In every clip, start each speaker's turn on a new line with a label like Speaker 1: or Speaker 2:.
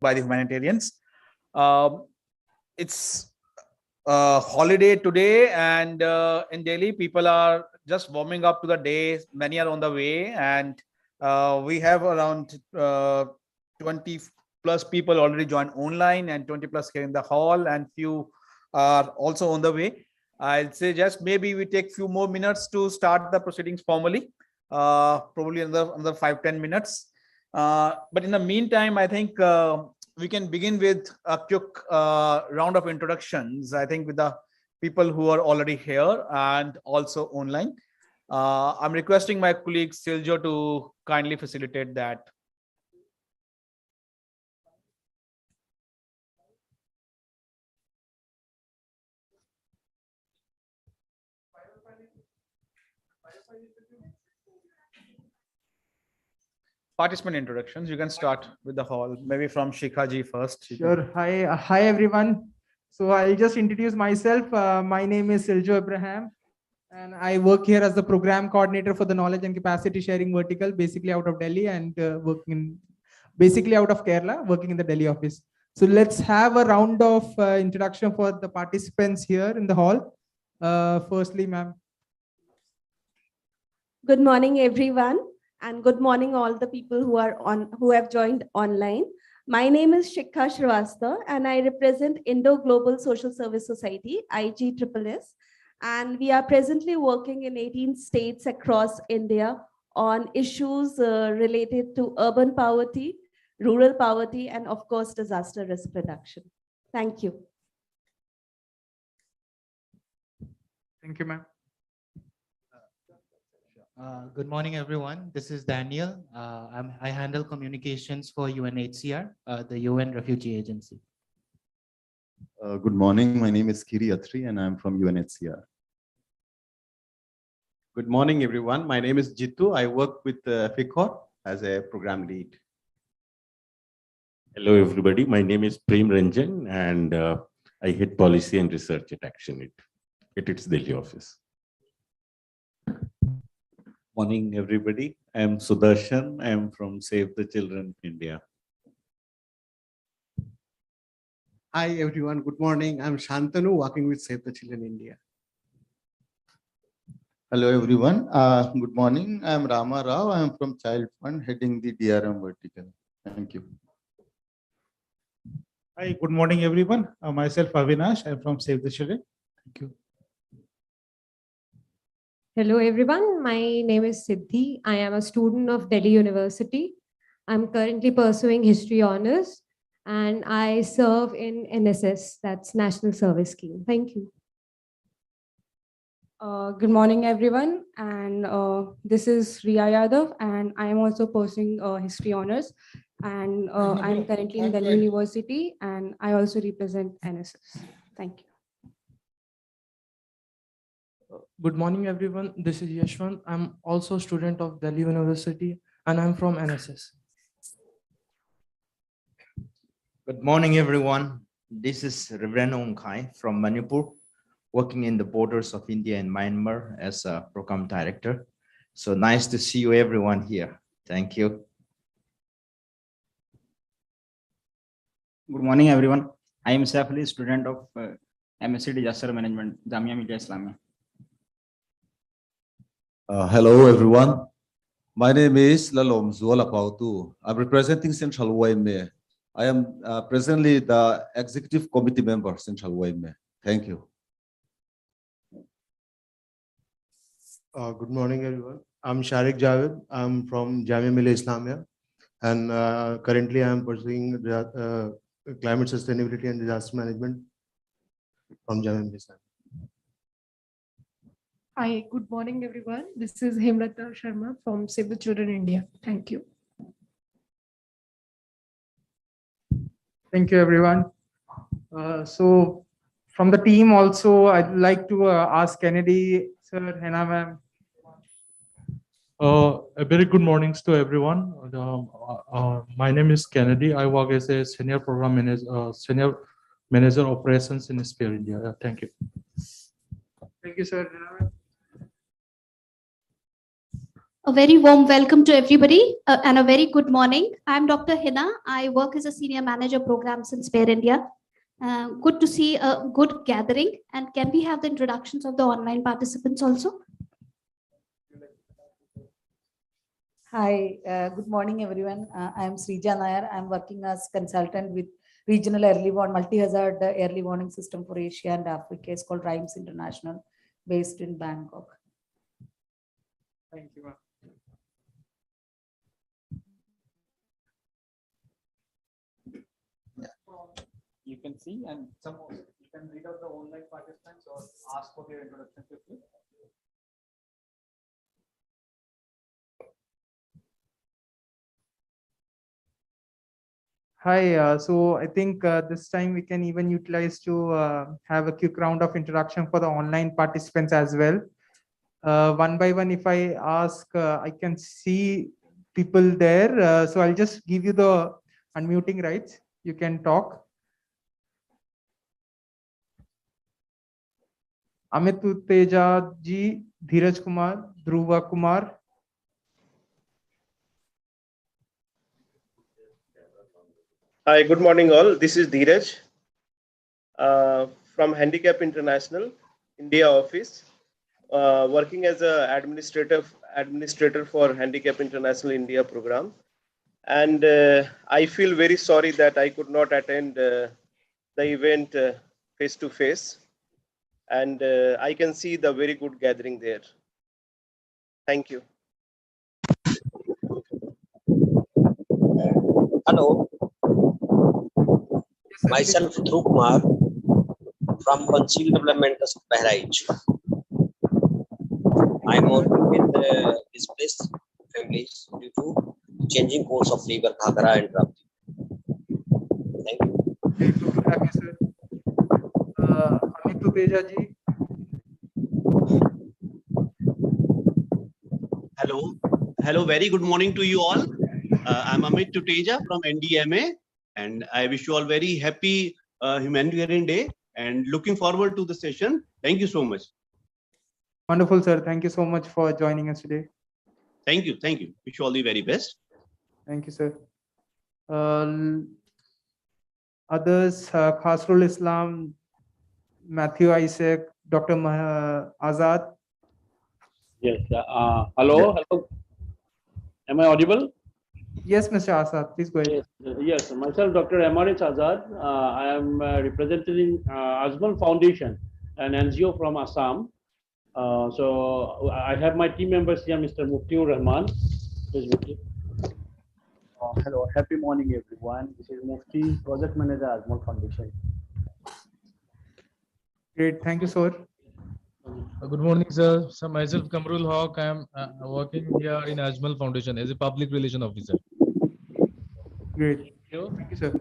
Speaker 1: by the humanitarians. It's holiday today, and in Delhi, people are just warming up to the day. Many are on the way, and we have around 20 plus people already joined online, and 20 plus here in the hall, and few are also on the way. I'll say just maybe we take few more minutes to start the proceedings formally, probably another 5-10 minutes. But in the meantime, I think we can begin with a quick round of introductions, I think, with the people who are already here and also online. I'm requesting my colleague Siljo to kindly facilitate that. Participant introductions. You can start with the hall, maybe from Shikha ji first.
Speaker 2: Sure. Hi everyone. So I'll just introduce myself. My name is Siljo Abraham, and I work here as the program coordinator for the knowledge and capacity sharing vertical, basically out of Delhi, and working basically out of Kerala, working in the Delhi office. So let's have a round of introduction for the participants here in the hall. Firstly, ma'am.
Speaker 3: Good morning, everyone, and good morning all the people who have joined online. My name is Shiv Tripathisa, and I represent Indo Global Social Service Society, IGSSS, and we are presently working in 18 states across India on issues related to urban poverty, rural poverty, and of course, disaster risk reduction. Thank you.
Speaker 2: Thank you, ma'am.
Speaker 4: Good morning, everyone. This is Daniel. I handle communications for UNHCR, the UN Refugee Agency.
Speaker 5: Good morning. My name is Kiri Atri, and I'm from UNHCR.
Speaker 6: Good morning, everyone. My name is Jitu. I work with FICOR as a program lead.
Speaker 7: Hello, everybody. My name is Prem Ranjan, and I head policy and research at ActionAid at its Delhi office.
Speaker 8: Morning, everybody. I am Sudarshan. I am from Save the Children India.
Speaker 9: Hi, everyone. Good morning. I'm Shantanu, working with Save the Children India.
Speaker 5: Hello, everyone. Good morning. I'm Rama Rao. I'm from Child Fund, heading the DRM vertical. Thank you.
Speaker 10: Hi, good morning, everyone. Myself, Avinash. I'm from Save the Children. Thank you.
Speaker 11: Hello, everyone. My name is Siddhi. I am a student of Delhi University. I'm currently pursuing history honors, and I serve in NSS, that's National Service Scheme. Thank you.
Speaker 12: Good morning, everyone. And this is Riya Yadav, and I am also pursuing history honors. And I'm currently in Delhi University, and I also represent NSS. Thank you.
Speaker 13: Good morning, everyone. This is Yashwant. I'm also a student of Delhi University, and I'm from NSS.
Speaker 14: Good morning, everyone. This is Reverend Ongkai from Manipur, working in the borders of India and Myanmar as a program director. So nice to see you, everyone here. Thank you.
Speaker 15: Good morning, everyone. I am Saifali, student of MSc Disaster Management, Jamia Millia Islamia.
Speaker 16: Hello, everyone. My name is Lalom Zuala Pautu. I'm representing Central Waime. I am presently the executive committee member, Central Waime. Thank you.
Speaker 9: Good morning, everyone. I'm Sharik Javed. I'm from Jamia Millia Islamia, and currently I'm pursuing climate sustainability and disaster management from Jamia Millia Islamia.
Speaker 17: Hi, good morning, everyone. This is Hemlata Sharma from Save the Children India. Thank you.
Speaker 2: Thank you, everyone. So from the team also, I'd like to ask Kennedy, sir, Hannah ma'am.
Speaker 13: A very good mornings to everyone. My name is Kennedy. I work as a senior program manager, senior manager operations in Sphere India. Thank you.
Speaker 2: Thank you, sir.
Speaker 18: A very warm welcome to everybody and a very good morning. I'm Dr. Hina. I work as a Senior Manager Programs in Spare India. Good to see a good gathering. And can we have the introductions of the online participants also?
Speaker 19: Hi, good morning, everyone. I am Srija Nair. I'm working as consultant with Regional Early Warning Multi-Hazard Early Warning System for Asia and Africa. It's called RIMES International, based in Bangkok.
Speaker 2: Thank you, ma'am.
Speaker 20: You can see, and some of you can read out the online participants or ask for their introduction quickly.
Speaker 2: Hi, so I think this time we can even utilize to have a quick round of introduction for the online participants as well. One by one, if I ask, I can see people there. So I'll just give you the unmuting rights. You can talk. Amit Teja ji, Dheeraj Kumar, Dhruva Kumar.
Speaker 21: Hi, good morning all. This is Dheeraj from Handicap International India office, working as a administrator for Handicap International India program. And I feel very sorry that I could not attend the event face to face. And I can see the very good gathering there. Thank you.
Speaker 22: Hello, myself Dhruv Kumar from Conceal Development of Bahrain. I am working with displaced families due to changing course of river Ghagra and Rapti. Thank you.
Speaker 2: Great to have you, sir. Amit Teja ji.
Speaker 23: Hello, very good morning to you all. I'm Amit Tuteja from NDMA, and I wish you all very happy Humanitarian Day and looking forward to the session. Thank you so much.
Speaker 2: Wonderful, sir. Thank you so much for joining us today.
Speaker 23: Thank you. Wish you all the very best.
Speaker 2: Thank you, sir. Others, Khasrul Islam, Matthew Isaac, Dr. Azad.
Speaker 24: Yes. Hello. Am I audible?
Speaker 2: Yes, Mr. Azad, please go ahead.
Speaker 24: Yes. Myself, Dr. MRH Azad. I am representing Azmal Foundation, an NGO from Assam. So I have my team members here, Mr. Muftiur Rahman. Please, Mufti.
Speaker 25: Hello, happy morning, everyone. This is Mufti, Project Manager, Azmal Foundation.
Speaker 2: Great, thank you, sir.
Speaker 26: Good morning, sir. So myself, Kamrul Haq. I am working here in Ajmal Foundation as a public relation officer.
Speaker 2: Great. Thank you, sir.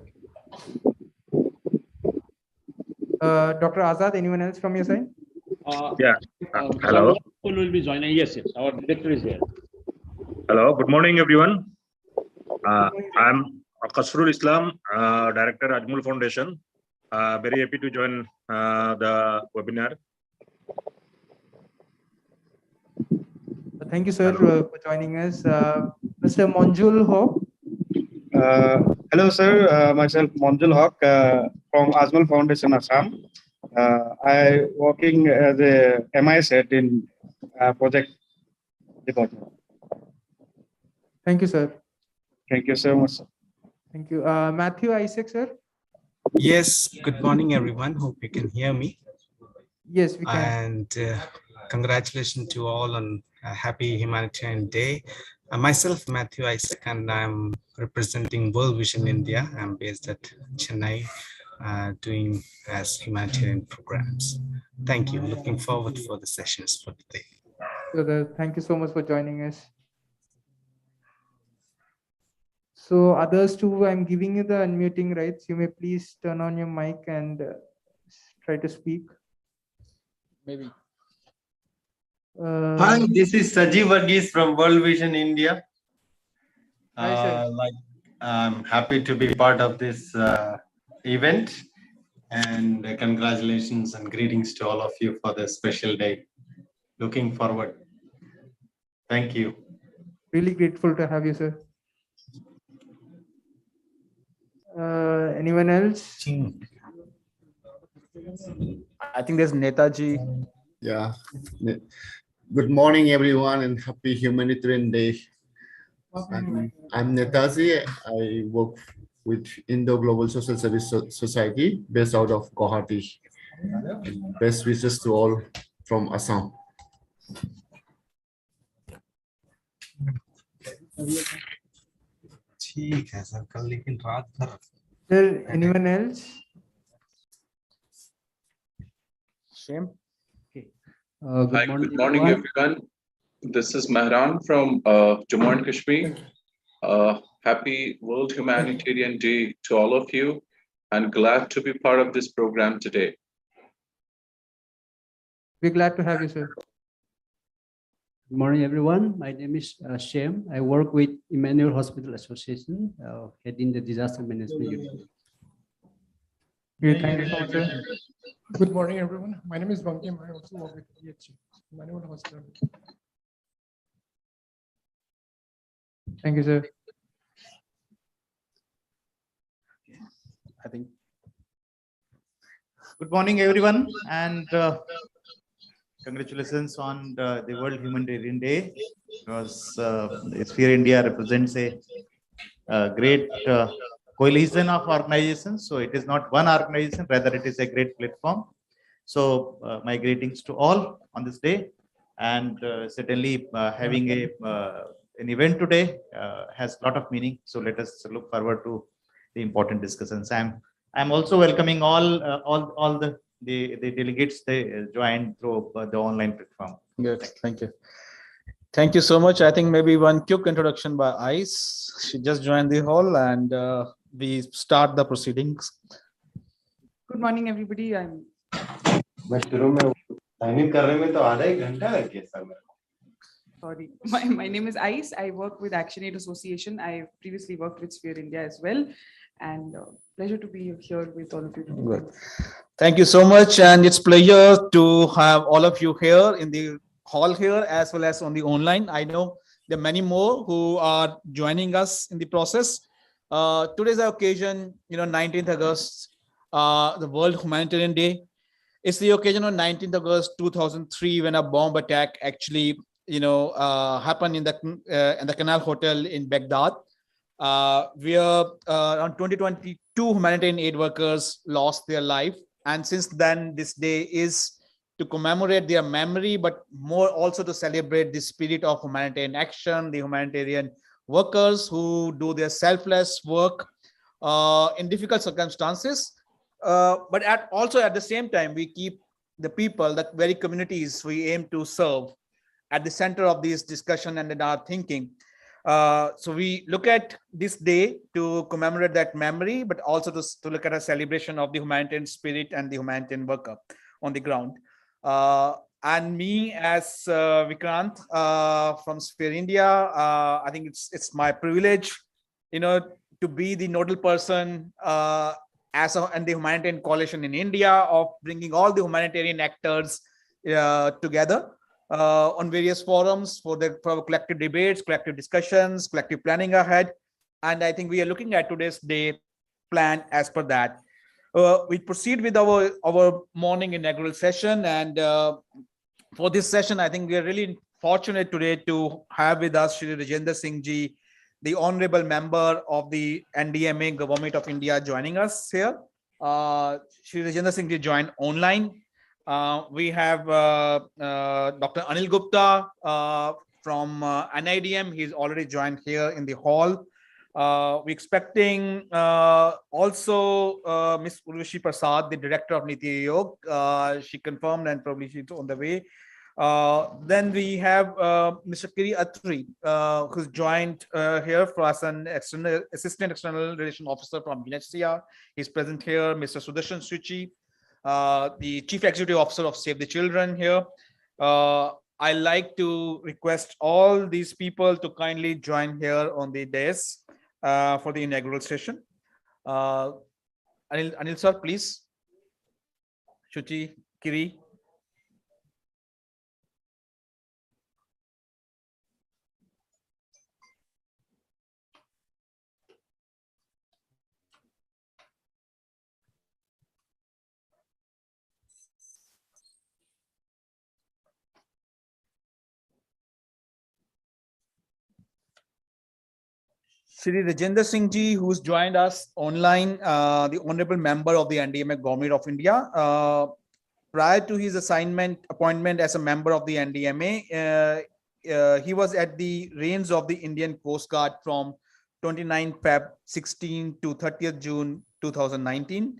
Speaker 2: Dr. Azad, anyone else from your side?
Speaker 24: Hello. People will be joining. Yes. Our director is here.
Speaker 27: Hello. Good morning, everyone. I'm Khasrul Islam, Director, Ajmal Foundation. Very happy to join the webinar.
Speaker 2: Thank you, sir, for joining us. Mr. Monjul Haq.
Speaker 28: Hello, sir. Myself, Monjul Haq from Azmal Foundation, Assam. I working as a MIS head in project department.
Speaker 2: Thank you, sir.
Speaker 28: Thank you so much, sir.
Speaker 2: Thank you. Matthew Isaac, sir.
Speaker 29: Yes, good morning, everyone. Hope you can hear me.
Speaker 2: Yes, we can.
Speaker 29: And congratulations to all on a happy Humanitarian Day. Myself, Matthew Isaac, and I'm representing World Vision India. I'm based at Chennai, doing as humanitarian programs. Thank you. Looking forward for the sessions for today.
Speaker 2: So thank you so much for joining us. So others too, I'm giving you the unmuting rights. You may please turn on your mic and try to speak.
Speaker 26: Maybe.
Speaker 30: Hi, this is Sajeev Varghese from World Vision India.
Speaker 2: Hi, sir.
Speaker 30: I'm happy to be part of this event, and congratulations and greetings to all of you for this special day. Looking forward. Thank you.
Speaker 2: Really grateful to have you, sir. Anyone else?
Speaker 20: I think there's Netaji.
Speaker 1: Yeah. Good morning, everyone, and happy Humanitarian Day. I'm Netaji. I work with Indo Global Social Service Society based out of Guwahati. Best wishes to all from Assam.
Speaker 2: Sir, anyone else?
Speaker 20: Shame.
Speaker 3: Hi, good morning, everyone. This is Mehran from Jammu and Kashmir. Happy World Humanitarian Day to all of you, and glad to be part of this program today.
Speaker 2: We're glad to have you, sir.
Speaker 4: Good morning, everyone. My name is Shem. I work with Emmanuel Hospital Association, heading the disaster management unit.
Speaker 2: Thank you so much, sir.
Speaker 5: Good morning, everyone. My name is Bankim. I also work with EHC, Manual Hospital.
Speaker 2: Thank you, sir.
Speaker 20: I think.
Speaker 6: Good morning, everyone, and congratulations on the World Humanitarian Day, because Sphere India represents a great coalition of organizations. So it is not one organization, rather it is a great platform. So my greetings to all on this day, and certainly having an event today has a lot of meaning. So let us look forward to the important discussions. I'm also welcoming all the delegates they joined through the online platform.
Speaker 20: Good, thank you. Thank you so much. I think maybe one quick introduction by Ice. She just joined the hall, and we start the proceedings.
Speaker 7: Good morning, everybody. I'm sorry. My name is Ice. I work with ActionAid Association. I previously worked with Sphere India as well, and pleasure to be here with all of you.
Speaker 20: Good. Thank you so much, and it's pleasure to have all of you here in the hall here as well as on the online. I know there are many more who are joining us in the process. Today's occasion, 19th August, the World Humanitarian Day. It's the occasion on 19th August 2003 when a bomb attack actually, happened in the Canal Hotel in Baghdad. Where around 2022 humanitarian aid workers lost their life, and since then this day is to commemorate their memory, but more also to celebrate the spirit of humanitarian action, the humanitarian workers who do their selfless work in difficult circumstances. But also at the same time, we keep the people, the very communities we aim to serve, at the center of this discussion and in our thinking. So we look at this day to commemorate that memory, but also to look at a celebration of the humanitarian spirit and the humanitarian worker on the ground. And me as Vikrant from Sphere India, I think it's my privilege, to be the nodal person and the humanitarian coalition in India of bringing all the humanitarian actors together on various forums for collective debates, collective discussions, collective planning ahead. And I think we are looking at today's day plan as per that. We proceed with our morning inaugural session. And for this session, I think we are really fortunate today to have with us Shri Rajendra Singh Ji, the honorable member of the NDMA Government of India, joining us here. Shri Rajendra Singh Ji joined online. We have Dr. Anil Gupta from NIDM. He's already joined here in the hall. We're expecting also Ms. Urvashi Prasad, the director of Niti Aayog. She confirmed and probably she's on the way. Then we have Mr. Kiri Atri, who's joined here for us, an assistant external relation officer from UNHCR. He's present here. Mr. Sudarshan Suchi, the chief executive officer of Save the Children here. I like to request all these people to kindly join here on the dais for the inaugural session. Anil sir, please. Shuchi, Kiri. Shri Rajendra Singh ji, who's joined us online, the honorable member of the NDMA Government of India. Prior to his appointment as a member of the NDMA, he was at the reins of the Indian Coast Guard from 29 Feb 16 to 30th June 2019.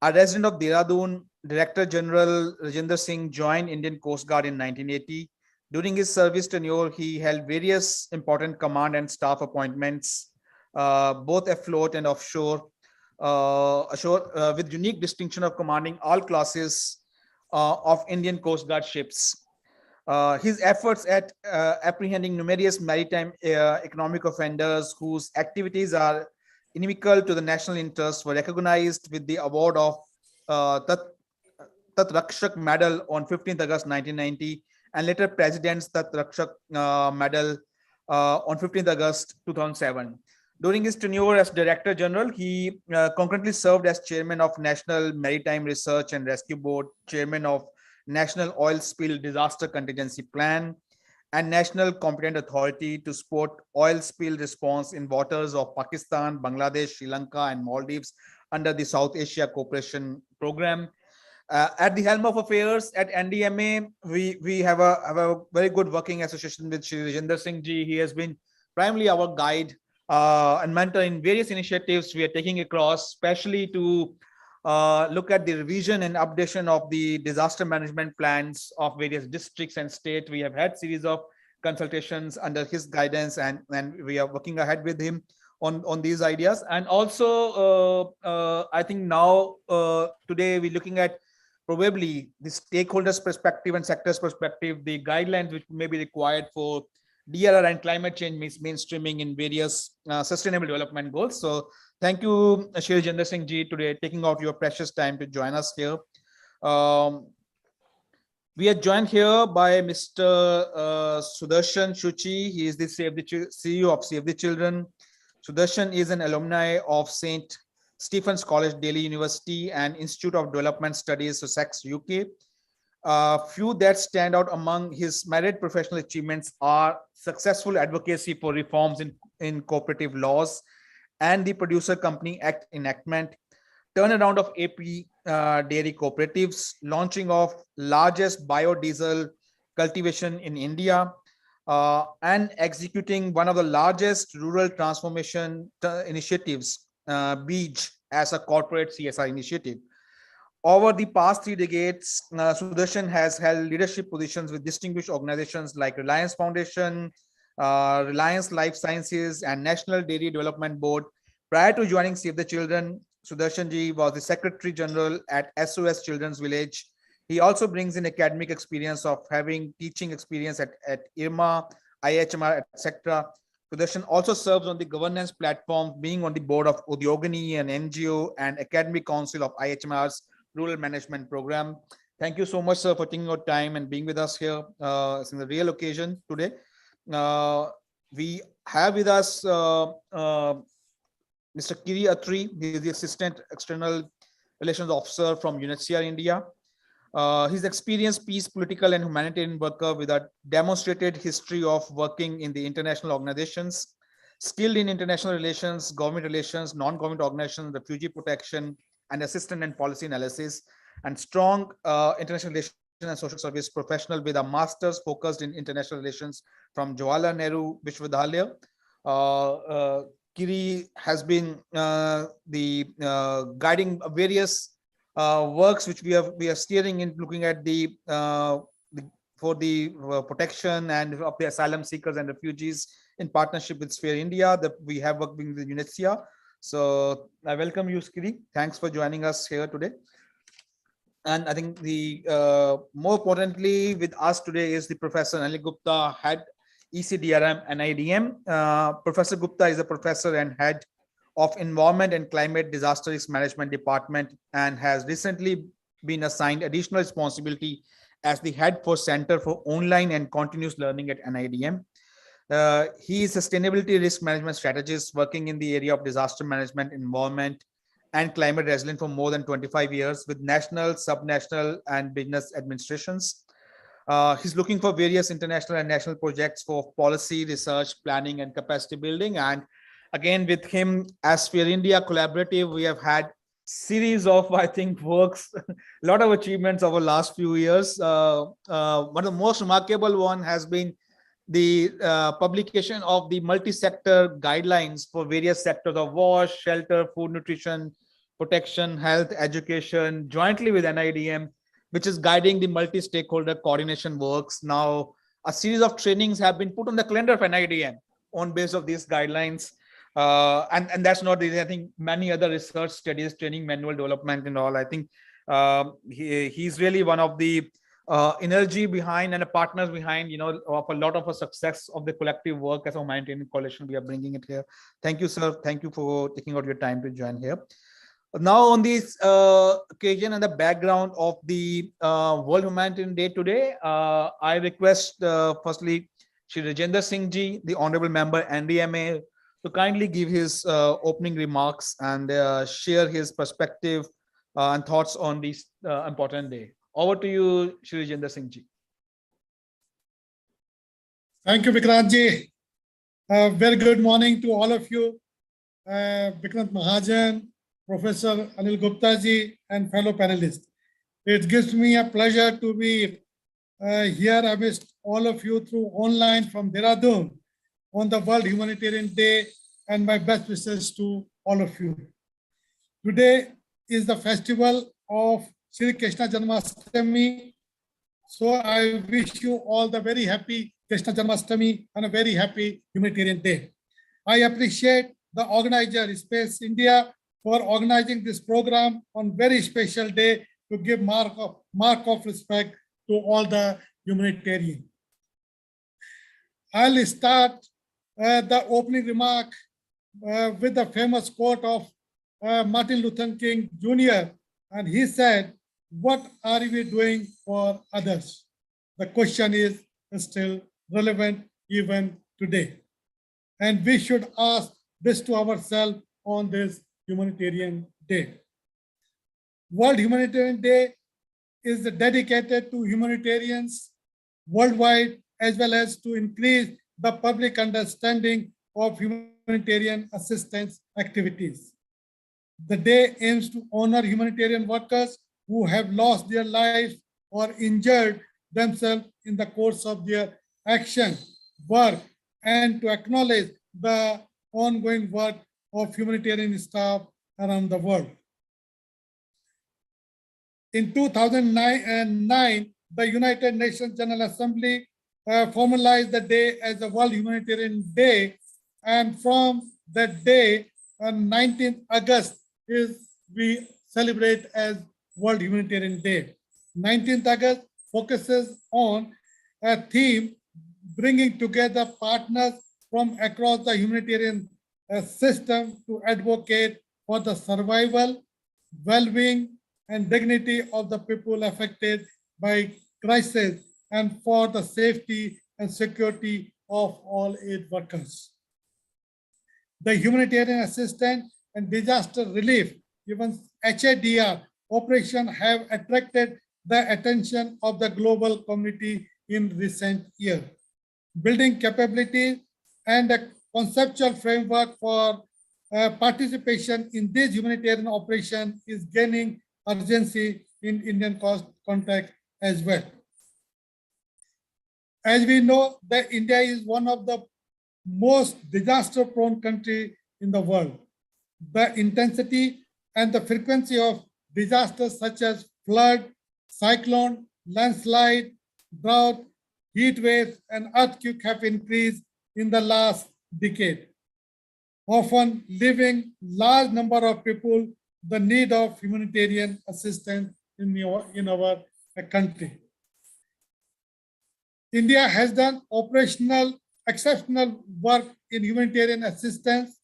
Speaker 20: A resident of Dehradun, Director General Rajendra Singh joined Indian Coast Guard in 1980. During his service tenure, he held various important command and staff appointments, both afloat and offshore, with unique distinction of commanding all classes of Indian Coast Guard ships. His efforts at apprehending numerous maritime economic offenders whose activities are inimical to the national interest were recognized with the award of Tat Rakshak Medal on 15th August 1990 and later President's Tat Rakshak Medal on 15th August 2007. During his tenure as Director General, he concurrently served as Chairman of National Maritime Research and Rescue Board, Chairman of National Oil Spill Disaster Contingency Plan, and National Competent Authority to support oil spill response in waters of Pakistan, Bangladesh, Sri Lanka, and Maldives under the South Asia Cooperation Program. At the helm of affairs at NDMA, we have a very good working association with Shri Rajendra Singh ji. He has been primarily our guide and mentor in various initiatives we are taking across, especially to look at the revision and updation of the disaster management plans of various districts and states. We have had series of consultations under his guidance, and we are working ahead with him on these ideas. And also, I think now today we're looking at probably the stakeholders' perspective and sectors' perspective, the guidelines which may be required for DRR and climate change mainstreaming in various sustainable development goals. So thank you, Shri Rajendra Singh ji, today taking out your precious time to join us here. We are joined here by Mr. Sudarshan Shuchi. He is the CEO of Save the Children. Sudarshan is an alumni of St. Stephen's College, Delhi University and Institute of Development Studies, Sussex, UK. Few that stand out among his merit professional achievements are successful advocacy for reforms in cooperative laws and the Producer Company Act enactment, turnaround of AP dairy cooperatives, launching of largest biodiesel cultivation in India, and executing one of the largest rural transformation initiatives, BEAJ, as a corporate CSR initiative. Over the past 3 decades, Sudarshan has held leadership positions with distinguished organizations like Reliance Foundation, Reliance Life Sciences, and National Dairy Development Board. Prior to joining Save the Children, Sudarshan ji was the Secretary General at SOS Children's Village. He also brings in academic experience of having teaching experience at IRMA, IHMR, etc. Sudarshan also serves on the governance platform, being on the board of Udyogini, an NGO, and Academic Council of IHMR's Rural Management Program. Thank you so much, sir, for taking your time and being with us here. It's in the real occasion today. We have with us Mr. Kiri Atri. He is the Assistant External Relations Officer from UNHCR India. He's experienced peace, political, and humanitarian worker with a demonstrated history of working in the international organizations, skilled in international relations, government relations, non-government organizations, refugee protection, and assistant and policy analysis, and strong international relations and social service professional with a master's focused in international relations from Jawaharlal Nehru Vishwavidyalaya. Kiri has been the guiding various works which we are steering in, looking at the for the protection and of the asylum seekers and refugees in partnership with Sphere India that we have working with UNHCR. So I welcome you, Kiri. Thanks for joining us here today. And I think the more importantly with us today is the Professor Anil Gupta, head ECDRM and IDM. Professor Gupta is a professor and head of Environment and Climate Disaster Risk Management Department and has recently been assigned additional responsibility as the head for Center for Online and Continuous Learning at NIDM. He is sustainability risk management strategist working in the area of disaster management, environment, and climate resilience for more than 25 years with national, subnational, and business administrations. He's looking for various international and national projects for policy, research, planning, and capacity building. And again, with him as Sphere India Collaborative, we have had series of, I think, works, a lot of achievements over the last few years. One of the most remarkable one has been the publication of the multi-sector guidelines for various sectors of wash, shelter, food, nutrition, protection, health, education, jointly with NIDM, which is guiding the multi-stakeholder coordination works. Now, a series of trainings have been put on the calendar of NIDM on base of these guidelines. And that's not the, I think many other research studies, training, manual development and all. I think he's really one of the energy behind and the partners behind, of a lot of a success of the collective work as a Humanitarian Coalition. We are bringing it here. Thank you, sir. Thank you for taking out your time to join here. Now, on this occasion and the background of the World Humanitarian Day today, I request firstly Shri Rajendra Singh Ji, the Honorable Member NDMA, to kindly give his opening remarks and share his perspective and thoughts on this important day. Over to you, Shri Rajendra Singh Ji.
Speaker 8: Thank you, Vikrant Ji. Very good morning to all of you. Vikrant Mahajan, Professor Anil Gupta Ji, and fellow panelists. It gives me a pleasure to be here amidst all of you through online from Dehradun on the World Humanitarian Day, and my best wishes to all of you. Today is the festival of Shri Krishna Janmashtami. So I wish you all the very happy Krishna Janmashtami and a very happy Humanitarian Day. I appreciate the organizer, Space India, for organizing this program on very special day to give mark of respect to all the humanitarians. I'll start the opening remark with the famous quote of Martin Luther King Jr. And he said, "What are we doing for others?" The question is still relevant even today. And we should ask this to ourselves on this Humanitarian Day. World Humanitarian Day is dedicated to humanitarians worldwide, as well as to increase the public understanding of humanitarian assistance activities. The day aims to honor humanitarian workers who have lost their lives or injured themselves in the course of their action, work, and to acknowledge the ongoing work of humanitarian staff around the world. In 2009, the United Nations General Assembly formalized the day as the World Humanitarian Day, and from that day, on 19th August, we celebrate as World Humanitarian Day. 19th August focuses on a theme bringing together partners from across the humanitarian system to advocate for the survival, well-being, and dignity of the people affected by crisis and for the safety and security of all aid workers. The humanitarian assistance and disaster relief, even HADR operation, have attracted the attention of the global community in recent years. Building capability and a conceptual framework for participation in this humanitarian operation is gaining urgency in Indian context as well. As we know, that India is one of the most disaster-prone countries in the world. The intensity and the frequency of disasters such as flood, cyclone, landslide, drought, heat waves, and earthquake have increased in the last decade, often leaving large number of people the need of humanitarian assistance in our country. India has done exceptional work in humanitarian assistance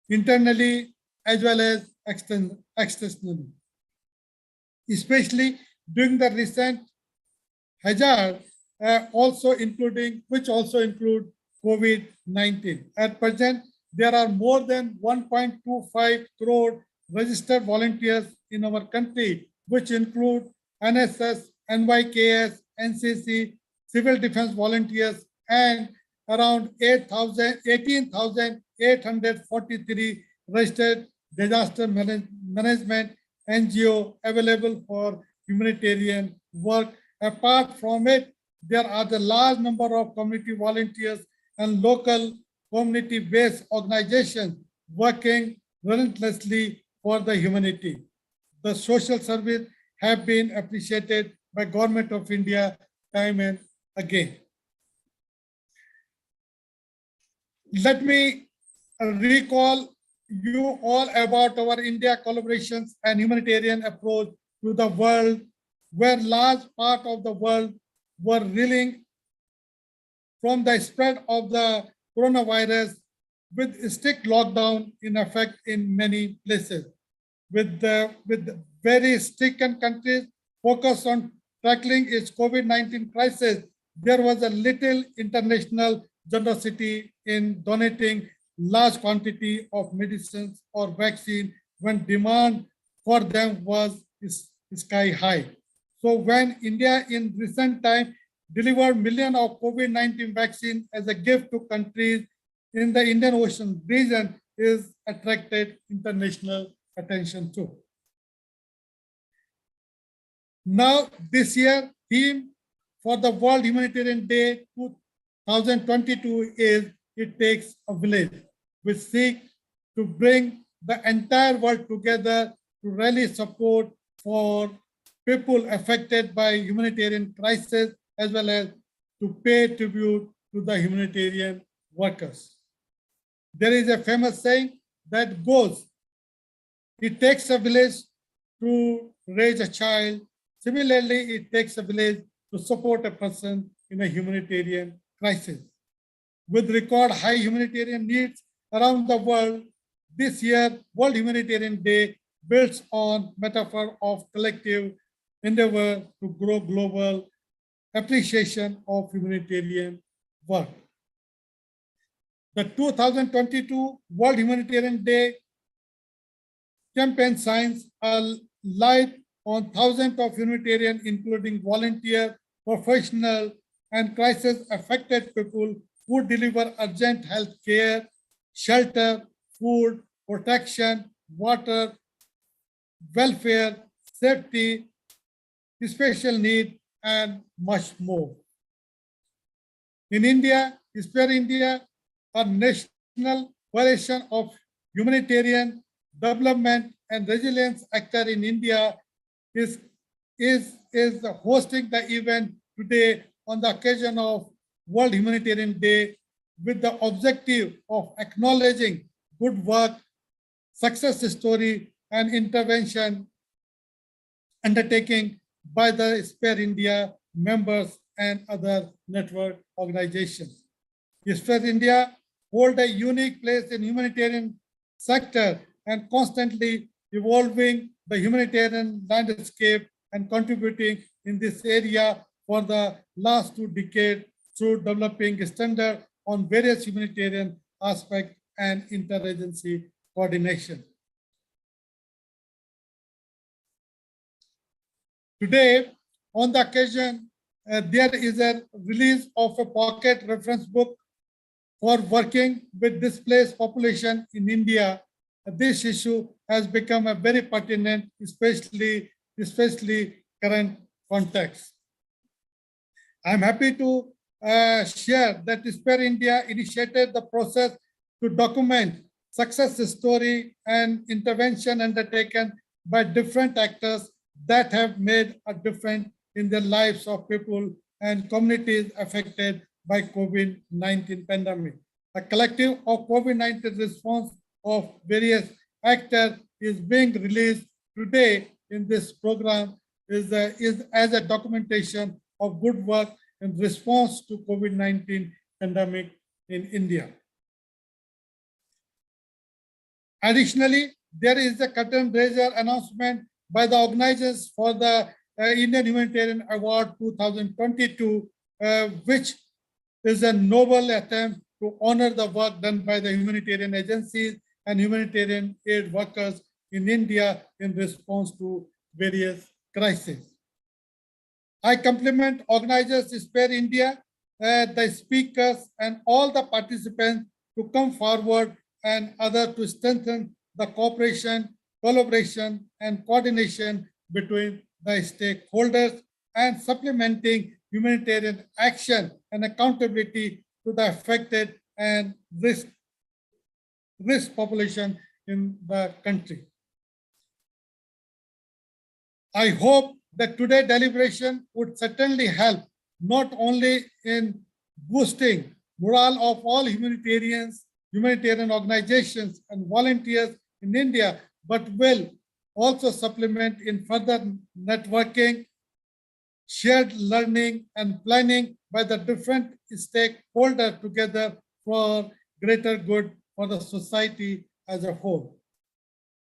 Speaker 8: internally as well as externally, especially during the recent hazard, which also include COVID-19. At present, there are more than 1.25 crore registered volunteers in our country, which include NSS, NYKS, NCC, civil defense volunteers, and around 18,000 843 registered disaster management NGO available for humanitarian work. Apart from it, there are the large number of community volunteers and local community-based organizations working relentlessly for the humanity. The social service have been appreciated by Government of India time and again. Let me recall you all about our India collaborations and humanitarian approach to the world, where large part of the world were reeling from the spread of the coronavirus with strict lockdown in effect in many places. With very stricken countries focused on tackling its COVID-19 crisis, there was a little international generosity in donating large quantity of medicines or vaccine when demand for them was sky high. So when India in recent time delivered millions of COVID-19 vaccine as a gift to countries in the Indian Ocean region, is attracted international attention too. Now this year theme for the World Humanitarian Day 2022 is "It Takes a Village," which seeks to bring the entire world together to rally support for people affected by humanitarian crisis, as well as to pay tribute to the humanitarian workers. There is a famous saying that goes, "It takes a village to raise a child. Similarly, it takes a village to support a person in a humanitarian crisis." With record high humanitarian needs around the world, this year, World Humanitarian Day builds on metaphor of collective endeavor to grow global appreciation of humanitarian work. The 2022 World Humanitarian Day campaign shines a light on thousands of humanitarians, including volunteer, professional, and crisis-affected people who deliver urgent health care, shelter, food, protection, water, welfare, safety, special need, and much more. In India, Spare India, a national coalition of humanitarian development and resilience actor in India, is hosting the event today on the occasion of World Humanitarian Day with the objective of acknowledging good work, success story, and intervention undertaken by the Spare India members and other network organizations. Spare India hold a unique place in humanitarian sector and constantly evolving the humanitarian landscape and contributing in this area for the last 2 decades through developing standards on various humanitarian aspects and interagency coordination. Today, on the occasion, there is a release of a pocket reference book for working with displaced population in India. This issue has become a very pertinent, especially current context. I'm happy to share that Spare India initiated the process to document success story and intervention undertaken by different actors that have made a difference in the lives of people and communities affected by COVID-19 pandemic. A collective of COVID-19 response of various actors is being released today in this program is as a documentation of good work in response to COVID-19 pandemic in India. Additionally, there is a curtain raiser announcement by the organizers for the Indian Humanitarian Award 2022, which is a noble attempt to honor the work done by the humanitarian agencies and humanitarian aid workers in India in response to various crises. I compliment organizers Spare India, the speakers, and all the participants to come forward and others to strengthen the cooperation, collaboration, and coordination between the stakeholders and supplementing humanitarian action and accountability to the affected and risk population in the country. I hope that today's deliberation would certainly help not only in boosting morale of all humanitarian organizations and volunteers in India, but will also supplement in further networking, shared learning, and planning by the different stakeholders together for greater good for the society as a whole.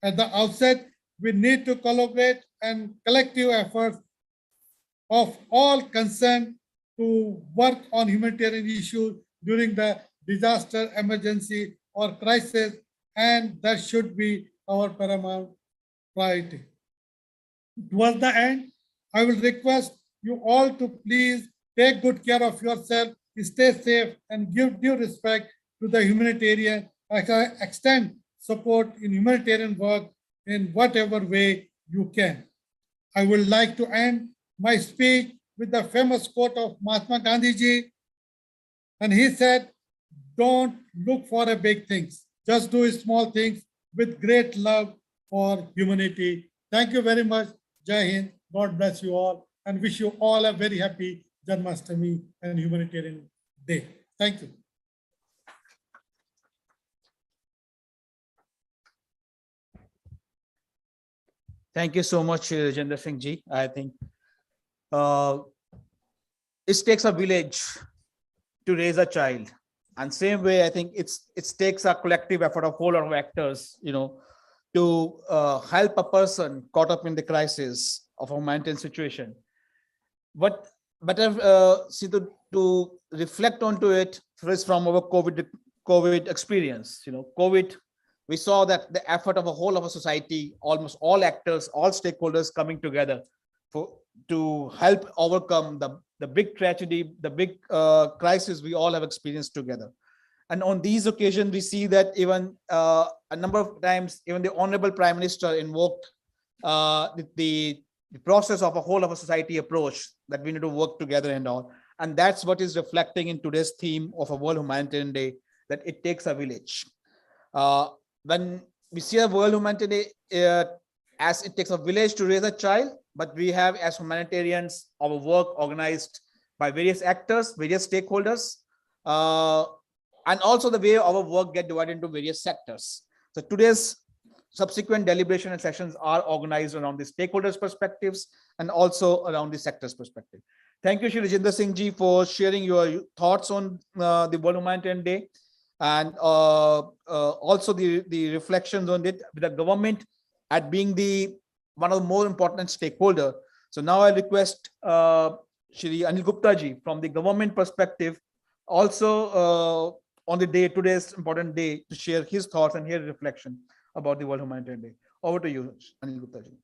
Speaker 8: At the outset, we need to collaborate and collective efforts of all concerned to work on humanitarian issues during the disaster, emergency, or crisis, and that should be our paramount priority. Towards the end, I will request you all to please take good care of yourself, stay safe, and give due respect to the humanitarian, extend support in humanitarian work in whatever way you can. I would like to end my speech with the famous quote of Mahatma Gandhi ji, and he said, "Don't look for a big things, just do small things with great love for humanity." Thank you very much. Jai Hind. God bless you all and wish you all a very happy Janmashtami and Humanitarian Day. Thank you.
Speaker 20: Thank you so much, Rajendra Singh ji. I think it takes a village to raise a child, and same way I think it takes a collective effort of whole lot of actors, to help a person caught up in the crisis of a humanitarian situation. But see, to reflect onto it first from our COVID experience, COVID. We saw that the effort of a whole of a society, almost all actors, all stakeholders coming together to help overcome the big tragedy, the big crisis we all have experienced together. And on these occasions, we see that even a number of times, even the Honorable Prime Minister invoked the process of a whole of a society approach that we need to work together and all. And that's what is reflecting in today's theme of a World Humanitarian Day, that it takes a village. When we see a World Humanitarian Day, as it takes a village to raise a child, but we have as humanitarians our work organized by various actors, various stakeholders, and also the way our work get divided into various sectors. So today's subsequent deliberation and sessions are organized around the stakeholders' perspectives and also around the sectors' perspective. Thank you, Shri Rajendra Singh ji, for sharing your thoughts on the World Humanitarian Day, and also the reflections on it with the government at being one of the more important stakeholder. So now I request Shri Anil Gupta ji from the government perspective, also on the day, today's important day, to share his thoughts and his reflection about the World Humanitarian Day. Over to you, Anil Gupta ji.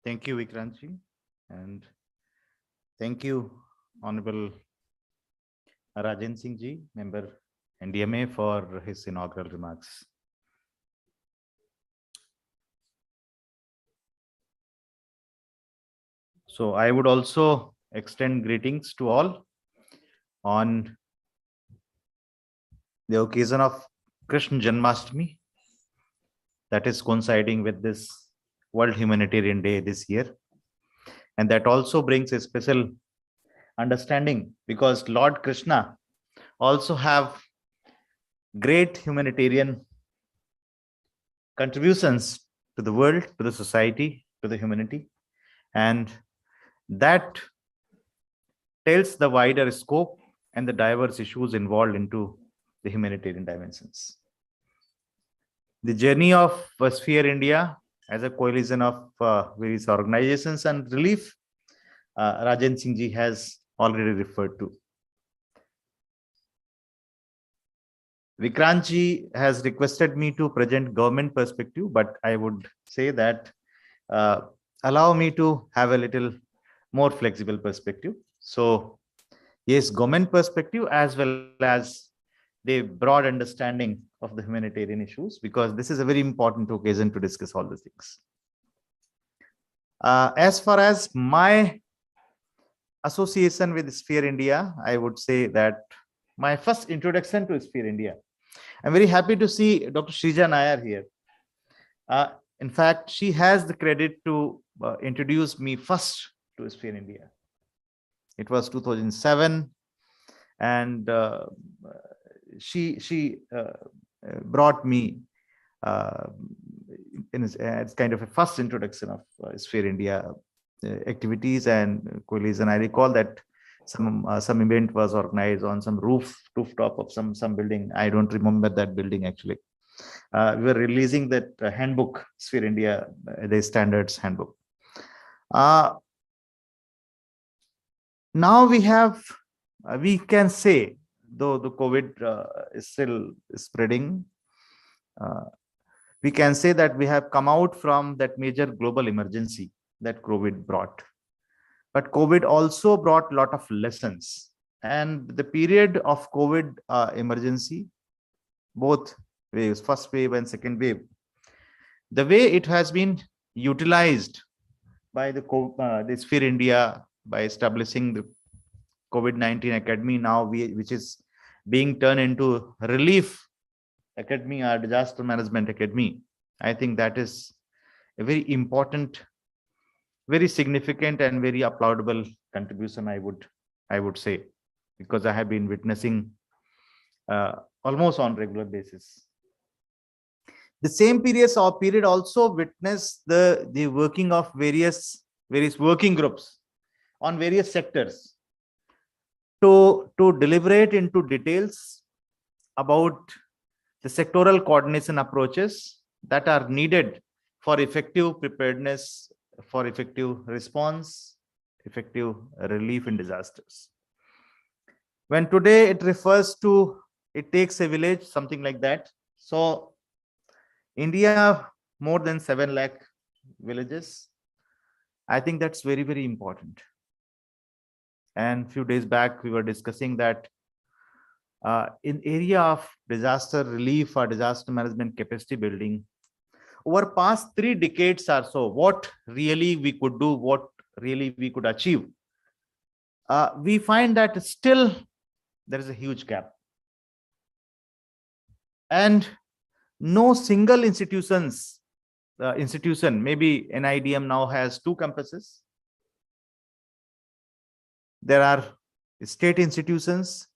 Speaker 6: Thank you, Vikrantji, and thank you, Honorable Rajan Singh ji, member NDMA, for his inaugural remarks. So I would also extend greetings to all on the occasion of Krishna Janmashtami, that is coinciding with this World Humanitarian Day this year. And that also brings a special understanding, because Lord Krishna also have great humanitarian contributions to the world, to the society, to the humanity. And that tells the wider scope and the diverse issues involved into the humanitarian dimensions. The journey of Sphere India as a coalition of various organizations and relief, Rajan Singh ji has already referred to. Vikrantji has requested me to present government perspective, but I would say that allow me to have a little more flexible perspective. So yes, government perspective as well as the broad understanding of the humanitarian issues, because this is a very important occasion to discuss all these things. As far as my association with Sphere India, I would say that my first introduction to Sphere India, I'm very happy to see Dr. Shrija Nair here. In fact, she has the credit to introduce me first to Sphere India. It was 2007, and she brought me it's kind of a first introduction of Sphere India activities and coalition. I recall that some event was organized on some rooftop of some building. I don't remember that building actually. We were releasing that handbook, Sphere India, the standards handbook. Now we can say, though the COVID is still spreading, we can say that we have come out from that major global emergency that COVID brought. But COVID also brought a lot of lessons. And the period of COVID emergency, both waves, first wave and second wave, the way it has been utilized by the Sphere India by establishing the COVID-19 Academy now, which is being turned into Relief Academy or Disaster Management Academy. I think that is a very important, very significant and very applaudable contribution, I would say, because I have been witnessing almost on regular basis. The same period also witnessed the working of various working groups on various sectors to deliberate into details about the sectoral coordination approaches that are needed for effective preparedness, for effective response, effective relief in disasters. When today it refers to it takes a village, something like that. So India, more than 7 lakh villages. I think that's very, very important. And a few days back, we were discussing that in area of disaster relief or disaster management capacity building, over past 3 decades or so, what really we could do, what really we could achieve, we find that still there is a huge gap. And no single institution, maybe NIDM now has 2 campuses. There are state institutions.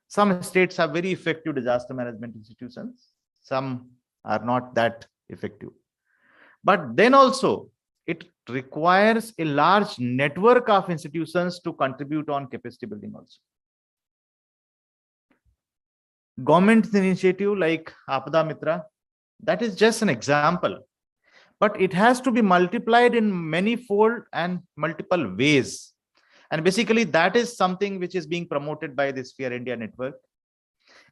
Speaker 6: Some states have very effective disaster management institutions. Some are not that effective. But then also, it requires a large network of institutions to contribute on capacity building also. Government initiative like Apada Mitra, that is just an example. But it has to be multiplied in manifold and multiple ways. And basically, that is something which is being promoted by the Sphere India network.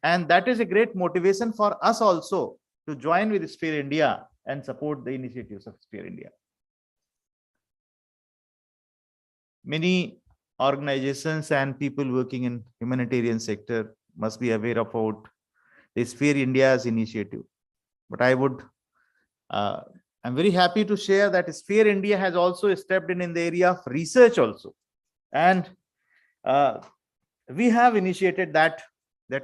Speaker 6: And that is a great motivation for us also to join with Sphere India and support the initiatives of Sphere India. Many organizations and people working in humanitarian sector must be aware about the Sphere India's initiative. But I'm very happy to share that Sphere India has also stepped in the area of research also. And we have initiated that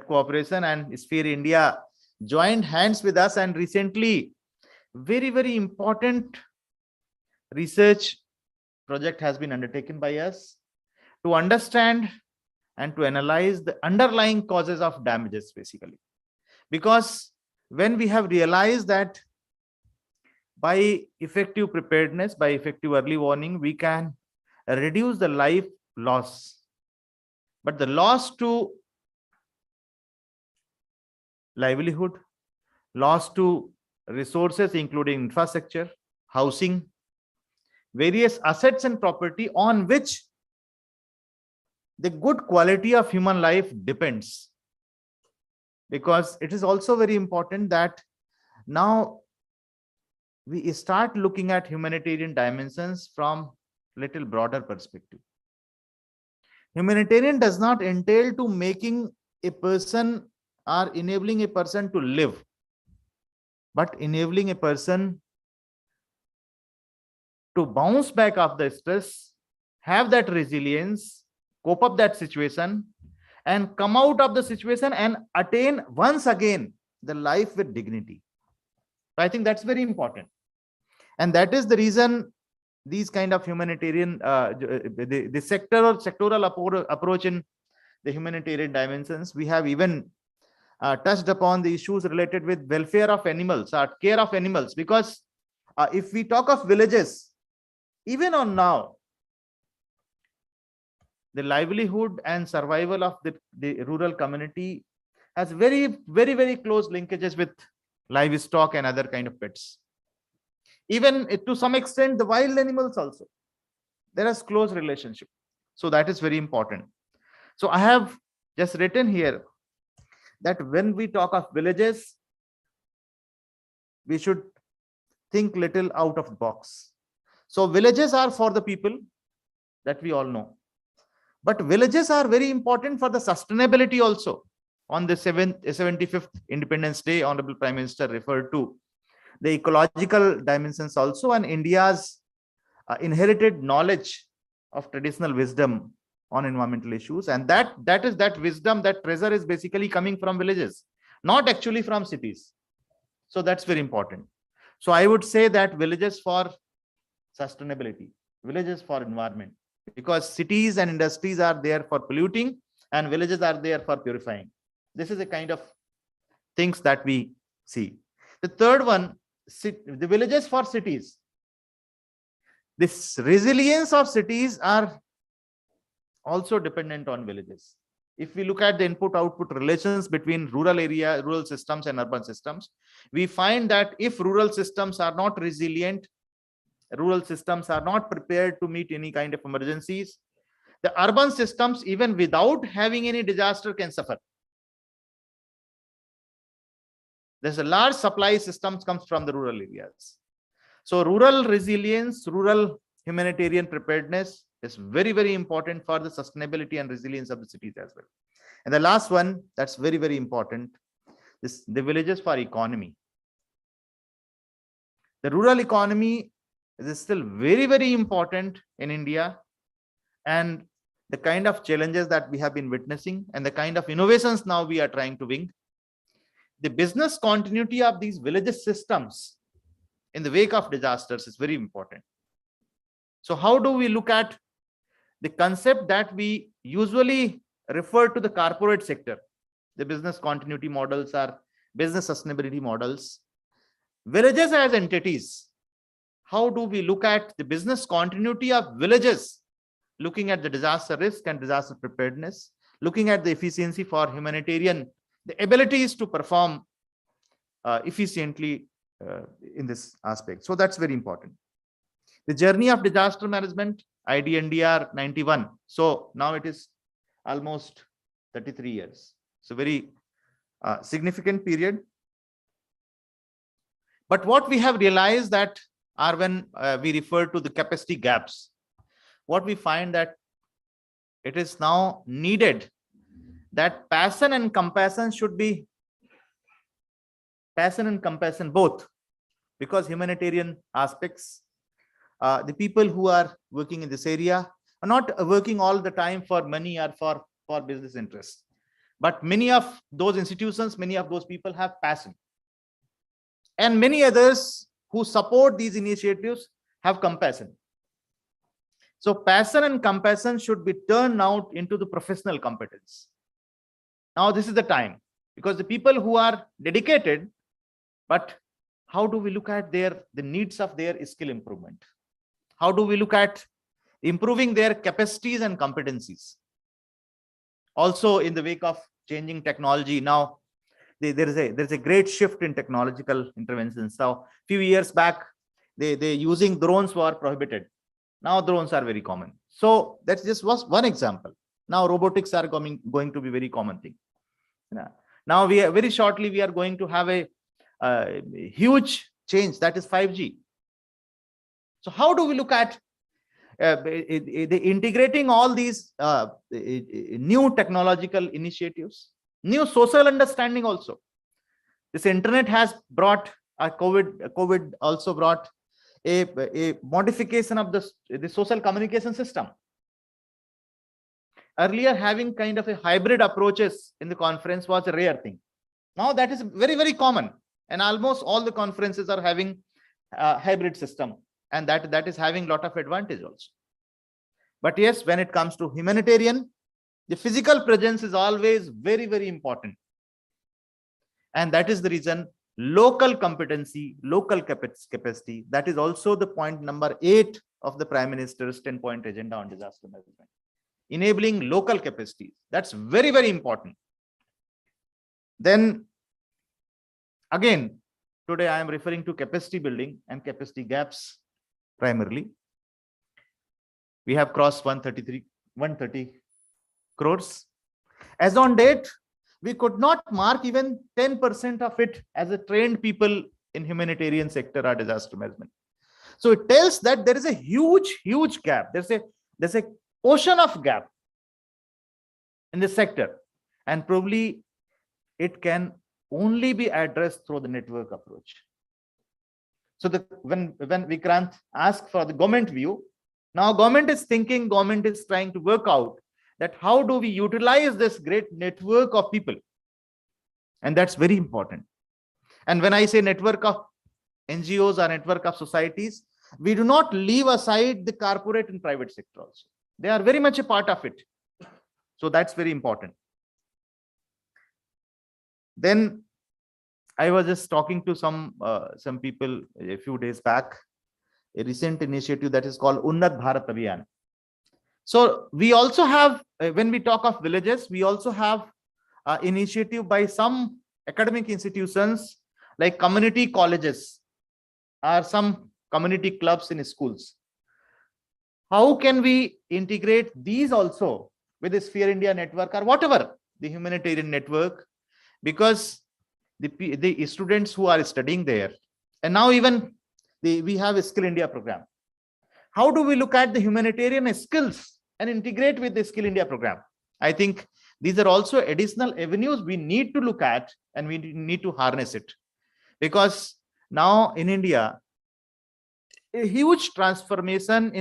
Speaker 6: cooperation, and Sphere India joined hands with us, and recently very, very important research project has been undertaken by us to understand and to analyze the underlying causes of damages, basically. Because when we have realized that by effective preparedness, by effective early warning, we can reduce the life loss, but the loss to livelihood, loss to resources including infrastructure, housing, various assets and property on which the good quality of human life depends. because it is also very important that now we start looking at humanitarian dimensions from little broader perspective. Humanitarian does not entail to making a person or enabling a person to live, but enabling a person to bounce back off the stress, have that resilience, cope up that situation, and come out of the situation and attain once again the life with dignity. I think that's very important. And that is the reason these kind of humanitarian, the sectoral approach in the humanitarian dimensions, we have even touched upon the issues related with welfare of animals or care of animals, because if we talk of villages, even on now, the livelihood and survival of the rural community has very, very, very close linkages with livestock and other kind of pets. Even to some extent, the wild animals also, there is close relationship. So that is very important. So I have just written here that when we talk of villages, we should think little out of the box. So villages are for the people, that we all know. But villages are very important for the sustainability also. On the 75th Independence Day, Honorable Prime Minister referred to the ecological dimensions also, and India's inherited knowledge of traditional wisdom on environmental issues. And that is that wisdom, that treasure is basically coming from villages, not actually from cities. So that's very important. So I would say that villages for sustainability, villages for environment, because cities and industries are there for polluting and villages are there for purifying. This is the kind of things that we see. The third one, the villages for cities. This resilience of cities are also dependent on villages. If we look at the input-output relations between rural systems and urban systems, we find that if rural systems are not resilient, rural systems are not prepared to meet any kind of emergencies, the urban systems, even without having any disaster, can suffer. There's a large supply systems comes from the rural areas. So rural resilience, rural humanitarian preparedness is very, very important for the sustainability and resilience of the cities as well. And the last one, that's very, very important, is the villages for economy. The rural economy is still very, very important in India, and the kind of challenges that we have been witnessing and the kind of innovations now we are trying to bring, the business continuity of these villages systems in the wake of disasters is very important. So how do we look at the concept that we usually refer to the corporate sector, the business continuity models or business sustainability models, villages as entities? How do we look at the business continuity of villages, looking at the disaster risk and disaster preparedness, looking at the efficiency for humanitarian, the abilities to perform efficiently in this aspect. So that's very important. The journey of disaster management, IDNDR 91. So now it is almost 33 years. So very significant period. But what we have realized that are when we refer to the capacity gaps, what we find that it is now needed that passion and compassion should be both, because humanitarian aspects, the people who are working in this area are not working all the time for money or for business interests, but many of those institutions, many of those people have passion, and many others who support these initiatives have compassion. So passion and compassion should be turned out into the professional competence. Now this is the time, because the people who are dedicated, but how do we look at the needs of their skill improvement? How do we look at improving their capacities and competencies? Also in the wake of changing technology, now there's a great shift in technological interventions. Now, few years back, they using drones were prohibited. Now drones are very common. So that's just was one example. Now robotics are going to be very common thing. Now very shortly we are going to have a huge change, that is 5G. So how do we look at integrating all these new technological initiatives, new social understanding also? This internet has brought COVID also brought a modification of the social communication system. Earlier, having kind of a hybrid approaches in the conference was a rare thing. Now that is very, very common, and almost all the conferences are having a hybrid system, and that is having a lot of advantage also. But yes, when it comes to humanitarian, the physical presence is always very, very important. And that is the reason local competency, local capacity, that is also the point number 8 of the Prime Minister's 10-point agenda on disaster management. Enabling local capacities, that's very, very important. Then again, today I am referring to capacity building and capacity gaps primarily. We have crossed 130 crores. As on date, we could not mark even 10% of it as a trained people in humanitarian sector or disaster management. So it tells that there is a huge gap. There's a portion of gap in this sector, and probably it can only be addressed through the network approach. So when Vikrant asked for the government view, now government is trying to work out that how do we utilize this great network of people, and that's very important. And when I say network of NGOs or network of societies, we do not leave aside the corporate and private sector also. They are very much a part of it. So that's very important. Then I was just talking to some people a few days back, a recent initiative that is called Unnat Bharat Abhiyan. So we also have, when we talk of villages, we also have initiative by some academic institutions like community colleges or some community clubs in schools. How can we integrate these also with the Sphere India network or whatever the humanitarian network? Because the students who are studying there, and now even we have a Skill India program. How do we look at the humanitarian skills and integrate with the Skill India program? I think these are also additional avenues we need to look at, and we need to harness it. Because now in India, a huge transformation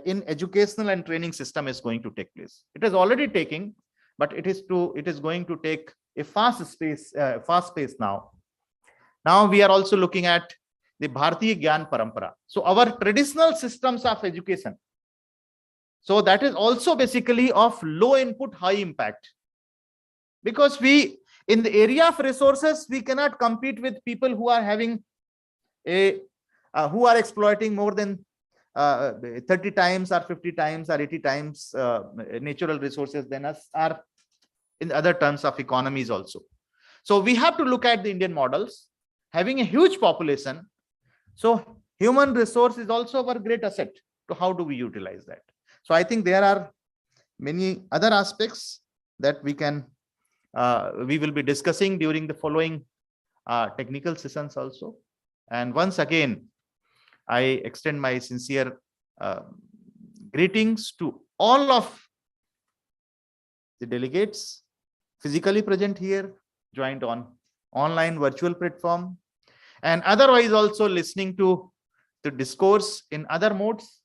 Speaker 6: in educational and training system is going to take place. It is already taking, but it is going to take a fast pace now. Now we are also looking at the Bharatiya Gyan Parampara. So our traditional systems of education. So that is also basically of low input, high impact. Because in the area of resources, we cannot compete with people who are having who are exploiting more than 30 times or 50 times or 80 times natural resources than us, or in other terms of economies also. So we have to look at the Indian models, having a huge population. So human resource is also our great asset. So how do we utilize that? So I think there are many other aspects that we will be discussing during the following technical sessions also. And once again, I extend my sincere greetings to all of the delegates physically present here, joined on online virtual platform, and otherwise also listening to the discourse in other modes,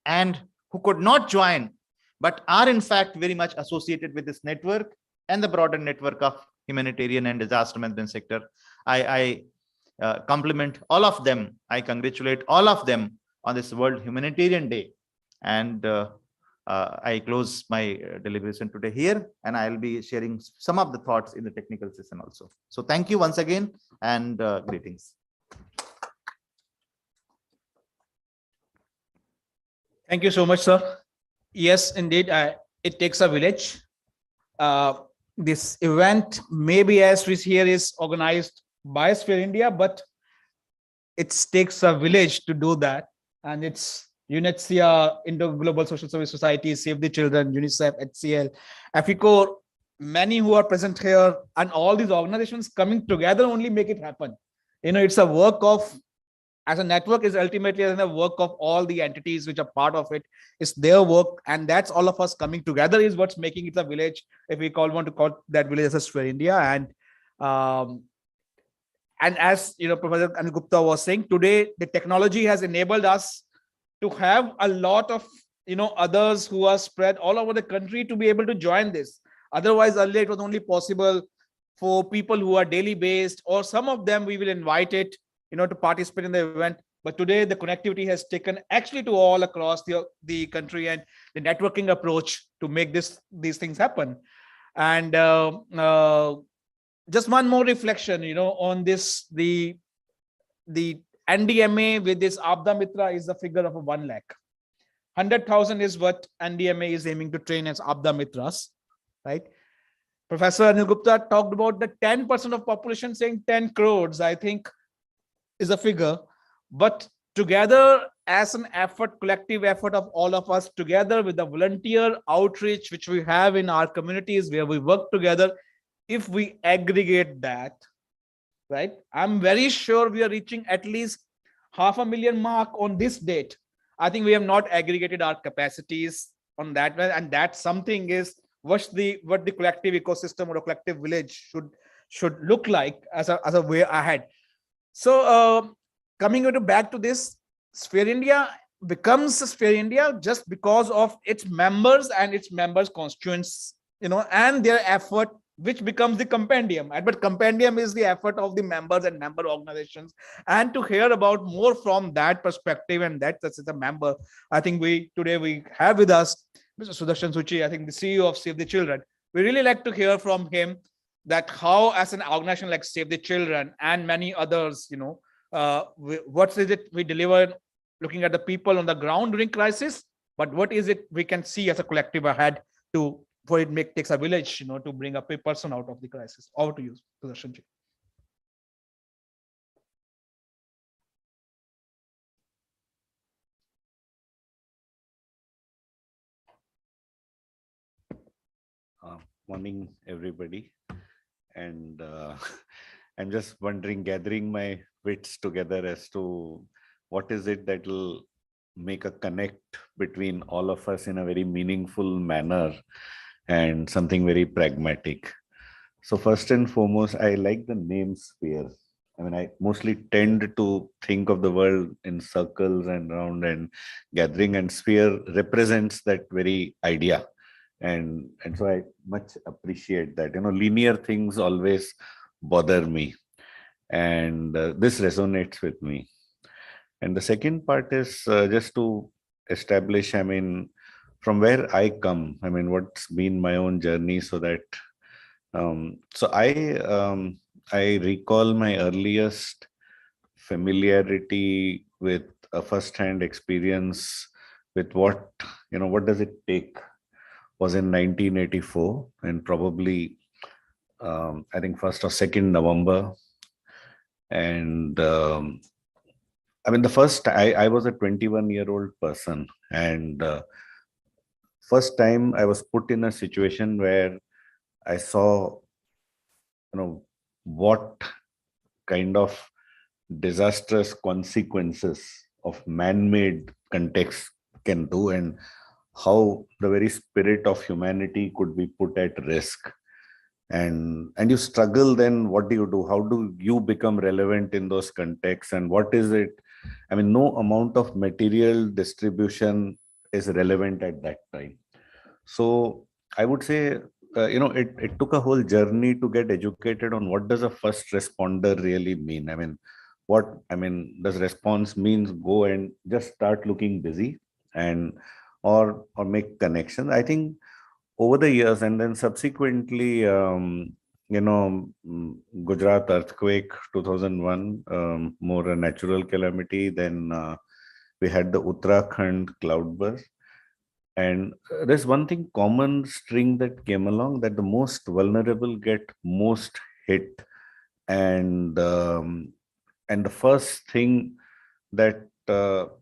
Speaker 6: and who could not join but are in fact very much associated with this network and the broader network of humanitarian and disaster management sector. I compliment all of them. I congratulate all of them on this World Humanitarian Day. And I close my deliberation today here, and I'll be sharing some of the thoughts in the technical session also. So thank you once again, and greetings.
Speaker 20: Thank you so much, sir. Yes, indeed, it takes a village. This event, maybe as we hear, is organized by Sphere India, but it takes a village to do that. And it's UNHCR, Indo Global Social Service Society, Save the Children, UNICEF, HCL, AFICO, many who are present here and all these organizations coming together only make it happen. It's a work of, as a network is ultimately a work of all the entities which are part of it. It's their work, and that's all of us coming together is what's making it a village. If we want to call that village as a Sphere India. And as Professor Anil Gupta was saying, today the technology has enabled us to have a lot of others who are spread all over the country to be able to join this. Otherwise, earlier it was only possible for people who are daily based, or some of them we will invite it to participate in the event. But today the connectivity has taken actually to all across the country, and the networking approach to make these things happen. And just one more reflection, on this, the NDMA with this Abda Mitra is the figure of 1 lakh. 100,000 is what NDMA is aiming to train as Abda Mitras, right? Professor Anil Gupta talked about the 10% of population, saying 10 crores, I think is a figure. But together as an effort, collective effort of all of us, together with the volunteer outreach which we have in our communities where we work together, if we aggregate that, right, I'm very sure we are reaching at least 500,000 mark on this date. I think we have not aggregated our capacities on that one, and that something is what the collective ecosystem or a collective village should look like as a way ahead. So coming back to this, Sphere India becomes Sphere India just because of its members and its members' constituents, and their effort, which becomes the compendium. But compendium is the effort of the members and member organizations. And to hear about more from that perspective, and that's a member, I think today we have with us Mr. Sudarshan Suchi, I think the CEO of Save the Children. We really like to hear from him that how, as an organization like Save the Children and many others, what is it we deliver looking at the people on the ground during crisis, but what is it we can see as a collective ahead for it takes a village, to bring up a person out of the crisis. Over to you, Sudarshan.
Speaker 6: Morning, everybody. And I'm just wondering, gathering my wits together as to what is it that will make a connect between all of us in a very meaningful manner and something very pragmatic. So first and foremost, I like the name Sphere. I mean, I mostly tend to think of the world in circles and round and gathering, and Sphere represents that very idea. And so I much appreciate that. Linear things always bother me, and this resonates with me. And the second part is just to establish, from where I come, what's been my own journey, so that so I recall my earliest familiarity with a first-hand experience with what does it take was in 1984, and probably I think 1st or 2nd November. And the first, I was a 21-year-old person, and first time I was put in a situation where I saw, what kind of disastrous consequences of man-made context can do, and how the very spirit of humanity could be put at risk. And you struggle, then what do you do? How do you become relevant in those contexts? And what is it? No amount of material distribution is relevant at that time. So I would say, it took a whole journey to get educated on what does a first responder really mean. Does response means go and just start looking busy or make connections? I think over the years, and then subsequently, Gujarat earthquake 2001, more a natural calamity. Then we had the Uttarakhand cloudburst. And there's one thing, common string that came along, that the most vulnerable get most hit. And the first thing that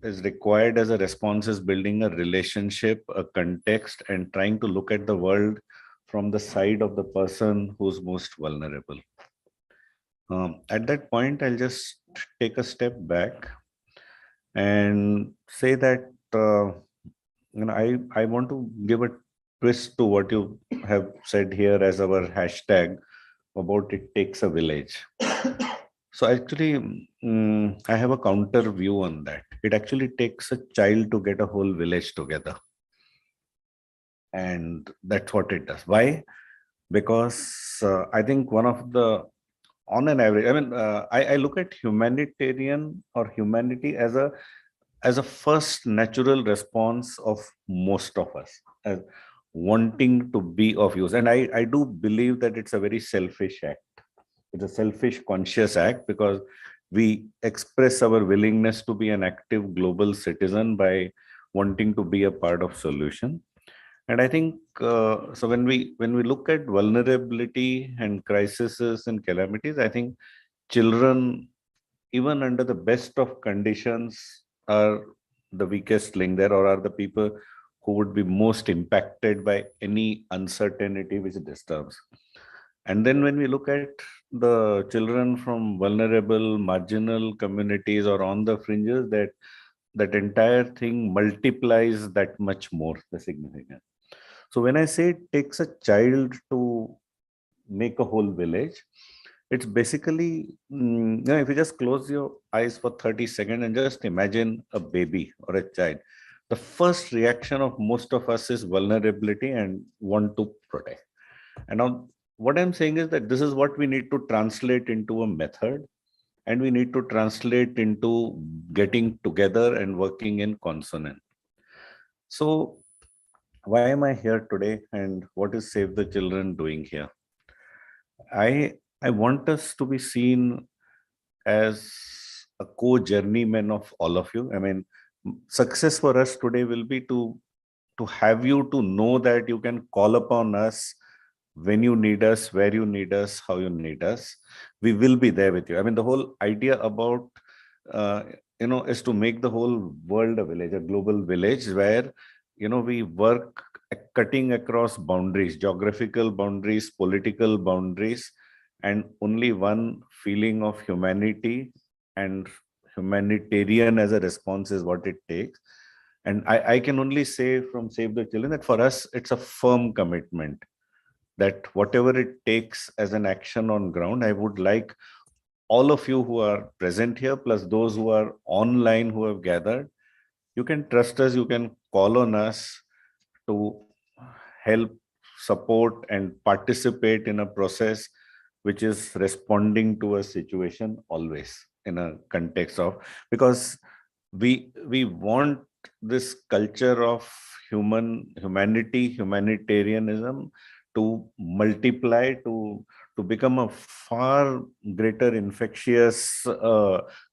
Speaker 6: is required as a response is building a relationship, a context, and trying to look at the world
Speaker 9: from the side of the person who's most vulnerable. At that point, I'll just take a step back and say that I want to give a twist to what you have said here as our hashtag about it takes a village. So actually, I have a counter view on that. It actually takes a child to get a whole village together. And that's what it does. Why? Because I think one of the, on an average, I look at humanitarian or humanity as a first natural response of most of us, as wanting to be of use. And I do believe that it's a very selfish act. It's a selfish, conscious act because we express our willingness to be an active global citizen by wanting to be a part of solution. And I think so when we look at vulnerability and crises and calamities, I think children, even under the best of conditions, are the weakest link there, or are the people who would be most impacted by any uncertainty which disturbs. And then when we look at the children from vulnerable, marginal communities or on the fringes, that entire thing multiplies that much more the significance. So when I say it takes a child to make a whole village, it's basically, if you just close your eyes for 30 seconds and just imagine a baby or a child, the first reaction of most of us is vulnerability and want to protect. And now what I'm saying is that this is what we need to translate into a method, and we need to translate into getting together and working in consonance. So why am I here today, and what is Save the Children doing here? I want us to be seen as a co-journeyman of all of you. I mean, success for us today will be to have you to know that you can call upon us when you need us, where you need us, how you need us. We will be there with you. I mean, the whole idea about, is to make the whole world a village, a global village where, we work cutting across boundaries, geographical boundaries, political boundaries, and only one feeling of humanity and humanitarian as a response is what it takes. And I can only say from Save the Children that for us, it's a firm commitment that whatever it takes as an action on ground, I would like all of you who are present here, plus those who are online who have gathered, you can trust us, you can call on us to help, support, and participate in a process which is responding to a situation always in a context of, because we want this culture of humanity, humanitarianism to multiply, to become a far greater infectious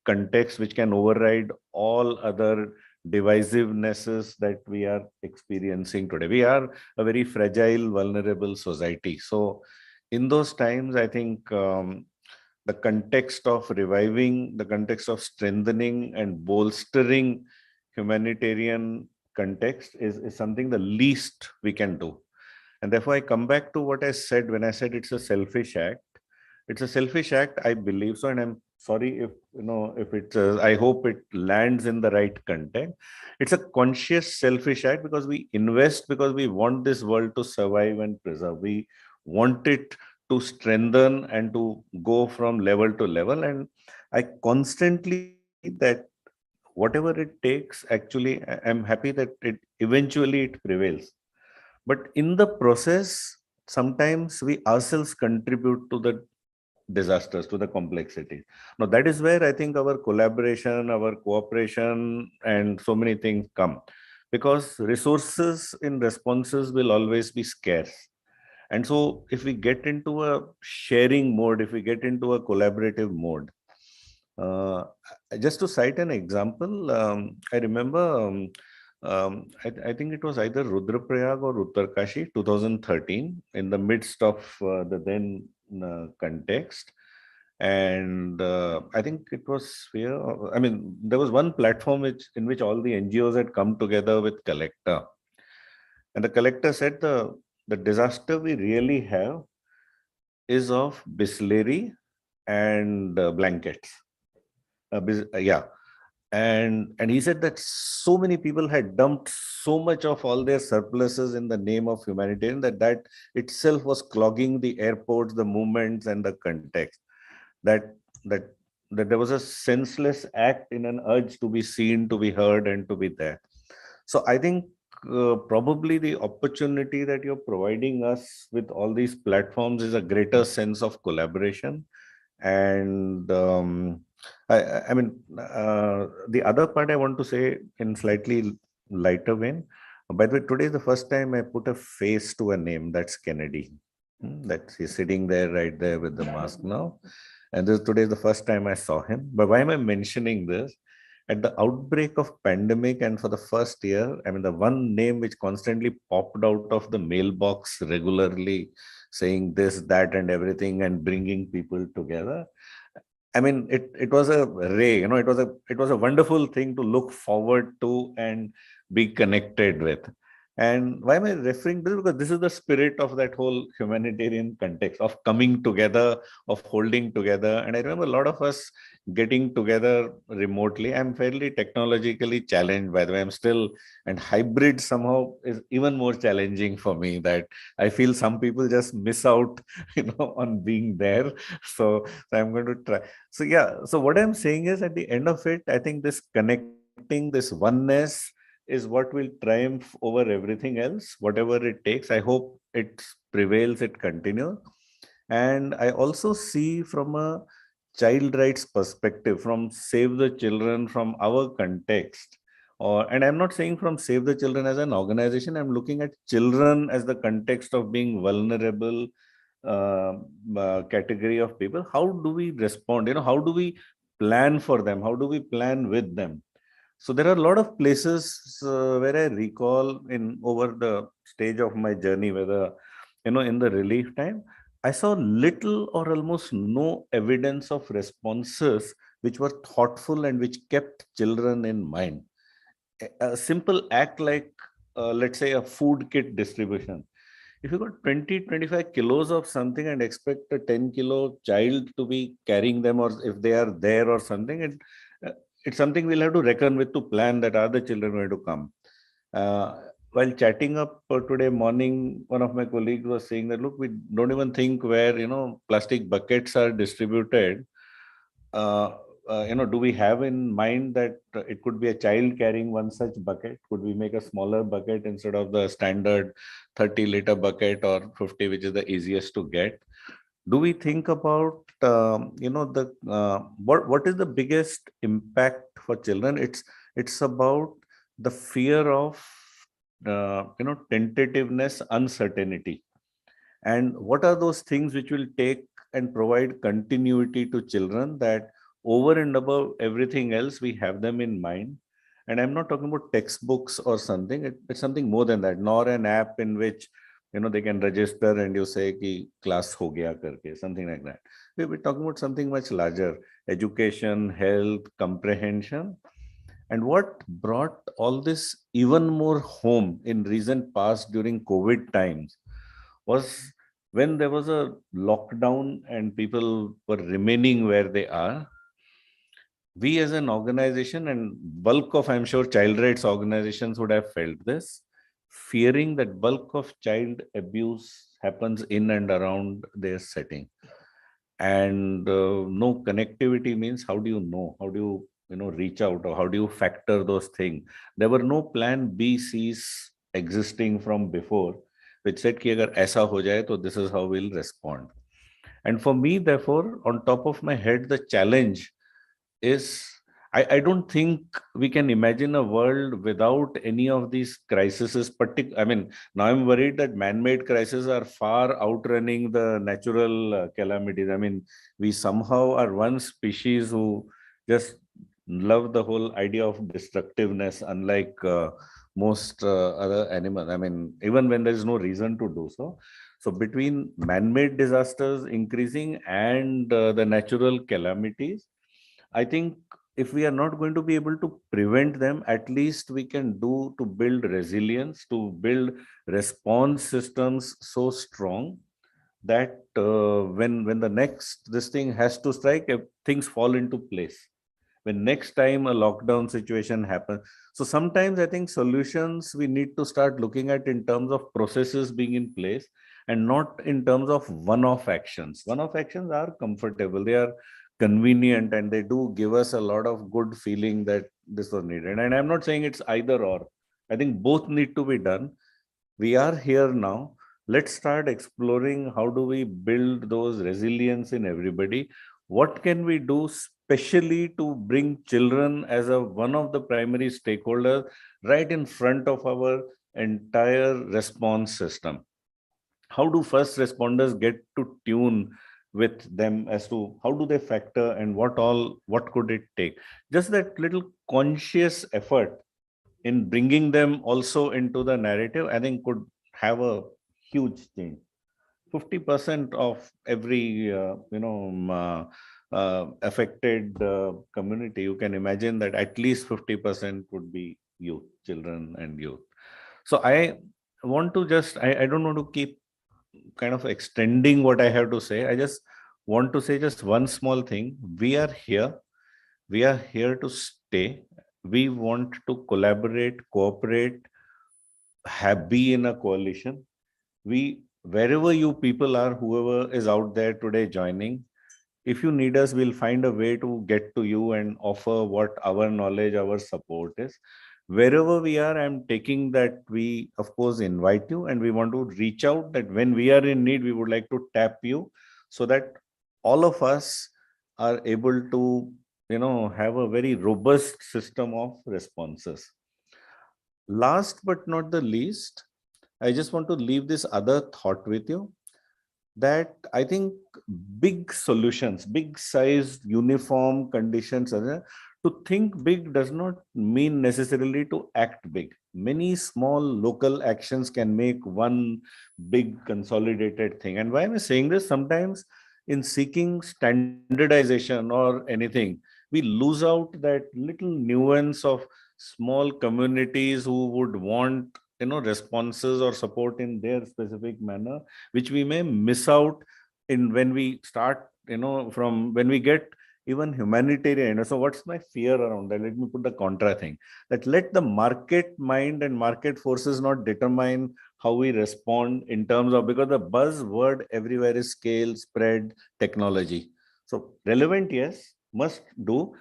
Speaker 9: context which can override all other divisivenesses that we are experiencing today. We are a very fragile, vulnerable society. So in those times, I think the context of reviving, the context of strengthening and bolstering humanitarian context is something the least we can do. And therefore, I come back to what I said when I said it's a selfish act. It's a selfish act, I believe so, and I'm sorry if it's. I hope it lands in the right context. It's a conscious, selfish act because we invest because we want this world to survive and preserve. We want it to strengthen and to go from level to level. And I constantly that whatever it takes. Actually, I'm happy that it eventually it prevails. But in the process, sometimes we ourselves contribute to the disasters, to the complexity. Now, that is where I think our collaboration, our cooperation, and so many things come. Because resources in responses will always be scarce. And so if we get into a sharing mode, if we get into a collaborative mode, just to cite an example, I remember I think it was either Rudraprayag or Uttarkashi, 2013, in the midst of the then context. And I think it was here. I mean, there was one platform in which all the NGOs had come together with collector. And the collector said the the disaster we really have is of Bisleri and blankets. Yeah. And he said that so many people had dumped so much of all their surpluses in the name of humanitarian that itself was clogging the airports, the movements, and the context. That that that there was a senseless act in an urge to be seen, to be heard, and to be there. So I think probably the opportunity that you're providing us with all these platforms is a greater sense of collaboration. And I mean, the other part I want to say in slightly lighter vein. By the way, today is the first time I put a face to a name. That's Kennedy. That he's sitting there right there with the mask now. And today is the first time I saw him. But why am I mentioning this? At the outbreak of pandemic and for the first year, I mean, the one name which constantly popped out of the mailbox regularly saying this, that, and everything and bringing people together. I mean, it was a ray, it was a wonderful thing to look forward to and be connected with. And why am I referring to this? Because this is the spirit of that whole humanitarian context of coming together, of holding together. And I remember a lot of us getting together remotely. I'm fairly technologically challenged, by the way. I'm still, and hybrid somehow is even more challenging for me, that I feel some people just miss out, on being there. So I'm going to try. So yeah, so what I'm saying is at the end of it, I think this connecting, this oneness is what will triumph over everything else, whatever it takes. I hope it prevails, it continues. And I also see from a child rights perspective, from Save the Children, from our context, and I'm not saying from Save the Children as an organization, I'm looking at children as the context of being vulnerable category of people. How do we respond? How do we plan for them? How do we plan with them? So there are a lot of places where I recall over the stage of my journey, whether, in the relief time, I saw little or almost no evidence of responses which were thoughtful and which kept children in mind. A simple act like, let's say, a food kit distribution. If you got 20-25 kilos of something and expect a 10-kilo child to be carrying them, or if they are there or something, it's something we'll have to reckon with to plan that are the children going to come. While chatting up today morning, one of my colleagues was saying that, look, we don't even think where, plastic buckets are distributed. Do we have in mind that it could be a child carrying one such bucket? Could we make a smaller bucket instead of the standard 30-liter bucket or 50, which is the easiest to get? Do we think about, what is the biggest impact for children? It's about the fear of, tentativeness, uncertainty. And what are those things which will take and provide continuity to children, that over and above everything else, we have them in mind? And I'm not talking about textbooks or something. It's something more than that, nor an app in which, they can register and you say ki class ho gaya karke, something like that. We're talking about something much larger: education, health, comprehension. And what brought all this even more home in recent past during COVID times was when there was a lockdown and people were remaining where they are. We as an organization, and bulk of, I'm sure, child rights organizations would have felt this, fearing that bulk of child abuse happens in and around their setting. And no connectivity means, how do you know? How do you, reach out, or how do you factor those things? There were no plan B, C's existing from before, which said ki agar aisa ho jaye, to this is how we'll respond. And for me, therefore, on top of my head, the challenge is, I don't think we can imagine a world without any of these crises. I mean, now I'm worried that man-made crises are far outrunning the natural calamities. I mean, we somehow are one species who just love the whole idea of destructiveness, unlike most other animals. I mean, even when there is no reason to do so. So between man-made disasters increasing and the natural calamities, I think if we are not going to be able to prevent them, at least we can do to build resilience, to build response systems so strong that when the next this thing has to strike, things fall into place. When next time a lockdown situation happens. So sometimes I think solutions we need to start looking at in terms of processes being in place and not in terms of one-off actions. One-off actions are comfortable, they are convenient, and they do give us a lot of good feeling that this was needed. And I'm not saying it's either or. I think both need to be done. We are here now. Let's start exploring how do we build those resilience in everybody. What can we do especially to bring children as one of the primary stakeholders right in front of our entire response system? How do first responders get to tune with them as to how do they factor and what could it take? Just that little conscious effort in bringing them also into the narrative, I think could have a huge change. 50% of every affected community, you can imagine that at least 50% would be youth, children and youth. So I want to I don't want to keep kind of extending what I have to say. I just want to say just one small thing. We are here to stay. We want to collaborate, cooperate, be in a coalition. Wherever you people are, whoever is out there today joining, if you need us, we'll find a way to get to you and offer what our knowledge, our support is. Wherever we are, I'm taking that we, of course, invite you, and we want to reach out that when we are in need, we would like to tap you so that all of us are able to, have a very robust system of responses. Last but not the least, I just want to leave this other thought with you, that I think big solutions, big sized uniform conditions, to think big does not mean necessarily to act big. Many small local actions can make one big consolidated thing. And why am I saying this? Sometimes in seeking standardization or anything, we lose out that little nuance of small communities who would want responses or support in their specific manner, which we may miss out in when we start, from when we get even humanitarian. So what's my fear around that? Let me put the contra thing, that let the market mind and market forces not determine how we respond in terms of, because the buzzword everywhere is scale, spread, technology. So relevant, yes, must do.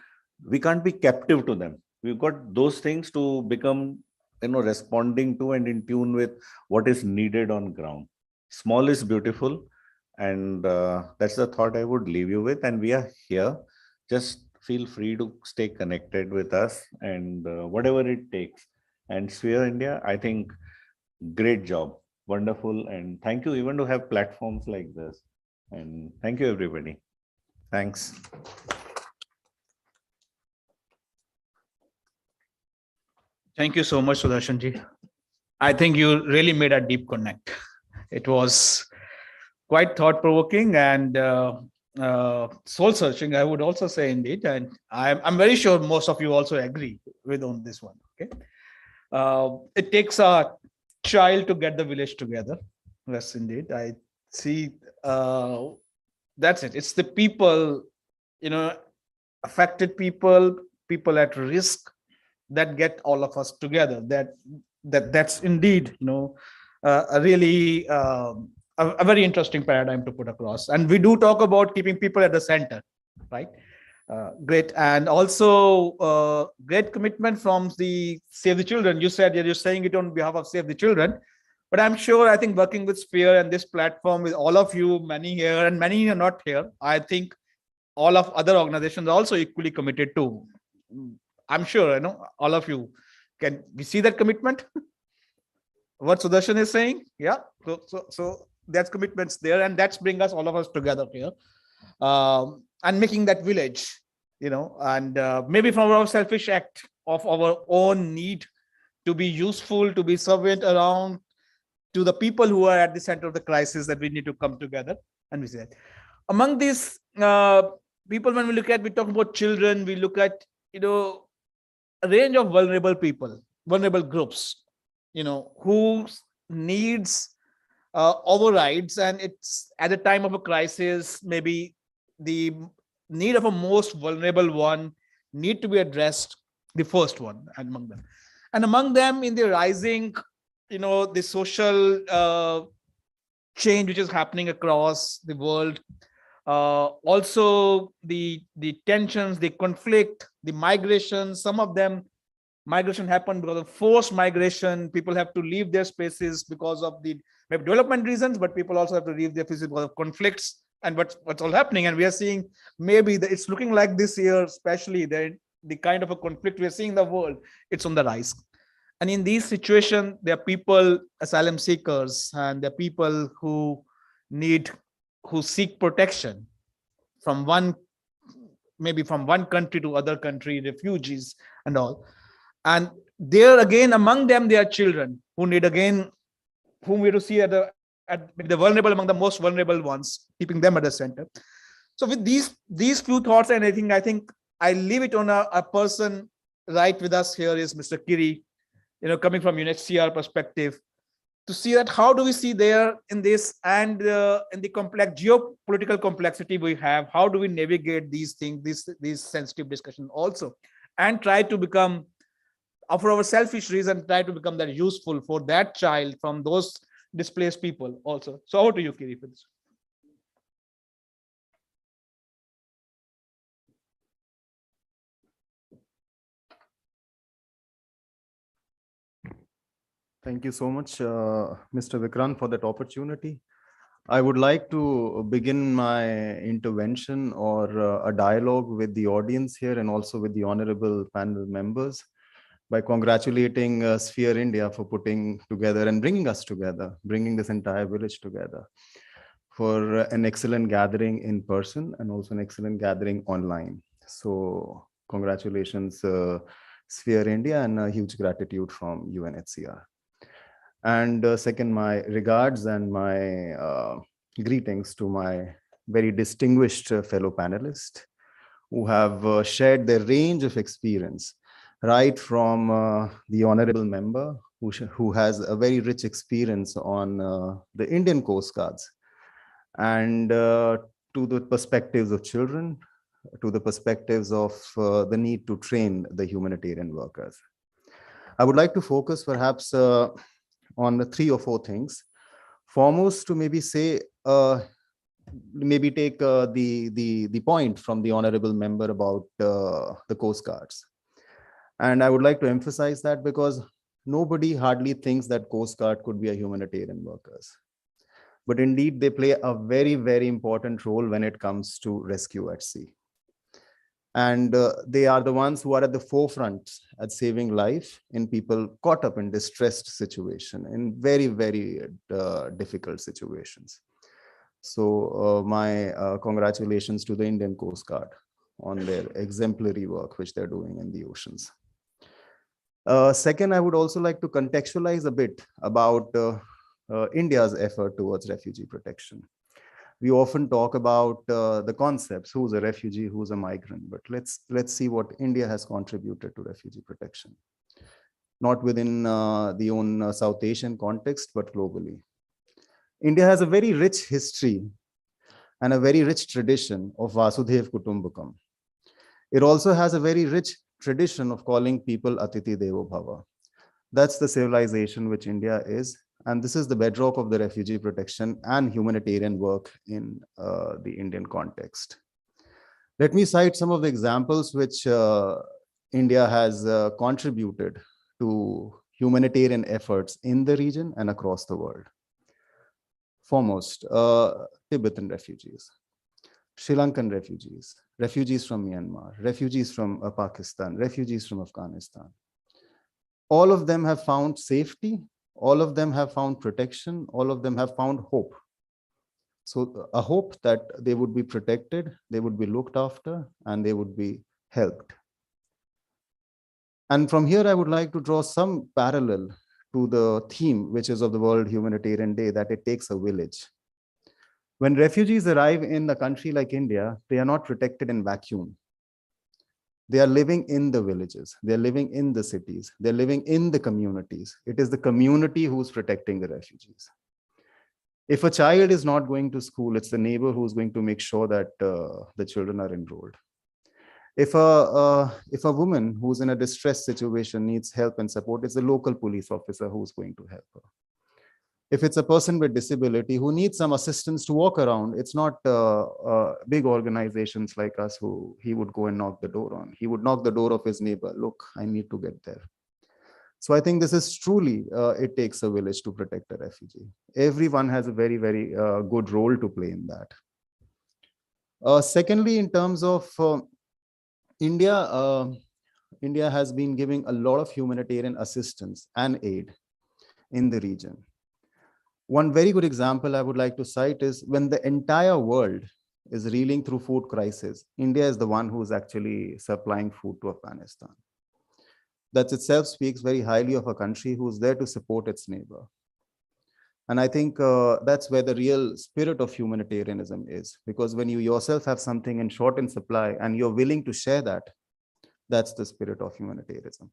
Speaker 9: We can't be captive to them. We've got those things to become responding to and in tune with what is needed on ground. Small is beautiful, and that's the thought I would leave you with. And we are here. Just feel free to stay connected with us and whatever it takes. And Sphere India, I think, great job, wonderful, and thank you even to have platforms like this. And thank you, everybody. Thanks.
Speaker 20: Thank you so much, Sudarshanji. I think you really made a deep connect. It was quite thought-provoking and soul-searching, I would also say, indeed. And I'm very sure most of you also agree with on this one. Okay, it takes a child to get the village together. Yes, indeed. I see. That's it. It's the people, affected people, people at risk, that get all of us together. That's indeed, a really a very interesting paradigm to put across. And we do talk about keeping people at the center, right? Great. And also great commitment from the Save the Children. You said you're saying it on behalf of Save the Children, but I'm sure, I think working with Sphere and this platform with all of you, many here and many are not here, I think all of other organizations are also equally committed to. I'm sure, all of you, can we see that commitment? What Sudarshan is saying? Yeah. So that's commitments there, and that's bring us, all of us together here, and making that village, and maybe from our selfish act of our own need to be useful, to be servant around to the people who are at the center of the crisis, that we need to come together. And we say, among these people, when we talk about children, we look at a range of vulnerable people, vulnerable groups, whose needs overrides, and it's at the time of a crisis, maybe the need of a most vulnerable one need to be addressed, the first one among them. And among them, in the rising, the social change which is happening across the world, also the tensions, the conflict, the migration. Some of them, migration happened because of forced migration. People have to leave their spaces because of the maybe development reasons, but people also have to leave their spaces because of conflicts and what's all happening. And we are seeing maybe it's looking like this year, especially the kind of a conflict we are seeing in the world, it's on the rise. And in these situations, there are people, asylum seekers, and there are people who seek protection from one country to other country, refugees and all. And there again, among them, there are children who need, again, whom we have to see at the vulnerable, among the most vulnerable ones, keeping them at the center. So with these few thoughts, and I think I leave it on a person right with us here is Mr. Kiri, coming from UNHCR perspective, to see that how do we see there in this, and in the complex geopolitical complexity we have, how do we navigate these things, these sensitive discussions also, and try to become, for our selfish reason, try to become that useful for that child from those displaced people also. So over to you, Kiri, for this.
Speaker 10: Thank you so much, Mr. Vikrant, for that opportunity. I would like to begin my intervention or a dialogue with the audience here and also with the honorable panel members by congratulating Sphere India for putting together and bringing us together, bringing this entire village together for an excellent gathering in person and also an excellent gathering online. So congratulations, Sphere India, and a huge gratitude from UNHCR. And second, my regards and my greetings to my very distinguished fellow panelists who have shared their range of experience, right from the honorable member who has a very rich experience on the Indian Coast Guards, and to the perspectives of children, to the perspectives of the need to train the humanitarian workers. I would like to focus perhaps on the 3 or 4 things. Foremost, to maybe say, maybe take the point from the honorable member about the Coast Guards. And I would like to emphasize that because nobody hardly thinks that Coast Guard could be a humanitarian workers. But indeed, they play a very, very important role when it comes to rescue at sea. And they are the ones who are at the forefront at saving life in people caught up in distressed situation, in very, very difficult situations. So my congratulations to the Indian Coast Guard on their exemplary work, which they're doing in the oceans. Second, I would also like to contextualize a bit about India's effort towards refugee protection. We often talk about the concepts, who's a refugee, who's a migrant, but let's see what India has contributed to refugee protection, not within the own South Asian context, but globally. India has a very rich history and a very rich tradition of Vasudhaiv Kutumbakam. It also has a very rich tradition of calling people Atithi Devo Bhava. That's the civilization which India is. And this is the bedrock of the refugee protection and humanitarian work in the Indian context. Let me cite some of the examples which India has contributed to humanitarian efforts in the region and across the world. Foremost, Tibetan refugees, Sri Lankan refugees, refugees from Myanmar, refugees from Pakistan, refugees from Afghanistan. All of them have found safety. All of them have found protection. All of them have found hope. So a hope that they would be protected, they would be looked after, and they would be helped. And from here, I would like to draw some parallel to the theme, which is of the World Humanitarian Day, that it takes a village. When refugees arrive in a country like India, they are not protected in vacuum. They are living in the villages. They're living in the cities. They're living in the communities. It is the community who's protecting the refugees. If a child is not going to school, it's the neighbor who's going to make sure that the children are enrolled. If a woman who's in a distressed situation needs help and support, it's the local police officer who's going to help her. If it's a person with disability who needs some assistance to walk around, it's not big organizations like us who he would go and knock the door on. He would knock the door of his neighbor. Look, I need to get there. So I think this is truly, it takes a village to protect a refugee. Everyone has a very, very good role to play in that. Secondly, in terms of India, India has been giving a lot of humanitarian assistance and aid in the region. One very good example I would like to cite is when the entire world is reeling through food crisis, India is the one who is actually supplying food to Afghanistan. That itself speaks very highly of a country who's there to support its neighbor. And I think that's where the real spirit of humanitarianism is, because when you yourself have something in short in supply and you're willing to share that, that's the spirit of humanitarianism.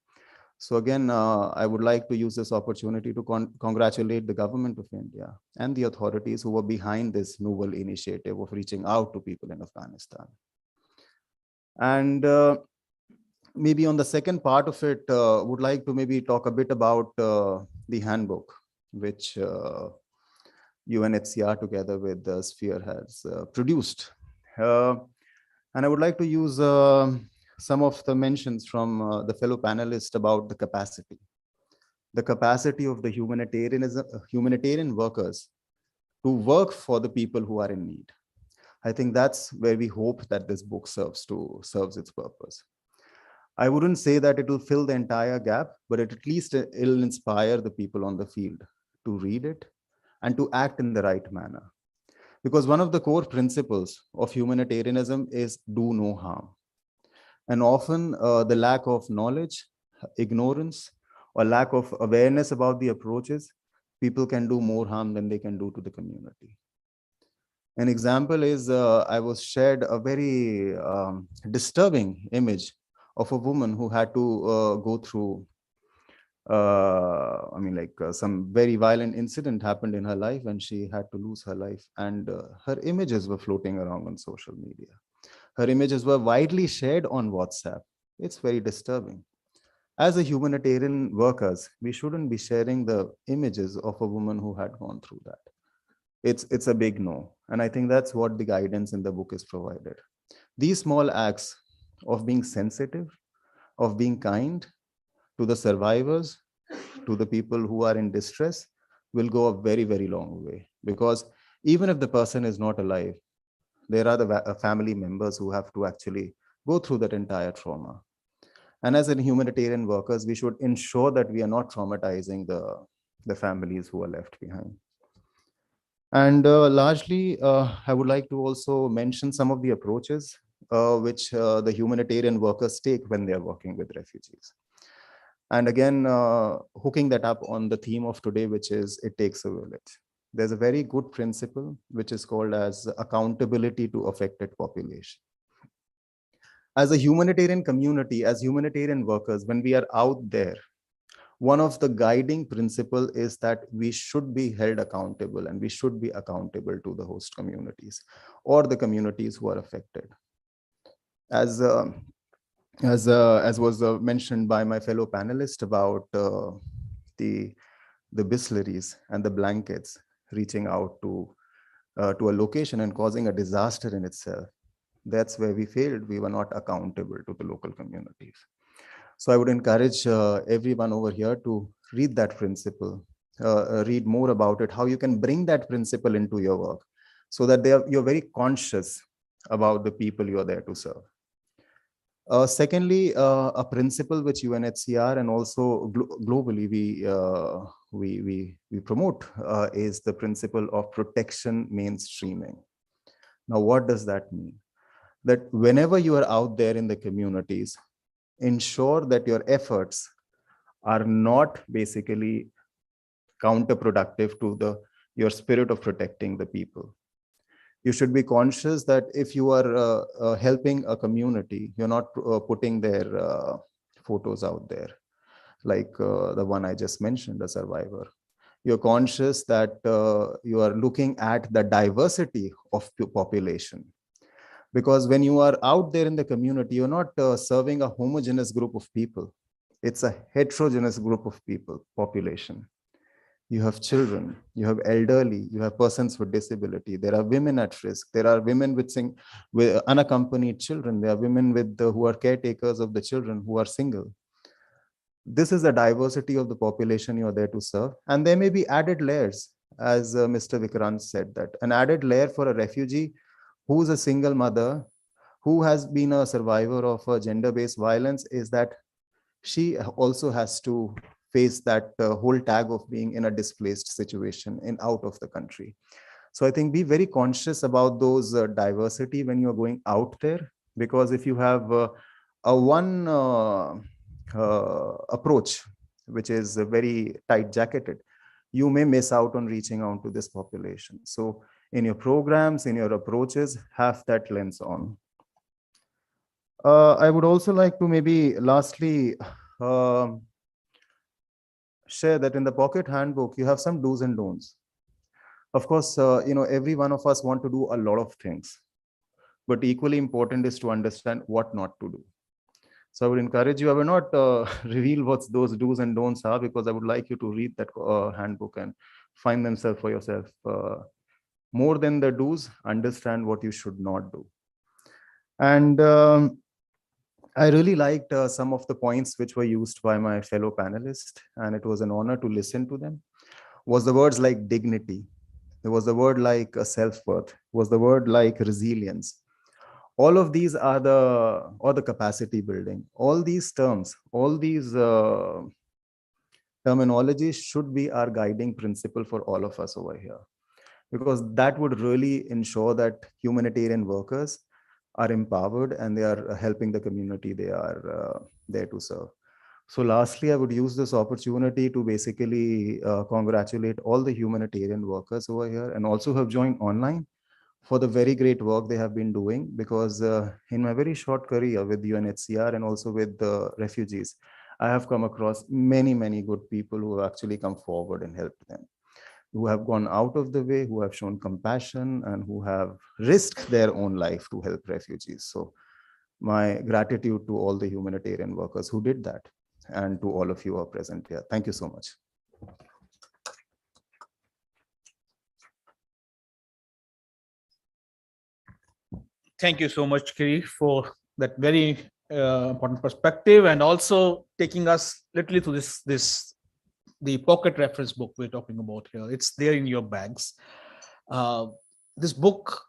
Speaker 10: So again, I would like to use this opportunity to congratulate the government of India and the authorities who were behind this novel initiative of reaching out to people in Afghanistan. And maybe on the second part of it, would like to maybe talk a bit about the handbook, which UNHCR together with the Sphere has produced. And I would like to use some of the mentions from the fellow panelists about the capacity of the humanitarian workers to work for the people who are in need. I think that's where we hope that this book serves its purpose. I wouldn't say that it will fill the entire gap, but at least it'll inspire the people on the field to read it and to act in the right manner. Because one of the core principles of humanitarianism is do no harm. And often the lack of knowledge, ignorance, or lack of awareness about the approaches, people can do more harm than they can do to the community. An example is I was shared a very disturbing image of a woman who had to go through, some very violent incident happened in her life and she had to lose her life. And her images were floating around on social media. Her images were widely shared on WhatsApp. It's very disturbing. As a humanitarian workers, we shouldn't be sharing the images of a woman who had gone through that. It's a big no. And I think that's what the guidance in the book is provided. These small acts of being sensitive, of being kind to the survivors, to the people who are in distress, will go a very, very long way. Because even if the person is not alive, there are the family members who have to actually go through that entire trauma. And as in humanitarian workers, we should ensure that we are not traumatizing the families who are left behind. And largely, I would like to also mention some of the approaches which the humanitarian workers take when they are working with refugees. And again, hooking that up on the theme of today, which is it takes a village. There's a very good principle, which is called as accountability to affected population. As a humanitarian community, as humanitarian workers, when we are out there, one of the guiding principle is that we should be held accountable and we should be accountable to the host communities or the communities who are affected. As was mentioned by my fellow panelist about the bistleries and the blankets reaching out to a location and causing a disaster in itself. That's where we failed. We were not accountable to the local communities. So I would encourage everyone over here to read that principle, read more about it, how you can bring that principle into your work so that you're very conscious about the people you're there to serve. Secondly, a principle which UNHCR and also globally we promote is the principle of protection mainstreaming. Now, what does that mean? That whenever you are out there in the communities, ensure that your efforts are not basically counterproductive to your spirit of protecting the people. You should be conscious that if you are helping a community, you're not putting their photos out there, like the one I just mentioned, a survivor. You're conscious that you are looking at the diversity of the population. Because when you are out there in the community, you're not serving a homogeneous group of people. It's a heterogeneous group of people, population. You have children, you have elderly, you have persons with disability. There are women at risk. There are women with unaccompanied children. There are women with who are caretakers of the children who are single. This is the diversity of the population you are there to serve. And there may be added layers, as Mr. Vikrant said, that an added layer for a refugee who's a single mother, who has been a survivor of gender-based violence, is that she also has to face that whole tag of being in a displaced situation in out of the country. So I think be very conscious about those diversity when you're going out there, because if you have a one approach, which is very tight jacketed, you may miss out on reaching out to this population. So in your programs, in your approaches, have that lens on. I would also like to maybe lastly share that in the pocket handbook, you have some do's and don'ts. Of course, every one of us want to do a lot of things, but equally important is to understand what not to do. So I would encourage you, I will not reveal what those do's and don'ts are, because I would like you to read that handbook and find themselves for yourself. More than the do's, understand what you should not do. And I really liked some of the points which were used by my fellow panelists, and it was an honor to listen to them. Was the words like dignity, there was the word like self-worth, was the word like resilience. All of these are the capacity building. All these terms, all these terminologies should be our guiding principle for all of us over here, because that would really ensure that humanitarian workers are empowered and they are helping the community they are there to serve. So lastly, I would use this opportunity to basically congratulate all the humanitarian workers over here and also who have joined online for the very great work they have been doing, because in my very short career with UNHCR and also with the refugees, I have come across many, many good people who have actually come forward and helped them, who have gone out of the way, who have shown compassion, and who have risked their own life to help refugees. So my gratitude to all the humanitarian workers who did that, and to all of you who are present here. Thank you so much.
Speaker 20: Thank you so much, Kiri, for that very important perspective, and also taking us literally through the pocket reference book we're talking about here. It's there in your bags. This book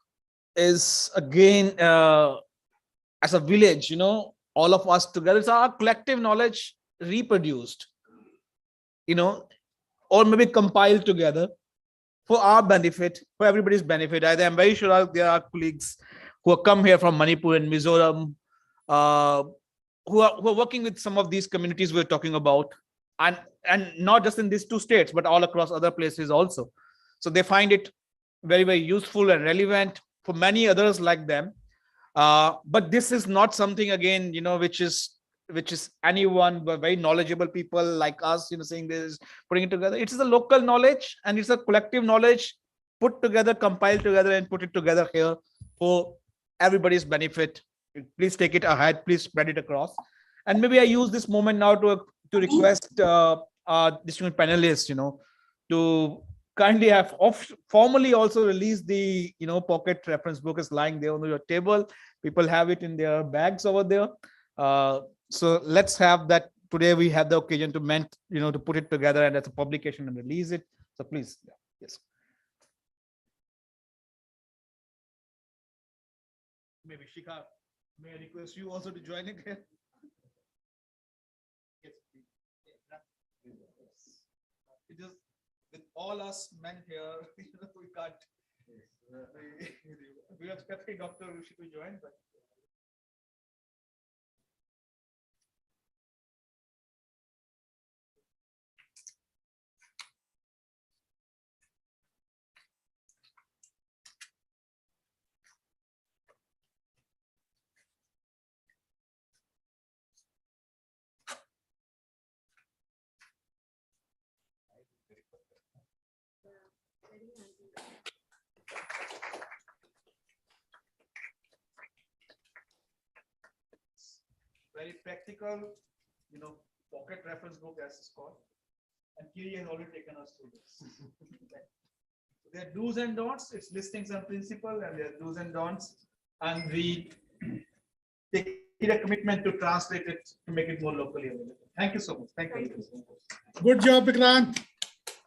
Speaker 20: is again as a village, all of us together. It's our collective knowledge reproduced, or maybe compiled together for our benefit, for everybody's benefit. I'm very sure there are colleagues who have come here from Manipur and Mizoram, who are working with some of these communities we're talking about, and not just in these two states, but all across other places also. So they find it very, very useful and relevant for many others like them. But this is not something, again, which is anyone, but very knowledgeable people like us, saying this, putting it together. It is a local knowledge and it's a collective knowledge put together, compiled together, and put it together here for everybody's benefit. Please take it ahead, please spread it across. And maybe I use this moment now to request our distinguished panelists, to kindly have formally also release the pocket reference book. Is lying there on your table. People have it in their bags over there. So let's have that. Today we have the occasion to put it together and as a publication and release it. So please, yes. Maybe Shikha, may I request you also to join it here? Yes, please. It is with all us men here, we can't. We are expecting Dr. Rishi to join, but. Very practical, pocket reference book as it's called. And Kiri has already taken us through this. So there are do's and don'ts. It's listing some principle, and there are do's and don'ts. And we take a commitment to translate it to make it more locally available. Thank you so much. Thank you.
Speaker 8: Good job, Vikrant.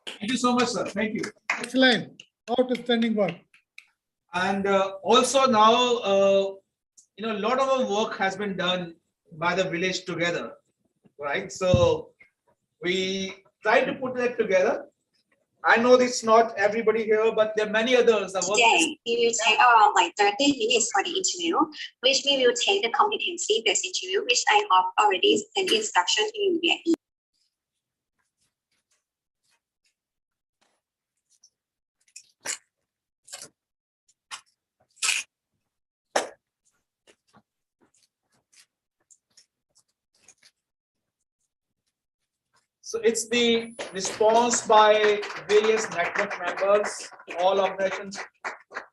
Speaker 20: Thank you so much, sir. Thank you.
Speaker 8: Excellent. Outstanding work.
Speaker 20: And also now, a lot of our work has been done by the village together, right? So we try to put that together. I know it's not everybody here, but there are many others.
Speaker 11: Today, we will take around like 30 minutes for the interview, which we will take the competency-based interview, which I have already sent instruction to you via email.
Speaker 20: So it's the response by various network members, all organizations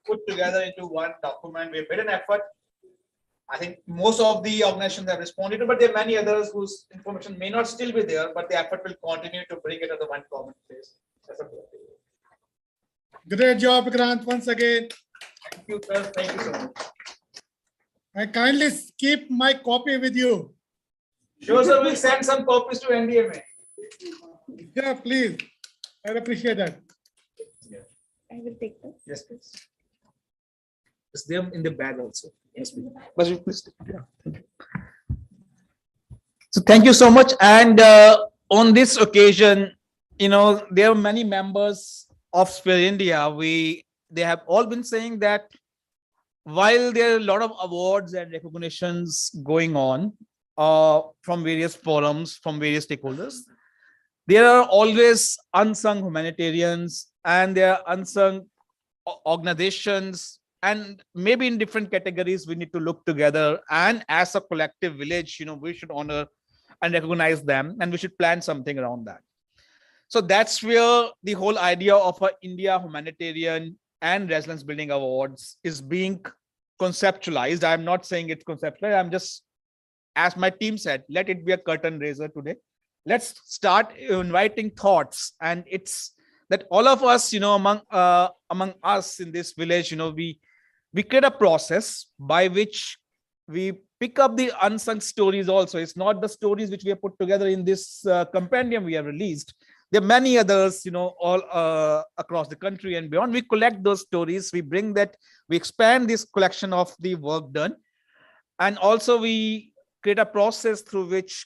Speaker 20: put together into one document. We made an effort. I think most of the organizations have responded to, but there are many others whose information may not still be there, but the effort will continue to bring it to the one common place.
Speaker 8: Great job, Vikrant, once again.
Speaker 20: Thank you, sir. Thank you so much.
Speaker 8: I kindly keep my copy with you.
Speaker 20: Sure, sir. We'll send some copies to NDMA.
Speaker 8: Yeah, please. I'd appreciate that.
Speaker 7: I will take them.
Speaker 20: Yes, please. It's them in the bag also. Yes, please. But you please. Yeah. Thank you. So thank you so much. And on this occasion, there are many members of Sphere India. They have all been saying that while there are a lot of awards and recognitions going on from various forums, from various stakeholders, there are always unsung humanitarians, and there are unsung organizations, and maybe in different categories we need to look together, and as a collective village, we should honor and recognize them, and we should plan something around that. So that's where the whole idea of a India Humanitarian and Resilience Building Awards is being conceptualized. I'm not saying it's conceptualized. I'm just, as my team said, let it be a curtain raiser today. Let's start inviting thoughts, and it's that all of us, among us in this village, we create a process by which we pick up the unsung stories also. It's not the stories which we have put together in this compendium we have released. There are many others, all across the country and beyond. We collect those stories, we bring that, we expand this collection of the work done, and also we create a process through which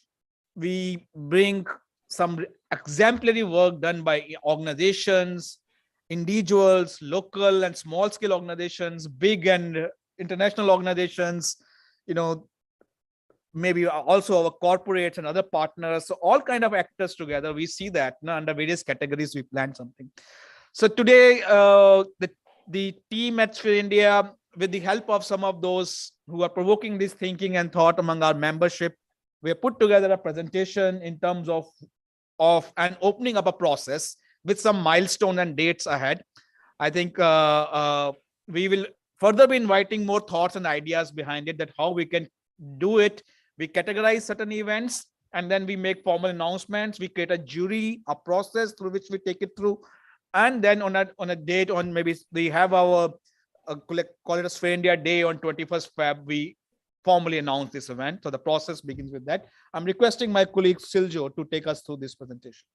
Speaker 20: we bring some exemplary work done by organizations, individuals, local and small scale organizations, big and international organizations, maybe also our corporates and other partners. So all kind of actors together, we see that under various categories we plan something. So today, the team at Sphere India, with the help of some of those who are provoking this thinking and thought among our membership, we have put together a presentation in terms of and opening up a process with some milestone and dates ahead. I think we will further be inviting more thoughts and ideas behind it, that how we can do it. We categorize certain events, and then we make formal announcements. We create a jury, a process through which we take it through, and then on a date, on maybe we have our call it a Sphere India Day on 21st Feb. We formally announce this event. So the process begins with that. I'm requesting my colleague Siljo to take us through this presentation.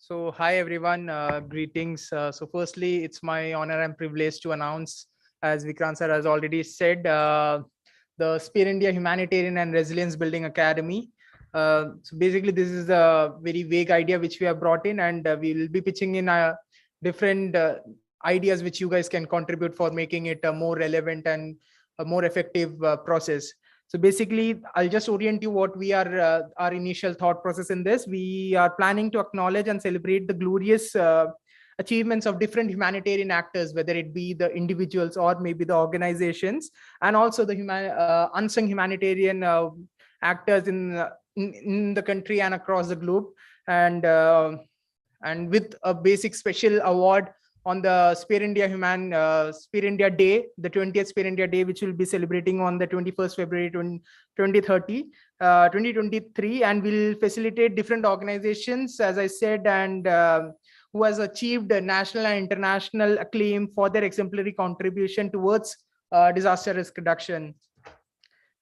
Speaker 2: So hi everyone, greetings. So firstly, it's my honor and privilege to announce, as Vikrant sir has already said, the Sphere India Humanitarian and Resilience Building Academy. So basically, this is a very vague idea which we have brought in, and we will be pitching in different ideas which you guys can contribute for making it a more relevant and a more effective process. So basically, I'll just orient you what we are, our initial thought process in this. We are planning to acknowledge and celebrate the glorious achievements of different humanitarian actors, whether it be the individuals or maybe the organizations, and also the unsung humanitarian actors in the country and across the globe. And with a basic special award on the Sphere India Sphere India Day, the 20th Sphere India Day, which will be celebrating on the 21st February 2023, and will facilitate different organizations, as I said, and who has achieved national and international acclaim for their exemplary contribution towards disaster risk reduction.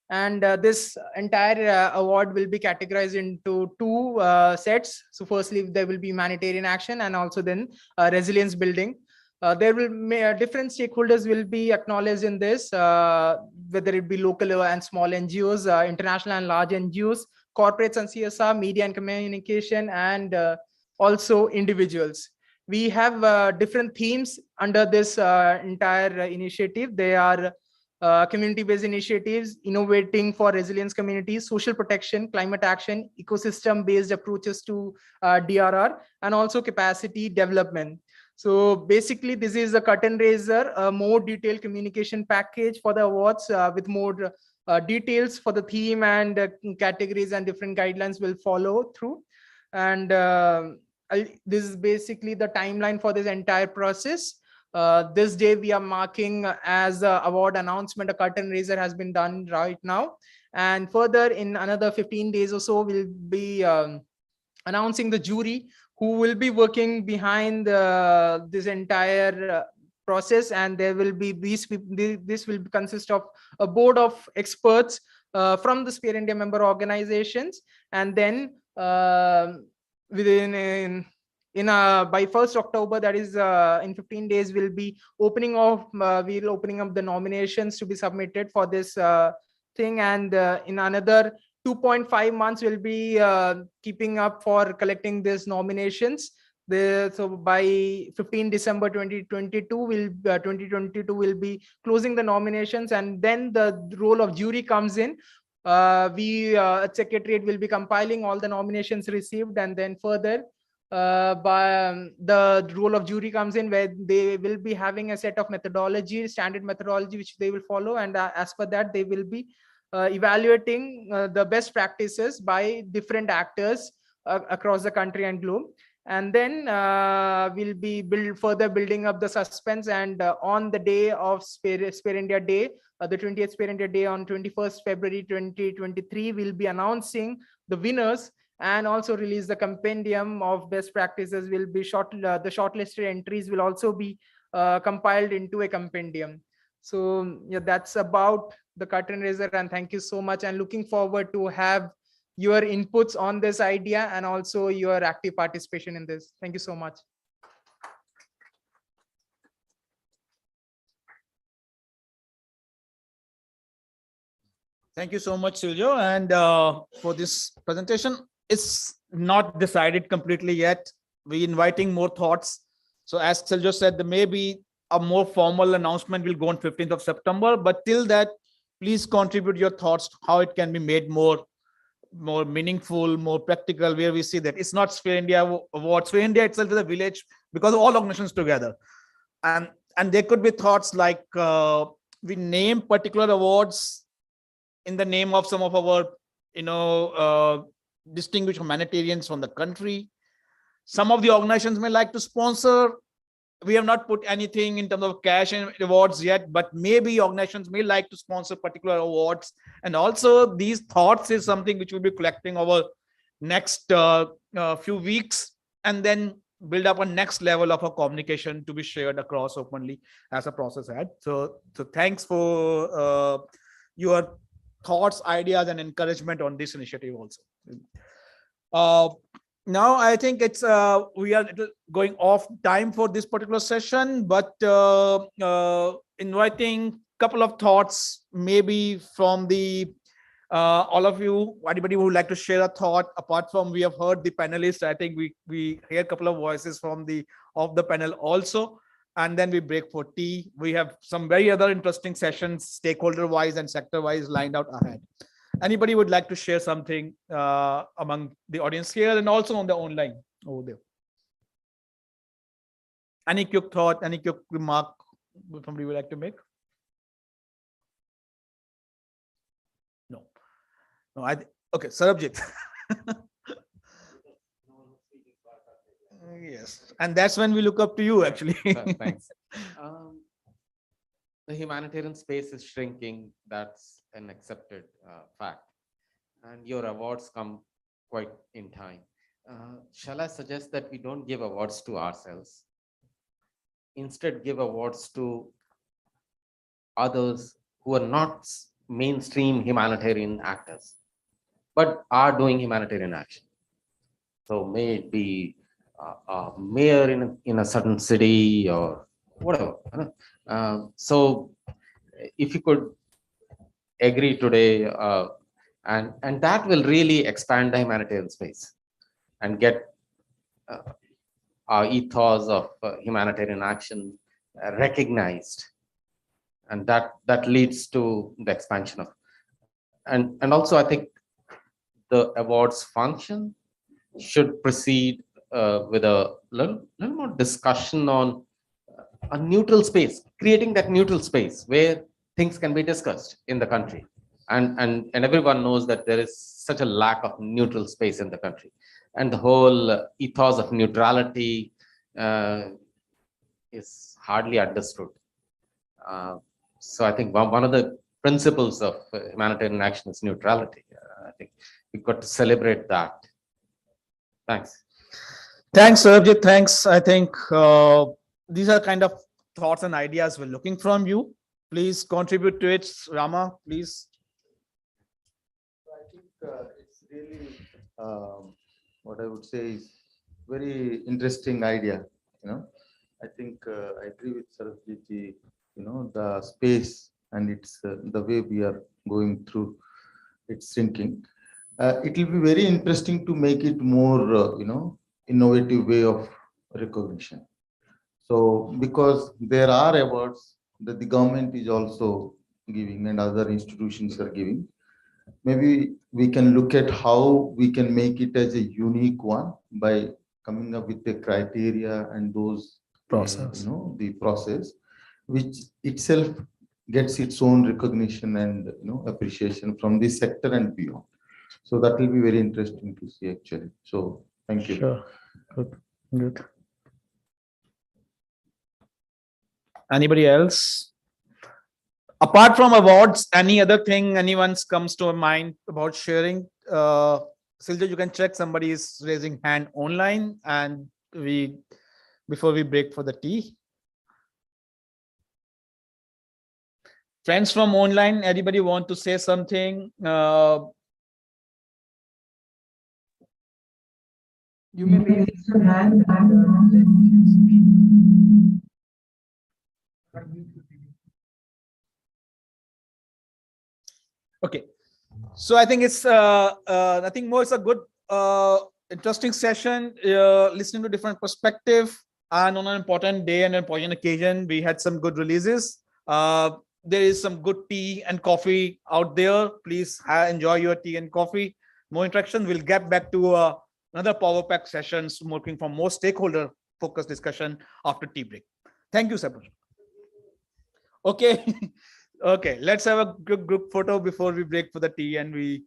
Speaker 2: And this entire award will be categorized into two sets. So firstly, there will be humanitarian action and also then resilience building. There will different stakeholders will be acknowledged in this, whether it be local and small NGOs, international and large NGOs, corporates and CSR, media and communication, and also individuals. We have different themes under this entire initiative. They are community-based initiatives, innovating for resilience communities, social protection, climate action, ecosystem-based approaches to DRR, and also capacity development. So basically, this is a curtain raiser, a more detailed communication package for the awards with more details for the theme and categories, and different guidelines will follow through. And this is basically the timeline for this entire process. This day we are marking as a award announcement. A curtain raiser has been done right now, and further in another 15 days or so we'll be announcing the jury who will be working behind this entire process. And there will be this will consist of a board of experts from the Sphere India member organizations, and then by 1st October, that is in 15 days, we'll be opening up the nominations to be submitted for this thing. And in another 2.5 months, we'll be keeping up for collecting these nominations. So by 15 December 2022, we'll be closing the nominations, and then the role of jury comes in. Secretariat will be compiling all the nominations received, and then further the role of jury comes in, where they will be having a set of standard methodology, which they will follow, and as per that they will be evaluating the best practices by different actors across the country and globe. And then we'll be further building up the suspense, and on the day of Sphere India Day, the 20th Sphere India Day on 21st February 2023, we'll be announcing the winners and also release the compendium of best practices. Will be the shortlisted entries will also be compiled into a compendium. So yeah, that's about the curtain raiser, and thank you so much, and looking forward to have your inputs on this idea and also your active participation in this. Thank you so much.
Speaker 20: Thank you so much, Silvio, and for this presentation. It's not decided completely yet. We're inviting more thoughts. So as Silvio said, there may be a more formal announcement will go on 15th of September, but till that, please contribute your thoughts, how it can be made more meaningful, more practical, where we see that it's not Sphere India Awards. Sphere India itself is a village because of all organizations together. And there could be thoughts like we name particular awards in the name of some of our, distinguished humanitarians from the country. Some of the organizations may like to sponsor. We have not put anything in terms of cash and awards yet, but maybe organizations may like to sponsor particular awards. And also these thoughts is something which we'll be collecting over next few weeks, and then build up a next level of a communication to be shared across openly as a process ahead. So thanks for your thoughts, ideas, and encouragement on this initiative also. now I think it's we are going off time for this particular session, but inviting couple of thoughts maybe from the all of you. Anybody who would like to share a thought apart from we have heard the panelists? I think we hear a couple of voices from the panel also, and then we break for tea. We have some very other interesting sessions, stakeholder wise and sector wise, lined out ahead. Anybody would like to share something among the audience here and also on the online over there? Any quick thought, any quick remark somebody would like to make? No. Okay, Sarabjit. Yes, and that's when we look up to you actually.
Speaker 12: Thanks. The humanitarian space is shrinking. That's an accepted fact. And your awards come quite in time. Shall I suggest that we don't give awards to ourselves? Instead, give awards to others who are not mainstream humanitarian actors, but are doing humanitarian action. So may it be a mayor in a certain city or whatever. So if you could agree today, and that will really expand the humanitarian space and get our ethos of humanitarian action recognized, and that leads to the expansion of, and also I think the awards function should proceed with a little more discussion on a neutral space, creating that neutral space where things can be discussed in the country. And everyone knows that there is such a lack of neutral space in the country. And the whole ethos of neutrality is hardly understood. So I think one of the principles of humanitarian action is neutrality. I think we've got to celebrate that. Thanks.
Speaker 20: Thanks, Sarabjit. Thanks. I think these are kind of thoughts and ideas we're looking from you. Please contribute to it. Rama, please.
Speaker 6: I think it's really what I would say is very interesting idea. I think I agree with Sarabjit. The space and it's the way we are going through its thinking. It will be very interesting to make it more, innovative way of recognition. So because there are awards that the government is also giving and other institutions are giving, maybe we can look at how we can make it as a unique one by coming up with the criteria and those
Speaker 20: process,
Speaker 6: the process, which itself gets its own recognition and appreciation from this sector and beyond. So that will be very interesting to see actually. So thank you.
Speaker 20: Sure. Good. Anybody else? Apart from awards, any other thing anyone comes to mind about sharing? Silja, you can check somebody is raising hand online, and before we break for the tea. Friends from online, anybody want to say something?
Speaker 2: You may raise your hand.
Speaker 20: Okay, so I think it's nothing more. It's a good, interesting session. Listening to different perspective, and on an important day and an important occasion, we had some good releases. There is some good tea and coffee out there. Please enjoy your tea and coffee. More interaction. We'll get back to another Power Pack sessions, working for more stakeholder focused discussion after tea break. Thank you, Sabir. Okay. Okay, let's have a group photo before we break for the tea, and we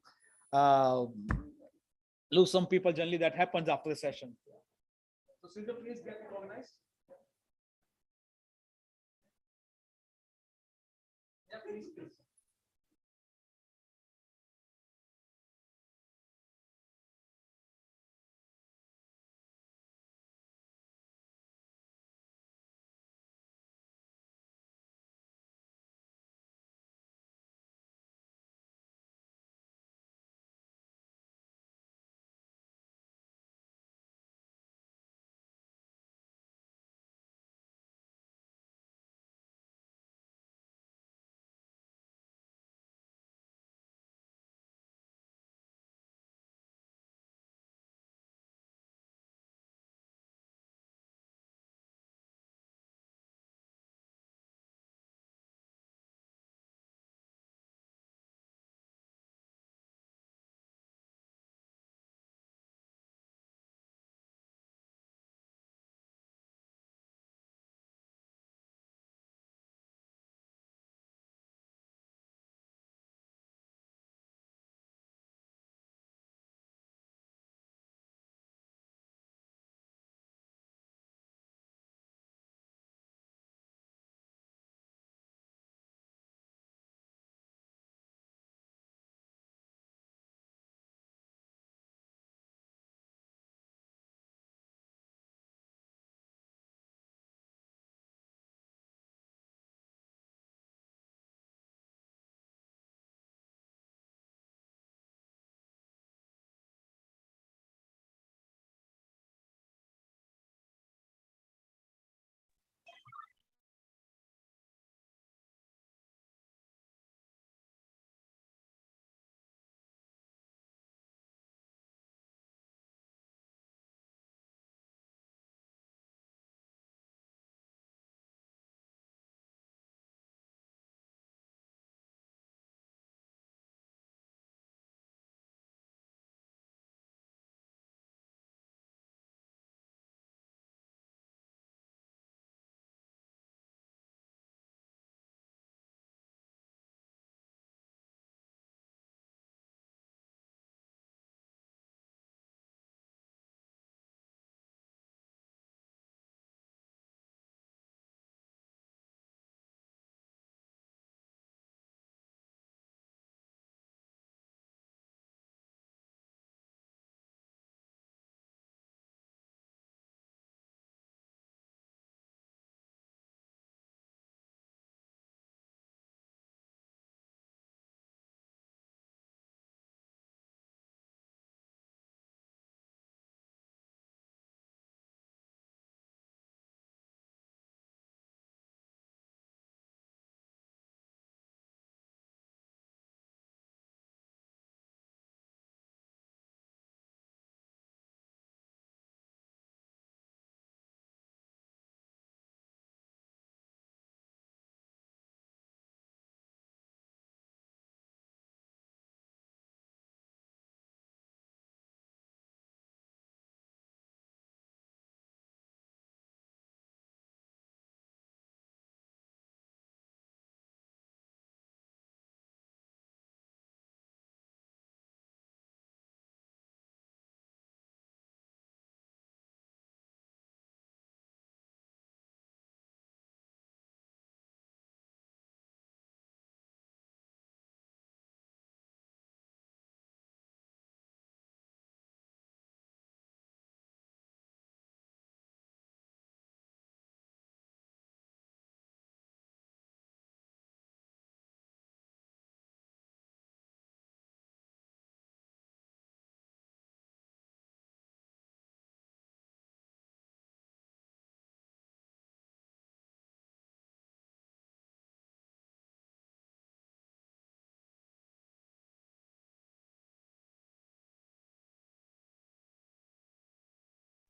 Speaker 20: lose some people. Generally, that happens after the session. So, Silja, please get it organized. Yeah, please.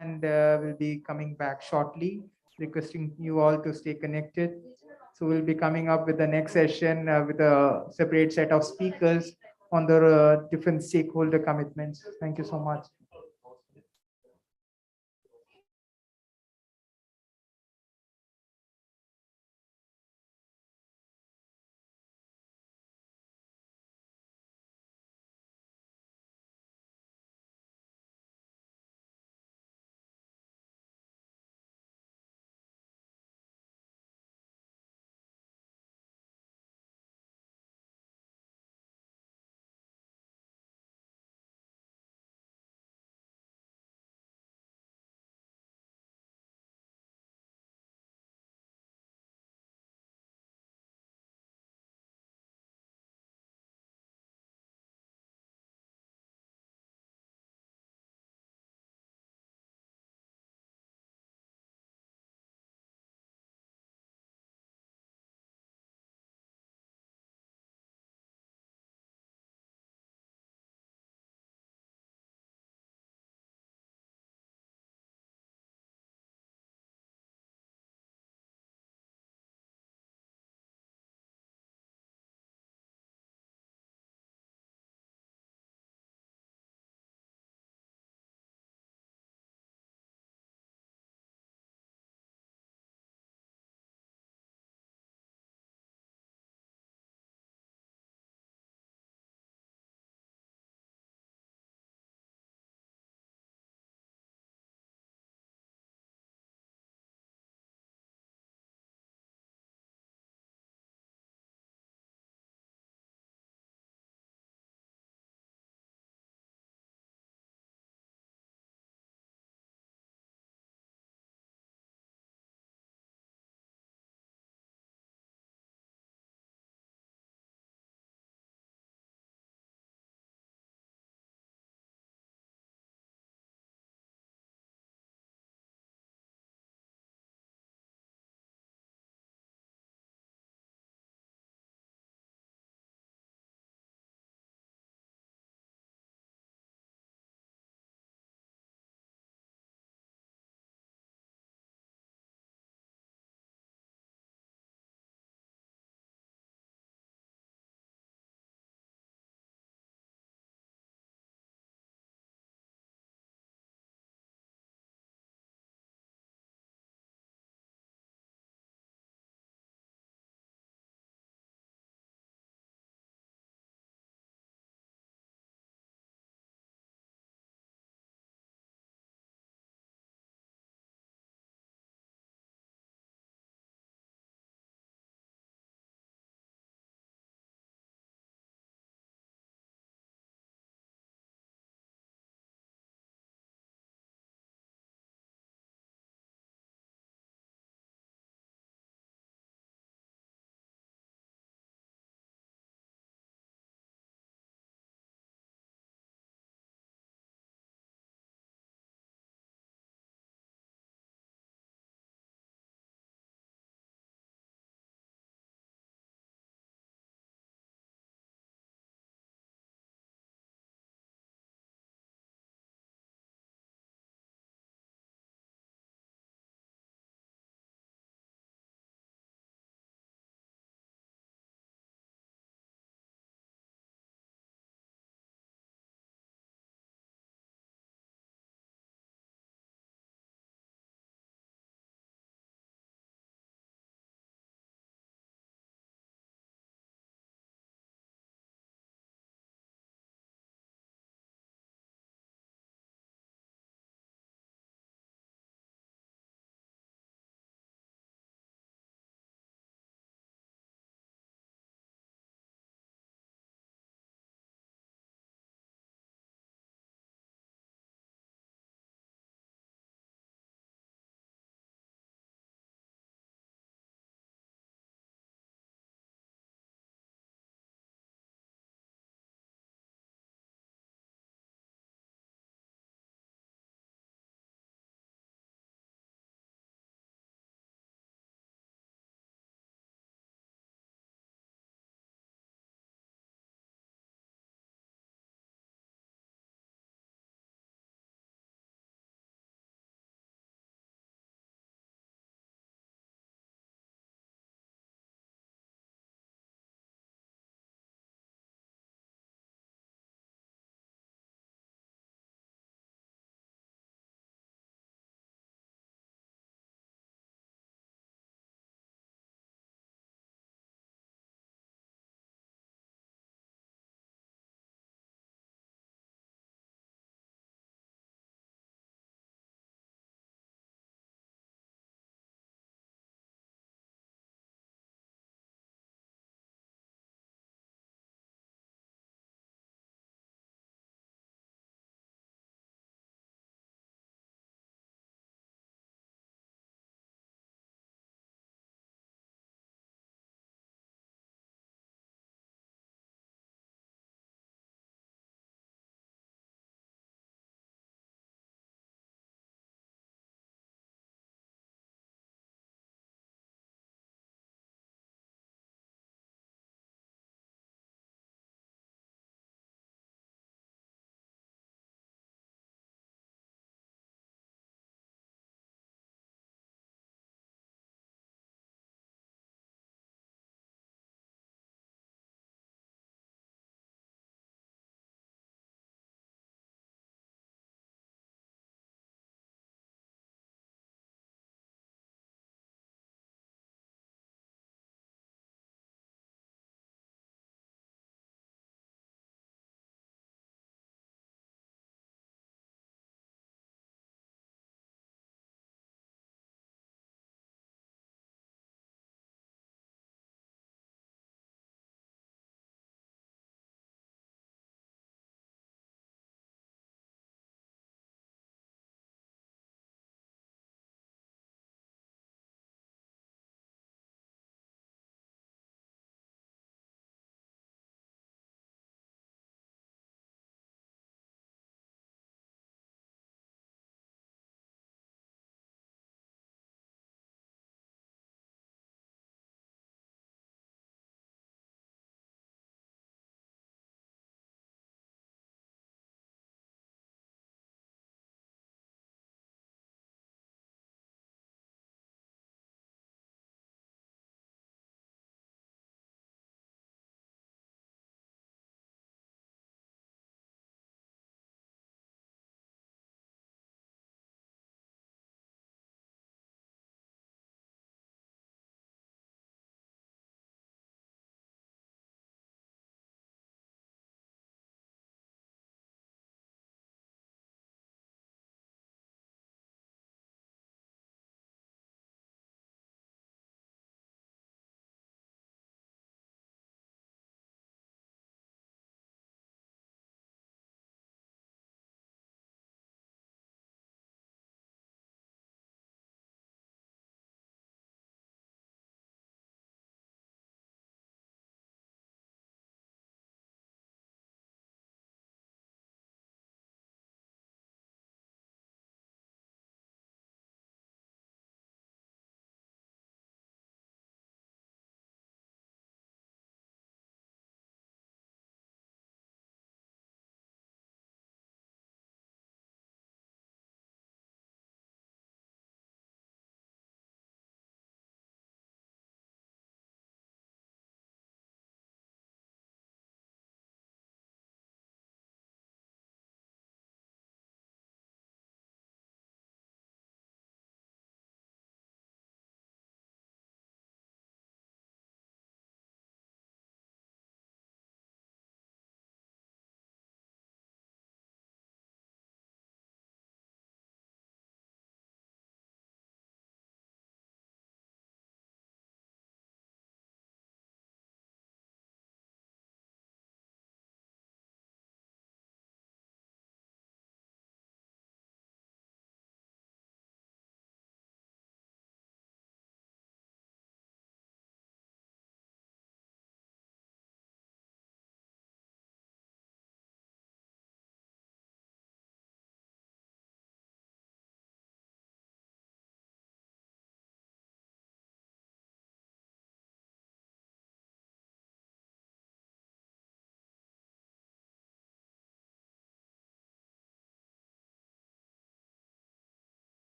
Speaker 2: and we'll be coming back shortly, requesting you all to stay connected. So we'll be coming up with the next session with a separate set of speakers on the different stakeholder commitments. Thank you so much.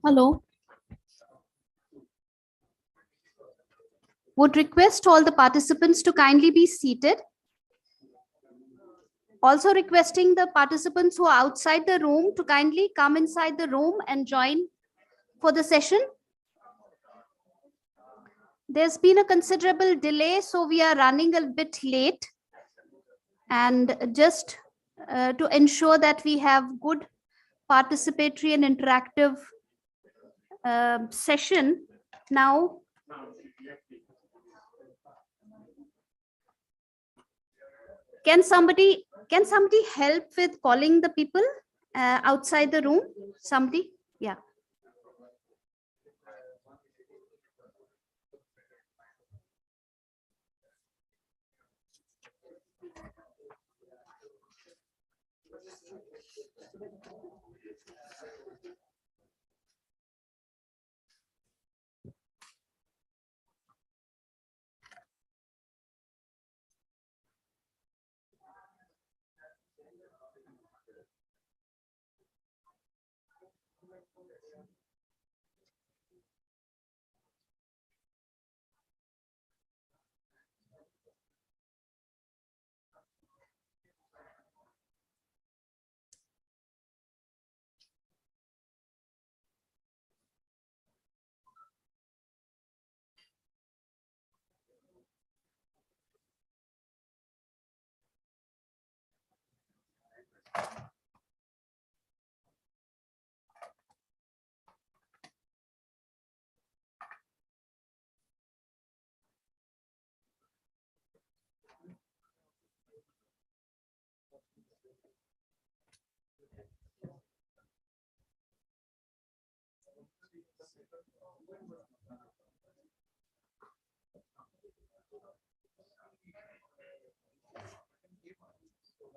Speaker 13: Hello. Would request all the participants to kindly be seated. Also requesting the participants who are outside the room to kindly come inside the room and join for the session. There's been a considerable delay, so we are running a bit late. And just to ensure that we have good participatory and interactive session now. Can somebody help with calling the people outside the room? Somebody? Yeah.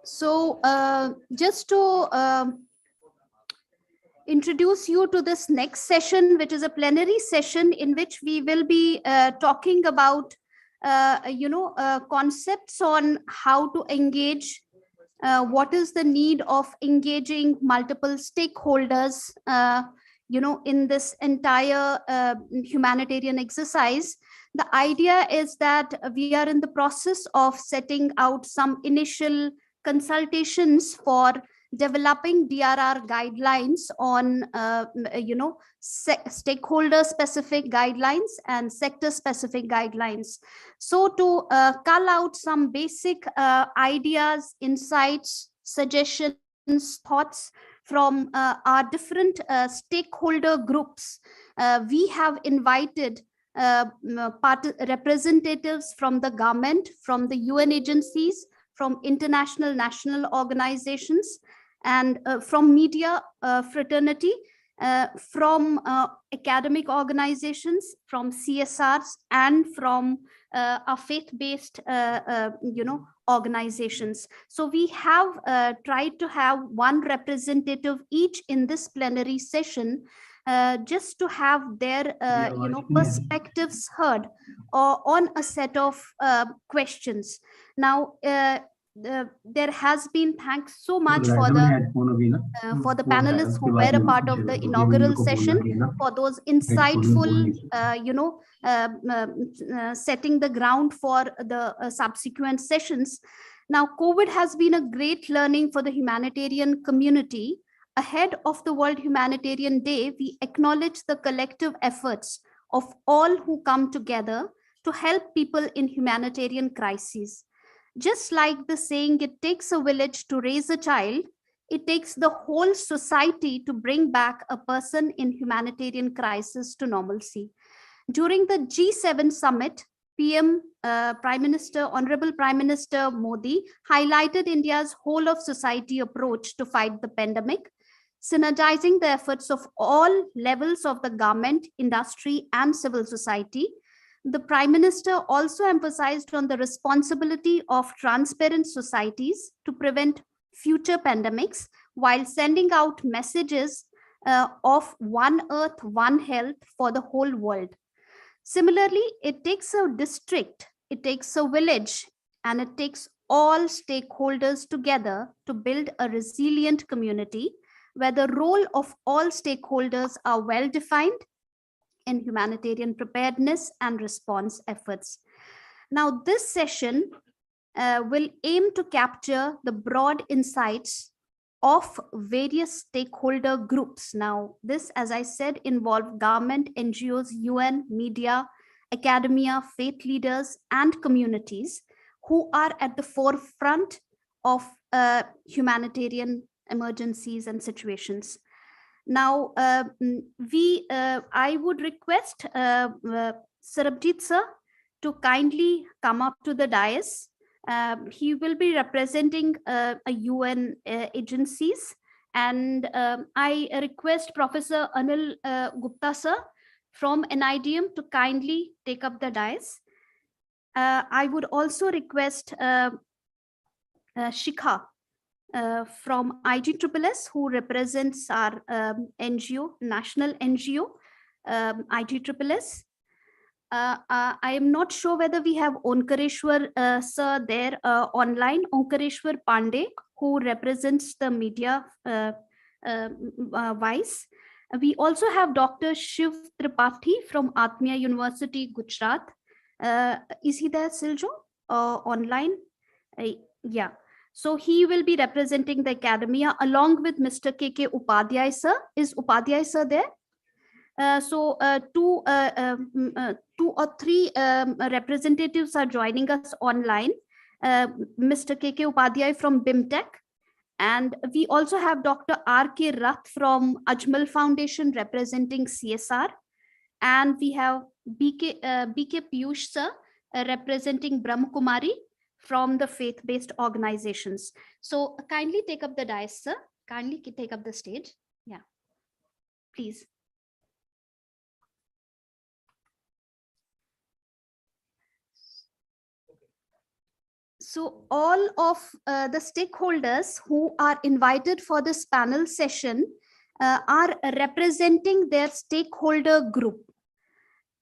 Speaker 13: So just to introduce you to this next session, which is a plenary session in which we will be talking about, concepts on how to engage, what is the need of engaging multiple stakeholders, in this entire humanitarian exercise. The idea is that we are in the process of setting out some initial consultations for developing DRR guidelines on, stakeholder specific guidelines and sector specific guidelines. So to cull out some basic ideas, insights, suggestions, thoughts from our different stakeholder groups, we have invited representatives from the government, from the UN agencies, from international national organizations, and from media fraternity, from academic organizations, from CSRs, and from our faith-based organizations. So we have tried to have one representative each in this plenary session, just to have their perspectives heard on a set of questions. Now, there has been, thanks so much for the panelists who were a part of the inaugural session, for those insightful, setting the ground for the subsequent sessions. Now, COVID has been a great learning for the humanitarian community. Ahead of the World Humanitarian Day, we acknowledge the collective efforts of all who come together to help people in humanitarian crises. Just like the saying, it takes a village to raise a child, it takes the whole society to bring back a person in humanitarian crisis to normalcy. During the G7 summit, Honorable Prime Minister Modi highlighted India's whole of society approach to fight the pandemic, synergizing the efforts of all levels of the government, industry, and civil society. The Prime Minister also emphasized on the responsibility of transparent societies to prevent future pandemics, while sending out messages of One Earth, One Health for the whole world. Similarly, it takes a district, it takes a village, and it takes all stakeholders together to build a resilient community where the role of all stakeholders are well defined in humanitarian preparedness and response efforts. Now, this session will aim to capture the broad insights of various stakeholder groups. Now, this, as I said, involve government, NGOs, UN, media, academia, faith leaders, and communities who are at the forefront of humanitarian emergencies and situations. Now, I would request Sarabjit sir to kindly come up to the dais. He will be representing a UN agencies, and I request Professor Anil Gupta sir from NIDM to kindly take up the dais. I would also request Shikha from IGSSS, who represents our NGO, national NGO, IGSSS. I am not sure whether we have Onkareshwar sir there online, Onkareshwar Pandey, who represents the media vice. We also have Dr. Shiv Tripathisa from Atmiya University, Gujarat. Is he there, Siljo, online? Yeah. So he will be representing the academia along with Mr. KK Upadhyay sir. Is Upadhyay sir there? Two or three representatives are joining us online. Mr. KK Upadhyay from BIMTech. And we also have Dr. RK Rath from Ajmal Foundation representing CSR. And we have BK Piyush sir representing Brahmakumari from the faith-based organizations. So kindly take up the dais, sir. Kindly take up the stage. Yeah, please. So all of the stakeholders who are invited for this panel session are representing their stakeholder group.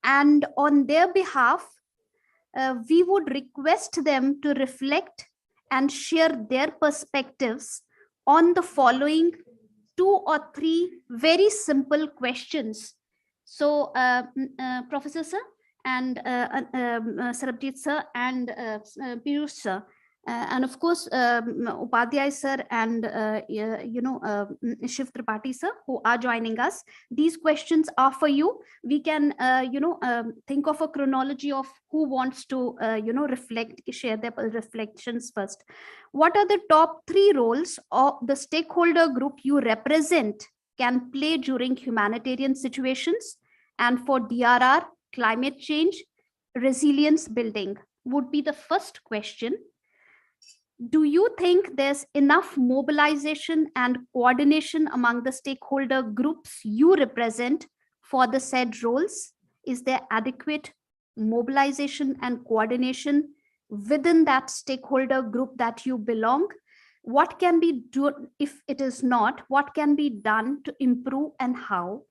Speaker 13: And on their behalf, we would request them to reflect and share their perspectives on the following 2 or 3 very simple questions. So, Professor sir and Sarabjit sir and Piyush sir, and of course Upadhyay sir and Shiv Tripathisa sir, who are joining us. These questions are for you. We can think of a chronology of who wants to share their reflections first. What are the top 3 roles of the stakeholder group you represent can play during humanitarian situations and for DRR, climate change, resilience building? Would be the first question. Do you think there's enough mobilization and coordination among the stakeholder groups you represent for the said roles? Is there adequate mobilization and coordination within that stakeholder group that you belong? What can be done? If it is not, what can be done to improve and how?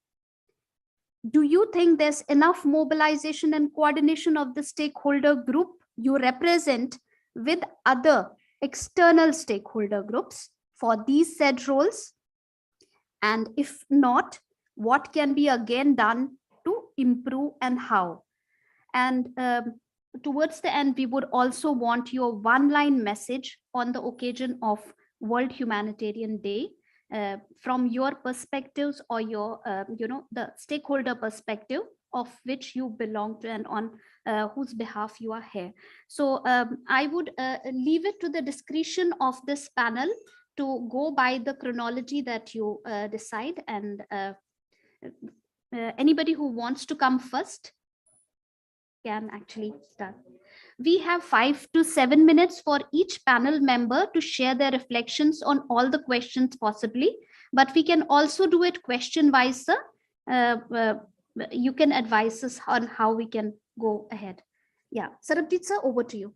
Speaker 13: Do you think there's enough mobilization and coordination of the stakeholder group you represent with other external stakeholder groups for these said roles? And if not, what can be again done to improve and how? And towards the end, we would also want your one-line message on the occasion of World Humanitarian Day from your perspectives or your, the stakeholder perspective of which you belong to and on whose behalf you are here. So I would leave it to the discretion of this panel to go by the chronology that you decide, and anybody who wants to come first can actually start. We have 5 to 7 minutes for each panel member to share their reflections on all the questions possibly, but we can also do it question wise, sir. You can advise us on how we can go ahead. Yeah, Sarabjit sir, over to you.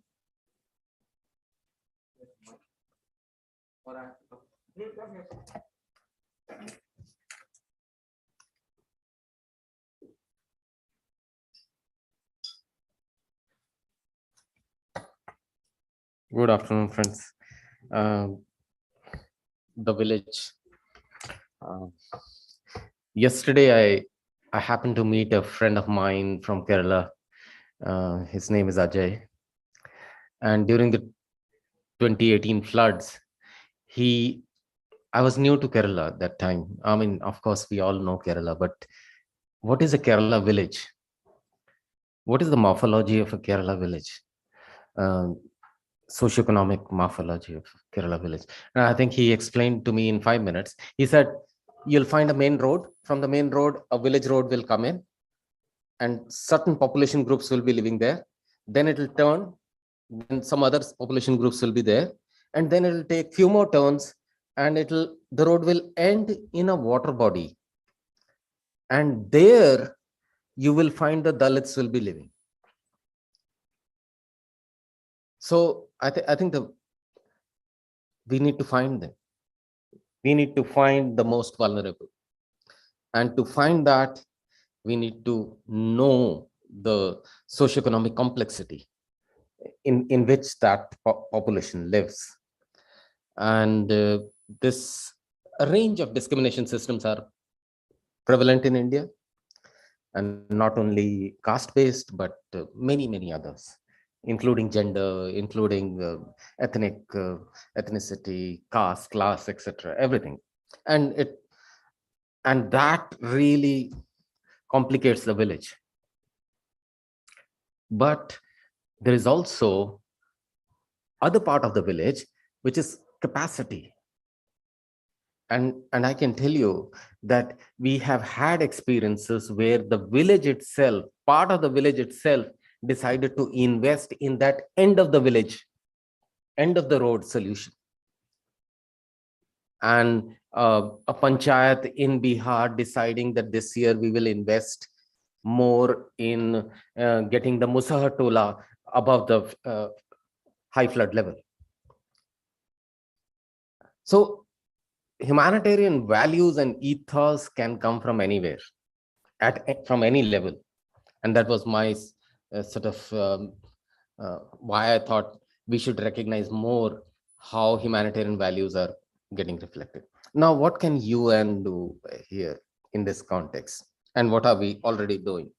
Speaker 12: Good afternoon, friends. The village. Yesterday, I happened to meet a friend of mine from Kerala. His name is Ajay. And during the 2018 floods, I was new to Kerala at that time. I mean, of course, we all know Kerala, but what is a Kerala village? What is the morphology of a Kerala village? Socioeconomic morphology of Kerala village. And I think he explained to me in 5 minutes. He said, you'll find a main road. From the main road, a village road will come in and certain population groups will be living there. Then it will turn, then some other population groups will be there. And then it will take few more turns and the road will end in a water body. And there you will find the Dalits will be living. So I think we need to find them. We need to find the most vulnerable. And to find that, we need to know the socioeconomic complexity in which that population lives. And this range of discrimination systems are prevalent in India, and not only caste-based, but many, many others, including gender, including ethnicity, caste, class, etc., everything. And that really complicates the village. But there is also other part of the village, which is capacity. And I can tell you that we have had experiences where the village itself, part of the village itself, decided to invest in that end of the village, end of the road solution. And a panchayat in Bihar deciding that this year we will invest more in getting the Musahar Tola above the high flood level. So humanitarian values and ethos can come from anywhere, from any level. And that was my sort of why I thought we should recognize more how humanitarian values are getting reflected. Now, what can UN do here in this context? And what are we already doing?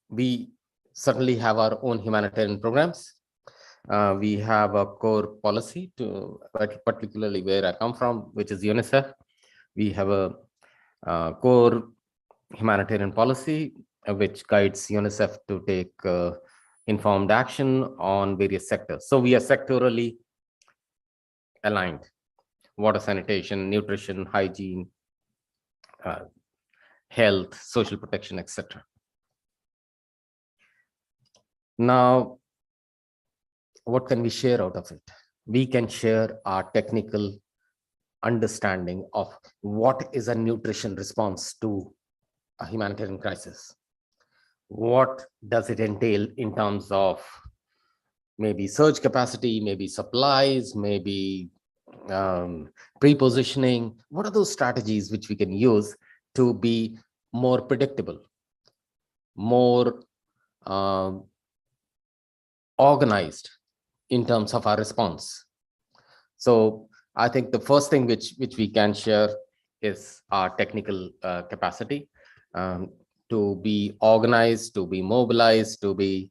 Speaker 12: We certainly have our own humanitarian programs. We have a core policy, particularly where I come from, which is UNICEF. We have a core humanitarian policy, which guides UNICEF to take informed action on various sectors. So we are sectorally aligned: water, sanitation, nutrition, hygiene, health, social protection, etc. Now, what can we share out of it? We can share our technical understanding of what is a nutrition response to a humanitarian crisis. What does it entail in terms of maybe surge capacity, maybe supplies, maybe pre-positioning? What are those strategies which we can use to be more predictable, more organized in terms of our response? So I think the first thing which we can share is our technical capacity to be organized, to be mobilized, to be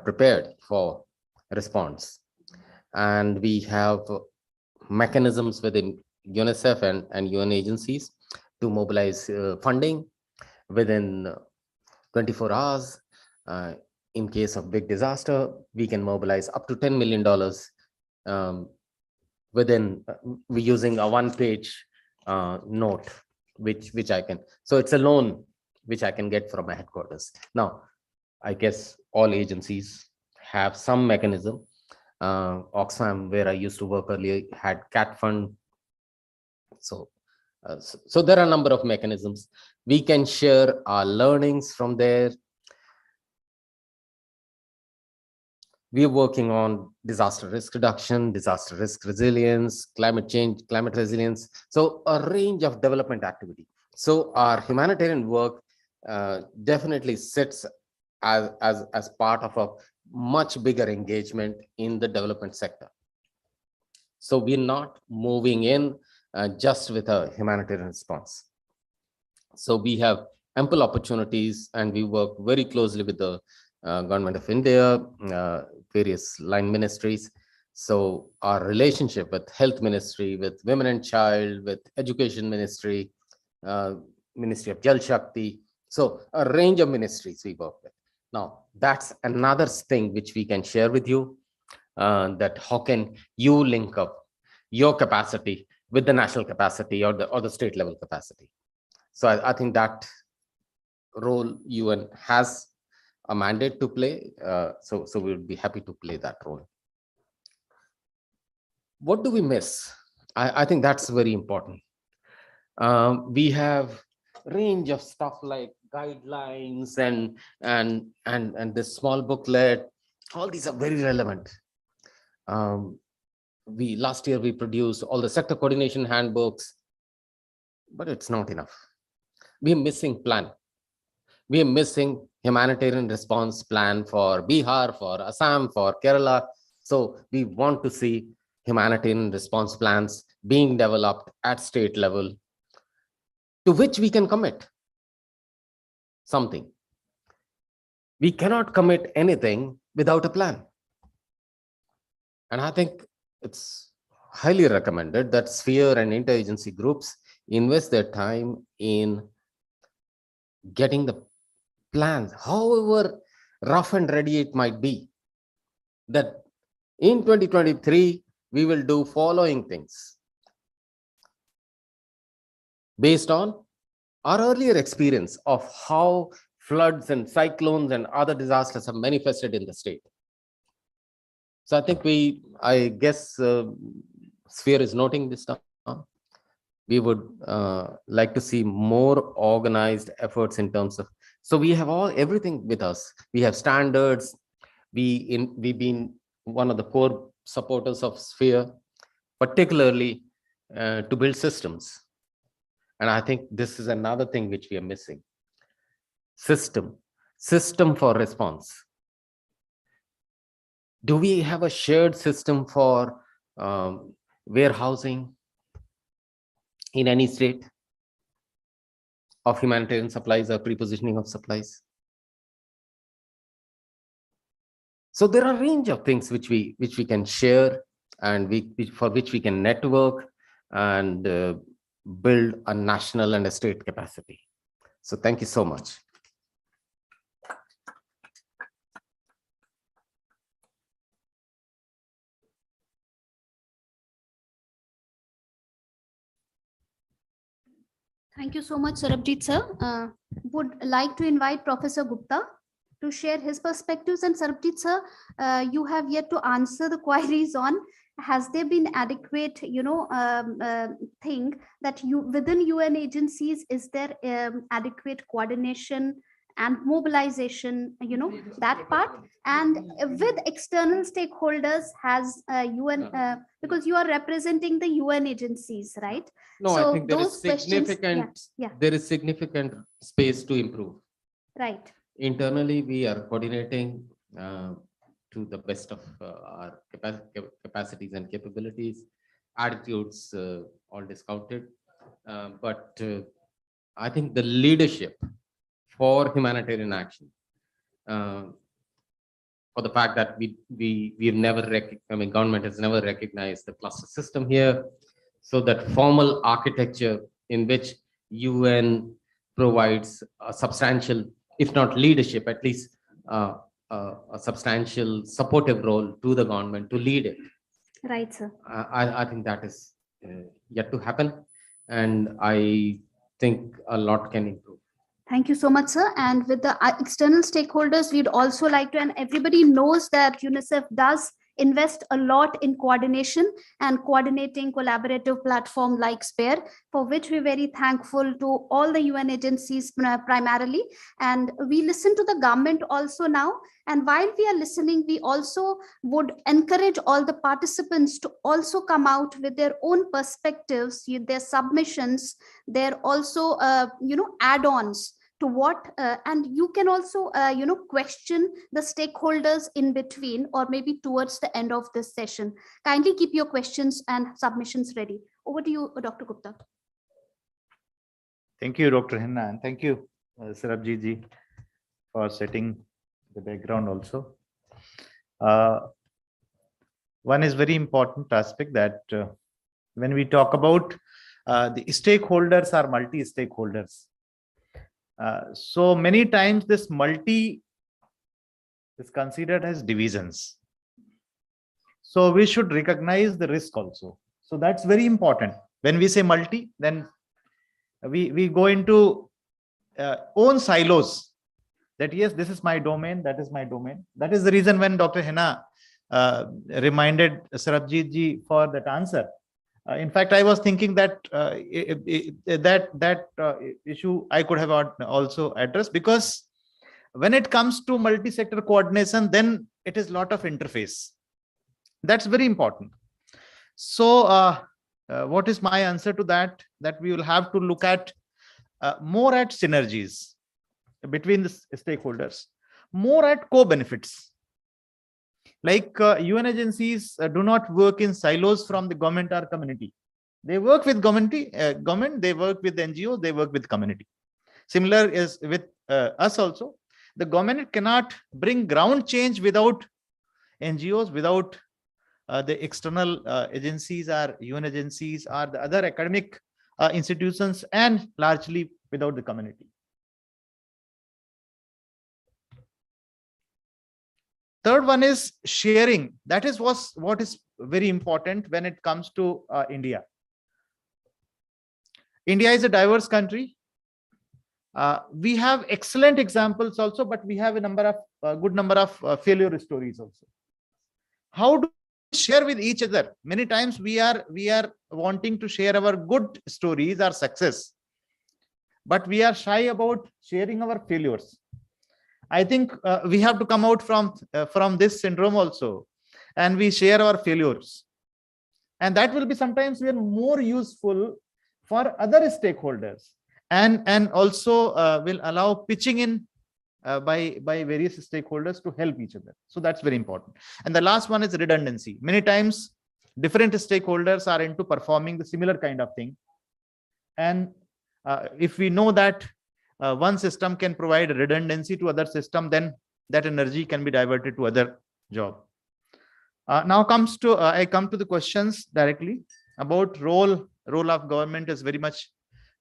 Speaker 12: prepared for response. And we have mechanisms within UNICEF and UN agencies to mobilize funding within 24 hours. In case of big disaster, we can mobilize up to $10 million within using a one-page note, which I can. So it's a loan which I can get from my headquarters. Now, I guess all agencies have some mechanism. Oxfam, where I used to work earlier, had CAT fund. So there are a number of mechanisms. We can share our learnings from there. We are working on disaster risk reduction, disaster risk resilience, climate change, climate resilience. So a range of development activity. So our humanitarian work definitely sits as part of a much bigger engagement in the development sector. So we're not moving in just with a humanitarian response. So we have ample opportunities, and we work very closely with the Government of India, various line ministries. So our relationship with Health Ministry, with Women and Child, with Education Ministry, Ministry of Jal Shakti. So a range of ministries we work with. Now, that's another thing which we can share with you, that how can you link up your capacity with the national capacity or the state level capacity. So I think that role UN has a mandate to play. So we would be happy to play that role. What do we miss? I think that's very important. We have range of stuff like guidelines and this small booklet. All these are very relevant. Last year we produced all the sector coordination handbooks, but it's not enough. We're missing plan. We're missing humanitarian response plan for Bihar, for Assam, for Kerala. So we want to see humanitarian response plans being developed at state level, to which we can commit something. We cannot commit anything without a plan. And I think it's highly recommended that sphere and interagency groups invest their time in getting the plans, however rough and ready it might be, that in 2023, we will do following things based on our earlier experience of how floods and cyclones and other disasters have manifested in the state. So I think I guess sphere is noting this down. We would like to see more organized efforts in terms of, so we have everything with us. We have standards. We've been one of the core supporters of sphere, particularly to build systems. And I think this is another thing which we are missing. System for response. Do we have a shared system for warehousing in any state of humanitarian supplies or prepositioning of supplies? So there are a range of things which we can share, and for which we can network and build a national and a state capacity. So thank you so much.
Speaker 13: Thank you so much, Sarabjit sir. Would like to invite Professor Gupta to share his perspectives. And Sarabjit sir, you have yet to answer the queries on, has there been adequate, thing that within UN agencies, is there adequate coordination and mobilization, that part, and with external stakeholders, has UN, because you are representing the UN agencies, right?
Speaker 12: No,
Speaker 13: so
Speaker 12: I think there is significant, there is significant space to improve.
Speaker 13: Right.
Speaker 12: Internally, we are coordinating to the best of our capacities and capabilities. Attitudes all discounted, but I think the leadership for humanitarian action, for the fact that we've never, government has never recognized the cluster system here. So that formal architecture in which UN provides a substantial, if not leadership, at least a substantial supportive role to the government to lead it.
Speaker 13: Right, sir.
Speaker 12: I think that is yet to happen, and I think a lot can improve.
Speaker 13: Thank you so much, sir. And with the external stakeholders, we'd also like to, and everybody knows that UNICEF does invest a lot in coordination and coordinating collaborative platform like SPARE, for which we're very thankful to all the UN agencies primarily. And we listen to the government also now. And while we are listening, we also would encourage all the participants to also come out with their own perspectives, their submissions, their also, add-ons to what, and you can also, question the stakeholders in between or maybe towards the end of this session. Kindly keep your questions and submissions ready. Over to you, Dr. Gupta.
Speaker 6: Thank you, Dr. Henna, and thank you, Sarabjit ji, for setting the background also. One is very important aspect that when we talk about the stakeholders are multi-stakeholders. So many times this multi is considered as divisions. So we should recognize the risk also. So that's very important. When we say multi, then we go into own silos, that yes, this is my domain, that is my domain. That is the reason when Dr. Henna reminded Sarabjit ji for that answer. In fact, I was thinking that that issue I could have also addressed, because when it comes to multi-sector coordination, then it is a lot of interface. That's very important. So what is my answer to that? That we will have to look at more at synergies between the stakeholders, more at co-benefits. Like UN agencies do not work in silos from the government or community. They work with government, they work with NGOs, they work with community. Similar is with us also. The government cannot bring ground change without NGOs, without the external agencies or UN agencies or the other academic institutions, and largely without the community. Third one is sharing. That is what is very important when it comes to India. India is a diverse country. We have excellent examples also, but we have a good number of failure stories also. How do we share with each other? Many times we are wanting to share our good stories, our success, but we are shy about sharing our failures. I think we have to come out from this syndrome also, and we share our failures, and that will be sometimes even more useful for other stakeholders, and also will allow pitching in by various stakeholders to help each other. So that's very important. And the last one is redundancy. Many times different stakeholders are into performing the similar kind of thing, and if we know that one system can provide redundancy to other system, then that energy can be diverted to other job. Now I come to the questions directly about role of government is very much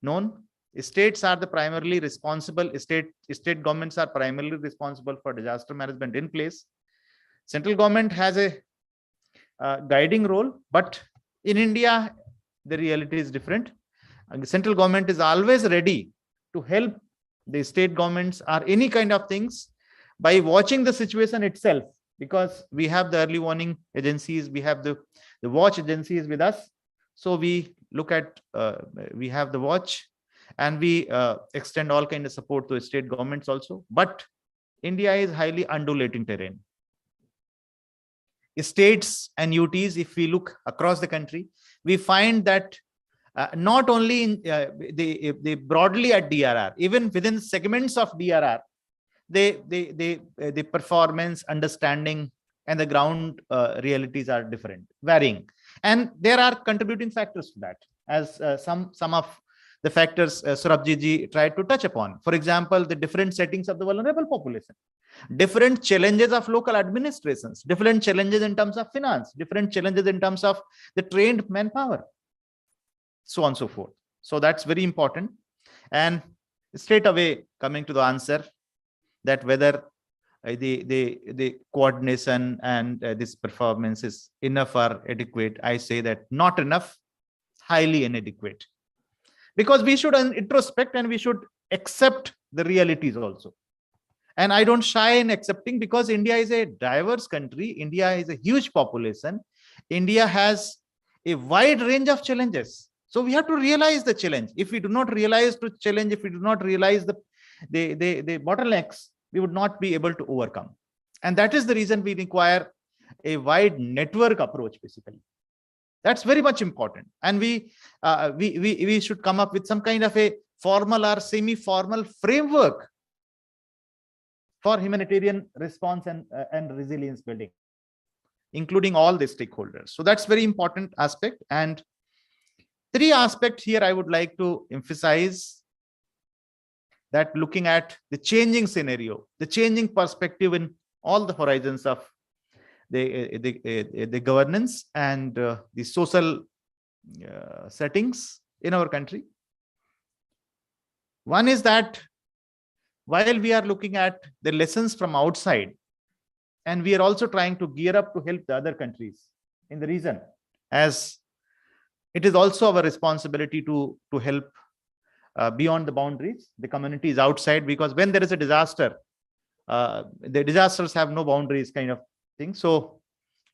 Speaker 6: known. States are the primarily responsible, state governments are primarily responsible for disaster management in place. Central government has a guiding role, but in India, the reality is different. And the central government is always ready to help the state governments or any kind of things by watching the situation itself, because we have the early warning agencies, we have the watch agencies with us. So we look at, we have the watch, and we extend all kind of support to state governments also. But India is highly undulating terrain. States and UTs, if we look across the country, we find that not only in they broadly at DRR, even within segments of DRR, the performance, understanding, and the ground realities are different, varying, and there are contributing factors to that, as some of the factors Sarabjit ji tried to touch upon. For example, the different settings of the vulnerable population, different challenges of local administrations, different challenges in terms of finance, different challenges in terms of the trained manpower, so on and so forth. So that's very important. And straight away coming to the answer that whether the coordination and this performance is enough or adequate, I say that not enough, highly inadequate, because we should introspect and we should accept the realities also. And I don't shy in accepting, because India is a diverse country. India is a huge population. India has a wide range of challenges. So we have to realize the challenge. If we do not realize the challenge, if we do not realize the bottlenecks, we would not be able to overcome. And that is the reason we require a wide network approach, basically. That's very much important. And we should come up with some kind of a formal or semi-formal framework for humanitarian response and resilience building, including all the stakeholders. So that's very important aspect. And three aspects here I would like to emphasize, that looking at the changing scenario, the changing perspective in all the horizons of the governance and the social settings in our country. One is that while we are looking at the lessons from outside, and we are also trying to gear up to help the other countries in the region, as it is also our responsibility to help beyond the boundaries, the communities outside, because when there is a disaster, the disasters have no boundaries kind of thing. So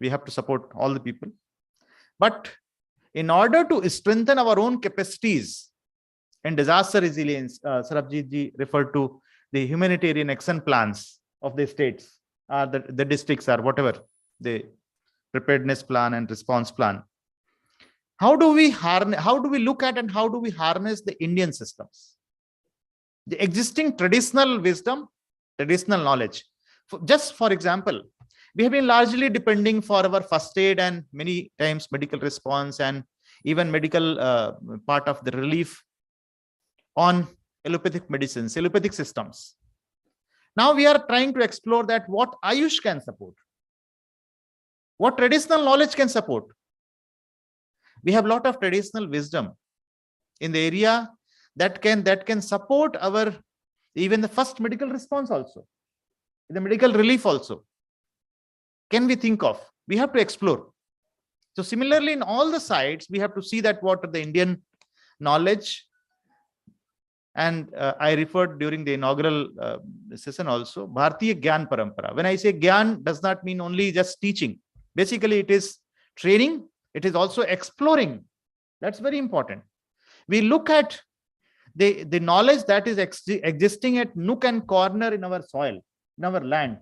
Speaker 6: we have to support all the people. But in order to strengthen our own capacities in disaster resilience, Sarabjit ji referred to the humanitarian action plans of the states, the districts, or whatever, the preparedness plan and response plan. How do we look at and how do we harness the Indian systems, the existing traditional wisdom, traditional knowledge? Just for example, we have been largely depending for our first aid and many times medical response and even medical part of the relief on allopathic medicines, allopathic systems. Now we are trying to explore that what Ayush can support, what traditional knowledge can support. We have a lot of traditional wisdom in the area that can support our even the first medical response also, the medical relief also. Can we think of? We have to explore. So similarly, in all the sites, we have to see that what are the Indian knowledge. And I referred during the inaugural session also, Bharatiya Gyan Parampara. When I say Gyan, does not mean only just teaching. Basically, it is training. It is also exploring. That's very important. We look at the knowledge that is existing at nook and corner in our soil, in our land.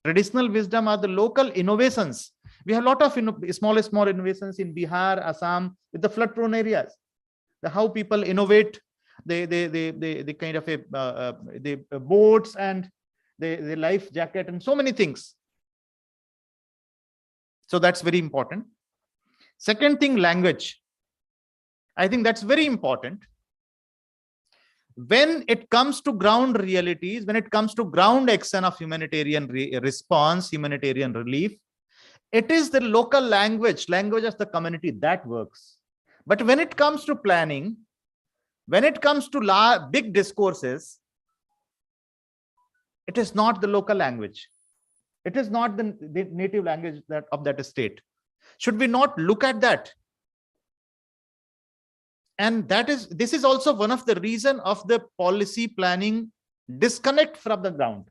Speaker 6: Traditional wisdom are the local innovations. We have a lot of small innovations in Bihar, Assam, with the flood-prone areas. How people innovate the kind of the boats and the life jacket and so many things. So that's very important. Second thing, language. I think that's very important. When it comes to ground realities, when it comes to ground action of humanitarian response, humanitarian relief, it is the local language of the community that works. But when it comes to planning, when it comes to big discourses, it is not the local language. It is not the native language of that state. Should we not look at that? And this is also one of the reasons of the policy planning disconnect from the ground.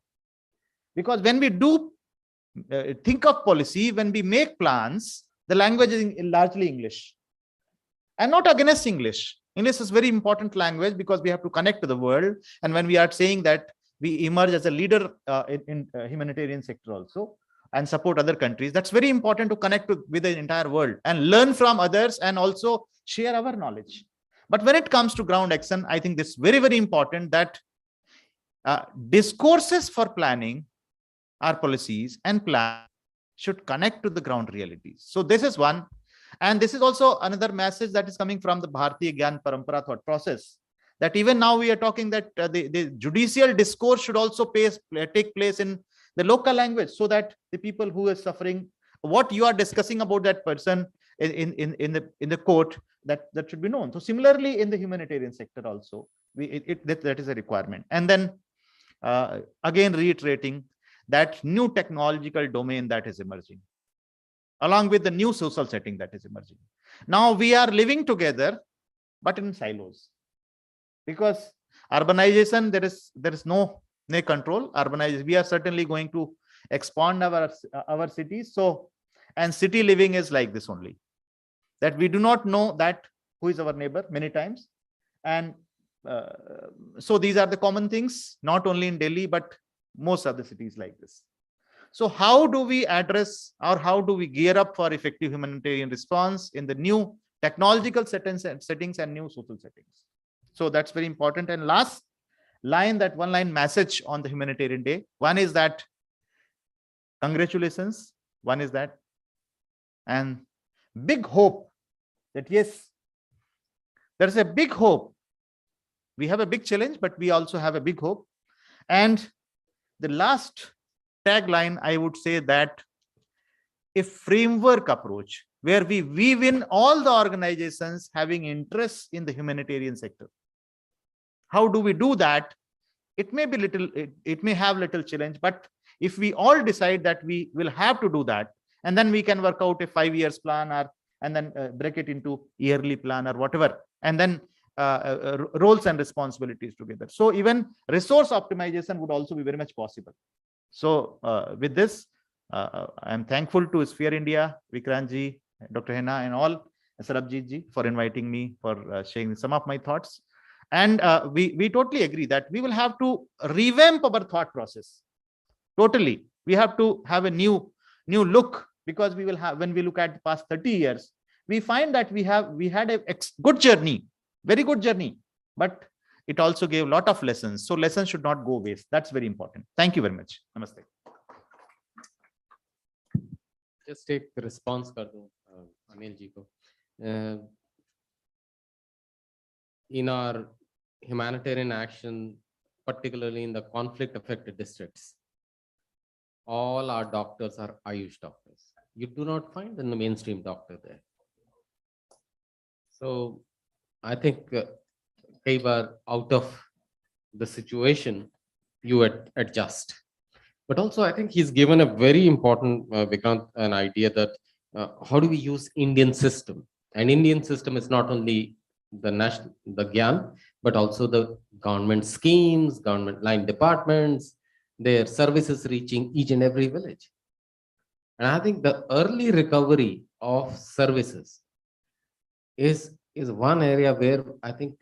Speaker 6: Because when we do think of policy, when we make plans, the language is largely English. And not against English. English is very important language because we have to connect to the world. And when we are saying that we emerge as a leader in humanitarian sector also and support other countries, that's very important to connect with the entire world and learn from others and also share our knowledge. But when it comes to ground action, I think this is very, very important that discourses for planning our policies and plan should connect to the ground realities. So this is one. And this is also another message that is coming from the Bharatiya Gyan Parampara thought process. That even now we are talking that the judicial discourse should also take place in the local language so that the people who are suffering, what you are discussing about that person in the court, that should be known. So similarly in the humanitarian sector also, that is a requirement. And then again reiterating that new technological domain that is emerging, along with the new social setting that is emerging. Now we are living together, but in silos. Because urbanization, there is no control. Urbanization, we are certainly going to expand our cities. So, and city living is like this only. That we do not know that who is our neighbor many times. And so these are the common things, not only in Delhi, but most of the cities like this. So how do we address or how do we gear up for effective humanitarian response in the new technological settings and new social settings? So that's very important. And last line, that one line message on the Humanitarian Day. One is that congratulations. One is that, and big hope that yes, there's a big hope. We have a big challenge, but we also have a big hope. And the last tagline, I would say that a framework approach where we weave in all the organizations having interests in the humanitarian sector. How do we do that? It may be little, it may have little challenge, but if we all decide that we will have to do that, and then we can work out a 5 years plan, or and then break it into yearly plan or whatever, and then roles and responsibilities together. So even resource optimization would also be very much possible. So with this, I'm thankful to Sphere India, Vikrantji, Dr. Henna, and all, Sarabjit ji, for inviting me, for sharing some of my thoughts. And we totally agree that we will have to revamp our thought process. Totally. We have to have a new look, because we will have, when we look at the past 30 years, we find that we had a good journey, very good journey, but it also gave a lot of lessons. So lessons should not go waste. That's very important. Thank you very much. Namaste.
Speaker 12: Just take the response kar do, Anil ji ko. In our humanitarian action, particularly in the conflict affected districts, all our doctors are Ayush doctors. You do not find in the mainstream doctor there. So I think out of the situation, you adjust. But also I think he's given a very important, Vikrant, an idea that how do we use Indian system? And Indian system is not only the GYAN, but also the government schemes, government line departments, their services reaching each and every village. And I think the early recovery of services is one area where I think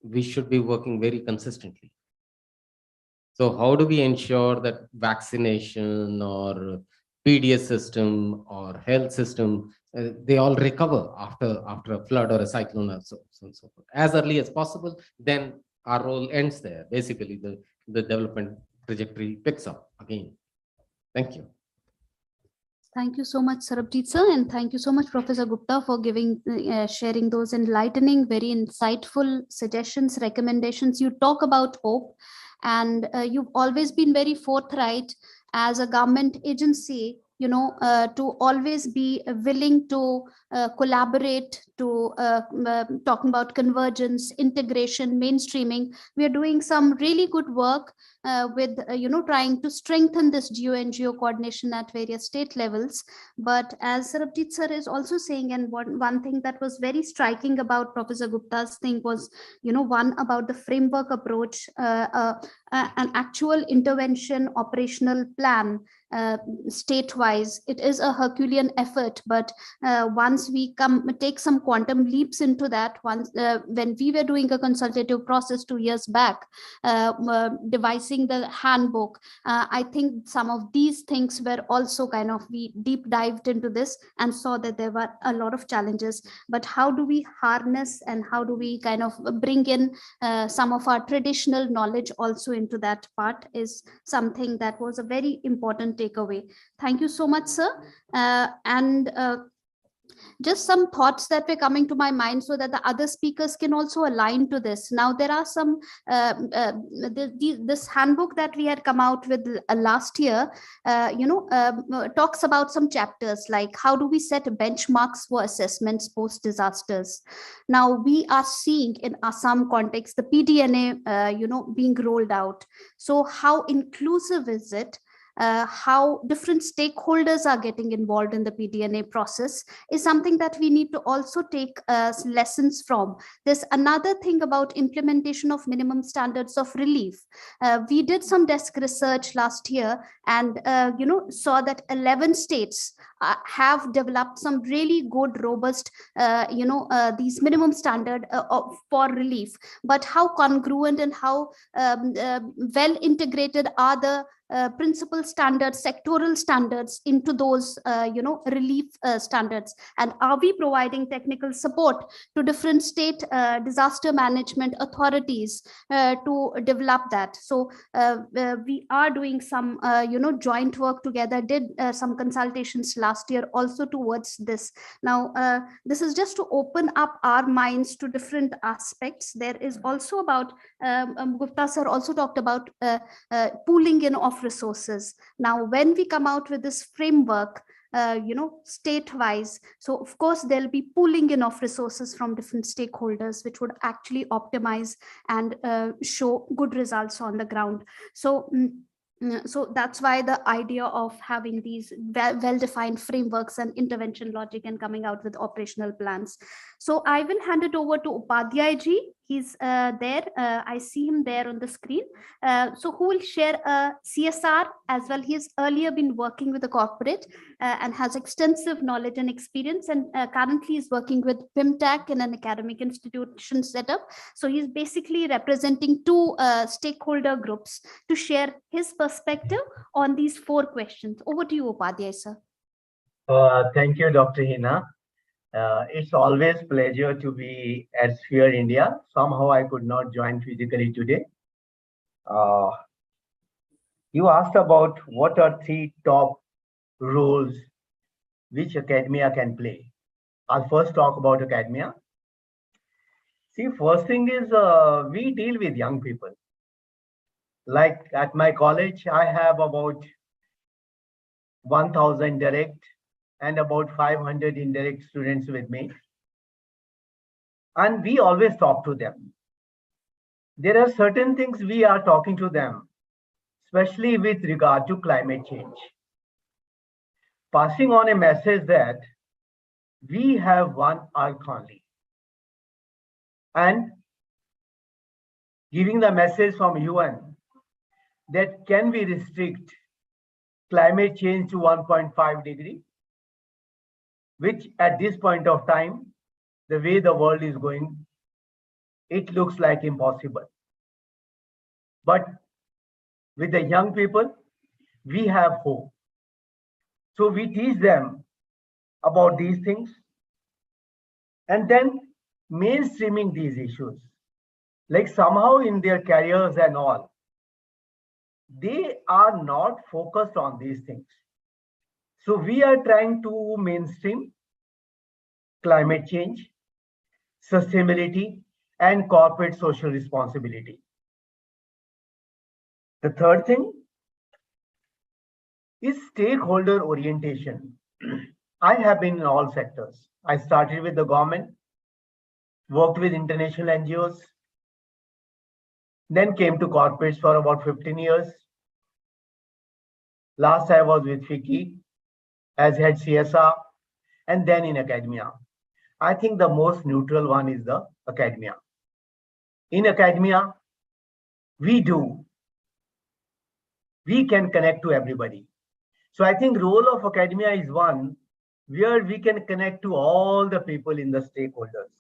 Speaker 12: we should be working very consistently. So how do we ensure that vaccination or PDS system or health system, they all recover after a flood or a cyclone or so forth, as early as possible? Then our role ends there. Basically, the development trajectory picks up again. Thank you.
Speaker 13: Thank you so much, Sarabjit sir, and thank you so much, Professor Gupta, for sharing those enlightening, very insightful suggestions, recommendations. You talk about hope, and you've always been very forthright as a government agency, to always be willing to collaborate, to talking about convergence, integration, mainstreaming. We are doing some really good work with trying to strengthen this geo-NGO coordination at various state levels. But as Sarabjit sir is also saying, and one thing that was very striking about Professor Gupta's thing was, one about the framework approach, an actual intervention operational plan state-wise. It is a Herculean effort, but once we take some quantum leaps into that, when we were doing a consultative process 2 years back, devising the handbook, I think some of these things were also we deep dived into this and saw that there were a lot of challenges. But how do we harness and how do we bring in some of our traditional knowledge also into that part is something that was a very important takeaway. Thank you so much, sir. Just some thoughts that were coming to my mind so that the other speakers can also align to this. Now, there are some, this handbook that we had come out with last year, talks about some chapters like how do we set benchmarks for assessments post-disasters. Now, we are seeing in Assam context, the PDNA, being rolled out. So how inclusive is it? How different stakeholders are getting involved in the PDNA process is something that we need to also take lessons from. There's another thing about implementation of minimum standards of relief. We did some desk research last year and saw that 11 states have developed some really good, robust, these minimum standard for relief. But how congruent and how well integrated are the principal standards, sectoral standards into those, relief standards? And are we providing technical support to different state disaster management authorities to develop that? So we are doing some, joint work together, did some consultations last year also towards this. Now, this is just to open up our minds to different aspects. There is also about, Gupta sir also talked about pooling in of resources. Now, when we come out with this framework, state-wise, so of course there'll be pooling in of resources from different stakeholders, which would actually optimize and show good results on the ground. So so that's why the idea of having these well-defined frameworks and intervention logic and coming out with operational plans. So I will hand it over to Upadhyay ji. He's there. I see him there on the screen. So who will share CSR as well. He's earlier been working with a corporate and has extensive knowledge and experience, and currently is working with PIMTAC in an academic institution setup. So he's basically representing two stakeholder groups to share his perspective on these 4 questions. Over to you, Upadhyay sir.
Speaker 14: Thank you, Dr. Hina. It's always pleasure to be at Sphere India. Somehow I could not join physically today. You asked about what are 3 top roles which academia can play. I'll first talk about academia. See, first thing is we deal with young people. Like at my college, I have about 1,000 direct and about 500 indirect students with me. And we always talk to them. There are certain things we are talking to them, especially with regard to climate change. Passing on a message that we have one Earth only. And giving the message from UN that can we restrict climate change to 1.5 degree, which at this point of time, the way the world is going, it looks like impossible. But with the young people, we have hope. So we teach them about these things and then mainstreaming these issues. Like somehow in their careers and all, they are not focused on these things. So we are trying to mainstream climate change, sustainability, and corporate social responsibility. The third thing is stakeholder orientation. I have been in all sectors. I started with the government, worked with international NGOs, then came to corporates for about 15 years. Last I was with FICCI as head CSR, and then in academia. I think the most neutral one is the academia. In academia, we can connect to everybody. So I think role of academia is one where we can connect to all the people in the stakeholders.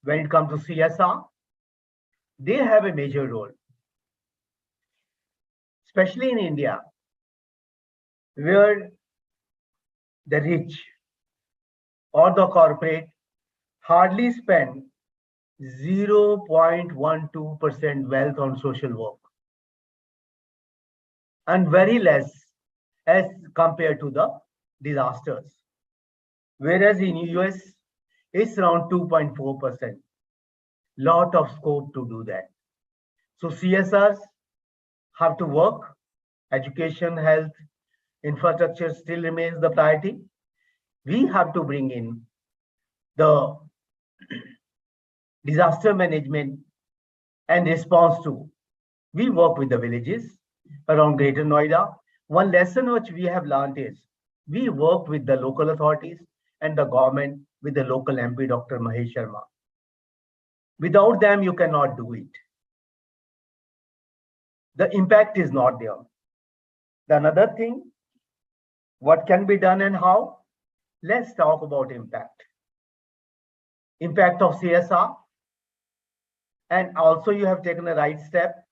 Speaker 14: When it comes to CSR, they have a major role, especially in India, where the rich or the corporate hardly spend 0.12% wealth on social work, and very less as compared to the disasters. Whereas in US, it's around 2.4%. Lot of scope to do that. So CSRs have to work. Education, health, infrastructure still remains the priority. We have to bring in the disaster management and response to. We work with the villages around Greater Noida. One lesson which we have learned is we work with the local authorities and the government with the local MP, Dr. Mahesh Sharma. Without them, you cannot do it. The impact is not there. The another thing, what can be done and how? Let's talk about impact. Impact of CSR. And also you have taken the right step,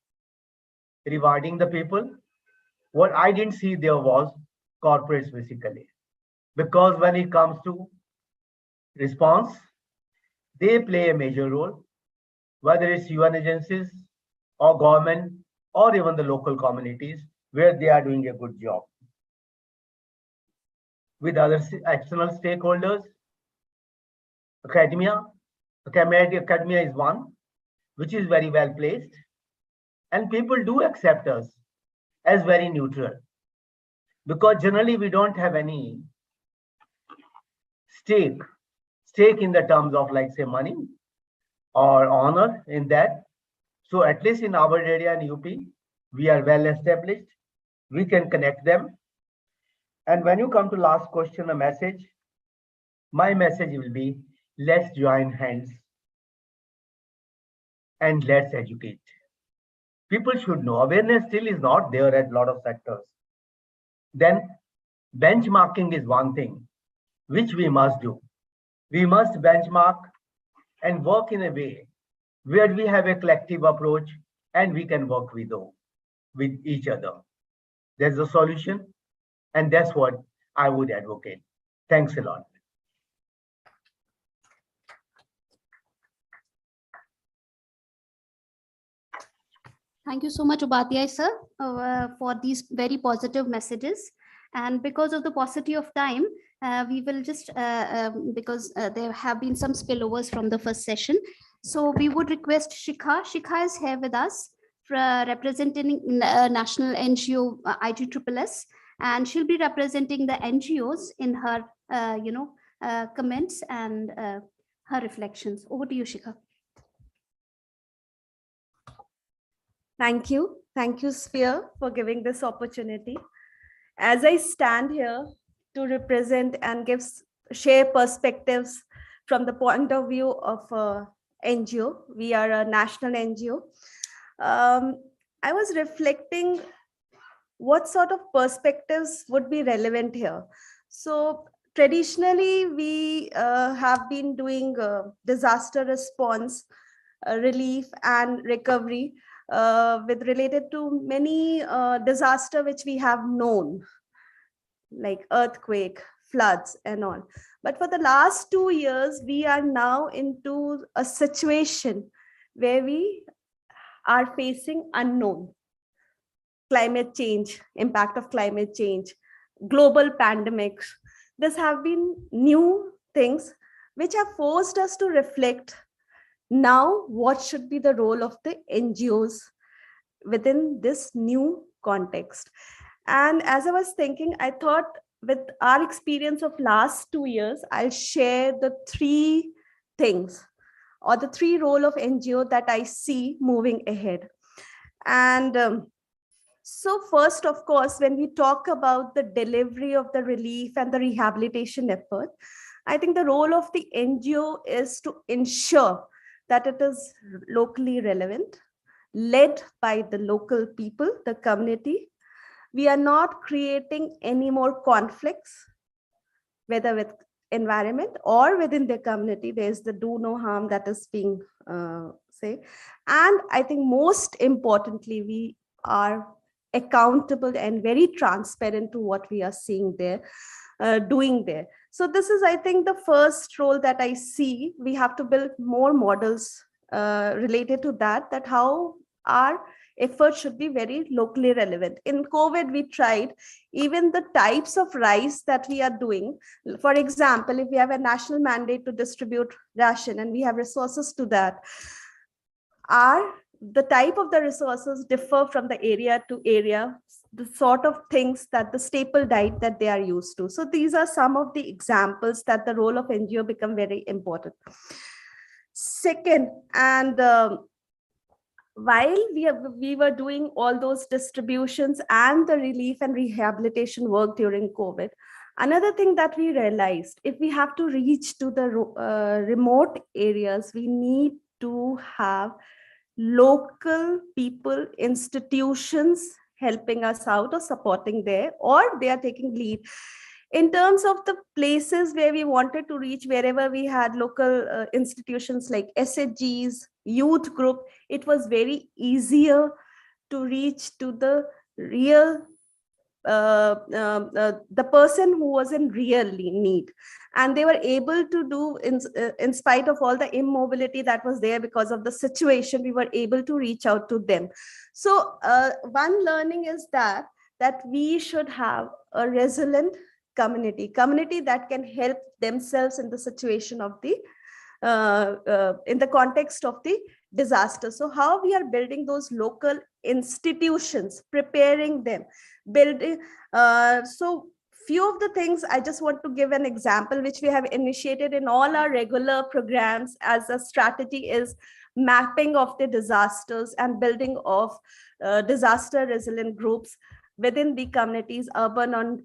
Speaker 14: rewarding the people, What I didn't see there was corporates basically, because when it comes to response, they play a major role, whether it's UN agencies or government or even the local communities where they are doing a good job. With other external stakeholders, academia is one, which is very well placed, and people do accept us as very neutral, because generally we don't have any stake in the terms of, like, say, money or honor in that. So at least in our area in UP, we are well established. We can connect them. And when you come to last question, a message, my message will be, let's join hands and let's educate. People should know. Awareness still is not there at a lot of sectors. Then benchmarking is one thing which we must do. We must benchmark and work in a way where we have a collective approach and we can work with each other. That's the solution, and that's what I would advocate. Thanks a lot.
Speaker 13: Thank you so much, Upadhyay sir, for these very positive messages. And because of the paucity of time, we will just, because there have been some spillovers from the first session. So we would request Shikha. Shikha is here with us, representing National NGO IGSSS, and she'll be representing the NGOs in her, comments and her reflections. Over to you, Shikha.
Speaker 15: Thank you. Thank you, Sphere, for giving this opportunity. As I stand here to represent and share perspectives from the point of view of NGO, we are a national NGO. I was reflecting what sort of perspectives would be relevant here. So traditionally, we have been doing disaster response, relief and recovery with related to many disaster which we have known, like earthquake, floods and all. But for the last 2 years, we are now into a situation where we are facing unknown. Climate change, impact of climate change, global pandemics. These have been new things which have forced us to reflect now what should be the role of the NGOs within this new context. And as I was thinking, I thought with our experience of last 2 years, I'll share the 3 things or the 3 role of NGO that I see moving ahead. And so first, of course, when we talk about the delivery of the relief and the rehabilitation effort, I think the role of the NGO is to ensure that it is locally relevant, led by the local people, the community. We are not creating any more conflicts, whether with environment or within the community. There's the do no harm that is being said. And I think most importantly, we are accountable and very transparent to what we are seeing there, doing there. So this is, I think, the first role that I see. We have to build more models related to that how our effort should be very locally relevant. In COVID, we tried even the types of rice that we are doing. For example, if we have a national mandate to distribute ration and we have resources to that, the type of the resources differ from the area to area, the sort of things that the staple diet that they are used to. So these are some of the examples that the role of NGO become very important. Second, and while we were doing all those distributions and the relief and rehabilitation work during COVID, another thing that we realized, if we have to reach to the remote areas, we need to have local people, institutions helping us out or supporting there, or they are taking lead. In terms of the places where we wanted to reach, wherever we had local institutions like SHGs, youth group, it was very easier to reach to the real the person who was in real need, and they were able to do, in spite of all the immobility that was there because of the situation, we were able to reach out to them. So one learning is that we should have a resilient community that can help themselves in the situation of the in the context of the disaster. So how we are building those local institutions, preparing them, building. So few of the things I just want to give an example, which we have initiated in all our regular programs as a strategy, is mapping of the disasters and building of disaster resilient groups within the communities, urban and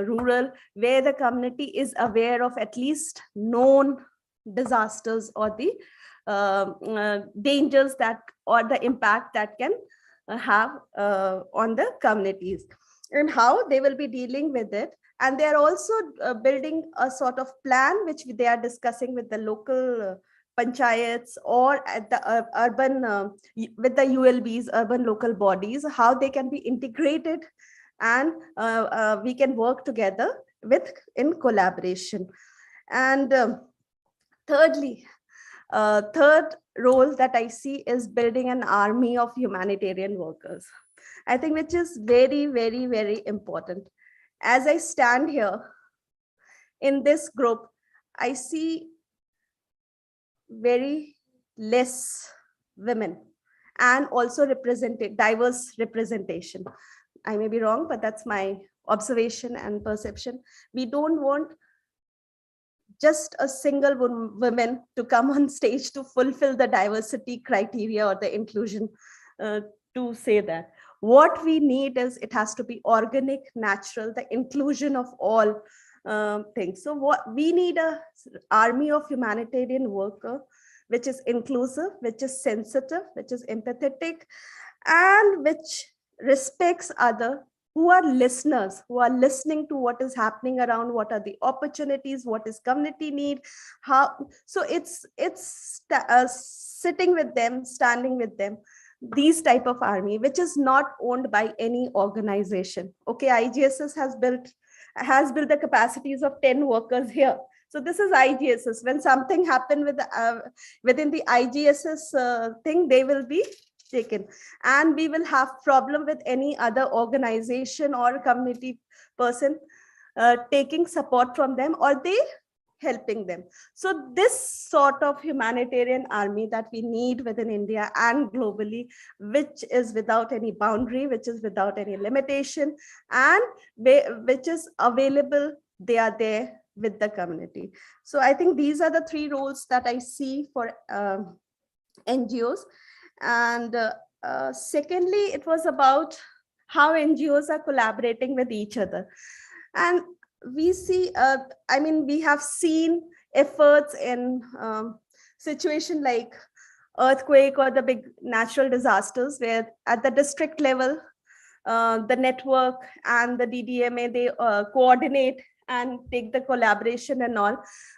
Speaker 15: rural, where the community is aware of at least known disasters or the dangers that, or the impact that can have on the communities, and how they will be dealing with it. And they are also building a sort of plan which they are discussing with the local panchayats or at the urban with the ULBs, urban local bodies, how they can be integrated, and we can work together in collaboration. And thirdly, third role that I see is building an army of humanitarian workers, I think, which is very, very, very important. As I stand here in this group, I see very less women and also diverse representation. I may be wrong, but that's my observation and perception. We don't want just a single woman to come on stage to fulfill the diversity criteria or the inclusion to say that. What we need is, it has to be organic, natural, the inclusion of all things. So what we need, a army of humanitarian worker, which is inclusive, which is sensitive, which is empathetic, and which respects other, who are listeners, who are listening to what is happening around, what are the opportunities, what is community need, how. So it's sitting with them, standing with them, these type of army, which is not owned by any organization. Okay, IGSS has built the capacities of 10 workers here. So this is IGSS. When something happened with within the IGSS thing, they will be taken, and we will have problem with any other organization or community person taking support from them, or they helping them. So this sort of humanitarian army that we need within India and globally, which is without any boundary, which is without any limitation, and which is available, they are there with the community. So I think these are the three roles that I see for NGOs. And secondly, it was about how NGOs are collaborating with each other. And we see, I mean, we have seen efforts in situation like earthquake or the big natural disasters, where at the district level, the network and the DDMA, they coordinate and take the collaboration and all.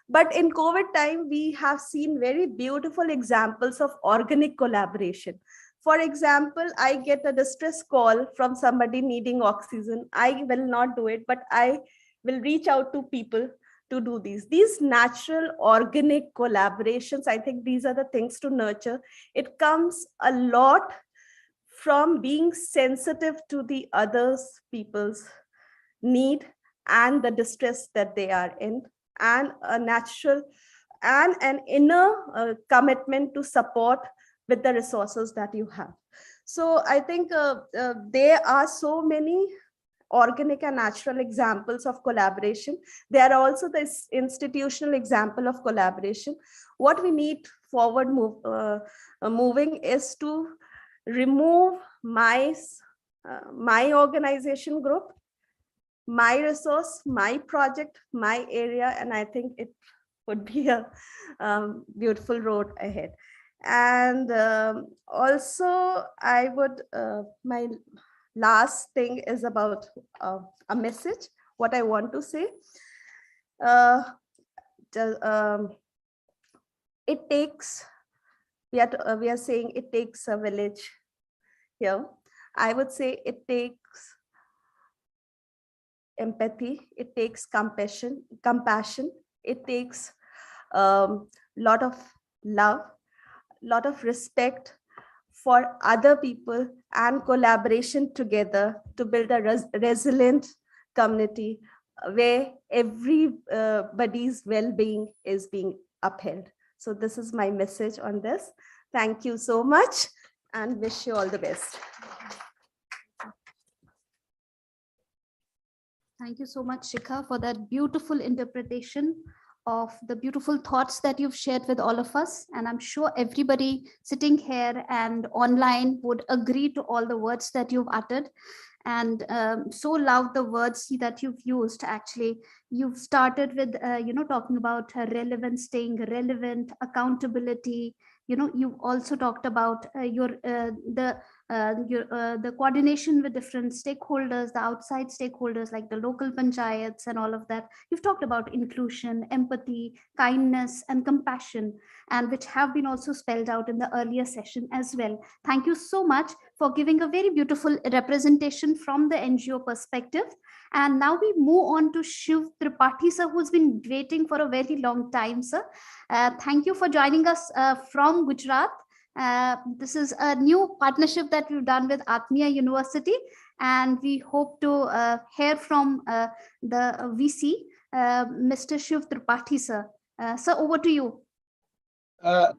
Speaker 15: But in COVID time, we have seen very beautiful examples of organic collaboration. For example, I get a distress call from somebody needing oxygen. I will not do it, but I will reach out to people to do these natural organic collaborations. I think these are the things to nurture. It comes a lot from being sensitive to the others people's need and the distress that they are in, and a natural and an inner commitment to support with the resources that you have. So I think there are so many organic and natural examples of collaboration. There are also this institutional example of collaboration. What we need forward moving is to remove my organization group, my resource, my project, my area, and I think it would be a beautiful road ahead. And also I would, my last thing is about a message, what I want to say. It takes, we are saying it takes a village here. I would say it takes empathy, it takes compassion, it takes lot of love, lot of respect for other people, and collaboration together to build a resilient community where everybody's well-being is being upheld. So this is my message on this. Thank you so much and wish you all the best.
Speaker 13: Thank you so much, Shikha, for that beautiful interpretation of the beautiful thoughts that you've shared with all of us. And I'm sure everybody sitting here and online would agree to all the words that you've uttered. And so love the words that you've used. Actually, you've started with, talking about relevance, staying relevant, accountability. You've also talked about the coordination with different stakeholders, the outside stakeholders like the local panchayats and all of that. You've talked about inclusion, empathy, kindness, and compassion, and which have been also spelled out in the earlier session as well. Thank you so much for giving a very beautiful representation from the NGO perspective. And now we move on to Shiv Tripathisa, who's been waiting for a very long time, sir. Thank you for joining us from Gujarat. This is a new partnership that we've done with Atmiya University, and we hope to hear from the VC, Mr. Shiv Tripathisa. Sir, over to you.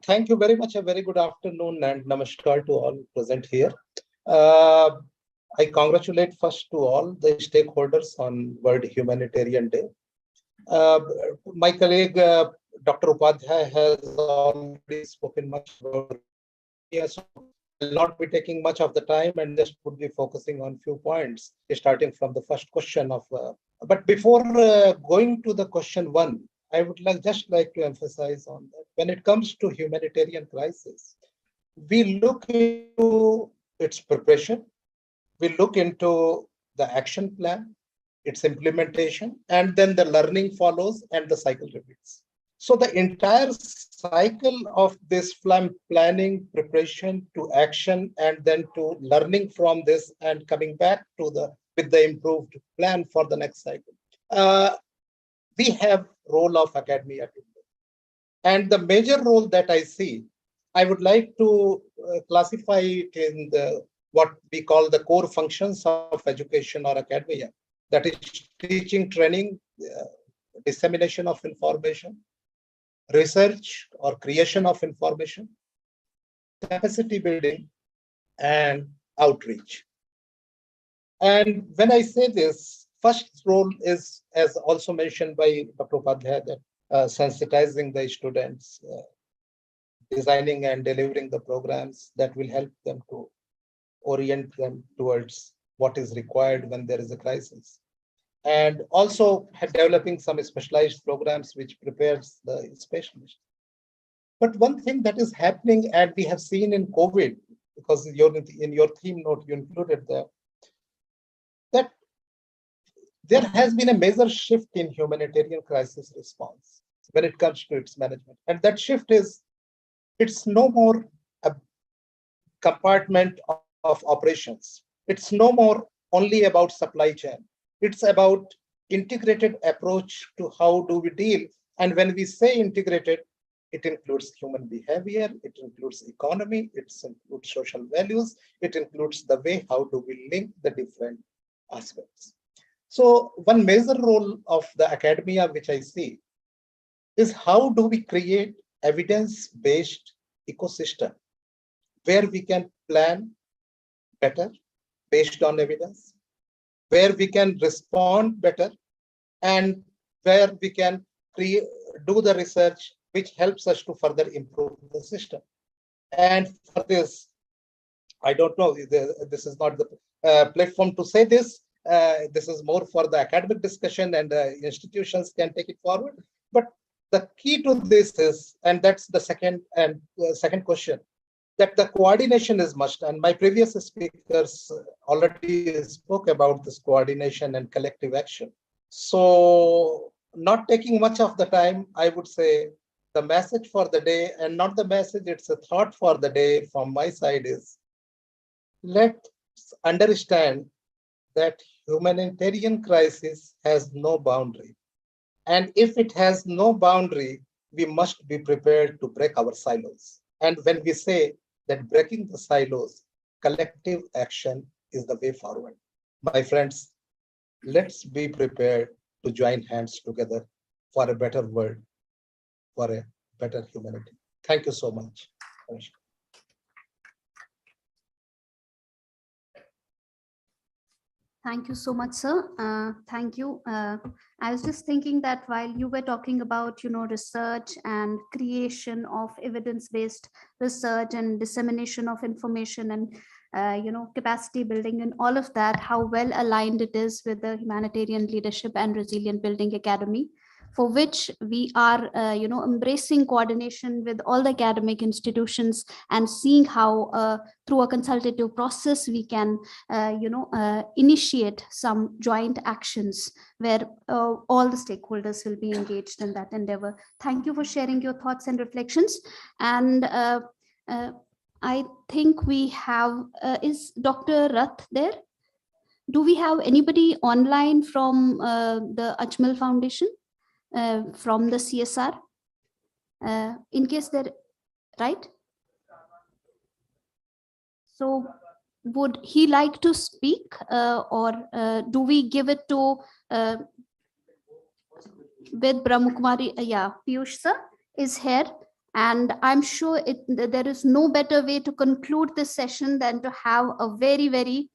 Speaker 16: Thank you very much. A very good afternoon and namaskar to all present here. I congratulate first to all the stakeholders on World Humanitarian Day. My colleague, Dr. Upadhyay, has already spoken much about it, so I will not be taking much of the time and just would be focusing on few points, starting from the first question of. But before going to the question one, I would just like to emphasize on that. When it comes to humanitarian crisis, we look into its preparation, we look into the action plan, its implementation, and then the learning follows and the cycle repeats. So the entire cycle of this planning, preparation to action, and then to learning from this and coming back to with the improved plan for the next cycle. We have role of academia. And the major role that I see, I would like to classify it in what we call the core functions of education or academia. That is teaching, training, dissemination of information, research or creation of information, capacity building, and outreach. And when I say this, first role is, as also mentioned by Dr. Upadhyay, that sensitizing the students, designing and delivering the programs that will help them to orient them towards what is required when there is a crisis. And also developing some specialized programs which prepares the specialists. But one thing that is happening, and we have seen in COVID, because in your theme note you included that there has been a major shift in humanitarian crisis response when it comes to its management. And that shift is, it's no more a compartment of operations. It's no more only about supply chain. It's about integrated approach to how do we deal. And when we say integrated, it includes human behavior, it includes economy, it includes social values, it includes the way how do we link the different aspects. So one major role of the academia, which I see, is how do we create evidence-based ecosystem where we can plan better based on evidence, where we can respond better, and where we can do the research which helps us to further improve the system. And for this, I don't know, this is not the platform to say this. This is more for the academic discussion, and institutions can take it forward. But the key to this is, and that's the second question, that the coordination is must. And my previous speakers already spoke about this coordination and collective action. So not taking much of the time, I would say the message for the day, and not the message, it's a thought for the day from my side, is let's understand that humanitarian crisis has no boundary. And if it has no boundary, we must be prepared to break our silos. And when we say that breaking the silos, collective action is the way forward. My friends, let's be prepared to join hands together for a better world, for a better humanity. Thank you so much.
Speaker 13: Thank you so much, sir. Thank you. I was just thinking that while you were talking about, research and creation of evidence-based research and dissemination of information and, capacity building and all of that, how well aligned it is with the Humanitarian Leadership and Resilient Building Academy, for which we are, embracing coordination with all the academic institutions and seeing how through a consultative process we can, initiate some joint actions where all the stakeholders will be engaged in that endeavor. Thank you for sharing your thoughts and reflections. And I think we have, is Dr. Rath there? Do we have anybody online from the Ajmal Foundation? From the CSR, in case they're right. So would he like to speak or do we give it to with Brahmakumari? Yeah, Piyush sir is here, and I'm sure there is no better way to conclude this session than to have a very, very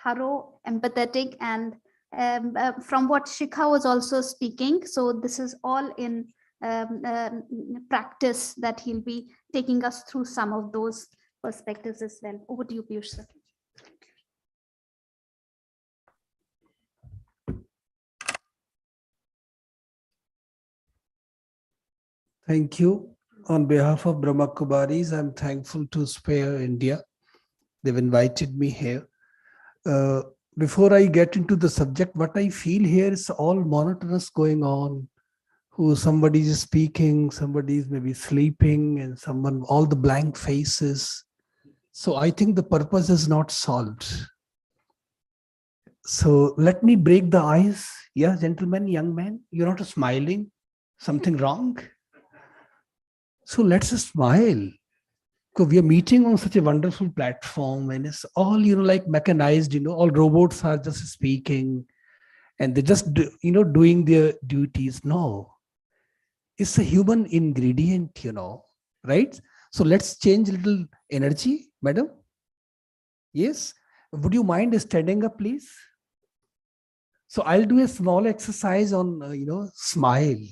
Speaker 13: thorough, empathetic, and from what Shikha was also speaking. So this is all in practice that he'll be taking us through some of those perspectives as well. Over to you, Piyush sir.
Speaker 17: Thank you. On behalf of Brahma Kumaris, I'm thankful to Spare India. They've invited me here. Before I get into the subject, what I feel here is all monotonous going on. Somebody is speaking, somebody is maybe sleeping, and someone, all the blank faces. So I think the purpose is not solved. So let me break the ice. Yeah, gentlemen, young man, you're not smiling. Something wrong? So let's smile. Because we are meeting on such a wonderful platform, and it's all, like mechanized, all robots are just speaking and they just, doing their duties. No, it's a human ingredient, right? So let's change a little energy, madam. Yes. Would you mind standing up, please? So I'll do a small exercise on, smile.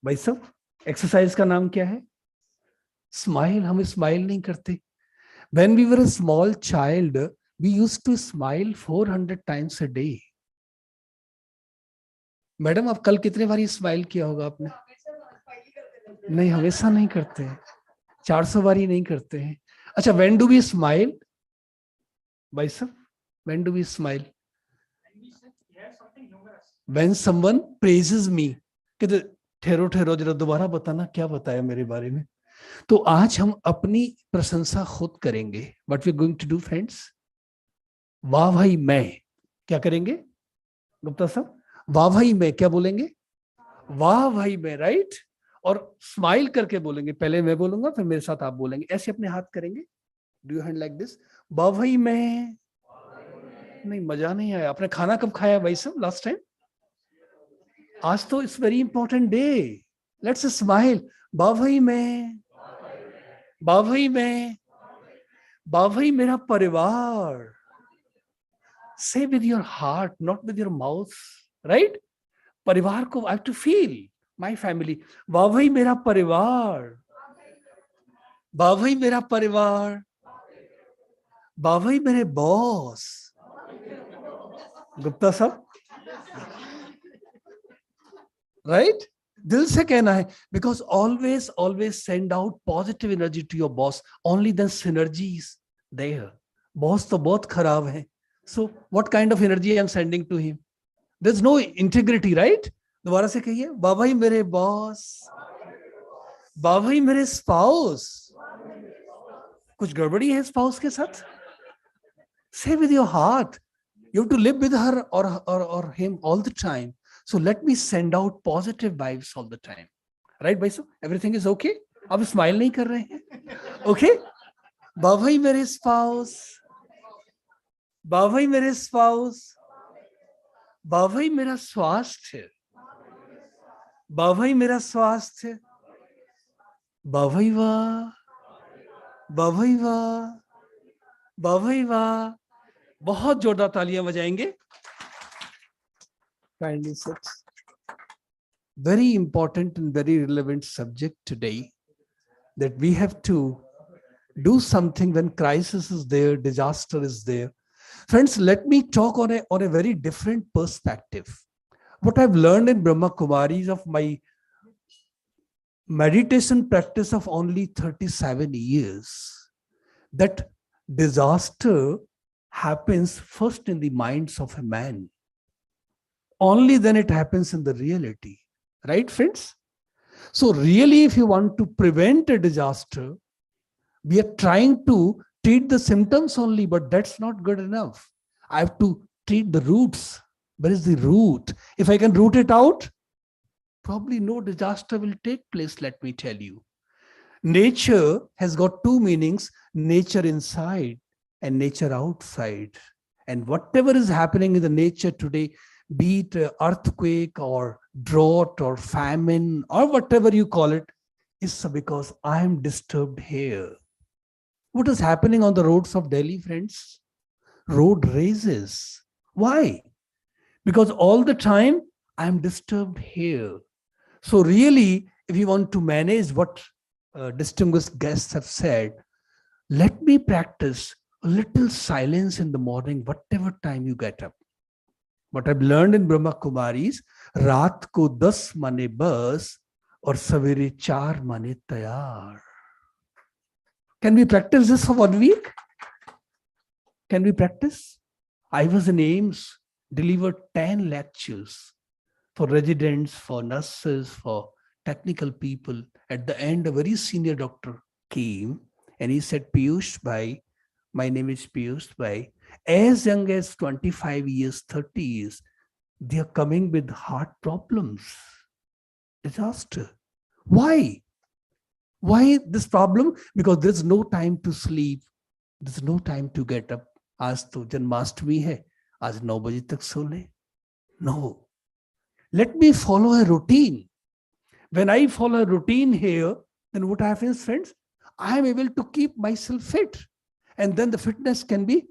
Speaker 17: भाई साहब, exercise का नाम क्या है? Smile. हम smile नहीं करते. When we were a small child, we used to smile 400 times a day. Madam, आप कल कितने बार स्माइल किया होगा आपने? नहीं, हमेशा नहीं करते हैं. 400 बार ही नहीं करते हैं. अच्छा, when do we smile? भाई साहब, when do we smile? When someone praises me. कहते ठहरो ठहरो जरा दोबारा बताना क्या बताया मेरे बारे में. तो आज हम अपनी प्रशंसा खुद करेंगे. What we are going to do, friends? वाह भाई मैं क्या करेंगे? गुप्ता साहब, वाह भाई मैं क्या बोलेंगे? वाह भाई मैं, राइट? और स्माइल करके बोलेंगे. पहले मैं बोलूंगा, फिर मेरे साथ आप बोलेंगे. ऐसे अपने हाथ करेंगे. Do you hand like this? वाह भाई मैं. नहीं, मजा नहीं आया. आपने खाना कब खाया भाई साहब लास्ट टाइम? आज तो it's very important day. Let's smile. वाह भाई मैं, वाह भाई मैं, वाह भाई मेरा परिवार. Say with your heart, not with your mouth, right? परिवार को I have to feel my family. वाह भाई मेरा परिवार, वाह भाई मेरा परिवार, वाह भाई मेरे बॉस. गुप्ता साहब, right? दिल से कहना है, because always send out positive energy to your boss. Only then synergy is there. Boss तो बहुत खराब है. So what kind of energy I'm sending to him? There's no integrity, right? दोबारा से कहिए. वाह भाई मेरे बॉस, वाह भाई मेरे स्पाउस. कुछ गड़बड़ी है स्पाउस के साथ? Say with your heart. You have to live with her or him all the time. So let me send out positive vibes all the time. Right, Baisu? Everything is okay? आप smile नहीं कर रहे हैं? Okay? Babhai मेरे spouse. Babhai मेरे spouse. Babhai मेरा स्वास्थ्य. बाभाई मेरा स्वास्थ्य. बाभाई वाह. बाभाई वाह. बाभाई वाह. बहुत जोरदार तालियां बजाएंगे. Kindly sit. Very important and very relevant subject today, that we have to do something when crisis is there, disaster is there. Friends, let me talk on a very different perspective. What I've learned in Brahma Kumaris of my meditation practice of only 37 years, that disaster happens first in the minds of a man. Only then it happens in the reality. Right, friends? So really, if you want to prevent a disaster, we are trying to treat the symptoms only, but that's not good enough. I have to treat the roots. Where is the root? If I can root it out, probably no disaster will take place, let me tell you. Nature has got two meanings, nature inside and nature outside. And whatever is happening in the nature today, be it earthquake or drought or famine or whatever you call it, is because I am disturbed here. What is happening on the roads of Delhi, friends? Road races. Why? Because all the time I am disturbed here. So really, if you want to manage what distinguished guests have said, let me practice a little silence in the morning, whatever time you get up. What I've learned in Brahma Kumaris, रात को 10 माने बस और सवेरे 4 माने तैयार. Can we practice this for 1 week? Can we practice? I was in AIMS, delivered 10 lectures for residents, for nurses, for technical people. At the end, a very senior doctor came and he said, Piyush Bhai, my name is Piyush Bhai, as young as 25 years, 30 years, they are coming with heart problems. Disaster. Why? Why this problem? Because there's no time to sleep. There's no time to get up. आज तो जन्माष्टमी है, आज 9 बजे तक सो ले. No. Let me follow a routine. When I follow a routine here, then what happens, friends? I am able to keep myself fit. And then the fitness can be,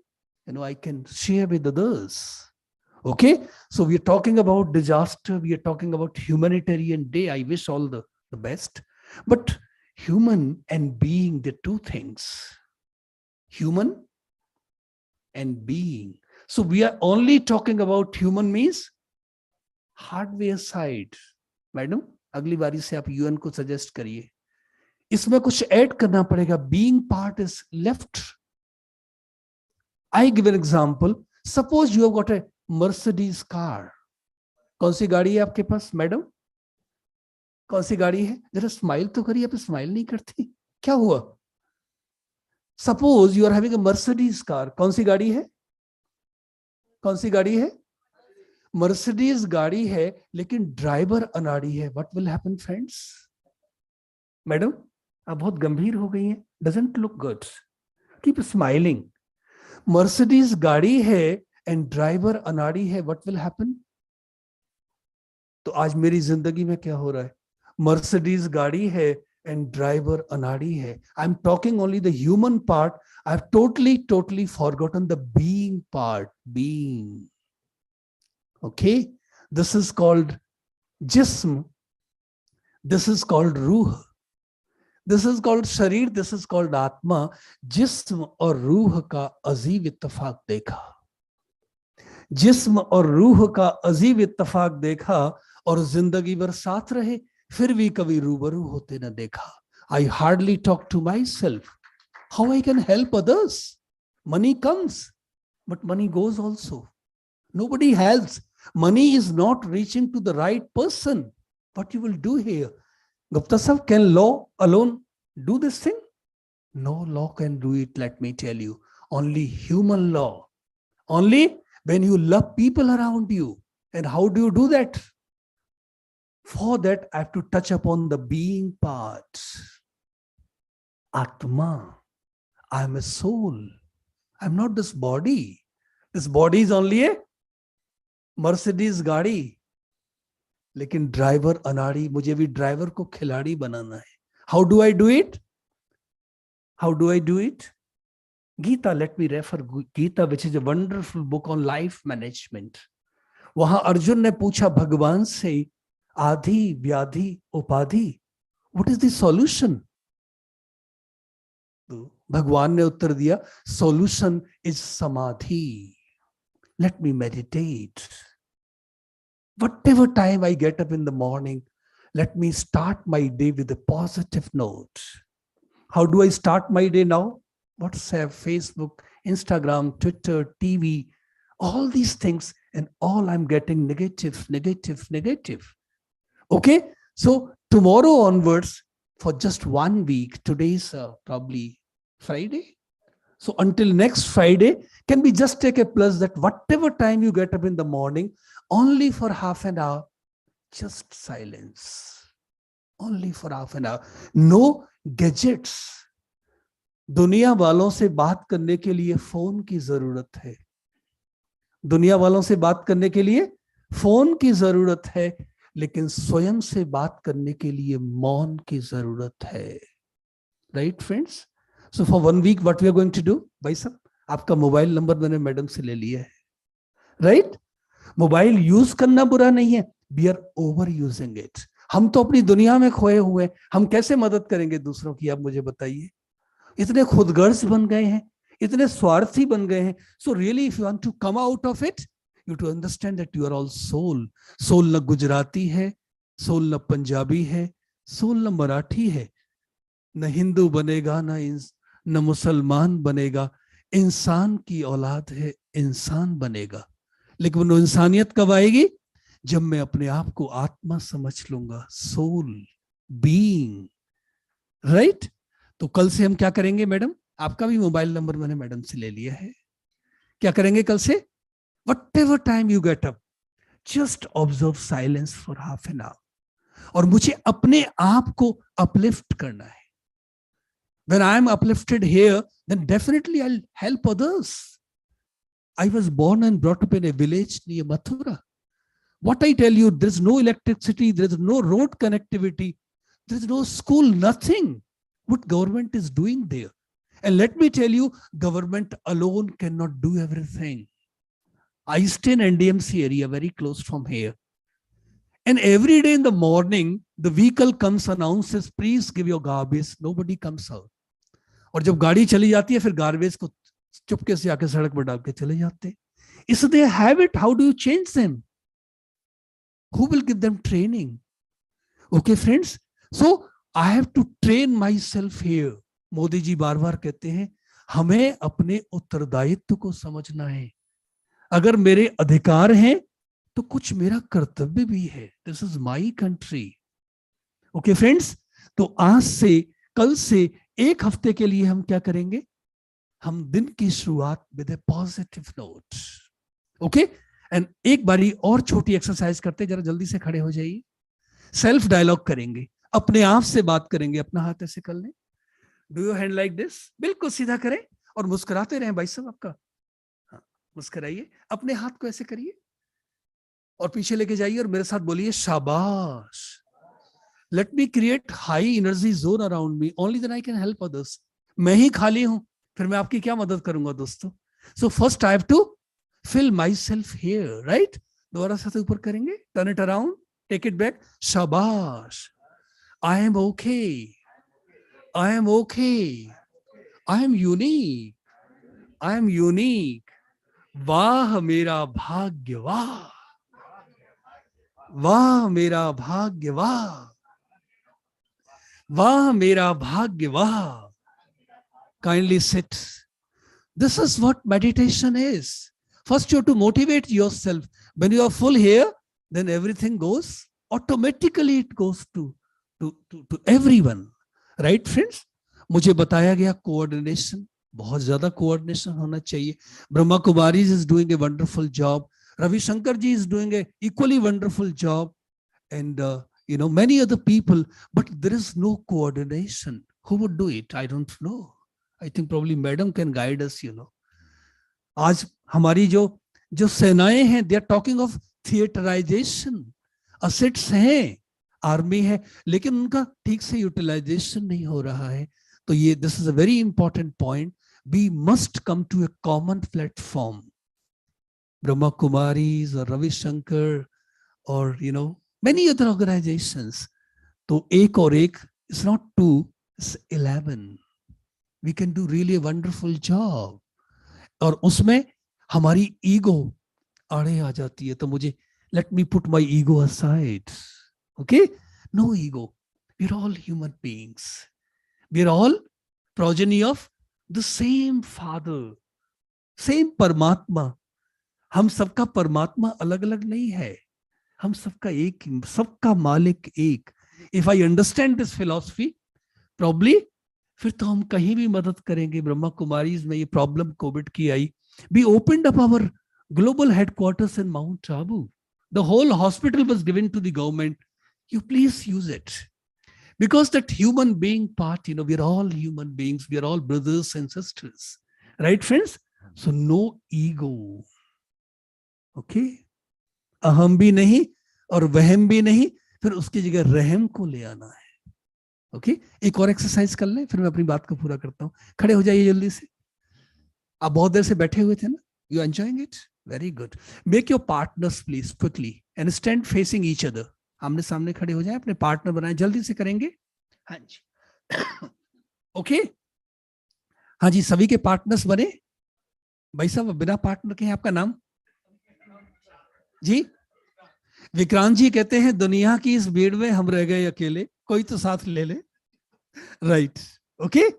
Speaker 17: I can share with others. Okay? So we are talking about disaster. We are talking about Humanitarian Day. I wish all the best. But human and being, the two things. Human and being. So we are only talking about human means hardware side. Madam, अगली बारी से आप UN को suggest करिए. इसमें कुछ add करना पड़ेगा. Being part is left. I give an example. Suppose you have got a Mercedes car. कौन सी गाड़ी है आपके पास, मैडम? कौन सी गाड़ी है? जरा स्माइल तो करिए, आप स्माइल नहीं करती. क्या हुआ? Suppose you are having a Mercedes car. कौन सी गाड़ी है? कौन सी गाड़ी है? Mercedes गाड़ी है, लेकिन ड्राइवर अनाड़ी है. What will happen, friends? Madam, आप बहुत गंभीर हो गई हैं. Doesn't look good. Keep smiling. Mercedes गाड़ी है and driver अनाड़ी है. What will happen? तो आज मेरी जिंदगी में क्या हो रहा है? Mercedes गाड़ी है and driver अनाड़ी है. I'm talking only the human part. I've totally forgotten the being part. Being. Okay? This is called jism. This is called ruh. This is called sharir. This is called atma. जिस्म और रूह का अजीब इत्तेफाक देखा. जिस्म और रूह का अजीब इत्तेफाक देखा और जिंदगी भर साथ रहे, फिर भी कभी रूबरू होते न देखा. I hardly talk to myself. How I can help others? Money comes, but money goes also. Nobody helps. Money is not reaching to the right person. What you will do here? Gupta sir, can law alone do this thing? No law can do it, let me tell you. Only human law. Only when you love people around you. And how do you do that? For that, I have to touch upon the being part. Atma. I am a soul. I'm not this body. This body is only a Mercedes गाड़ी. लेकिन driver अनाड़ी, मुझे भी driver को खिलाड़ी बनाना है. How do I do it? How do I do it? Gita, let me refer Gita, which is a wonderful book on life management. वहां अर्जुन ने पूछा भगवान से, आधि व्याधि उपाधि, what is the solution? तो भगवान ने उत्तर दिया, solution is samadhi. Let me meditate. Whatever time I get up in the morning, let me start my day with a positive note. How do I start my day now? WhatsApp, Facebook, Instagram, Twitter, TV, all these things, and all I'm getting negative, negative, negative. Okay, so tomorrow onwards, for just 1 week, today's probably Friday. So until next Friday, can we just take a plus that whatever time you get up in the morning, only for half an hour, just silence. Only for half an hour. No gadgets. दुनिया वालों से बात करने के लिए phone की जरूरत है. दुनिया वालों से बात करने के लिए फोन की जरूरत है, लेकिन स्वयं से बात करने के लिए मौन की जरूरत है. Right, friends? So for 1 week, what we are going to do? भाई साहब, आपका मोबाइल नंबर मैंने मैडम से ले लिया है. Right? मोबाइल यूज करना बुरा नहीं है. We are overusing it. हम तो अपनी दुनिया में खोए हुए हैं. हम कैसे मदद करेंगे दूसरों की, आप मुझे बताइए. इतने खुदगर्ज बन गए हैं, इतने स्वार्थी बन गए हैं. So really, if you want to come out of it, you have to understand that you are all soul. Soul न गुजराती है, soul न पंजाबी है, soul न मराठी है, न हिंदू बनेगा, न मुसलमान बनेगा. इंसान की औलाद है, इंसान बनेगा. लेकिन वो इंसानियत कब आएगी? जब मैं अपने आप को आत्मा समझ लूंगा, सोल, बीइंग. राइट? तो कल से हम क्या करेंगे मैडम? आपका भी मोबाइल नंबर मैंने मैडम से ले लिया है. क्या करेंगे कल से? Whatever time you get up, just observe silence for half an hour. और मुझे अपने आप को uplift करना है. When I am uplifted here, then definitely I'll help others. I was born and brought up in a village near Mathura. What I tell you, there's no electricity, there's no road connectivity, there's no school, nothing. What government is doing there? And let me tell you, government alone cannot do everything. I stay in NDMC area, very close from here. And every day in the morning, the vehicle comes, announces, please give your garbage. Nobody comes out. और जब गाड़ी चली जाती है, फिर garbage को चुपके से आके सड़क पर डाल के चले जाते. If they have it, how do you change them? Who will give them training? Okay, friends. So I have to train myself here. Modi ji बार बार कहते हैं, हमें अपने उत्तरदायित्व को समझना है. अगर मेरे अधिकार हैं, तो कुछ मेरा कर्तव्य भी है. This is my country. Okay, friends. तो आज से, कल से 1 हफ्ते के लिए हम क्या करेंगे? हम दिन की शुरुआत with A positive note. Okay, and एक बारी और छोटी एक्सरसाइज करते, जरा जल्दी से खड़े हो जाइए. सेल्फ डायलॉग करेंगे, अपने आप से बात करेंगे. अपना हाथ ऐसे कर लें. Do your hand like this. बिल्कुल सीधा करें और मुस्कुराते रहें. भाई साहब आपका, हाँ, मुस्कुराइए. अपने हाथ को ऐसे करिए और पीछे लेके जाइए और मेरे साथ बोलिए, शाबाश. Let me create high energy zone around me. Only then I can help others. मैं ही खाली हूं, फिर मैं आपकी क्या मदद करूंगा दोस्तों? So first I have to fill myself here, right? दोबारा से ऊपर करेंगे. Turn it around. Take it back. शाबाश. I am okay. I am okay. I am unique. I am unique. वाह मेरा भाग्य वाह. वाह मेरा भाग्य वाह. वाह मेरा भाग्य वाह. Kindly sit. This is what meditation is. First you have to motivate yourself. When you are full here, then everything goes automatically. It goes to everyone. Right, friends? मुझे बताया गया coordination. बहुत ज्यादा कोऑर्डिनेशन होना चाहिए. Brahma Kumari is doing a wonderful job. Ravi Shankar ji is doing a equally wonderful job, and many other people, but there is no coordination. Who would do it? I don't know. I think probably madam can guide us. आज हमारी जो सेनाएं हैं, they are talking of theaterization. Assets हैं, army है, लेकिन उनका ठीक से यूटिलाइजेशन नहीं हो रहा है. तो ये this is a very important point. We must come to a common platform. Brahma Kumaris or Ravi Shankar or many other organizations. तो एक और एक is not 2, it's 11. We can do really a wonderful job. और उसमें हमारी ego आड़े आ जाती है. तो मुझे let me put my ego aside. Okay? No ego. We're all human beings. We're all progeny of the same Father, same Paramatma. हम सबका परमात्मा अलग अलग नहीं है. हम सबका एक, सबका मालिक एक. If I understand this philosophy, probably फिर तो हम कहीं भी मदद करेंगे. ब्रह्मा कुमारीज में ये प्रॉब्लम कोविड की आई. We opened up our global headquarters in Mount Abu. The whole hospital was given to the government. You please use it. Because that human being part, we're all human beings. We're all brothers and sisters. Right, friends? So no ego. Okay? अहम भी नहीं और वहम भी नहीं, फिर उसकी जगह रहम को ले आना है. ओके? एक और एक्सरसाइज कर लें, फिर मैं अपनी बात को पूरा करता हूं. खड़े हो जाइए जल्दी से. आप बहुत देर से बैठे हुए थे ना? You enjoying it? Very good. Make your partners please quickly and stand facing each other. आमने सामने खड़े हो जाएं, अपने पार्टनर बनाएं. जल्दी से करेंगे. हाँ जी. ओके? हाँ जी, सभी के पार्टनर्स बने. भाई साहब बिना पार्टनर के हैं, आपका नाम जी? विक्रांत जी कहते हैं दुनिया की इस भीड़ में हम रह गए अकेले, कोई तो साथ ले ले. राइट. ओके,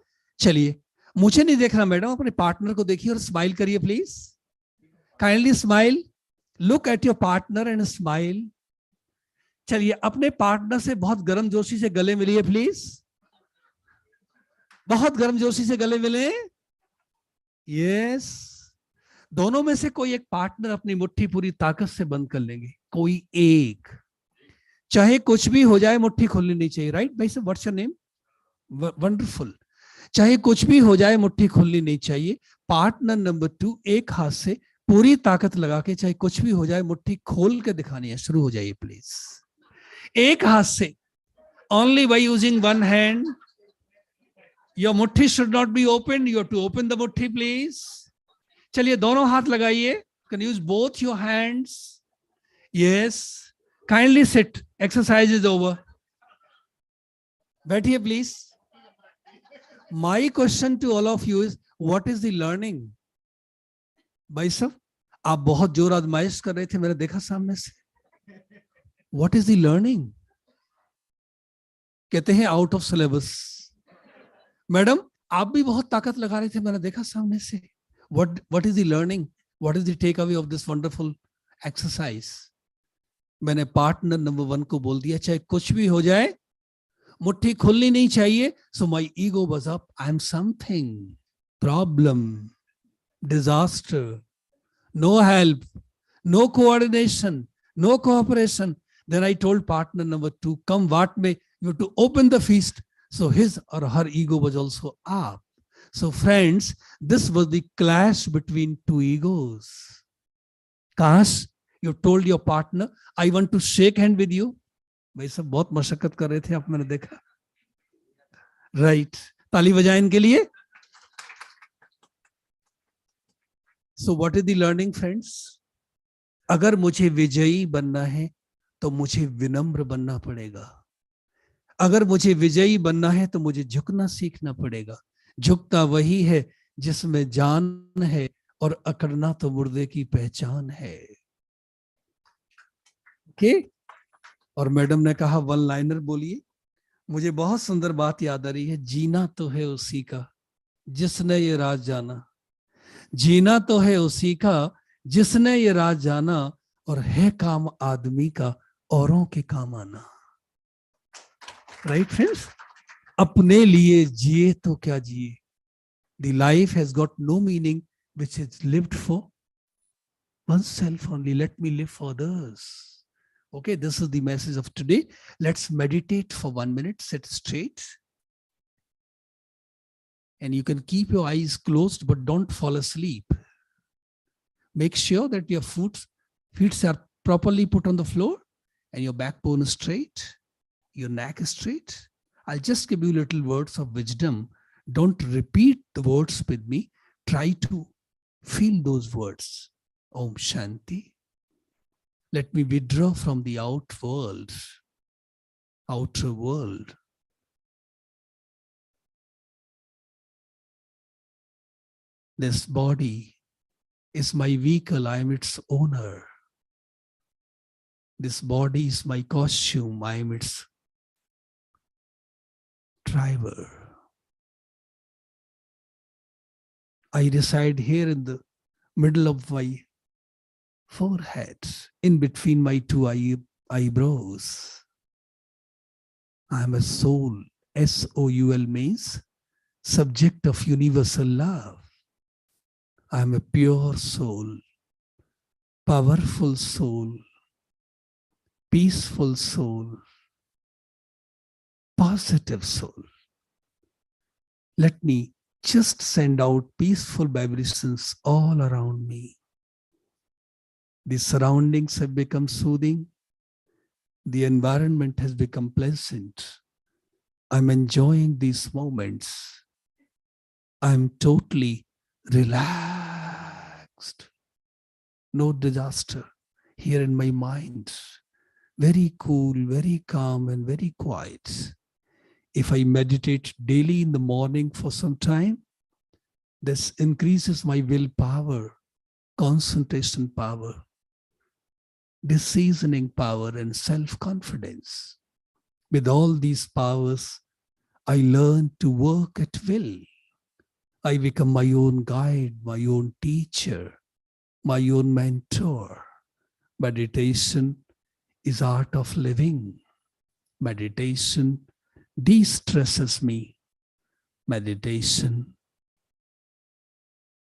Speaker 17: चलिए. मुझे नहीं देखना मैडम, अपने पार्टनर को देखिए और स्माइल करिए please. Kindly smile. Look at your partner and smile. चलिए अपने पार्टनर से बहुत गर्मजोशी से गले मिलिए प्लीज. बहुत गर्मजोशी से गले मिले. यस. दोनों में से कोई एक पार्टनर अपनी मुट्ठी पूरी ताकत से बंद कर लेंगे. कोई एक, चाहे कुछ भी हो जाए, मुट्ठी खोलनी नहीं चाहिए. राइट भाई साहब, व्हाट्स योर नेम? वंडरफुल. चाहे कुछ भी हो जाए, मुट्ठी खोलनी नहीं चाहिए. पार्टनर नंबर 2 एक हाथ से पूरी ताकत लगा के, चाहे कुछ भी हो जाए, मुट्ठी खोल के दिखानी है. शुरू हो जाइए प्लीज. एक हाथ से, only by using one hand. Your mutti should not be opened. You have to open the mutti, please. चलिए दोनों हाथ लगाइए. Can use both your hands. Yes. Kindly sit. Exercise is over. बैठिए please. My question to all of you is, what is the learning? भाई साहब, आप बहुत जोर आजमाइश कर रहे थे, मैंने देखा सामने से. What is the learning? कहते हैं आउट ऑफ सिलेबस. मैडम आप भी बहुत ताकत लगा रहे थे, मैंने देखा सामने से. What is the learning? What is the takeaway of this wonderful exercise? मैंने पार्टनर नंबर 1 को बोल दिया, चाहे कुछ भी हो जाए, मुट्ठी खुलनी नहीं चाहिए. So my ego was up. I am something. Problem. Disaster. No help. No coordination. No cooperation. Then I told partner number 2, come what may, you have to open the feast. So his or her ego was also up. So friends, this was the clash between 2 egos. Kash, you told your partner, I want to shake hand with you. भाई सब बहुत मशक्कत कर रहे थे आप, मैंने देखा. राइट. ताली बजाएं इनके लिए. So what is the learning friends? अगर मुझे विजयी बनना है तो मुझे विनम्र बनना पड़ेगा. अगर मुझे विजयी बनना है तो मुझे झुकना सीखना पड़ेगा. झुकता वही है जिसमें जान है, और अकड़ना तो मुर्दे की पहचान है. ओके? और मैडम ने कहा 1 लाइनर बोलिए. मुझे बहुत सुंदर बात याद आ रही है. जीना तो है उसी का जिसने ये राज जाना. जीना तो है उसी का जिसने ये राज जाना, और है काम आदमी का औरों के काम आना. Right friends? अपने लिए जिए तो क्या जिए, The life has got no meaning which is lived for oneself only. Let me live for others. Okay, this is the message of today. Let's meditate for 1 minute, sit straight. And you can keep your eyes closed, but don't fall asleep. Make sure that your feet are properly put on the floor and your backbone is straight, your neck is straight. I'll just give you little words of wisdom. Don't repeat the words with me. Try to feel those words. Om Shanti. Let me withdraw from the outer world. This body is my vehicle, I am its owner. This body is my costume, I am its driver. I reside here in the middle of my forehead, in between my two eyebrows. I am a soul. S-O-U-L means subject of universal love. I am a pure soul, powerful soul, peaceful soul, positive soul. Let me just send out peaceful vibrations all around me. The surroundings have become soothing. The environment has become pleasant. I'm enjoying these moments. I'm totally relaxed. No disaster here in my mind. Very cool, very calm, and very quiet. If I meditate daily in the morning for some time, this increases my willpower, concentration power, decisioning power, and self-confidence. With all these powers, I learn to work at will. I become my own guide, my own teacher, my own mentor. Meditation is art of living. Meditation de-stresses me. Meditation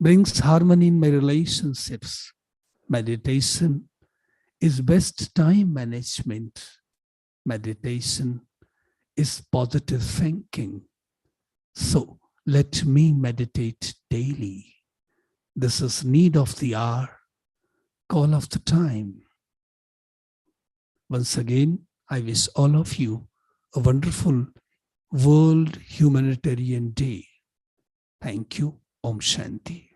Speaker 17: brings harmony in my relationships. Meditation is best time management. Meditation is positive thinking. So let me meditate daily. This is need of the hour, call of the time. Once again, I wish all of you a wonderful World Humanitarian Day. Thank you. Om Shanti.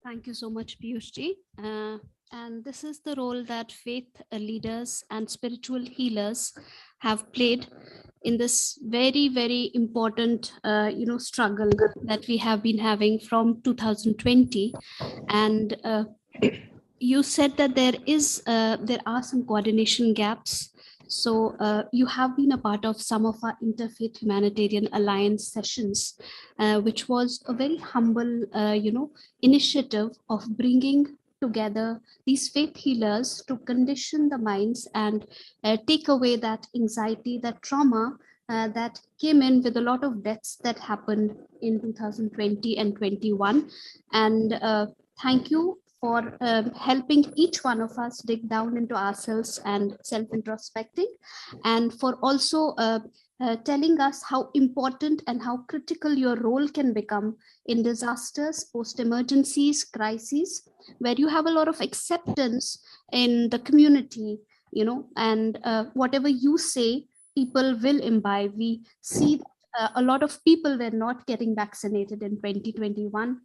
Speaker 13: Thank you so much, Piyushji. And this is the role that faith leaders and spiritual healers have played in this very, very important, struggle that we have been having from 2020. And you said that there are some coordination gaps. So you have been a part of some of our Interfaith Humanitarian Alliance sessions, which was a very humble, initiative of bringing together these faith healers to condition the minds and take away that anxiety, that trauma that came in with a lot of deaths that happened in 2020 and 21. And thank you for helping each one of us dig down into ourselves and self-introspecting, and for also telling us how important and how critical your role can become in disasters, post-emergencies, crises, where you have a lot of acceptance in the community, and whatever you say, people will imbibe. We see a lot of people were not getting vaccinated in 2021.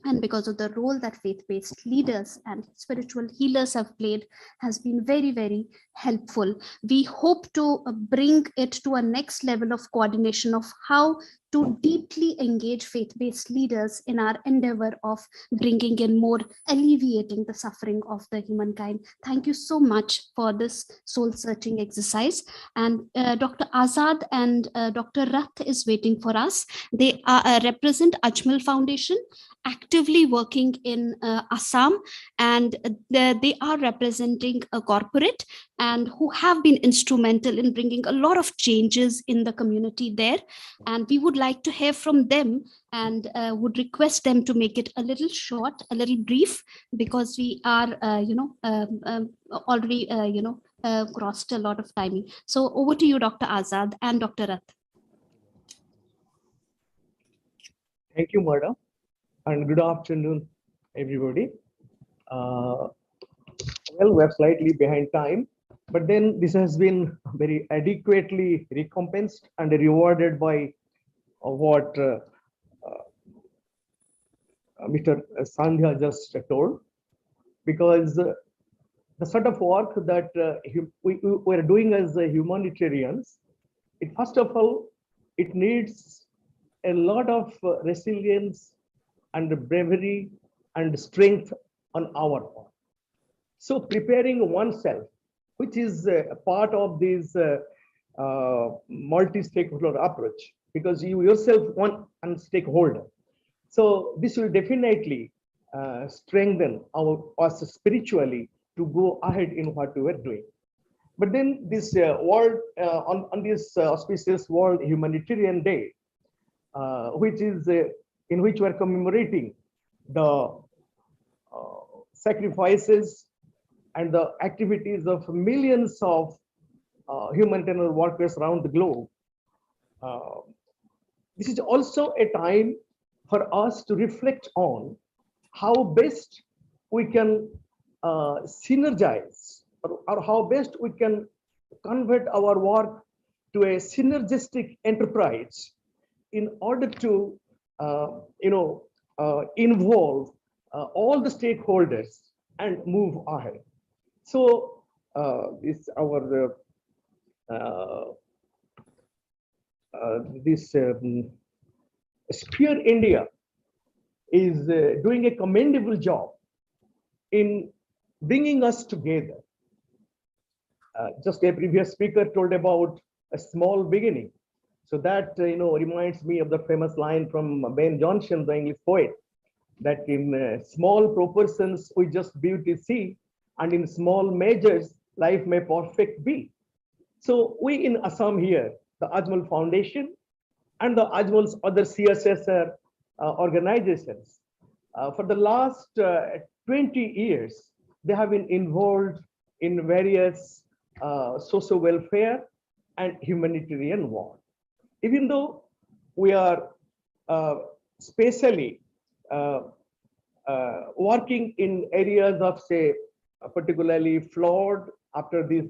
Speaker 13: And because of the role that faith-based leaders and spiritual healers have played has been very, very helpful. We hope to bring it to a next level of coordination of how to deeply engage faith-based leaders in our endeavor of bringing in more, alleviating the suffering of the humankind. Thank you so much for this soul-searching exercise. And Dr. Azad and Dr. Rath is waiting for us. They represent Ajmal Foundation, actively working in Assam, and they are representing a corporate and who have been instrumental in bringing a lot of changes in the community there. And we would like to hear from them, and would request them to make it a little short, a little brief, because we are, already, crossed a lot of timing. So over to you, Dr. Azad and Dr. Rath.
Speaker 18: Thank you, madam, and good afternoon, everybody. Well, we're slightly behind time, but then this has been very adequately recompensed and rewarded by what Mr. Sandhya just told, because the sort of work that we are doing as humanitarians, first of all, it needs a lot of resilience and bravery and strength on our part. So preparing oneself, which is a part of this multi-stakeholder approach, because you yourself one and stakeholder. So this will definitely strengthen us spiritually to go ahead in what we were doing. But then this world, on this auspicious World Humanitarian Day, which is in which we are commemorating the sacrifices and the activities of millions of humanitarian workers around the globe. This is also a time for us to reflect on how best we can synergize, or how best we can convert our work to a synergistic enterprise in order to involve all the stakeholders and move ahead. So this our this Sphere India is doing a commendable job in bringing us together. Just a previous speaker told about a small beginning. So that reminds me of the famous line from Ben Jonson, the English poet, that in small proportions we just beauty see, and in small measures life may perfect be. So we in Assam here, the Ajmal Foundation and the Ajmal's other CSSR organizations, for the last 20 years, they have been involved in various social welfare and humanitarian work. Even though we are specially working in areas of, say, particularly flood, after this,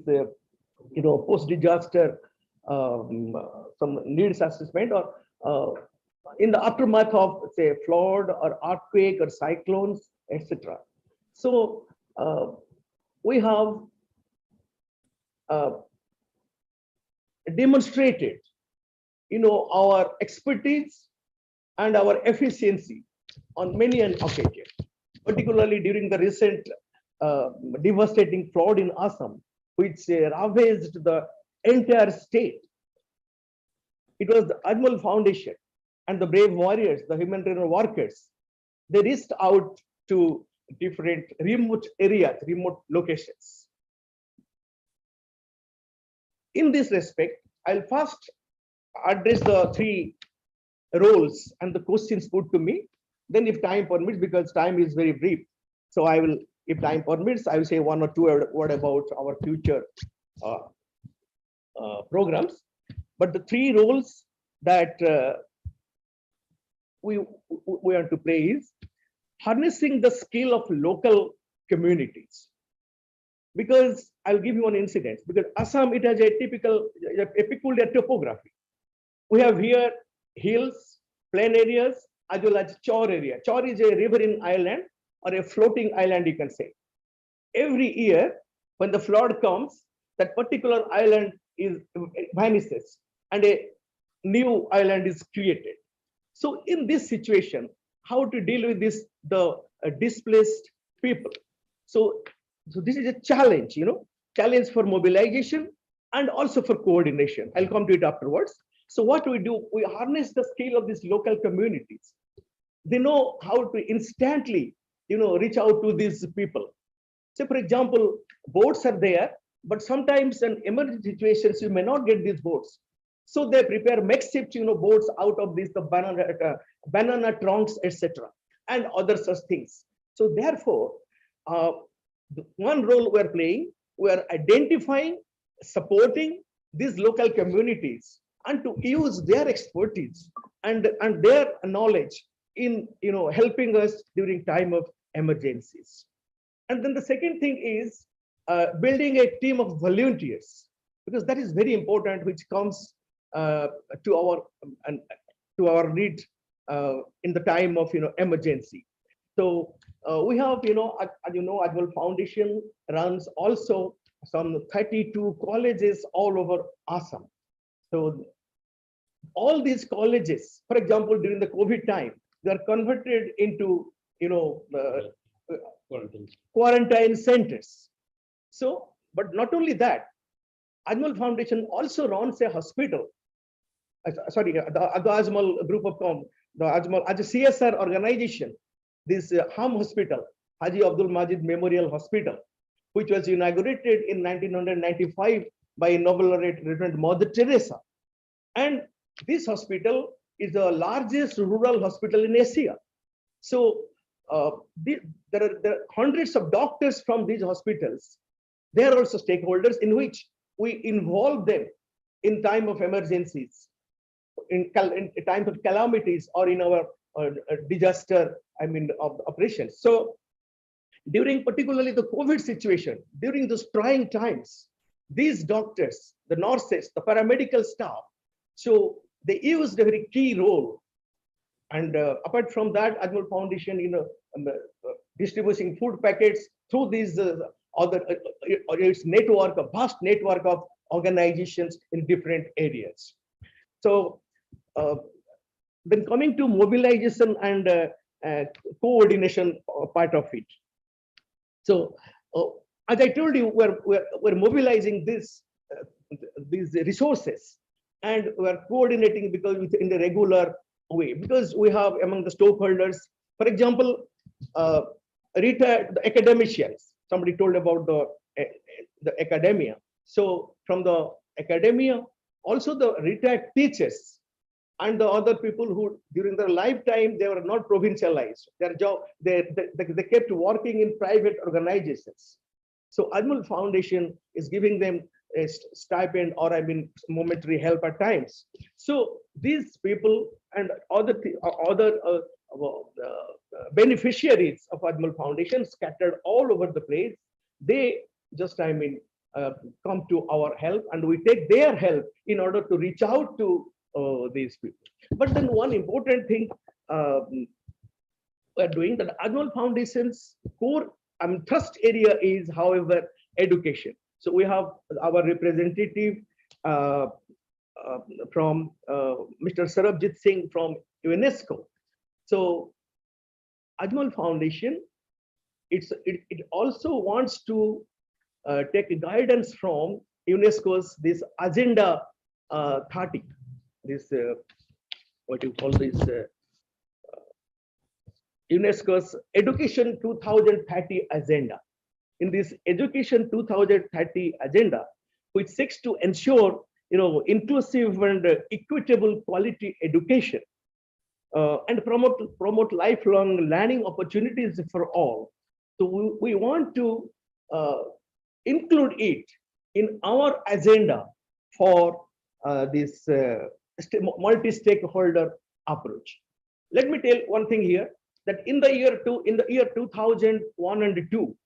Speaker 18: post-disaster, some needs assessment, or in the aftermath of, say, flood or earthquake or cyclones, etc. So we have demonstrated our expertise and our efficiency on many an occasion, particularly during the recent devastating flood in Assam, which ravaged the entire state. It was the Ajmal Foundation and the brave warriors, the humanitarian workers, they reached out to different remote areas, remote locations. In this respect, I'll first address the three roles and the questions put to me. Then if time permits, because time is very brief, so I will, if time permits, I will say one or two words about our future programs. But the three roles that we want to play is harnessing the skill of local communities. Because I'll give you one incident, because Assam, it has a peculiar topography. We have here hills, plain areas, as well as Chor area. Chor is a riverine island or a floating island, you can say. Every year, when the flood comes, that particular island vanishes and a new island is created. So in this situation, how to deal with this, the displaced people. So this is a challenge, challenge for mobilization and also for coordination. I'll come to it afterwards. So what we do, we harness the skill of these local communities. they know how to instantly, reach out to these people. Say, for example, boats are there, but sometimes in emergency situations, you may not get these boats. So they prepare makeshift, boats out of these, the banana trunks, etc., and other such things. So therefore, one role we're playing, we're identifying, supporting these local communities, and to use their expertise and their knowledge in helping us during time of emergencies. And then the second thing is building a team of volunteers, because that is very important, which comes to our need in the time of emergency. So we have, as you know, Ajmal Foundation runs also some 32 colleges all over Assam. So all these colleges, for example, during the COVID time, they are converted into quarantine centers. So, but not only that, Ajmal Foundation also runs a hospital. Sorry, the Ajmal group of the Ajmal as a CSR organization, this Ham Hospital, Haji Abdul Majid Memorial Hospital, which was inaugurated in 1995 by Nobel laureate Reverend Mother Teresa. And this hospital is the largest rural hospital in Asia. So there are hundreds of doctors from these hospitals. They are also stakeholders in which we involve them in time of emergencies, in times of calamities, or in our disaster, operations. So during particularly the COVID situation, during those trying times, these doctors, the nurses, the paramedical staff, so they used a very key role. And apart from that, Ajmal Foundation, distributing food packets through these other its network, a vast network of organizations in different areas. So then coming to mobilization and coordination part of it. So as I told you, we're mobilizing these resources, and we're coordinating because in the regular way, because we have among the stakeholders, for example, retired academicians. Somebody told about the academia. So from the academia, also the retired teachers and the other people who during their lifetime they were not provincialized. Their job, they kept working in private organizations. So Ajmal Foundation is giving them a stipend, or momentary help at times. So these people and other beneficiaries of Ajmal Foundation scattered all over the place, they just come to our help, and we take their help in order to reach out to these people. But then one important thing we're doing, that Ajmal Foundation's core thrust area is, however, education. So we have our representative from Mr. Sarabjit Singh from UNESCO. So Ajmal Foundation, it also wants to take guidance from UNESCO's this Agenda 30, this what you call this UNESCO's Education 2030 agenda. In this Education 2030 agenda, which seeks to ensure inclusive and equitable quality education and promote lifelong learning opportunities for all. So we want to include it in our agenda for this multi-stakeholder approach. Let me tell one thing here, that in the year 2001 and 2,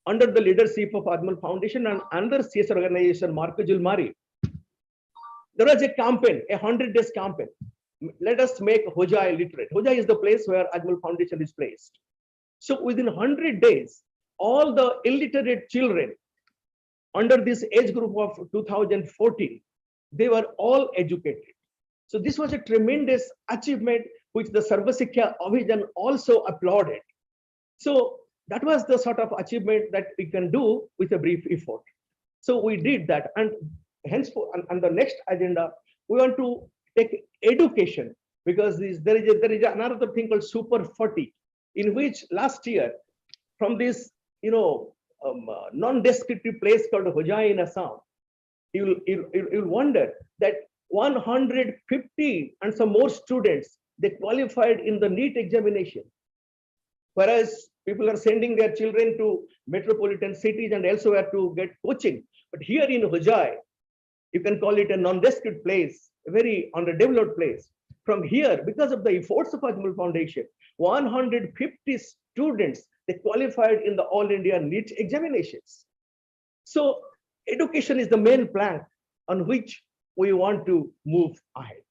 Speaker 18: under the leadership of Ajmal Foundation and under CSR organization Markazul Mari, there was a campaign, a 100 days campaign. Let us make Hoja illiterate. Hoja is the place where Ajmal Foundation is placed. So within 100 days, all the illiterate children under this age group of 2014, they were all educated. So this was a tremendous achievement, which the Sarva Sikkha Abhijan also applauded. So that was the sort of achievement that we can do with a brief effort. So we did that, and henceforth, on the next agenda, we want to take education because there is another thing called super fatigue, in which last year from this non-descriptive place called Hojai in Assam, you'll wonder that 150 and some more students, they qualified in the NEET examination, whereas people are sending their children to metropolitan cities and elsewhere to get coaching. But here in Hojai, you can call it a non-descriptive place, a very underdeveloped place. From here, because of the efforts of Ajmal Foundation, 150 students, they qualified in the All India NEET examinations. So education is the main plank on which we want to move ahead.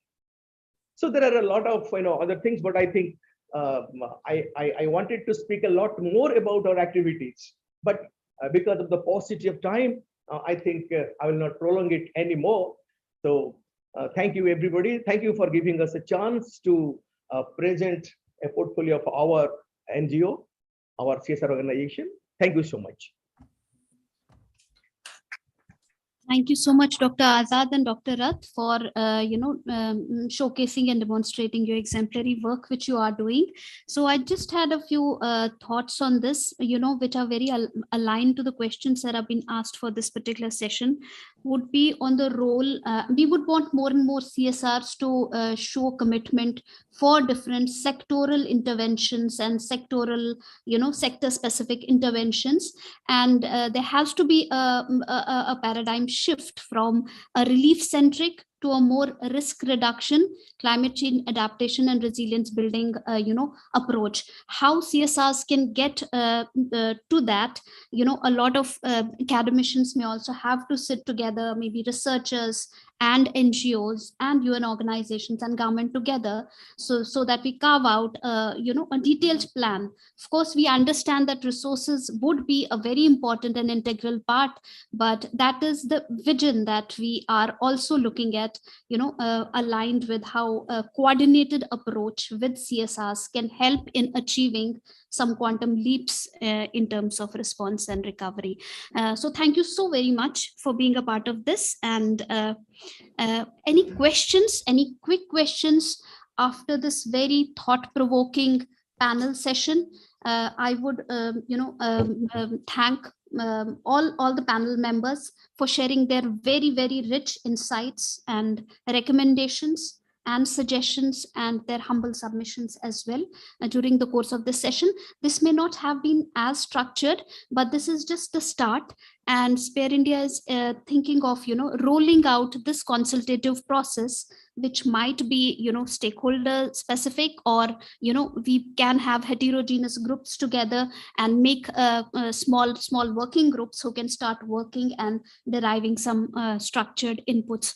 Speaker 18: So there are a lot of other things, but I think I wanted to speak a lot more about our activities, but because of the paucity of time, I think I will not prolong it anymore. So thank you, everybody. Thank you for giving us a chance to present a portfolio of our NGO, our CSR organization. Thank you so much.
Speaker 13: Thank you so much, Dr. Azad and Dr. Rath, for showcasing and demonstrating your exemplary work which you are doing. So I just had a few thoughts on this, which are very aligned to the questions that have been asked for this particular session. Would be on the role. We would want more and more CSRs to show commitment for different sectoral interventions and sectoral, sector-specific interventions, and there has to be a paradigm shift from a relief-centric to a more risk reduction, climate change adaptation and resilience building, approach. How CSRs can get to that, a lot of academicians may also have to sit together, maybe researchers and NGOs and UN organizations and government together, so that we carve out, a detailed plan. Of course, we understand that resources would be a very important and integral part, but that is the vision that we are also looking at, aligned with how a coordinated approach with CSRs can help in achieving some quantum leaps in terms of response and recovery. So thank you so very much for being a part of this. And any questions, any quick questions after this very thought-provoking panel session? I would, thank all the panel members for sharing their very, very rich insights and recommendations and suggestions and their humble submissions as well during the course of this session. This may not have been as structured, but this is just the start. And Spare India is thinking of, rolling out this consultative process, which might be, stakeholder specific, or, we can have heterogeneous groups together and make small working groups who can start working and deriving some structured inputs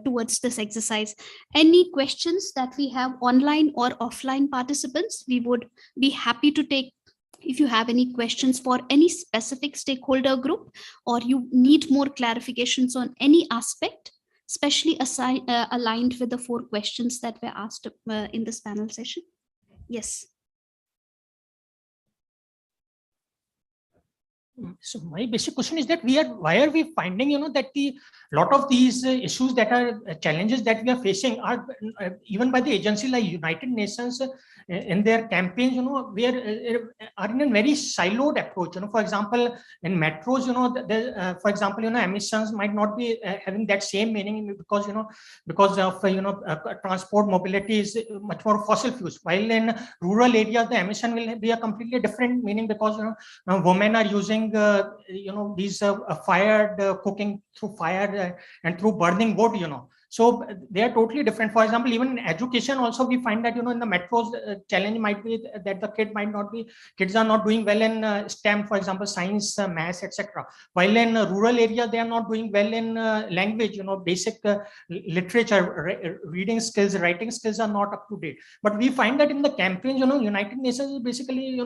Speaker 13: towards this exercise. Any questions that we have online or offline participants, we would be happy to take. If you have any questions for any specific stakeholder group, or you need more clarifications on any aspect, especially aligned with the 4 questions that were asked in this panel session. Yes.
Speaker 19: So my basic question is that why are we finding, that the lot of these issues that are challenges that we are facing are even by the agency like United Nations in their campaigns, we are in a very siloed approach. For example, in metros, for example, emissions might not be having that same meaning because of transport mobility is much more fossil fuels. While in rural areas, the emission will be a completely different meaning because women are using these fired cooking through fire and through burning wood, so they are totally different. For example, even in education also we find that in the metros challenge might be that the kids are not doing well in STEM, for example, science, maths, etc. While in rural area they are not doing well in language, basic literature, reading skills, writing skills are not up to date. But we find that in the campaigns, United Nations basically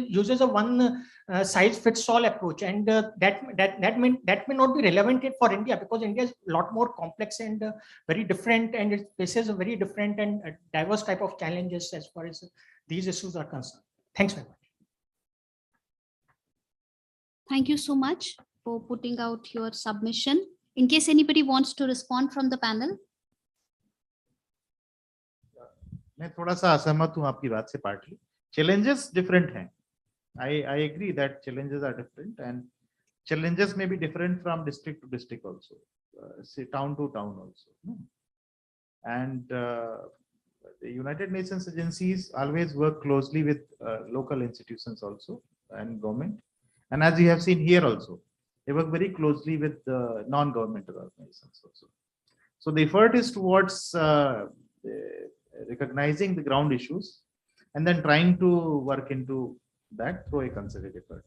Speaker 19: uses a one size fits all approach, and that may not be relevant for India, because India is a lot more complex and very different, and it faces a very different and diverse type of challenges as far as these issues are concerned. Thanks very much.
Speaker 13: Thank you so much for putting out your submission. In case anybody wants to respond from the panel.
Speaker 6: मैं थोड़ा सा असहमत हूँ आपकी बात से partly. Challenges different हैं. I agree that challenges are different and challenges may be different from district to district also, say town to town also. No? And the United Nations agencies always work closely with local institutions also and government. And as you have seen here also, they work very closely with non-governmental organizations also. So the effort is towards recognizing the ground issues and then trying to work into that through a concerted effort.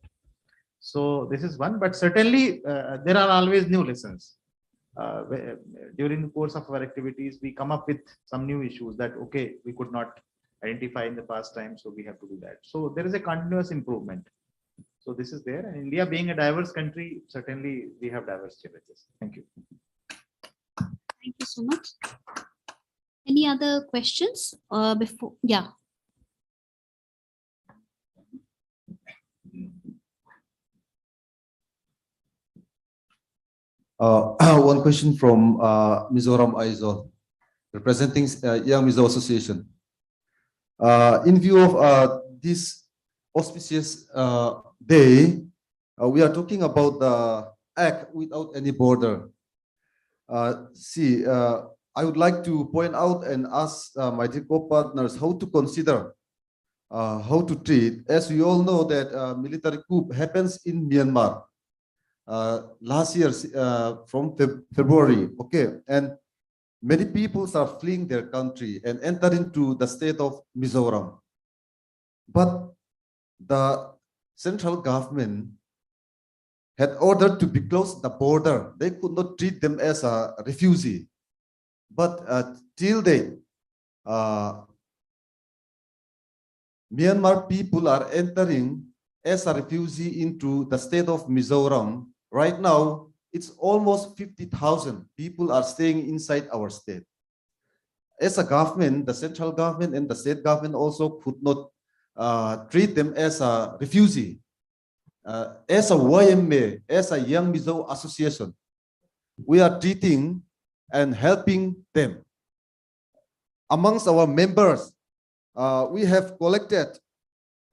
Speaker 6: So this is one, but certainly there are always new lessons. During the course of our activities, we come up with some new issues that, okay, we could not identify in the past time, so we have to do that. So there is a continuous improvement. So this is there. And India being a diverse country, certainly we have diverse challenges. Thank you.
Speaker 13: Thank you so much. Any other questions before? Yeah.
Speaker 21: One question from Mizoram Aizol, representing Young Mizo Association. In view of this auspicious day, we are talking about the act without any border. I would like to point out and ask my co-partners how to consider, how to treat, as we all know that military coup happens in Myanmar. Last year from February, okay, and many people are fleeing their country and enter into the state of Mizoram. But the central government had ordered to be closed the border. They could not treat them as a refugee. But till date, Myanmar people are entering as a refugee into the state of Mizoram. Right now, it's almost 50,000 people are staying inside our state. As a government, the central government and the state government also could not treat them as a refugee. As a YMA, as a Young Mizo Association, we are treating and helping them. Amongst our members, we have collected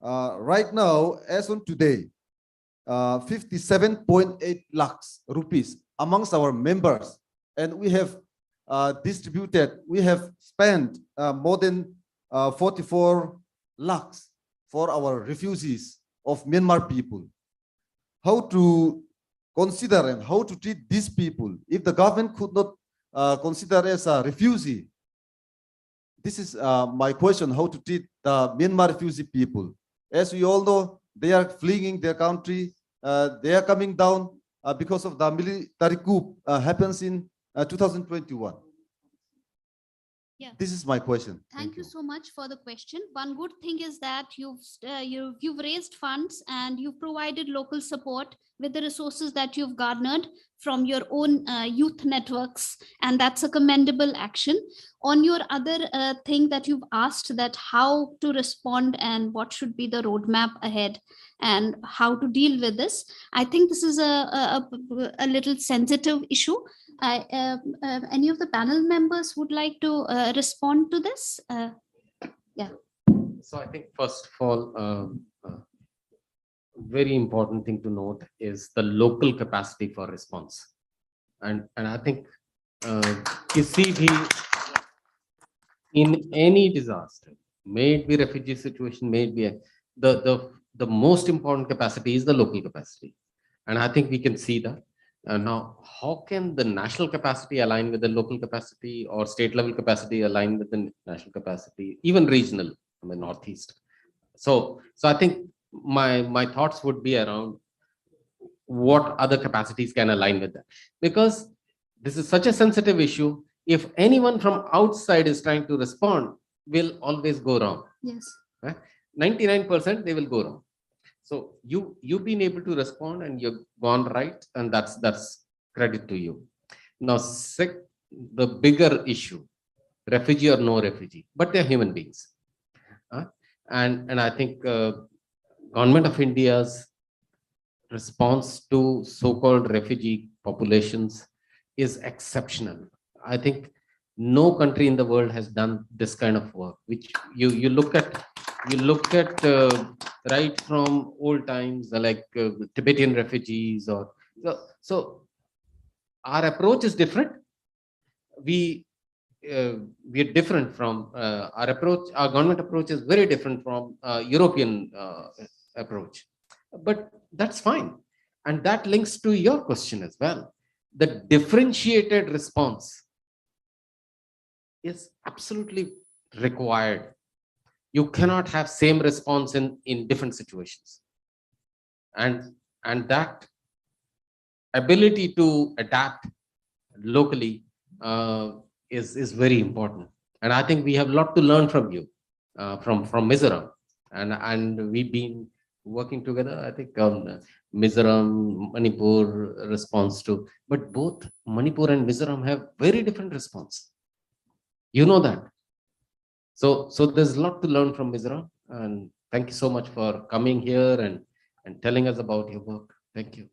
Speaker 21: right now, as on today, 57.8 lakhs rupees amongst our members. And we have distributed, we have spent more than 44 lakhs for our refugees of Myanmar people. How to consider and how to treat these people if the government could not consider as a refugee? This is my question, how to treat the Myanmar refugee people. As we all know, they are fleeing their country. They are coming down because of the military coup happens in 2021.
Speaker 13: Yeah.
Speaker 21: This is my question.
Speaker 13: Thank you so much for the question. One good thing is that you've raised funds and you've provided local support with the resources that you've garnered from your own youth networks, and that's a commendable action. On your other thing that you've asked, that how to respond and what should be the roadmap ahead and how to deal with this, I think this is a little sensitive issue. Any of the panel members would like to respond to this? Yeah.
Speaker 12: So I think first of all, very important thing to note is the local capacity for response. And I think in any disaster, may it be refugee situation, may it be the most important capacity is the local capacity. And I think we can see that. Now, how can the national capacity align with the local capacity or state level capacity align with the national capacity, even regional, I mean, Northeast? So I think my thoughts would be around what other capacities can align with that. Because this is such a sensitive issue. If anyone from outside is trying to respond, will always go wrong.
Speaker 13: Yes.
Speaker 12: Right? 99% they will go wrong. So you've been able to respond and you've gone right, and that's credit to you. Now, the bigger issue, refugee or no refugee, but they're human beings. And I think Government of India's response to so-called refugee populations is exceptional. I think No country in the world has done this kind of work, which you look at right from old times, like Tibetan refugees, or so. Our approach is different. We are different from our approach. Our government approach is very different from European approach, but that's fine, and that links to your question as well. The differentiated response is absolutely required. You cannot have same response in different situations, and that ability to adapt locally is very important. And I think we have a lot to learn from you, from Mizoram, and we've been working together, I think, on Mizoram, Manipur response to, but both Manipur and Mizoram have very different response. You know that. So there's a lot to learn from Mizoram, and thank you so much for coming here and telling us about your work. Thank you.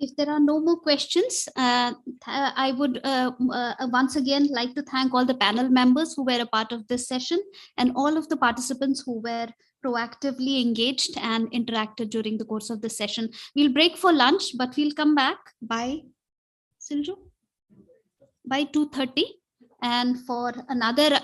Speaker 13: If there are no more questions, I would once again like to thank all the panel members who were a part of this session and all of the participants who were proactively engaged and interacted during the course of this session. We'll break for lunch, but we'll come back by Siljo, by 2:30. And for another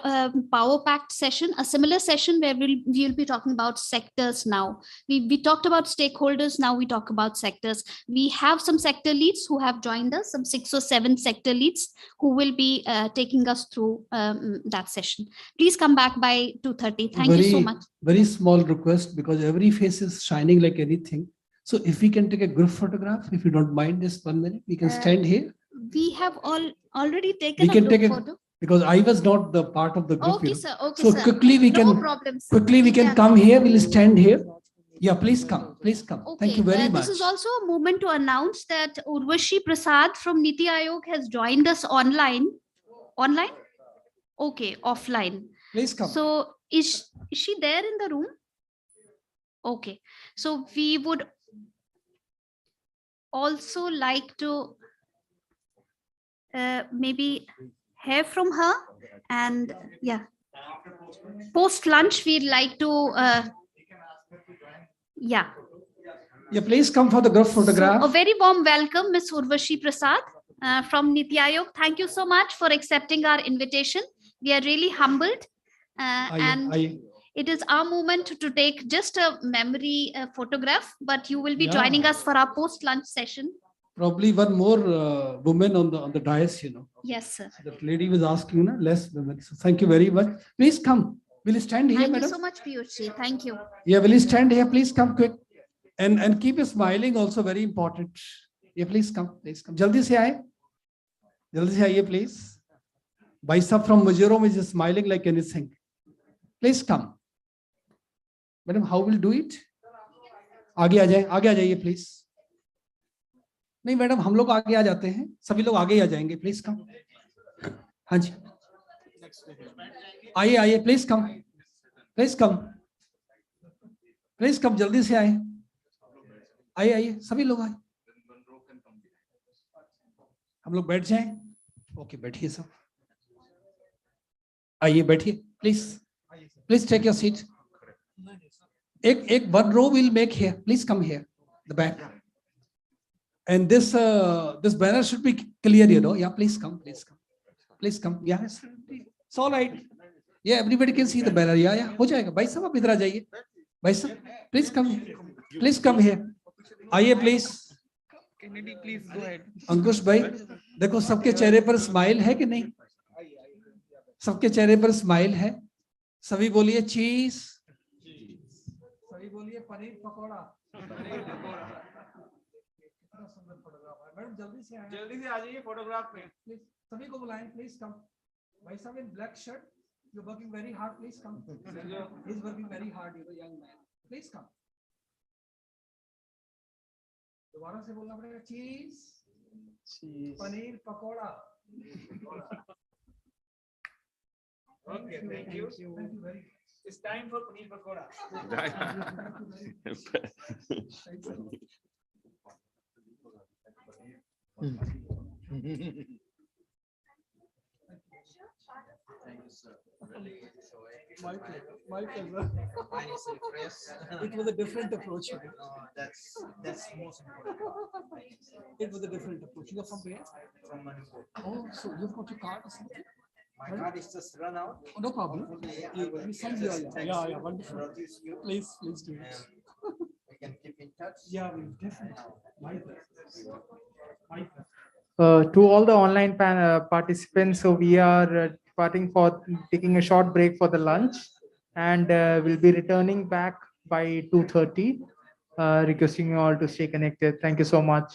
Speaker 13: power-packed session, a similar session where we'll be talking about sectors now. We talked about stakeholders, now we talk about sectors. We have some sector leads who have joined us, some 6 or 7 sector leads who will be taking us through that session. Please come back by 2:30. Thank you so much.
Speaker 17: Very small request, because every face is shining like anything. So if we can take a group photograph, if you don't mind, just 1 minute, we can stand here.
Speaker 13: We have already taken
Speaker 17: We can take a
Speaker 13: photo.
Speaker 17: Because I was not the part of the group.
Speaker 13: Okay,
Speaker 17: you know.
Speaker 13: sir. Okay,
Speaker 17: so
Speaker 13: sir.
Speaker 17: quickly we
Speaker 13: No
Speaker 17: can
Speaker 13: problems.
Speaker 17: quickly we can come here. We'll stand here. Yeah, please come. Please come.
Speaker 13: Okay,
Speaker 17: Thank you very much.
Speaker 13: This is also a moment to announce that Urvashi Prasad from Niti Aayog has joined us online. Online? Okay, offline.
Speaker 17: Please come.
Speaker 13: So is she there in the room? Okay. So we would also like to maybe hear from her, and yeah, post lunch we'd like to yeah,
Speaker 17: please come for the group photograph.
Speaker 13: So a very warm welcome, Ms. Urvashi Prasad from Niti Aayog. Thank you so much for accepting our invitation. We are really humbled, and it is our moment to take just a memory photograph, but you will be joining us for our post lunch session.
Speaker 17: Probably one more woman on the dais, you know.
Speaker 13: Yes, sir.
Speaker 17: That lady was asking, less women. So thank you very much. Please come. Will you stand here,
Speaker 13: Thank
Speaker 17: madam?
Speaker 13: you so much, Piyush. Thank you.
Speaker 17: Yeah, will you stand here? Please come quick. And keep smiling, also very important. Yeah, please come. Please come. Jaldi se aaye. Jaldi se aaye, please. Baisa from Mizoram is smiling like anything. Please come. Madam, how will do it? आगे आ जाइए please. नहीं madam, हम लोग आगे आ जाते हैं, सभी लोग आगे आ जाएंगे. Please come. हाँ जी, आइए please come. Please come. Please come, जल्दी से आइए सभी लोग आए. हम लोग बैठ जाएं. ओके, बैठिए सब. आइए बैठिए प्लीज टेक योर सीट. एक one row will make here. Please come here, the back. And this banner should be clear, you know. Yeah, please come. Yeah, it's all right. Yeah, everybody can see the banner. Yeah, हो जाएगा. भाई साहब आप इधर आ जाइए. भाई साहब, please come here. आइए please.
Speaker 7: Kennedy, please go ahead.
Speaker 17: अंकुश भाई, देखो सबके चेहरे पर स्माइल है कि नहीं? सबके चेहरे पर स्माइल है. सभी बोलिए चीज. सभी बोलिए पनीर पकौड़ा. सुंदर फोटोग्राफ है मैडम. जल्दी से आ जाइए फोटोग्राफ पे. प्लीज सभी को बुलाएं. Please come. भाई साहब in black shirt, you are working very hard. Please come. He is working very hard, you young man. Please come. दोबारा से बोलना पड़ेगा. Cheese paneer pakora. Okay, thank you very much. It's time for paneer pakoda. My pleasure. My pleasure. It was a different approach.
Speaker 6: That's most important.
Speaker 17: It was a different approach. You're from where?
Speaker 6: From Manipur.
Speaker 17: Oh, so you've got your card or something?
Speaker 6: My card is just run out.
Speaker 17: Oh, no problem. You send your, yeah, wonderful. Please do it.
Speaker 6: We can keep in touch.
Speaker 17: Yeah, we definitely. My pleasure. My pleasure.
Speaker 2: To all the online participants, so we are departing for taking a short break for the lunch, and we'll be returning back by 2:30. Requesting you all to stay connected. Thank you so much.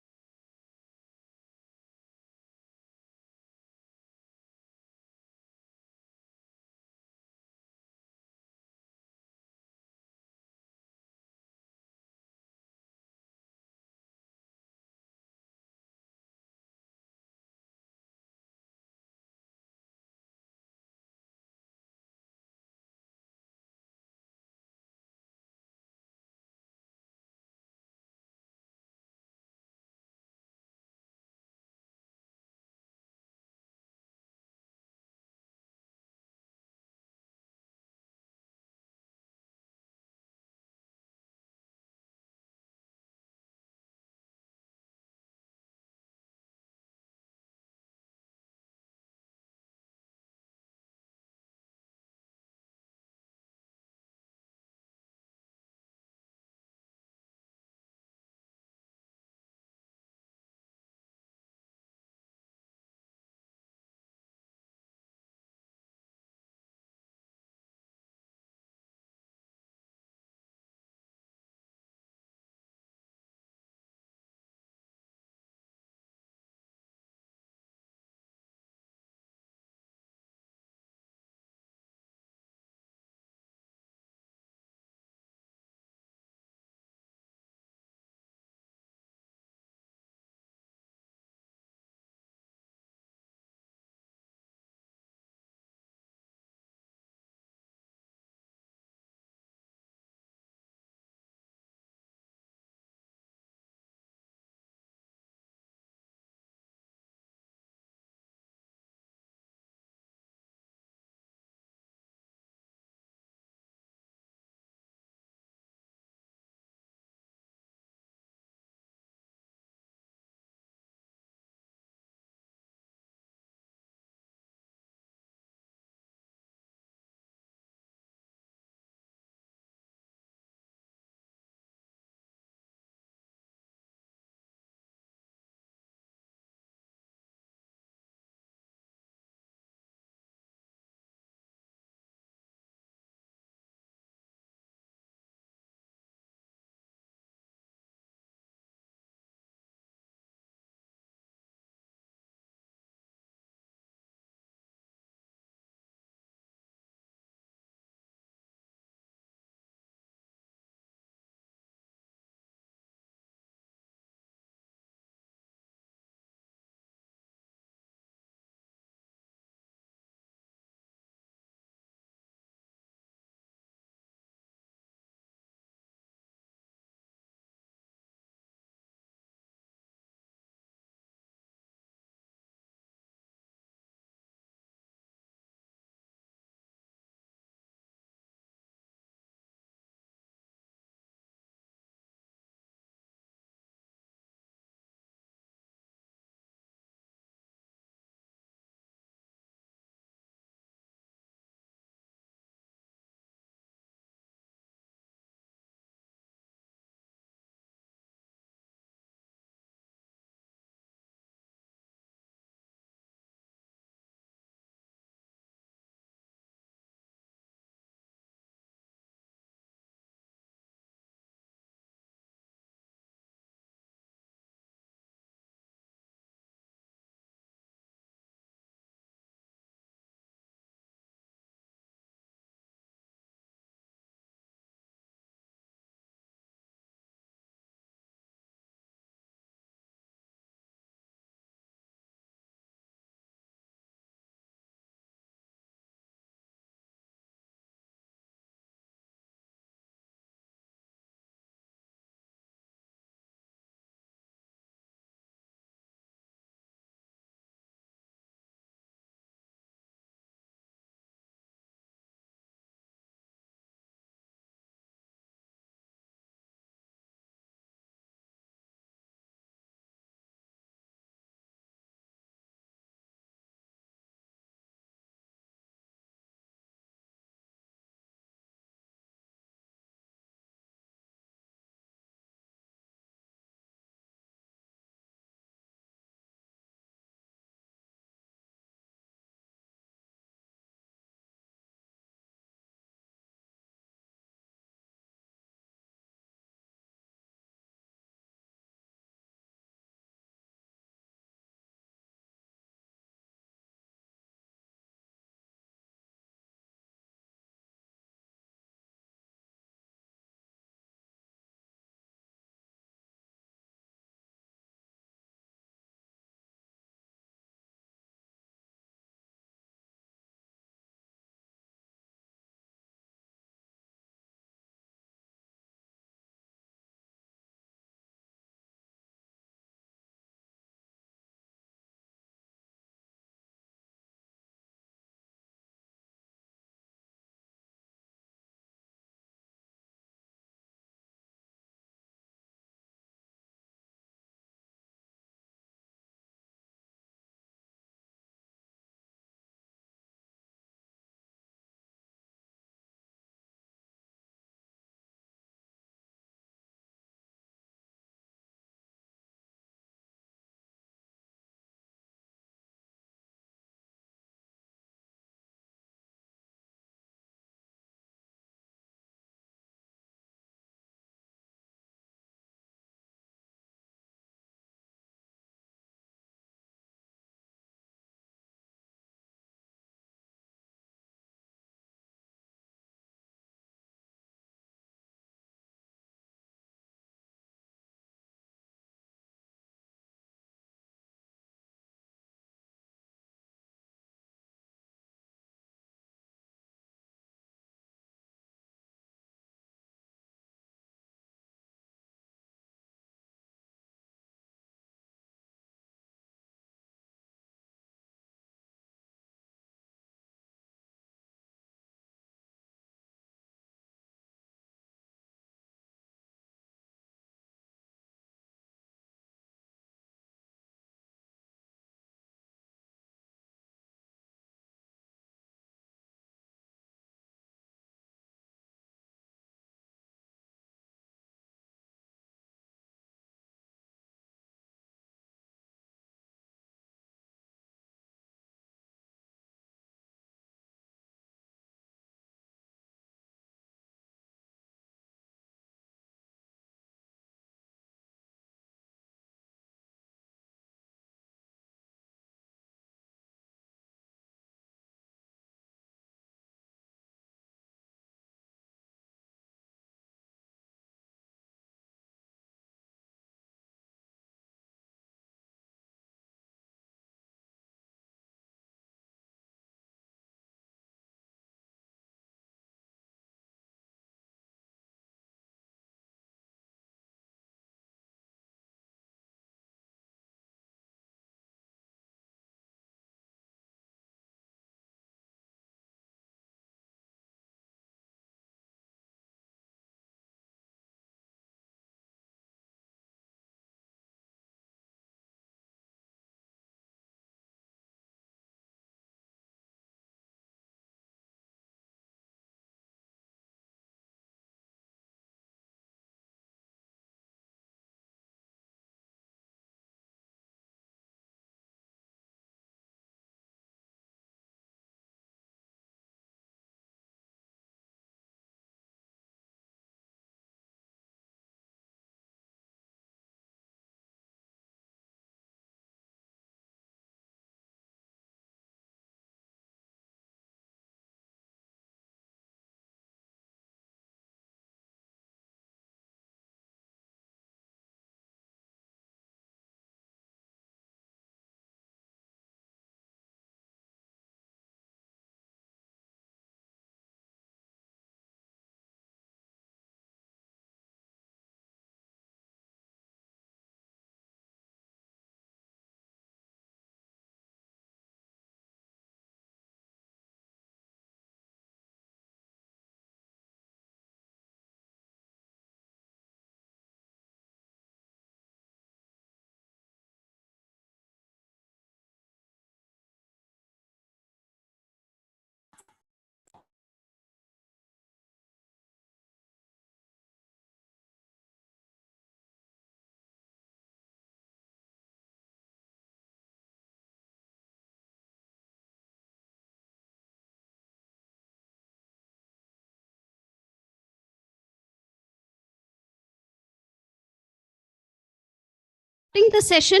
Speaker 13: Starting the session.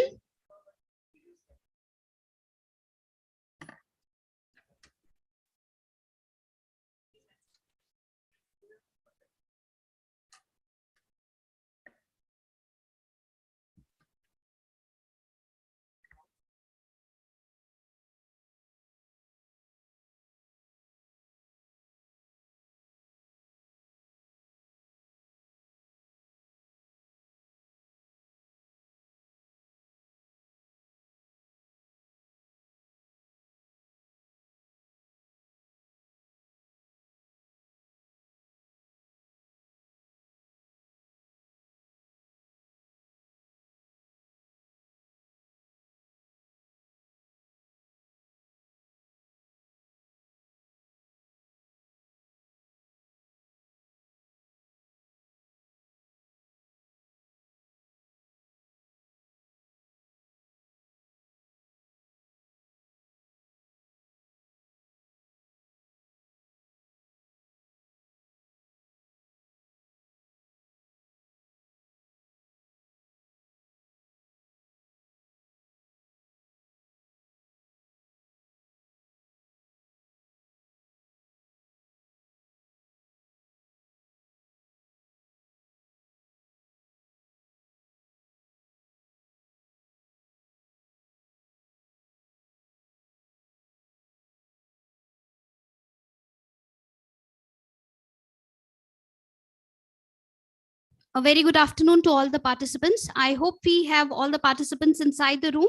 Speaker 13: A very good afternoon to all the participants. I hope we have all the participants inside the room.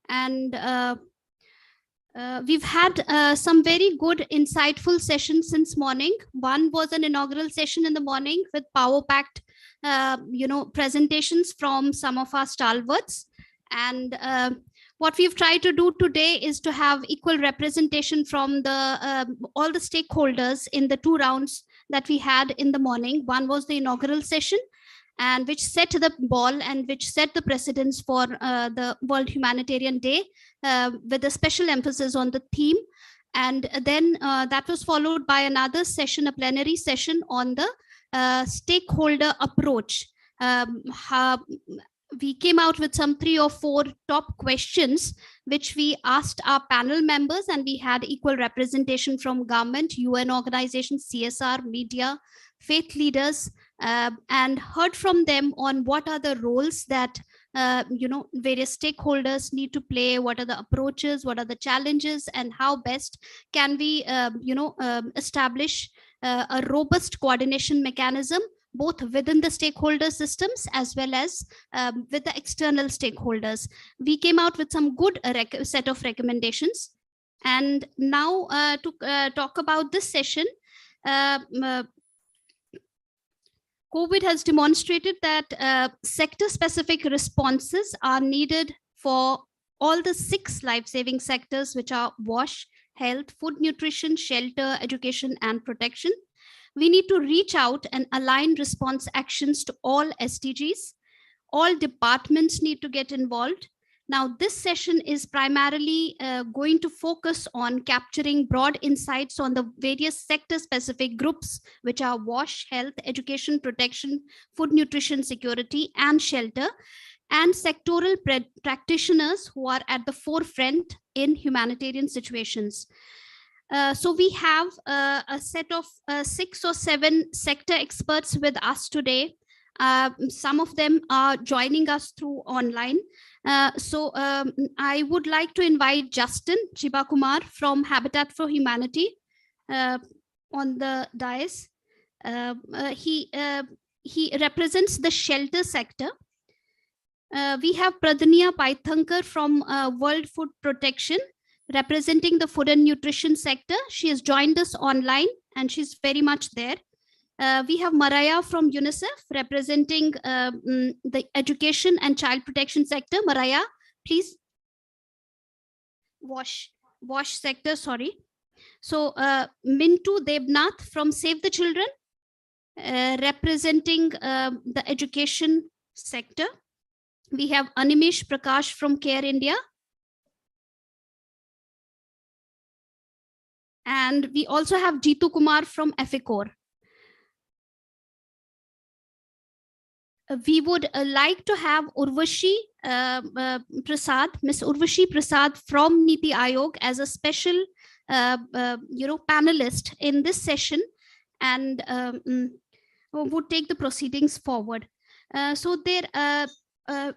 Speaker 13: And we've had some very good, insightful sessions since morning. One was an inaugural session in the morning with power-packed, presentations from some of our stalwarts. And what we've tried to do today is to have equal representation from the all the stakeholders in the 2 rounds that we had in the morning. One was the inaugural session, and which set the ball and which set the precedence for the World Humanitarian Day, with a special emphasis on the theme. And then that was followed by another session, a plenary session on the stakeholder approach. We came out with some 3 or 4 top questions, which we asked our panel members, and we had equal representation from government, UN organizations, CSR, media, faith leaders, and heard from them on what are the roles that various stakeholders need to play, what are the approaches, what are the challenges, and how best can we establish a robust coordination mechanism both within the stakeholder systems as well as with the external stakeholders. We came out with some good set of recommendations. And now to talk about this session, COVID has demonstrated that sector-specific responses are needed for all the 6 life-saving sectors, which are WASH, health, food, nutrition, shelter, education, and protection. We need to reach out and align response actions to all SDGs. All departments need to get involved. Now, this session is primarily going to focus on capturing broad insights on the various sector-specific groups, which are WASH, health, education, protection, food, nutrition, security, and shelter, and sectoral practitioners who are at the forefront in humanitarian situations. So we have a set of 6 or 7 sector experts with us today. Some of them are joining us through online. So I would like to invite Justin Chibakumar from Habitat for Humanity on the dais. He represents the shelter sector. We have Pradhanya Paithankar from World Food Protection, representing the food and nutrition sector. She has joined us online and she's very much there. We have Maraya from UNICEF, representing the education and child protection sector. Maraya, please. WASH sector, sorry. So Mintu Debnath from Save the Children, representing the education sector. We have Animesh Prakash from Care India. And we also have Jitu Kumar from EFICOR. We would like to have Urvashi Prasad, Ms. Urvashi Prasad from Niti Aayog as a special, panelist in this session, and would take the proceedings forward. So there,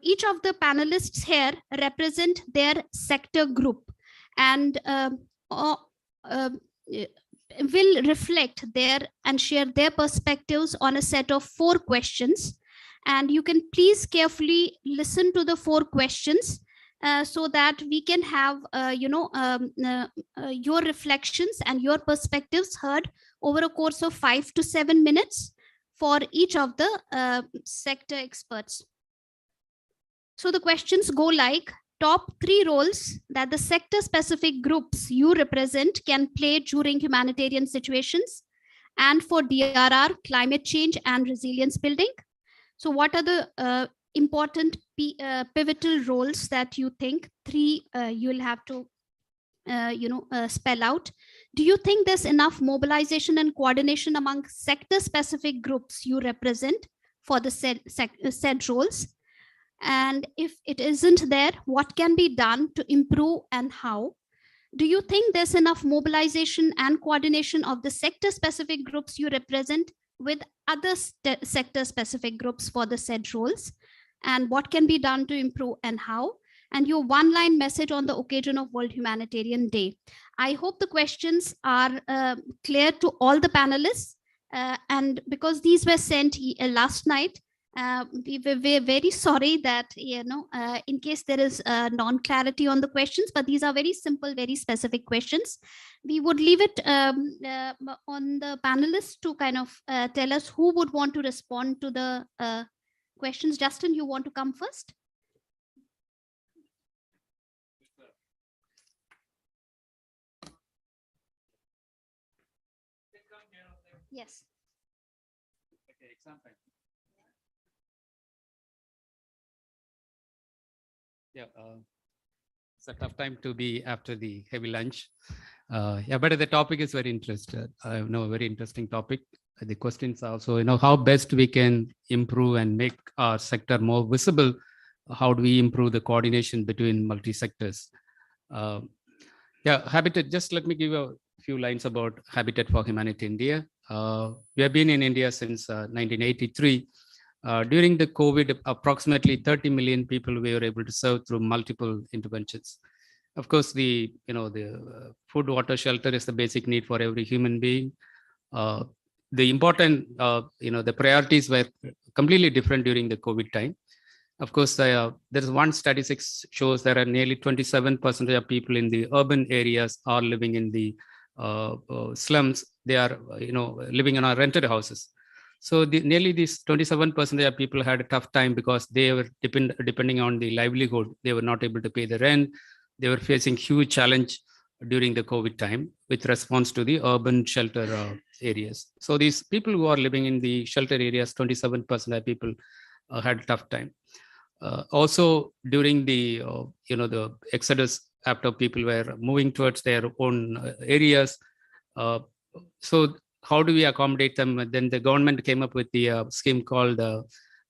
Speaker 13: each of the panelists here represent their sector group, and will reflect their and share their perspectives on a set of 4 questions. And you can please carefully listen to the 4 questions so that we can have your reflections and your perspectives heard over a course of 5 to 7 minutes for each of the sector experts. So the questions go like: top 3 roles that the sector specific groups you represent can play during humanitarian situations and for DRR, climate change and resilience building. So what are the important pivotal roles that you think 3 you'll have to spell out? Do you think there's enough mobilization and coordination among sector specific groups you represent for the said roles? And if it isn't there, what can be done to improve and how? Do you think there's enough mobilization and coordination of the sector specific groups you represent with other sector specific groups for the said roles? And what can be done to improve and how? And your 1-line message on the occasion of World Humanitarian Day. I hope the questions are clear to all the panelists. And because these were sent last night, we're very sorry that, in case there is non-clarity on the questions, but these are very simple, very specific questions. We would leave it on the panelists to kind of tell us who would want to respond to the questions. Justin, you want to come first? Yes.
Speaker 1: Okay, example. Yeah, it's a tough time to be after the heavy lunch. Yeah, but the topic is very interesting. I know a very interesting topic. The questions are also, how best we can improve and make our sector more visible. How do we improve the coordination between multi-sectors? Yeah, Habitat, just let me give a few lines about Habitat for Humanity India. We have been in India since 1983. During the COVID, approximately 30 million people we were able to serve through multiple interventions. Of course, the food, water, shelter is the basic need for every human being. The important, the priorities were completely different during the COVID time. Of course, there's one statistics shows there are nearly 27% of people in the urban areas are living in the slums. They are, living in our rented houses. So nearly these 27% of people had a tough time because they were depending on the livelihood. They were not able to pay the rent. They were facing huge challenge during the COVID time with response to the urban shelter areas. So these people who are living in the shelter areas, 27% of people had a tough time. Also during the, the exodus after people were moving towards their own areas. So how do we accommodate them? Then the government came up with the scheme called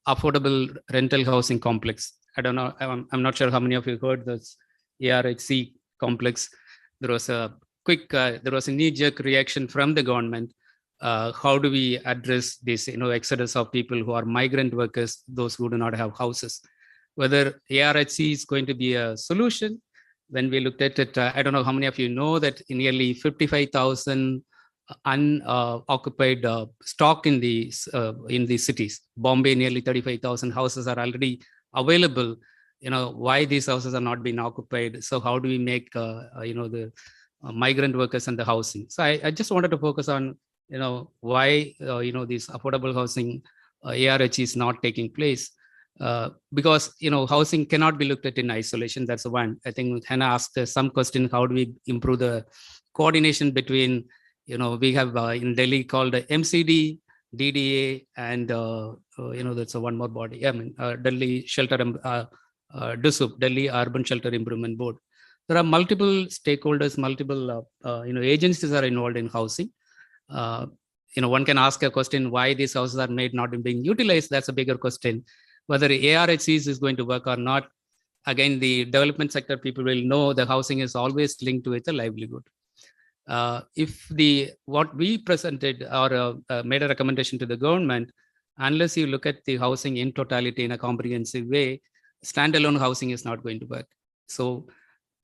Speaker 1: Affordable Rental Housing Complex. I don't know, I'm not sure how many of you heard this ARHC complex. There was a there was a knee-jerk reaction from the government. How do we address this, exodus of people who are migrant workers, those who do not have houses? Whether ARHC is going to be a solution. When we looked at it, I don't know how many of you know that nearly 55,000 unoccupied stock in the cities. Bombay, nearly 35,000 houses are already available. Why these houses are not being occupied? So how do we make the migrant workers and the housing? So I just wanted to focus on why this affordable housing ARH is not taking place. Because housing cannot be looked at in isolation. That's the one. I think Hannah asked some question: how do we improve the coordination between we have in Delhi called MCD, DDA, and that's one more body. I mean Delhi Shelter DUSUP, Delhi Urban Shelter Improvement Board. There are multiple stakeholders, multiple agencies are involved in housing. One can ask a question: why these houses are not being utilized? That's a bigger question. Whether ARHCs is going to work or not, again, the development sector people will know the housing is always linked with a livelihood. If what we presented or made a recommendation to the government, unless you look at the housing in totality in a comprehensive way, standalone housing is not going to work. So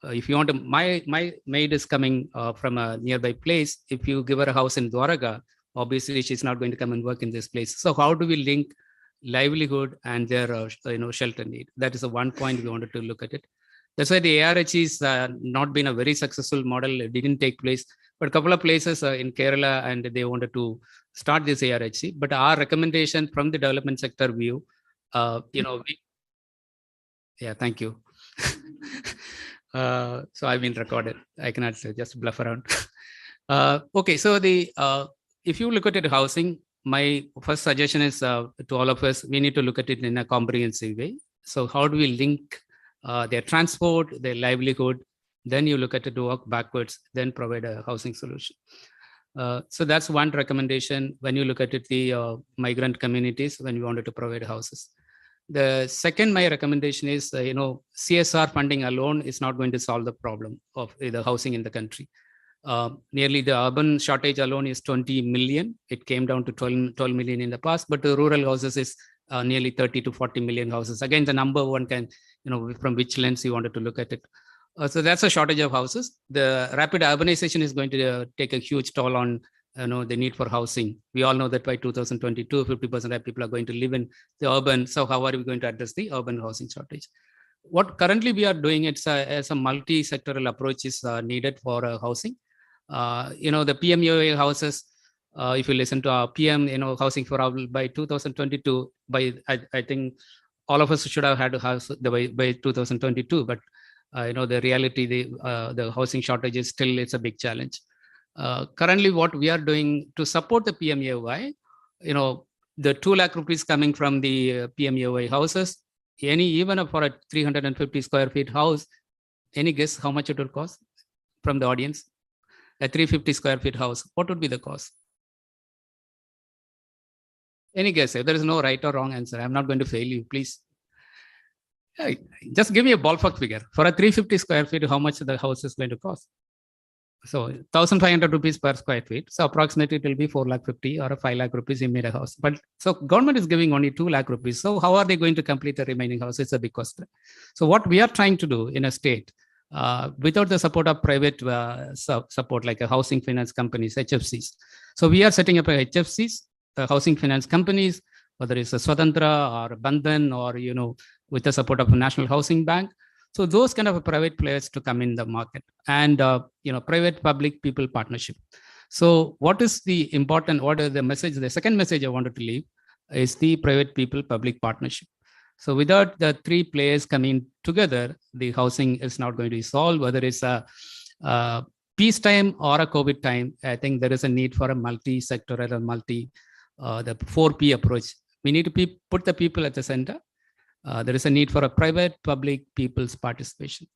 Speaker 1: if you want to, my maid is coming from a nearby place. If you give her a house in Dwaraka, obviously she's not going to come and work in this place. So how do we link livelihood and their shelter need? That is the one point we wanted to look at it. That's why the ARH's not been a very successful model. It didn't take place, but a couple of places in Kerala, and they wanted to start this ARHC. But our recommendation from the development sector view, yeah, thank you. So I've been recorded. I cannot just bluff around. Okay, so if you look at it, housing, my first suggestion is to all of us, we need to look at it in a comprehensive way. So how do we link their transport, their livelihood? Then you look at it to work backwards, then provide a housing solution. So that's one recommendation when you look at it, the migrant communities, when we wanted to provide houses. The second, my recommendation is, CSR funding alone is not going to solve the problem of the housing in the country. Nearly the urban shortage alone is 20 million. It came down to 12 million in the past, but the rural houses is nearly 30 to 40 million houses. Again, the number one can, from which lens you wanted to look at it. So that's a shortage of houses. The rapid urbanization is going to take a huge toll on the need for housing. We all know that by 2022, 50% of people are going to live in the urban. So how are we going to address the urban housing shortage? What currently we are doing, as a multi-sectoral approach is needed for housing. The PMUA houses, if you listen to our PM, housing for all by 2022, I think all of us should have had a house by 2022, but the reality, the housing shortage is still, it's a big challenge. Currently, what we are doing to support the PMUY, the 2 lakh rupees coming from the PMUY houses, even for a 350 square feet house, any guess how much it will cost from the audience? A 350 square feet house, what would be the cost? Any guess? There is no right or wrong answer. I'm not going to fail you, please. Just give me a ballpark figure. For a 350 square feet, how much the house is going to cost? So 1,500 rupees per square feet. So approximately it will be 4,50,000 or 5 lakh rupees you made a house. But so government is giving only 2 lakh rupees. So how are they going to complete the remaining house? It's a big question. So what we are trying to do in a state, without the support of private support like a housing finance companies, HFCs. So we are setting up a HFCs, housing finance companies, whether it's a Swatantra or Bandhan or, with the support of a National Housing Bank. So those kind of private players to come in the market and, private public people partnership. So what is the important, what is the message? The second message I wanted to leave is the private people public partnership. So without the 3 players coming together, the housing is not going to be solved, whether it's a peacetime or a COVID time. I think there is a need for a multi-sectoral or the 4P approach. We need to put the people at the center. There is a need for a private, public, people's participation.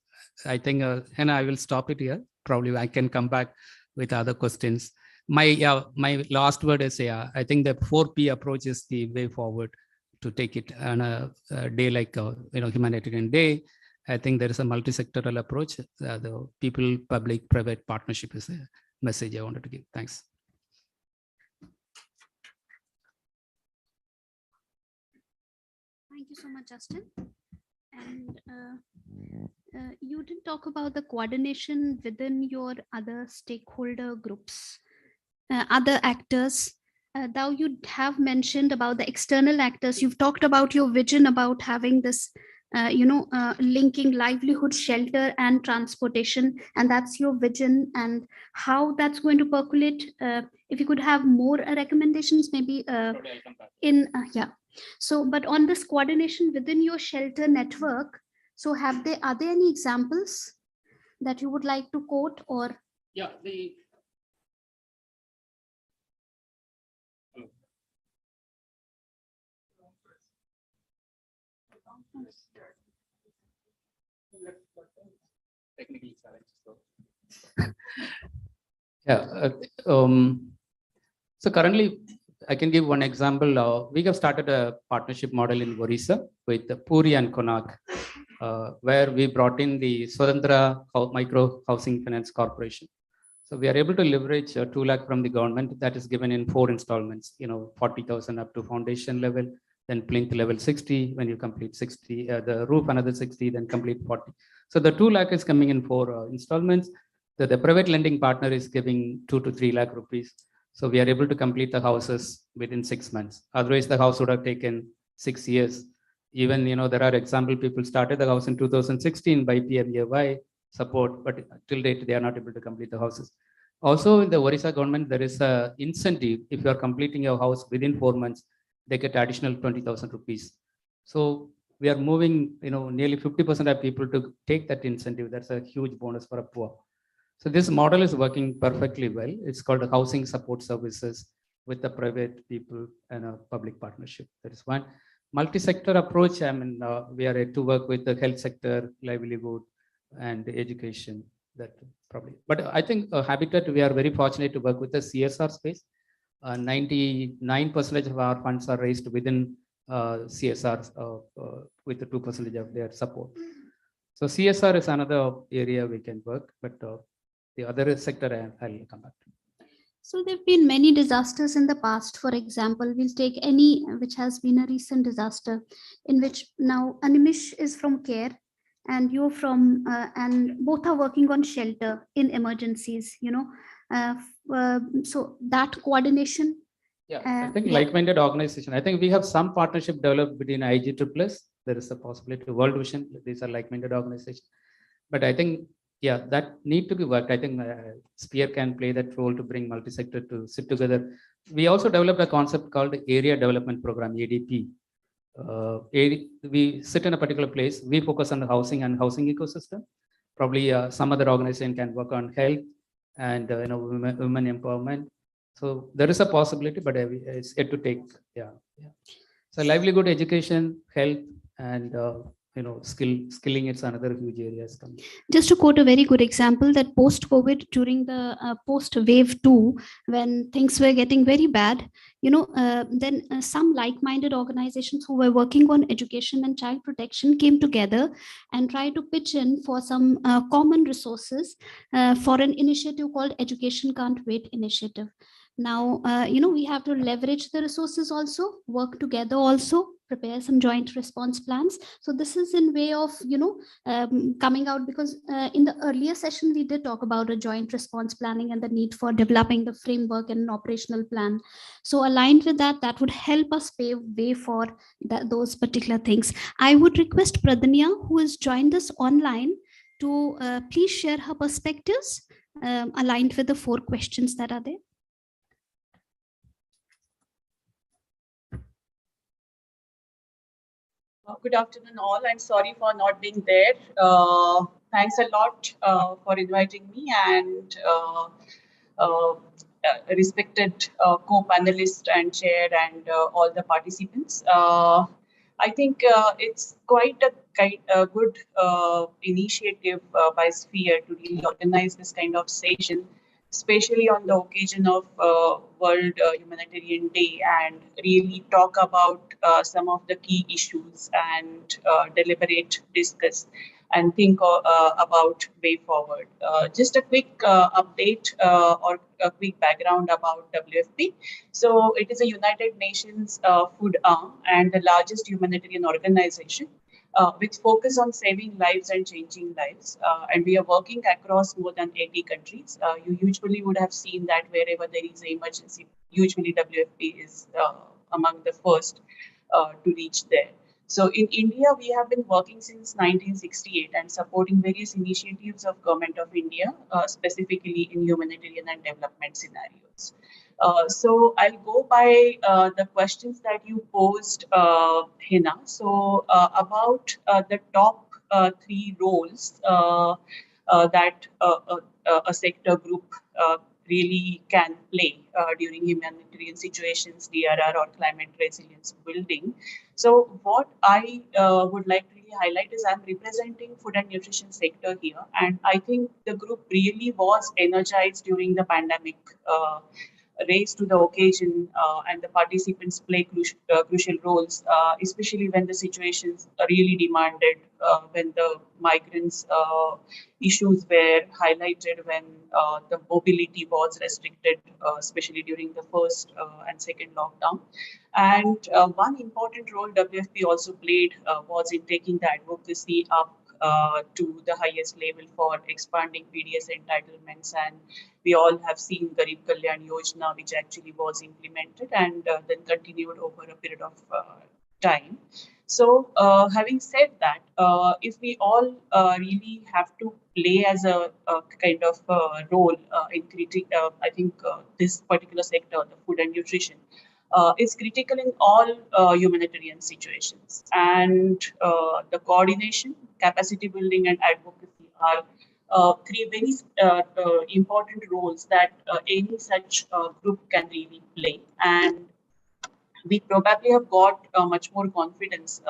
Speaker 1: I think, and I will stop it here. Probably I can come back with other questions. My last word is, I think the 4P approach is the way forward to take it on a day like, Humanitarian Day. I think there is a multi-sectoral approach. The people, public, private partnership is a message I wanted to give. Thanks.
Speaker 13: Thank you so much, Justin. And you did talk about the coordination within your other stakeholder groups, other actors. Now you have mentioned about the external actors. You've talked about your vision about having this, linking livelihood, shelter, and transportation, and that's your vision. And how that's going to percolate. If you could have more recommendations, maybe yeah. So, but on this coordination within your shelter network, so are there any examples that you would like to quote or?
Speaker 1: Yeah, technically challenged. Yeah. So currently, I can give one example. We have started a partnership model in Orissa with Puri and Konark. where we brought in the Swadhantra Micro Housing Finance Corporation. So we are able to leverage 2 lakh from the government that is given in 4 installments, 40,000 up to foundation level, then plinth level 60, when you complete 60, the roof another 60, then complete 40. So the 2 lakh is coming in 4 installments. The private lending partner is giving 2 to 3 lakh rupees. So we are able to complete the houses within 6 months. Otherwise the house would have taken 6 years. Even, there are example, people started the house in 2016 by PMAY support, but till date, they are not able to complete the houses. Also in the Orissa government, there is a incentive. If you are completing your house within 4 months, they get additional 20,000 rupees. So we are moving, nearly 50% of people to take that incentive. That's a huge bonus for a poor. So this model is working perfectly well. It's called housing support services with the private people and a public partnership. That is one. Multi-sector approach. We are to work with the health sector, livelihood, and education. That probably. But I think Habitat, we are very fortunate to work with the CSR space. 99% of our funds are raised within CSR with the 2% of their support. So CSR is another area we can work, but the other sector I'll come back to.
Speaker 13: So there have been many disasters in the past. For example, we'll take any which has been a recent disaster, in which now Animish is from care and you're from, and both are working on shelter in emergencies, so that coordination.
Speaker 1: Yeah, I think like-minded organization. I think we have some partnership developed between IGEEE. There is a possibility World Vision. These are like-minded organizations. But I think, yeah, that need to be worked. I think Sphere can play that role to bring multi-sector to sit together. We also developed a concept called Area Development Program, ADP. We sit in a particular place. We focus on the housing and housing ecosystem. Probably some other organization can work on health and women empowerment. So there is a possibility, but it's yet to take. Yeah. So livelihood, education, health, and skilling. It's another huge area.
Speaker 13: Just to quote a very good example, that post-COVID, during the post-wave 2, when things were getting very bad, then some like-minded organizations who were working on education and child protection came together and tried to pitch in for some common resources for an initiative called Education Can't Wait initiative. Now, we have to leverage the resources also, work together also, prepare some joint response plans. So this is in way of, coming out, because in the earlier session, we did talk about a joint response planning and the need for developing the framework and an operational plan. So aligned with that, that would help us pave way for those particular things. I would request Pradanya, who has joined us online, to please share her perspectives aligned with the 4 questions that are there.
Speaker 3: Good afternoon, all, and sorry for not being there. Thanks a lot for inviting me, and respected co-panelist and chair and all the participants. I think it's quite a good initiative by Sphere to really organize this kind of session, especially on the occasion of World Humanitarian Day, and really talk about some of the key issues and deliberate, discuss, and think about way forward. Just a quick update or a quick background about WFP. So it is a United Nations food arm and the largest humanitarian organization with focus on saving lives and changing lives. And we are working across more than 80 countries. You usually would have seen that wherever there is an emergency, usually WFP is among the first to reach there. So in India, we have been working since 1968 and supporting various initiatives of Government of India, specifically in humanitarian and development scenarios. So I'll go by the questions that you posed, Hina. So about the top 3 roles that a sector group really can play during humanitarian situations, DRR, or climate resilience building. So what I would like to really highlight is I'm representing food and nutrition sector here, and I think the group really was energized during the pandemic raised to the occasion and the participants play crucial roles, especially when the situations really demanded, when the migrants' issues were highlighted, when the mobility was restricted, especially during the first and second lockdown. And one important role WFP also played was in taking the advocacy up to the highest level for expanding PDS entitlements. And we all have seen Garib Kalyan Yojana, which actually was implemented and then continued over a period of time. So having said that, if we all really have to play as a kind of role in I think this particular sector, the food and nutrition, is critical in all humanitarian situations. And the coordination, capacity building, and advocacy are three very important roles that any such group can really play. And we probably have got much more confidence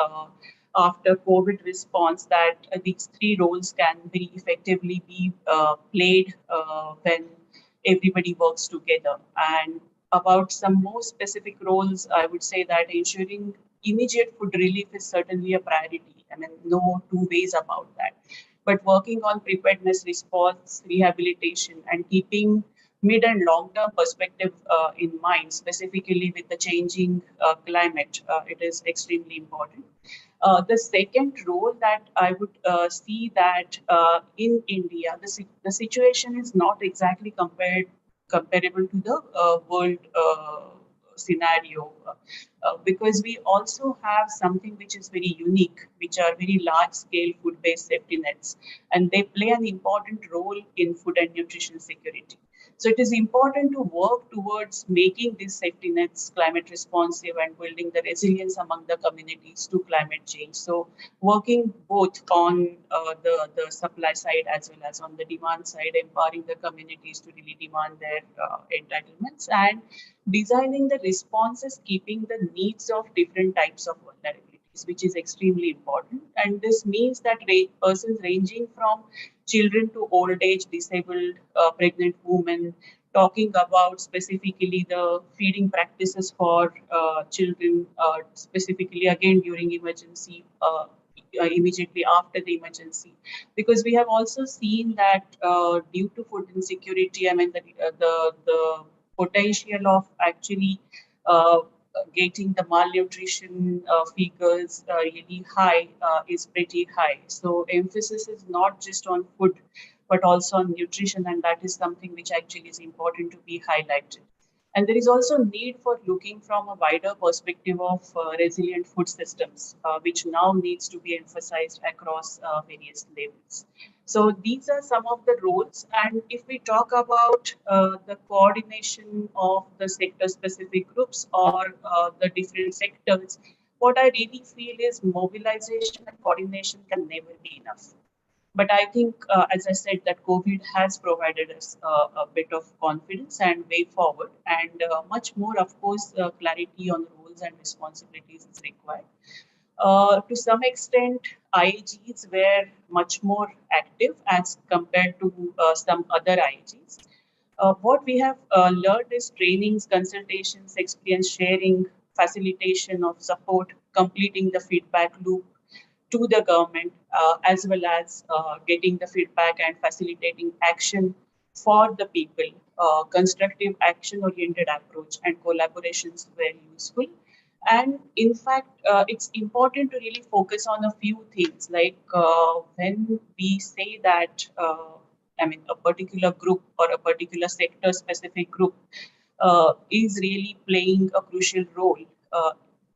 Speaker 3: after COVID response that these three roles can very effectively be played when everybody works together. And about some more specific roles, I would say that ensuring immediate food relief is certainly a priority. I mean, no two ways about that. But working on preparedness, response, rehabilitation, and keeping mid and long-term perspective in mind, specifically with the changing climate, it is extremely important. The second role that I would see that in India, the situation is not exactly comparable to the world scenario, because we also have something which is very unique, which are very large-scale food-based safety nets, and they play an important role in food and nutrition security. So it is important to work towards making these safety nets climate responsive and building the resilience among the communities to climate change. So working both on the supply side as well as on the demand side, empowering the communities to really demand their entitlements, and designing the responses, keeping the needs of different types of vulnerabilities, which is extremely important. And this means that persons ranging from children to old age, disabled, pregnant women, talking about specifically the feeding practices for children, specifically again during emergency, immediately after the emergency, because we have also seen that due to food insecurity, I mean the potential of actually getting the malnutrition figures really high is pretty high. So emphasis is not just on food, but also on nutrition, and that is something which actually is important to be highlighted. And there is also need for looking from a wider perspective of resilient food systems, which now needs to be emphasized across various levels. So these are some of the roles. And if we talk about the coordination of the sector-specific groups or the different sectors, what I really feel is mobilization and coordination can never be enough. But I think, as I said, that COVID has provided us a bit of confidence and way forward, and much more, of course, clarity on the roles and responsibilities is required. To some extent, IAGs were much more active as compared to some other IAGs. What we have learned is trainings, consultations, experience sharing, facilitation of support, completing the feedback loop to the government, as well as getting the feedback and facilitating action for the people. Constructive action-oriented approach and collaborations were useful. And in fact, it's important to really focus on a few things, like when we say that, I mean, a particular group or a particular sector-specific group is really playing a crucial role.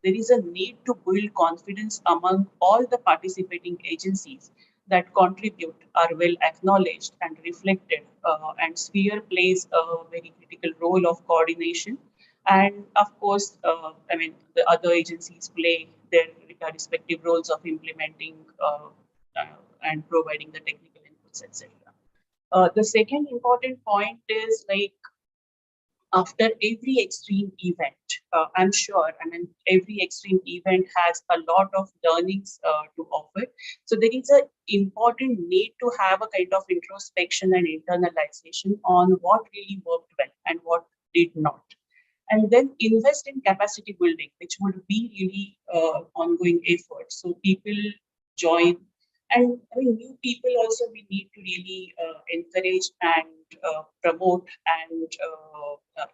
Speaker 3: There is a need to build confidence among all the participating agencies that contribute are well acknowledged and reflected, and Sphere plays a very critical role of coordination. And of course, I mean, the other agencies play their respective roles of implementing and providing the technical inputs, etc. The second important point is, like, after every extreme event, I'm sure, I mean, every extreme event has a lot of learnings to offer. So there is an important need to have a kind of introspection and internalization on what really worked well and what did not. and then invest in capacity building, which would be really ongoing effort. So people join, and I mean, new people also we need to really encourage and promote and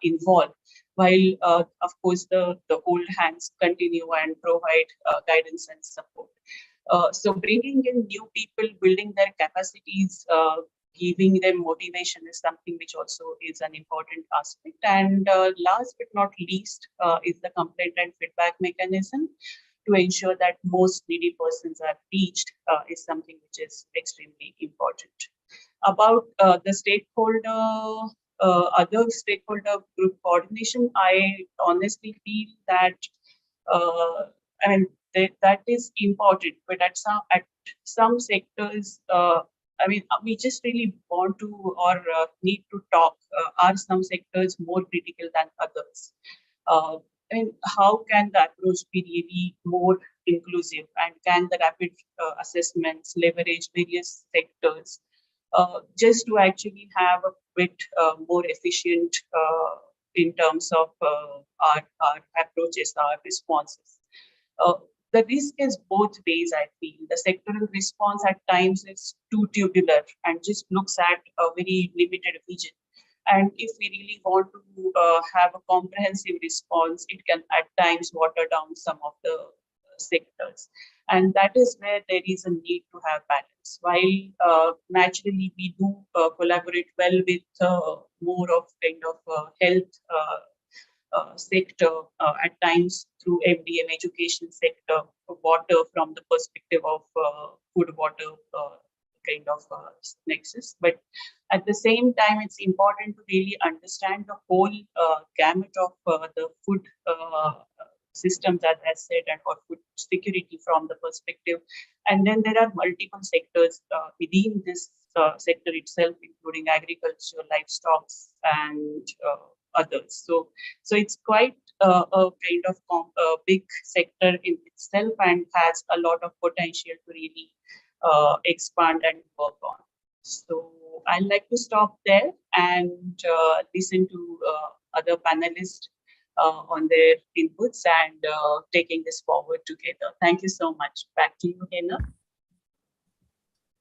Speaker 3: involve, while of course the old hands continue and provide guidance and support. So bringing in new people, building their capacities, giving them motivation is something which also is an important aspect. And last but not least is the complaint and feedback mechanism to ensure that most needy persons are reached is something which is extremely important. About the stakeholder, other stakeholder group coordination, I honestly feel that that is important, but at some sectors, I mean, we just really want to or need to talk. Are some sectors more critical than others? I mean, how can the approach be really more inclusive, and can the rapid assessments leverage various sectors just to actually have a bit more efficient in terms of our approaches, our responses? The risk is both ways, I feel. The sectoral response at times is too tubular and just looks at a very limited vision. And if we really want to have a comprehensive response, it can at times water down some of the sectors. And that is where there is a need to have balance. While naturally we do collaborate well with more of kind of health sector, at times through MDM education sector, water from the perspective of food water kind of nexus. But at the same time, it's important to really understand the whole gamut of the food systems, as I said, and or food security from the perspective. And then there are multiple sectors within this sector itself, including agriculture, livestock, and others. So it's quite a kind of big sector in itself and has a lot of potential to really expand and work on. So I'd like to stop there and listen to other panelists on their inputs and taking this forward together. Thank you so much. Back to you, Hena.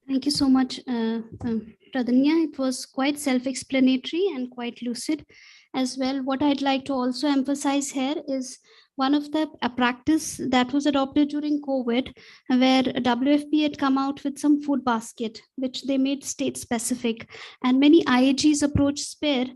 Speaker 13: Thank you so much, Pradanya. It was quite self-explanatory and quite lucid as well. What I'd like to also emphasize here is one of the practice that was adopted during COVID, where WFP had come out with some food basket, which they made state specific, and many IAGs approached SPARE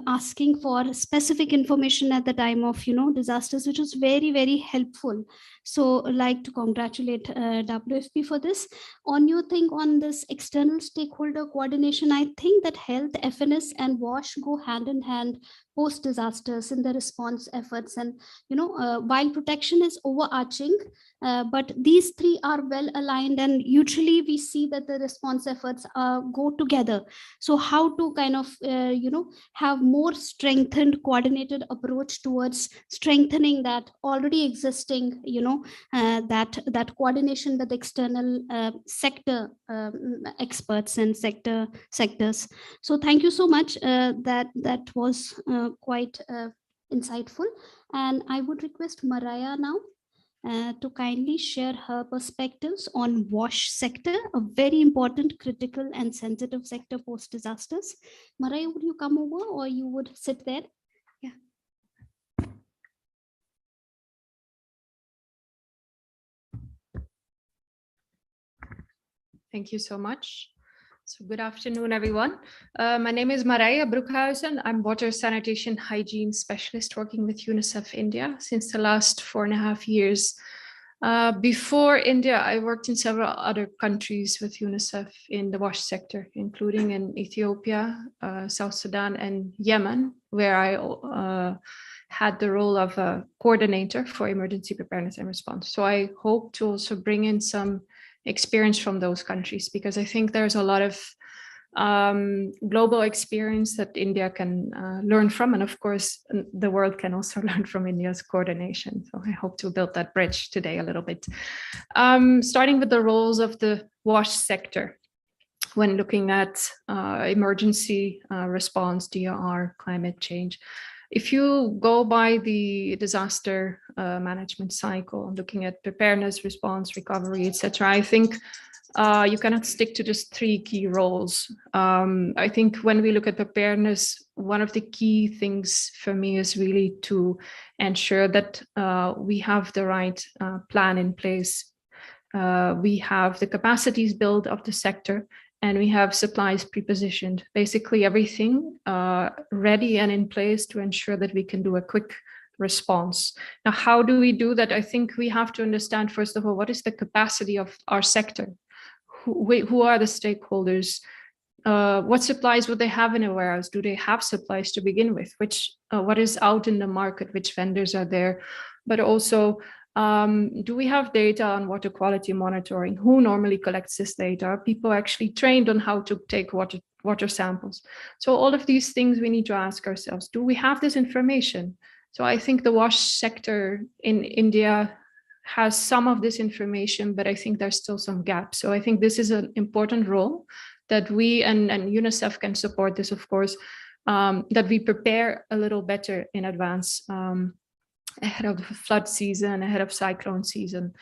Speaker 13: asking for specific information at the time of disasters, which was very, very helpful. So I'd like to congratulate WFP for this. On your thing on this external stakeholder coordination, I think that health, FNS, and WASH go hand in hand post disasters in the response efforts. And while protection is overarching, but these three are well aligned, and usually we see that the response efforts go together. So how to kind of have more strengthened coordinated approach towards strengthening that already existing that coordination with external sector experts and sectors. So thank you so much. That was quite insightful, and I would request Mariah now to kindly share her perspectives on WASH sector, a very important, critical, and sensitive sector post disasters. Mariah, would you come over, or you would sit there? Yeah.
Speaker 4: Thank you so much. So good afternoon, everyone. My name is Mariah Broekhuizen. I'm water sanitation hygiene specialist working with UNICEF India since the last 4.5 years. Before India, I worked in several other countries with UNICEF in the WASH sector, including in Ethiopia, South Sudan, and Yemen, where I had the role of a coordinator for emergency preparedness and response. So I hope to also bring in some experience from those countries, because I think there's a lot of global experience that India can learn from, and of course the world can also learn from India's coordination. So I hope to build that bridge today a little bit. Starting with the roles of the WASH sector when looking at emergency response, DRR, climate change. If you go by the disaster management cycle, looking at preparedness, response, recovery, etc., I think you cannot stick to just 3 key roles. I think when we look at preparedness, one of the key things for me is really to ensure that we have the right plan in place. We have the capacities built of the sector, and we have supplies pre-positioned, basically everything ready and in place to ensure that we can do a quick response. Now, how do we do that? I think we have to understand, first of all, what is the capacity of our sector? Who are the stakeholders? What supplies would they have in a warehouse? Do they have supplies to begin with? What is out in the market? Which vendors are there? But also, do we have data on water quality monitoring? Who normally collects this data? Are people actually trained on how to take water samples? So all of these things we need to ask ourselves. Do we have this information? So I think the wash sector in India has some of this information, but I think there's still some gaps. So I think this is an important role that we and UNICEF can support this, of course, that we prepare a little better in advance ahead of the flood season, ahead of cyclone season.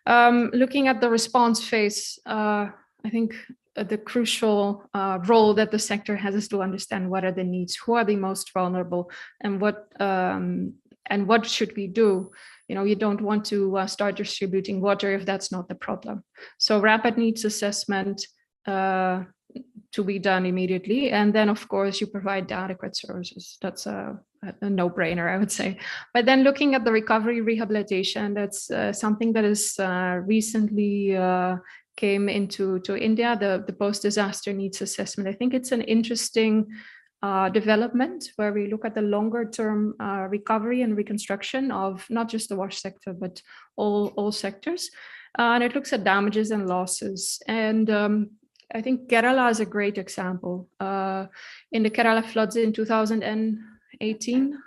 Speaker 4: Looking at the response phase, I think the crucial role that the sector has is to understand what are the needs, who are the most vulnerable, and what should we do. You know, you don't want to start distributing water if that's not the problem. So rapid needs assessment to be done immediately. And then, of course, you provide adequate services. That's a no-brainer, I would say. But then looking at the recovery rehabilitation, that's something that is recently came into India, the post-disaster needs assessment. I think it's an interesting development where we look at the longer term recovery and reconstruction of not just the wash sector, but all sectors. And it looks at damages and losses. And I think Kerala is a great example. In the Kerala floods in 2018,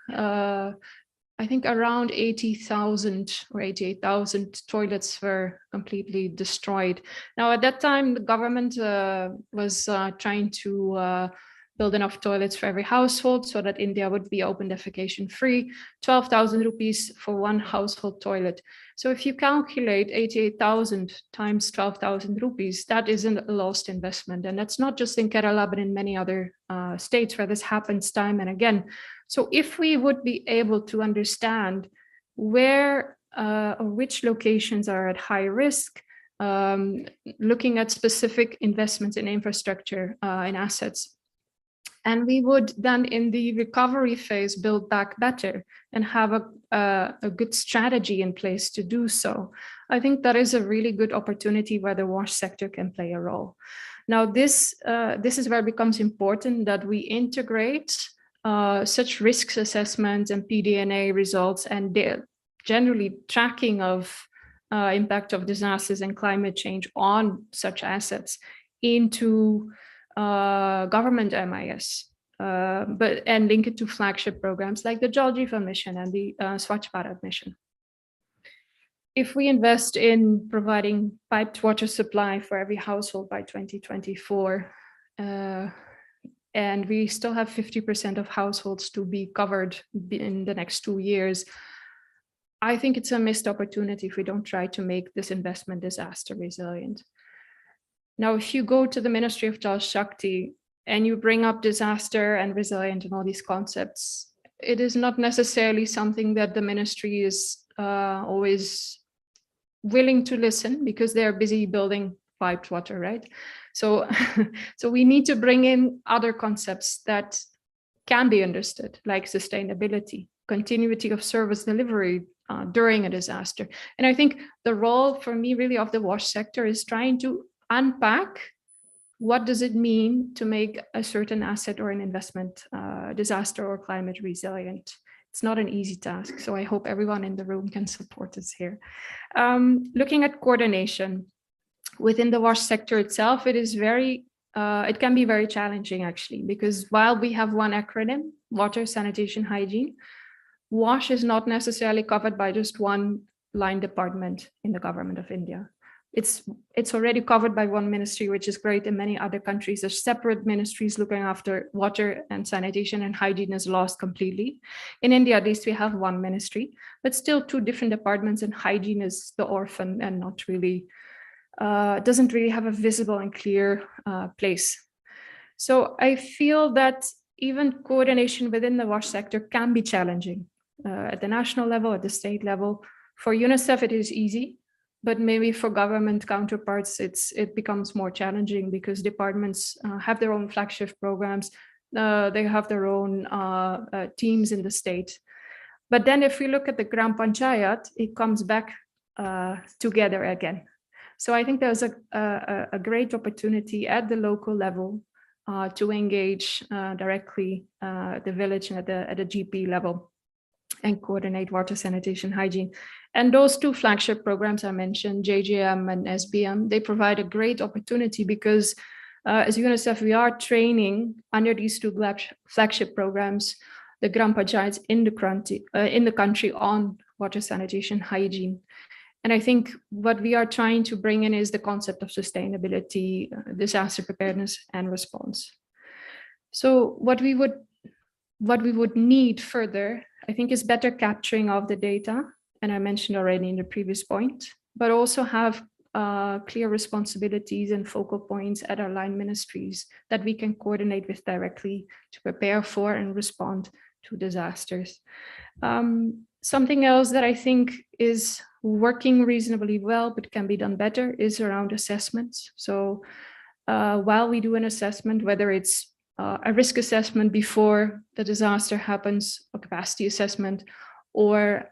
Speaker 4: I think around 80,000 or 88,000 toilets were completely destroyed. Now, at that time, the government was trying to build enough toilets for every household so that India would be open defecation free, 12,000 rupees for one household toilet. So if you calculate 88,000 times 12,000 rupees, that isn't a lost investment. And that's not just in Kerala, but in many other states where this happens time and again. So if we would be able to understand where or which locations are at high risk, looking at specific investments in infrastructure and assets, and we would then in the recovery phase build back better and have a good strategy in place to do so. I think that is a really good opportunity where the wash sector can play a role. Now, this is where it becomes important that we integrate such risks assessments and PDNA results and generally tracking of impact of disasters and climate change on such assets into government MIS, and link it to flagship programs like the Jal Jeevan mission and the Swachh Bharat mission. If we invest in providing piped water supply for every household by 2024, and we still have 50% of households to be covered in the next 2 years, I think it's a missed opportunity if we don't try to make this investment disaster resilient. Now, if you go to the Ministry of Jal Shakti and you bring up disaster and resilient and all these concepts, it is not necessarily something that the ministry is always willing to listen because they're busy building piped water, right? So, so we need to bring in other concepts that can be understood, like sustainability, continuity of service delivery during a disaster. And I think the role for me really of the wash sector is trying to unpack what does it mean to make a certain asset or an investment disaster or climate resilient. It's not an easy task, so I hope everyone in the room can support us here. Looking at coordination within the wash sector itself, it can be very challenging actually, because while we have one acronym, water, sanitation, hygiene, WASH is not necessarily covered by just one line department in the government of India. it's already covered by one ministry, which is great. In many other countries, there's separate ministries looking after water and sanitation, and hygiene is lost completely. In India, at least we have one ministry, but still two different departments, and hygiene is the orphan and not really, doesn't really have a visible and clear place. So I feel that even coordination within the WASH sector can be challenging at the national level, at the state level. For UNICEF, it is easy, but maybe for government counterparts, it becomes more challenging because departments have their own flagship programs. They have their own teams in the state. But then if we look at the Gram Panchayat, it comes back together again. So I think there's a great opportunity at the local level to engage directly the village at the GP level and coordinate water, sanitation, hygiene. And those two flagship programs I mentioned, JJM and SBM, they provide a great opportunity because as UNICEF, we are training under these two flagship programs, the Gram Panchayats in the country on water, sanitation, hygiene. And I think what we are trying to bring in is the concept of sustainability, disaster preparedness, and response. So what we would need further, I think, is better capturing of the data, and I mentioned already in the previous point, but also have clear responsibilities and focal points at our line ministries that we can coordinate with directly to prepare for and respond to disasters. Something else that I think is working reasonably well, but can be done better, is around assessments. So while we do an assessment, whether it's a risk assessment before the disaster happens, a capacity assessment, or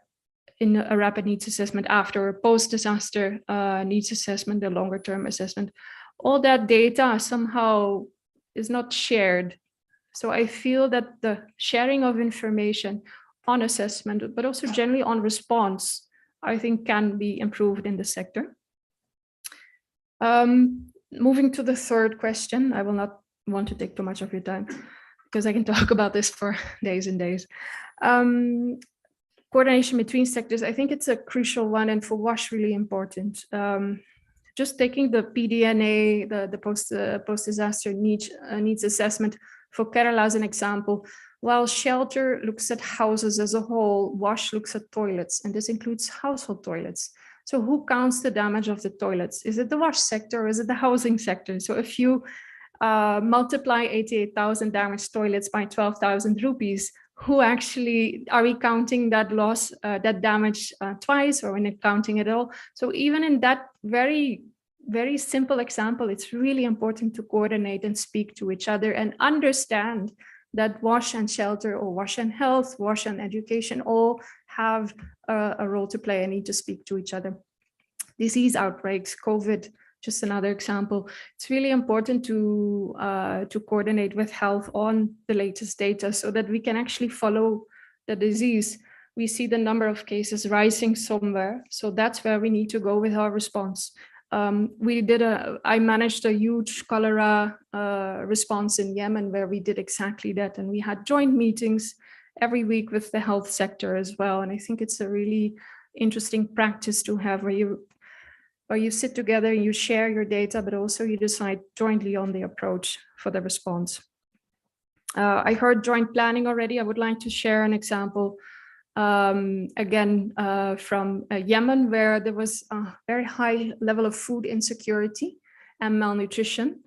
Speaker 4: in a rapid needs assessment after, a post-disaster needs assessment, a longer term assessment, all that data somehow is not shared. So I feel that the sharing of information on assessment, but also generally on response, I think can be improved in the sector. Moving to the third question, I will not want to take too much of your time because I can talk about this for days and days. Coordination between sectors, I think it's a crucial one, and for WASH really important. Just taking the PDNA, the post-disaster needs assessment for Kerala as an example, while shelter looks at houses as a whole, WASH looks at toilets, and this includes household toilets. So who counts the damage of the toilets? Is it the WASH sector or is it the housing sector? So if you multiply 88,000 damaged toilets by 12,000 rupees, who actually, are we counting that loss, that damage twice, or are we not counting it all? So even in that very, very simple example, it's really important to coordinate and speak to each other and understand that WASH and shelter, or WASH and health, WASH and education, all have a role to play and need to speak to each other. Disease outbreaks, COVID, just another example. It's really important to coordinate with health on the latest data so that we can actually follow the disease. We see the number of cases rising somewhere, so that's where we need to go with our response. I managed a huge cholera response in Yemen where we did exactly that, and we had joint meetings every week with the health sector as well. And I think it's a really interesting practice to have where you sit together, you share your data, but also you decide jointly on the approach for the response. I heard joint planning already. I would like to share an example again from Yemen, where there was a very high level of food insecurity and malnutrition.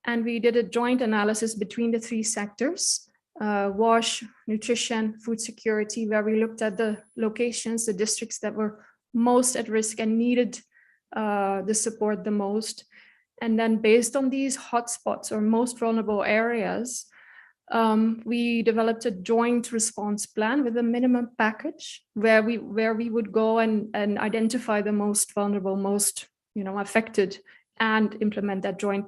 Speaker 4: And we did a joint analysis between the three sectors, WASH, nutrition, food security, where we looked at the locations, the districts that were most at risk and needed the support the most. And then based on these hotspots or most vulnerable areas, we developed a joint response plan with a minimum package where we would go and identify the most vulnerable, most affected, and implement that joint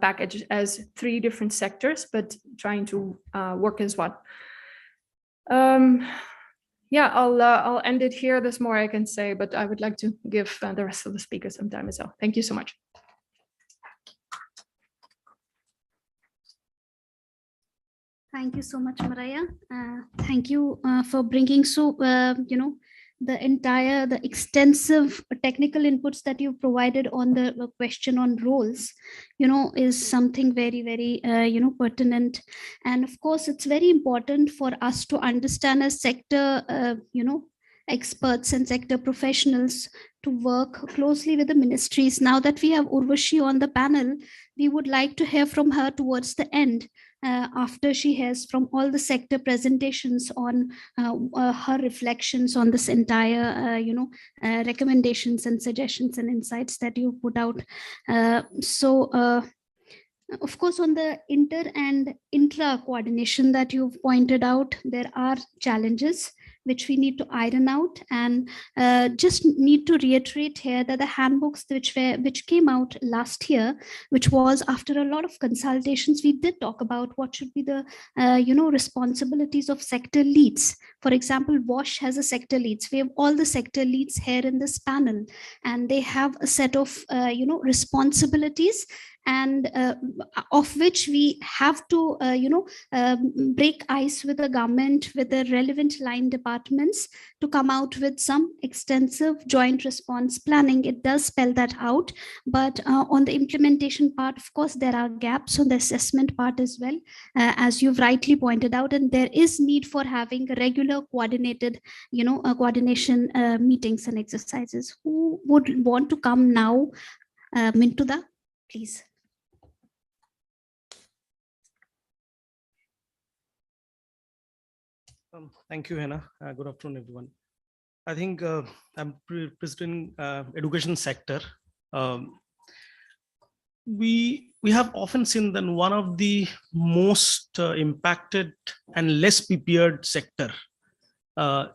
Speaker 4: package as three different sectors, but trying to work as one. Yeah, I'll end it here. There's more I can say, but I would like to give the rest of the speakers some time as well. Thank you so much.
Speaker 13: Thank you so much, Mariah. Thank you for bringing so the extensive technical inputs that you provided on the question on roles, is something very, very, pertinent. And of course, it's very important for us to understand as sector, experts and sector professionals to work closely with the ministries. Now that we have Urvashi on the panel, we would like to hear from her towards the end, after she hears from all the sector presentations on her reflections on this entire, recommendations and suggestions and insights that you put out. Of course, on the inter and intra coordination that you've pointed out, there are challenges which we need to iron out, and just need to reiterate here that the handbooks which came out last year, which was after a lot of consultations, we did talk about what should be the responsibilities of sector leads. For example, WASH has a sector leads. We have all the sector leads here in this panel, and they have a set of responsibilities, and of which we have to break ice with the government, with the relevant line departments, to come out with some extensive joint response planning. It does spell that out, but on the implementation part, of course, there are gaps on the assessment part as well, as you've rightly pointed out, and there is need for having regular coordinated coordination meetings and exercises. Who would want to come now? Mintuda, please.
Speaker 5: Thank you, Hannah. Good afternoon, everyone. I think I'm president education sector. We have often seen that one of the most impacted and less prepared sector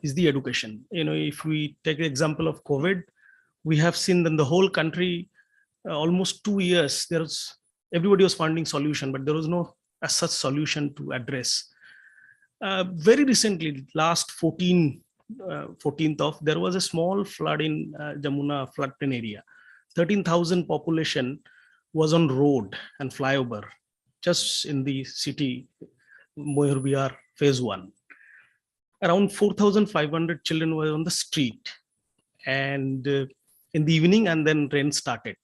Speaker 5: is the education. If we take the example of COVID, we have seen that the whole country, almost 2 years, everybody was finding solution, but there was no as such solution to address. Very recently, last 14th of, there was a small flood in Jamuna floodplain area. 13,000 population was on road and flyover, just in the city, Moir Bihar phase 1. Around 4,500 children were on the street, and in the evening, and then rain started.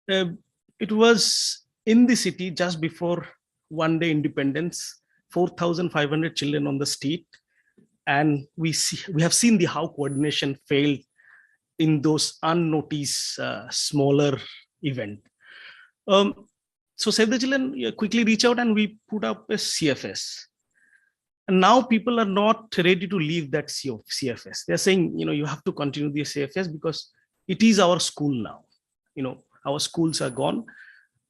Speaker 5: It was in the city just before one day independence. 4,500 children on the street, and we have seen how coordination failed in those unnoticed smaller event. So Save the Children quickly reached out, and we put up a CFS. And now people are not ready to leave that CFS. They're saying, you have to continue the CFS because it is our school now. Our schools are gone.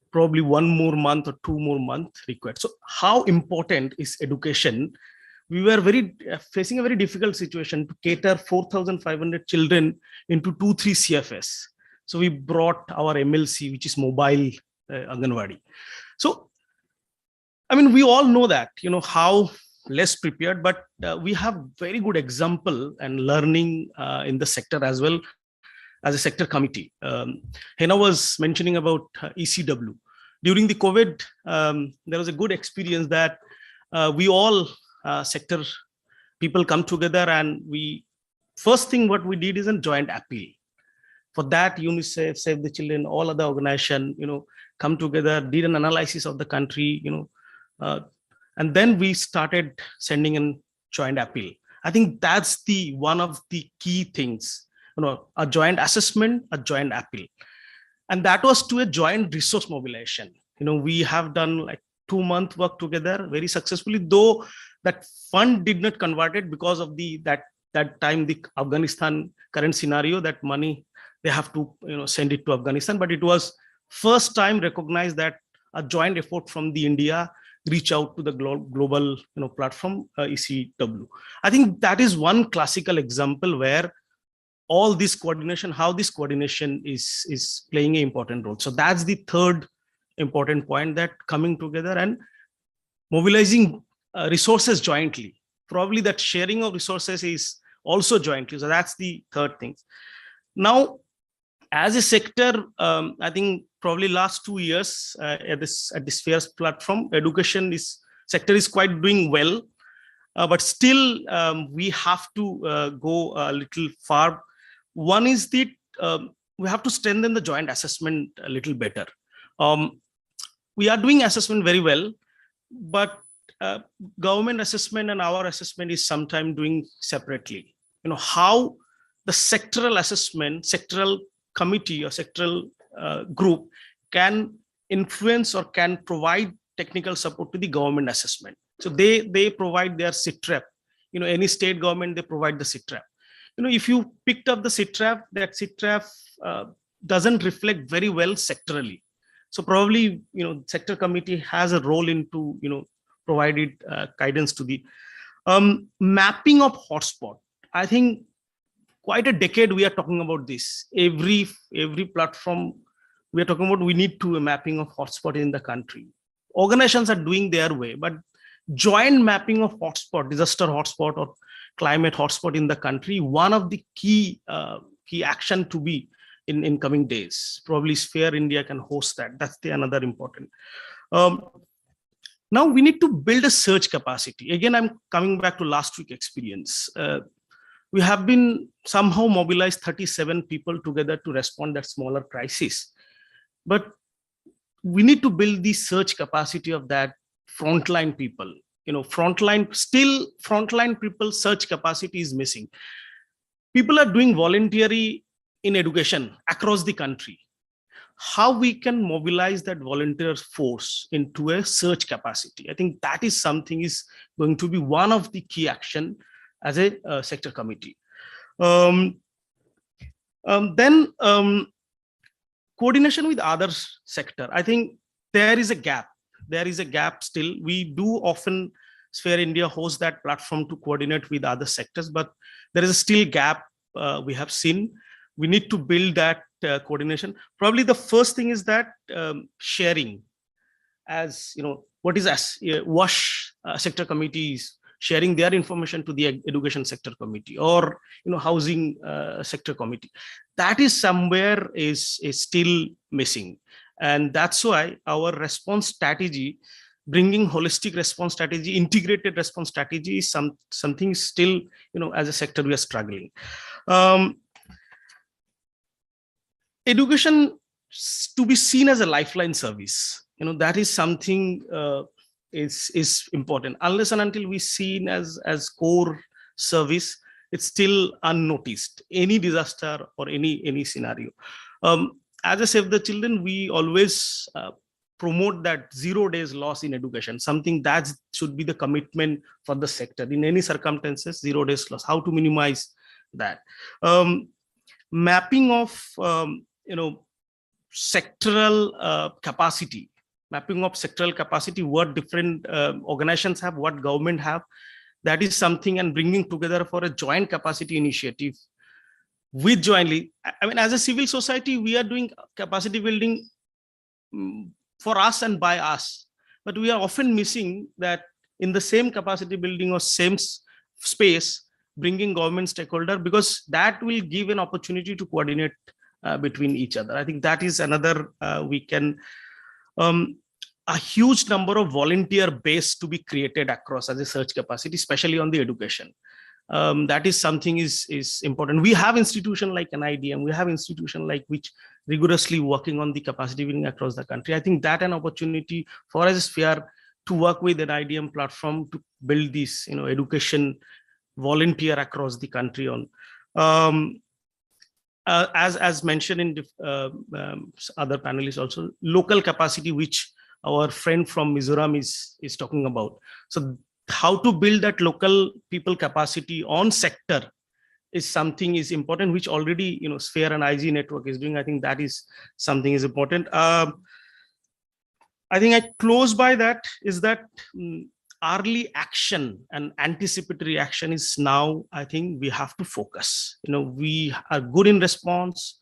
Speaker 5: Probably 1 more month or 2 more months required. So how important is education? We were facing a very difficult situation to cater 4,500 children into 2-3 CFS. So we brought our MLC, which is mobile Anganwadi. So, we all know that, how less prepared, but we have very good example and learning in the sector as well. As a sector committee, Hena was mentioning about ECW. During the COVID, there was a good experience that we all sector people come together, and first thing what we did is a joint appeal. For that, UNICEF, Save the Children, all other organizations, come together, did an analysis of the country, and then we started sending a joint appeal. I think that's one of the key things. A joint assessment, a joint appeal. And that was to a joint resource mobilization. We have done like 2-month work together very successfully, though that fund did not convert it because of that time, the Afghanistan current scenario, that money, they have to send it to Afghanistan. But it was first time recognized that a joint effort from the India reach out to the global platform, ECW. I think that is one classical example where all this coordination, how this coordination is playing an important role. So that's the third important point, that coming together and mobilizing resources jointly. Probably that sharing of resources is also jointly. So that's the third thing. Now, as a sector, I think probably last 2 years at this FAIRS platform, education sector is quite doing well. but still we have to go a little far. One is that we have to strengthen the joint assessment a little better. We are doing assessment very well, but government assessment and our assessment is sometimes doing separately. How the sectoral assessment, sectoral committee or sectoral group can influence or can provide technical support to the government assessment. So they provide their SITREP. Any state government, they provide the SITREP. If you picked up the SITREP, that SITREP doesn't reflect very well sectorally. So probably, sector committee has a role into, provided guidance to the mapping of hotspot. I think quite a decade we are talking about this. Every platform we are talking about, we need to a mapping of hotspot in the country. Organizations are doing their way, but joint mapping of hotspot, disaster hotspot or climate hotspot in the country, one of the key action to be in coming days. Probably Sphere India can host that. That's another important. Now we need to build a search capacity. Again, I'm coming back to last week experience. We have been somehow mobilized 37 people together to respond that smaller crisis. But we need to build the search capacity of that frontline people. Frontline people search capacity is missing. People are doing voluntary in education across the country. How we can mobilize that volunteer force into a search capacity? I think that is something is going to be one of the key action as a sector committee. Then coordination with other sector. I think there is a gap. There is a gap still. We do often, Sphere India hosts that platform to coordinate with other sectors, but there is a still gap we have seen. We need to build that coordination. Probably the first thing is that sharing, as what is WASH sector committees sharing their information to the education sector committee or housing sector committee. That is somewhere is still missing, and that's why our response strategy, bringing holistic response strategy, integrated response strategy is something still as a sector we are struggling. Education to be seen as a lifeline service, that is something is important. Unless and until we seen as core service, it's still unnoticed. Any disaster or any scenario. As a Save the Children, we always promote that 0 days loss in education, something that should be the commitment for the sector. In any circumstances, 0 days loss, how to minimize that. Mapping of sectoral capacity, what different organizations have, what government have, that is something, and bringing together for a joint capacity initiative with jointly. I mean, as a civil society, we are doing capacity building for us and by us, but we are often missing that in the same capacity building or same space, bringing government stakeholder, because that will give an opportunity to coordinate between each other. I think that is another we can a huge number of volunteer base to be created across as a search capacity, especially on the education. That is something is important. We have institution like an IDM, we have institution like which rigorously working on the capacity building across the country. I think that an opportunity for as a Sphere to work with an IDM platform to build this education volunteer across the country on. As mentioned in other panelists also, local capacity, which our friend from Mizoram is talking about. So how to build that local people capacity on sector is something is important, which already Sphere and IG network is doing. I think that is something is important. I think I close by that is that early action and anticipatory action is now, I think we have to focus. We are good in response.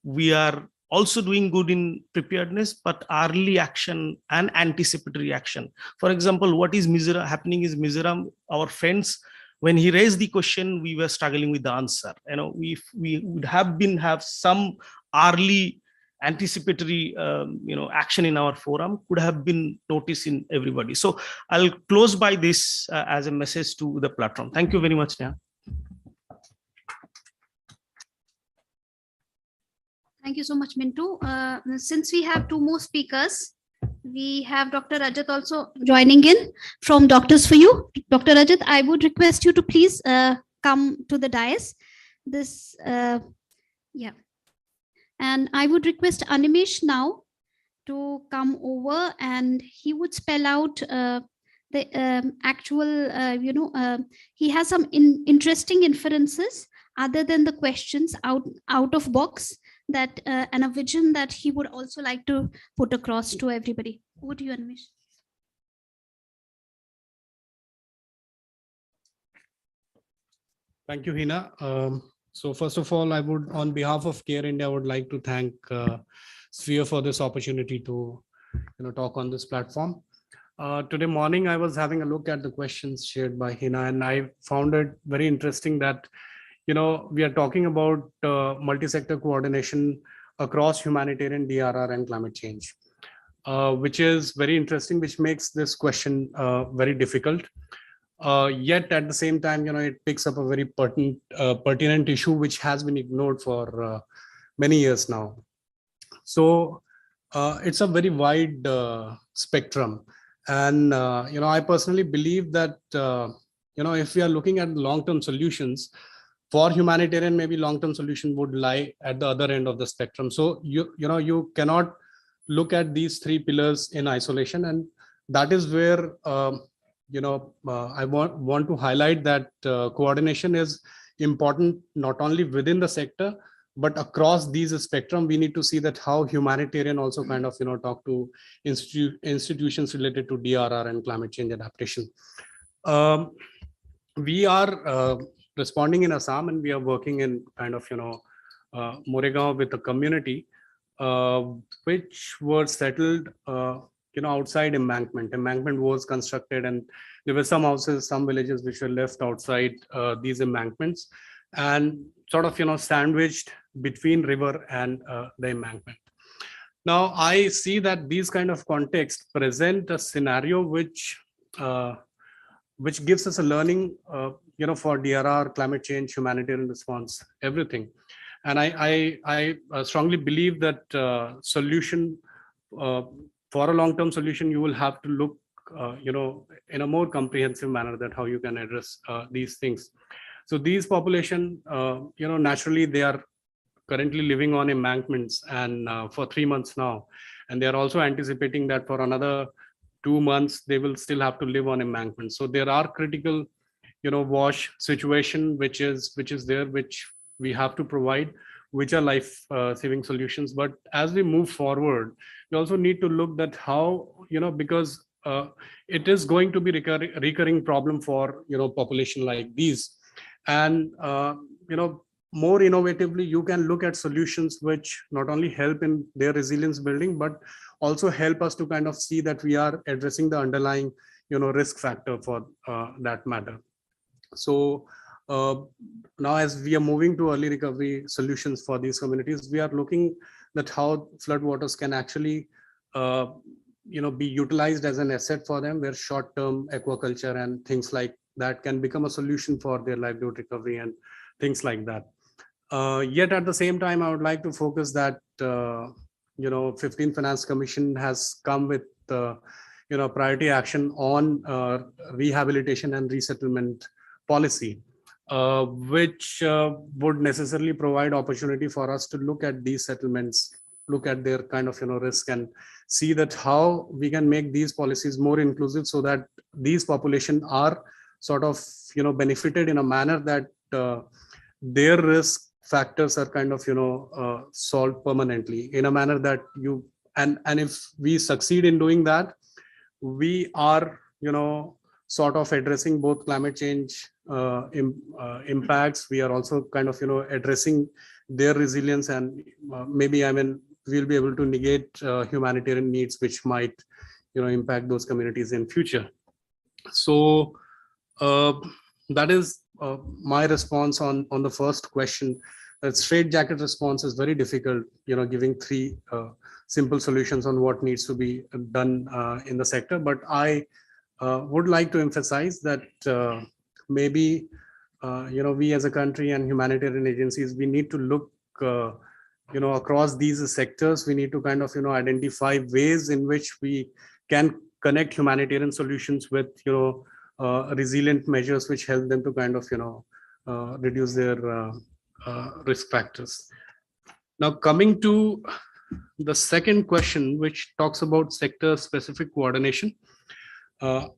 Speaker 5: We are also doing good in preparedness, but early action and anticipatory action. For example, what is Mizoram happening is Mizoram, our friends, when he raised the question, we were struggling with the answer. We would have some early anticipatory action in our forum could have been noticed in everybody. So I'll close by this as a message to the platform. Thank you very much, Neha.
Speaker 13: Thank you so much, Mintu. Since we have two more speakers, we have Dr. Rajat also joining in from Doctors for You. Dr. Rajat, I would request you to please come to the dais. Yeah. And I would request Animesh now to come over, and he would spell out the actual, he has some interesting inferences other than the questions out of box that and a vision that he would also like to put across to everybody. Over to you, Animesh.
Speaker 1: Thank you, Hina. So first of all, I would, on behalf of Care India, I would like to thank Sphere for this opportunity to talk on this platform. Today morning, I was having a look at the questions shared by Hina, and I found it very interesting that we are talking about multi-sector coordination across humanitarian, DRR, and climate change, which is very interesting, which makes this question very difficult. Yet at the same time, it picks up a very pertinent issue which has been ignored for many years now. So it's a very wide spectrum, and I personally believe that if we are looking at long-term solutions for humanitarian, maybe long-term solution would lie at the other end of the spectrum. So you cannot look at these three pillars in isolation, and that is where I want to highlight that coordination is important not only within the sector but across these spectrum. We need to see that how humanitarian also kind of talk to institutions related to DRR and climate change adaptation. We are responding in Assam, and we are working in kind of Moregaon with a community which were settled outside embankment. Embankment was constructed, and there were some houses, some villages which were left outside these embankments and sort of sandwiched between river and the embankment. Now I see that these kind of contexts present a scenario which gives us a learning for DRR, climate change, humanitarian response, everything. And I strongly believe that solution for a long-term solution, you will have to look, in a more comprehensive manner that how you can address these things. So these population, naturally they are currently living on embankments and for 3 months now, and they are also anticipating that for another 2 months they will still have to live on embankments. So there are critical, wash situation which is there, which we have to provide, which are life-saving solutions. But as we move forward, we also need to look at how, because it is going to be recurring problem for population like these, and more innovatively you can look at solutions which not only help in their resilience building but also help us to kind of see that we are addressing the underlying risk factor for that matter. So now as we are moving to early recovery solutions for these communities, we are looking at how flood waters can actually be utilized as an asset for them, where short-term aquaculture and things like that can become a solution for their livelihood recovery and things like that. Yet at the same time, I would like to focus that 15th Finance Commission has come with priority action on rehabilitation and resettlement policy, which would necessarily provide opportunity for us to look at these settlements, look at their kind of risk, and see that how we can make these policies more inclusive so that these population are sort of benefited in a manner that their risk factors are kind of solved permanently in a manner that and if we succeed in doing that, we are sort of addressing both climate change impacts. We are also kind of addressing their resilience, and maybe we'll be able to negate humanitarian needs which might impact those communities in future. So that is my response on the first question,
Speaker 9: a straight jacket response is very difficult, giving three simple solutions on what needs to be done in the sector. But I would like to emphasize that maybe, we as a country and humanitarian agencies, we need to look, across these sectors. We need to kind of, identify ways in which we can connect humanitarian solutions with, resilient measures which help them to kind of, reduce their risk factors. Now, coming to the second question, which talks about sector-specific coordination.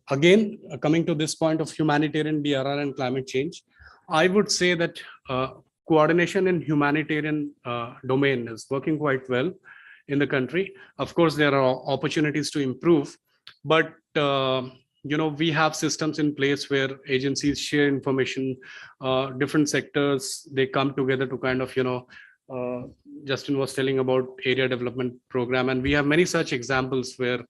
Speaker 9: Again, coming to this point of humanitarian, DRR, and climate change, I would say that coordination in humanitarian domain is working quite well in the country. Of course, there are opportunities to improve, but we have systems in place where agencies share information, different sectors, they come together to kind of, Justin was telling about area development program, and we have many such examples where,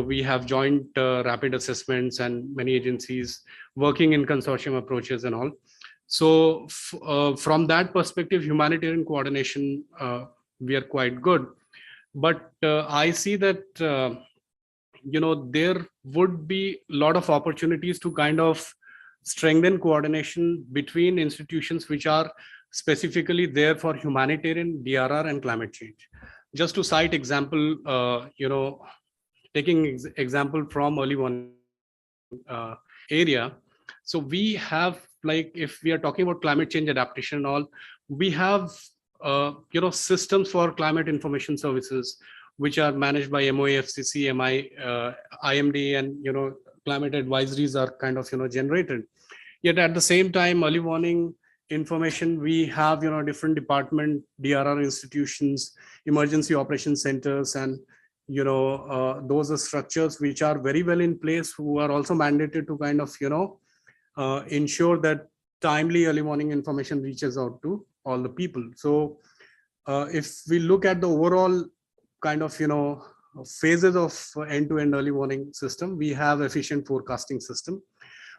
Speaker 9: we have joint rapid assessments and many agencies working in consortium approaches and all. So from that perspective, humanitarian coordination, we are quite good. But I see that, there would be a lot of opportunities to kind of strengthen coordination between institutions which are specifically there for humanitarian, DRR, and climate change. Just to cite example, taking example from early warning area. So we have, like, if we are talking about climate change adaptation and all, we have, systems for climate information services, which are managed by MOA, FCC, IMD, and, climate advisories are kind of, generated. Yet at the same time, early warning information, we have, different department, DRR institutions, emergency operations centers, and, those are structures which are very well in place, who are also mandated to kind of, ensure that timely early warning information reaches out to all the people. So if we look at the overall kind of, phases of end-to-end early warning system, we have efficient forecasting system.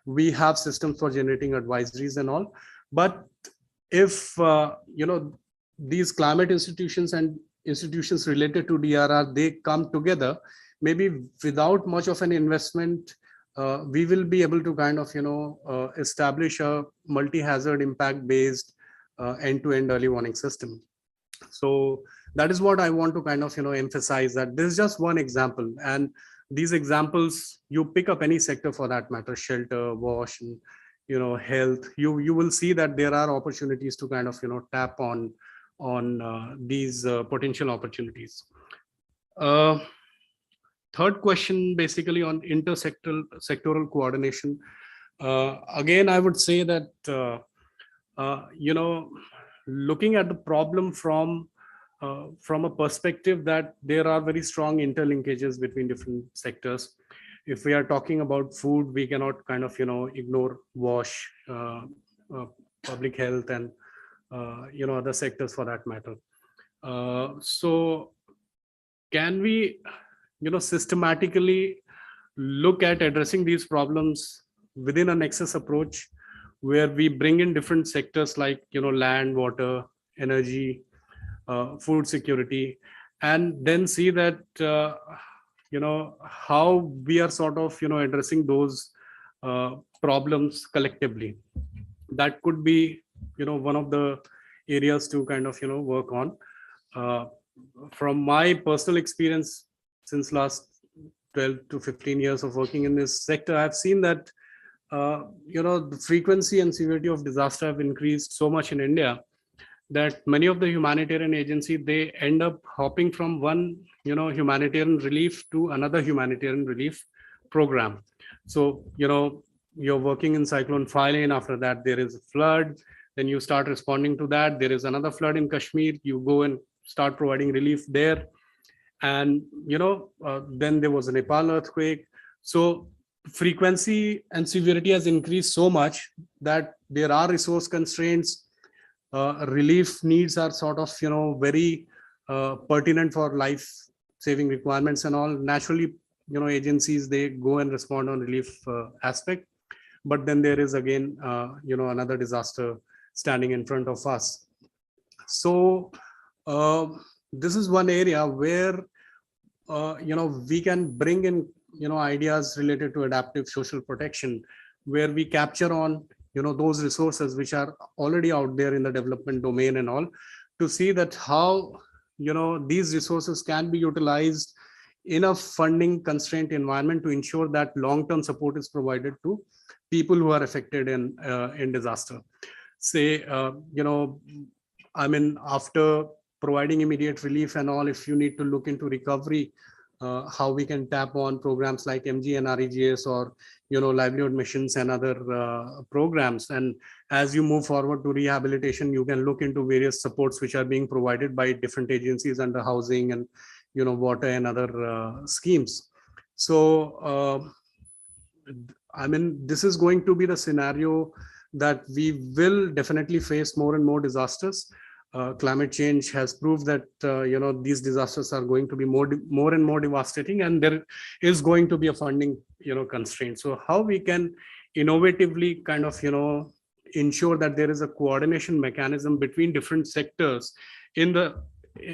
Speaker 9: We have systems for generating advisories and all. But if, these climate institutions and institutions related to DRR, they come together, maybe without much of an investment, we will be able to kind of, establish a multi-hazard impact-based end-to-end early warning system. So that is what I want to kind of, emphasize, that this is just one example. And these examples, you pick up any sector for that matter, shelter, wash, and, health, you will see that there are opportunities to kind of, tap on these potential opportunities. Third question, basically on sectoral coordination. Again, I would say that, looking at the problem from a perspective that there are very strong interlinkages between different sectors. If we are talking about food, we cannot kind of, ignore wash, public health, and, other sectors for that matter. So can we, systematically look at addressing these problems within a nexus approach, where we bring in different sectors like, land, water, energy, food security, and then see that, how we are sort of, addressing those problems collectively. That could be, one of the areas to kind of, work on. From my personal experience, since last 12 to 15 years of working in this sector, I've seen that, the frequency and severity of disaster have increased so much in India that many of the humanitarian agencies, they end up hopping from one, humanitarian relief to another humanitarian relief program. So, you're working in Cyclone Philane, after that there is a flood, then you start responding to that. There is another flood in Kashmir, you go and start providing relief there. And, then there was a Nepal earthquake. So frequency and severity has increased so much that there are resource constraints. Relief needs are sort of, very pertinent for life-saving requirements and all. Naturally, agencies, they go and respond on relief aspect. But then there is again, another disaster standing in front of us. So this is one area where we can bring in ideas related to adaptive social protection, where we capture on those resources which are already out there in the development domain and all, to see that how these resources can be utilized in a funding constraint environment to ensure that long-term support is provided to people who are affected in disaster. Say, after providing immediate relief and all, if you need to look into recovery, how we can tap on programs like MGNREGS or livelihood missions and other programs. And as you move forward to rehabilitation, you can look into various supports which are being provided by different agencies under housing and water and other schemes. So this is going to be the scenario that we will definitely face more and more disasters. Climate change has proved that these disasters are going to be more and more devastating, and there is going to be a funding constraint. So how we can innovatively kind of ensure that there is a coordination mechanism between different sectors in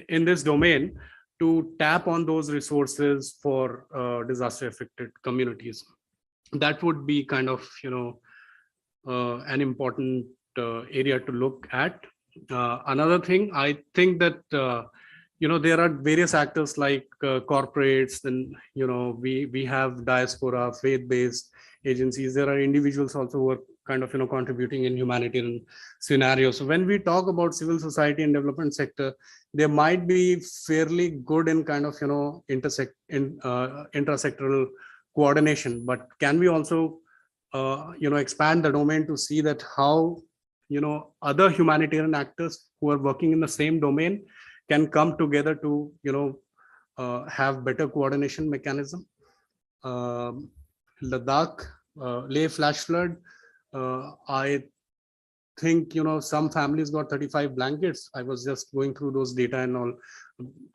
Speaker 9: this domain to tap on those resources for disaster affected communities. That would be kind of an important area to look at. Another thing, I think that there are various actors like corporates, then we have diaspora, faith-based agencies. There are individuals also who are kind of contributing in humanitarian scenarios. So when we talk about civil society and development sector, they might be fairly good in kind of intrasectoral coordination, but can we also expand the domain to see that how other humanitarian actors who are working in the same domain can come together to have better coordination mechanism. Ladakh, Leh flash flood, I think some families got 35 blankets. I was just going through those data and all.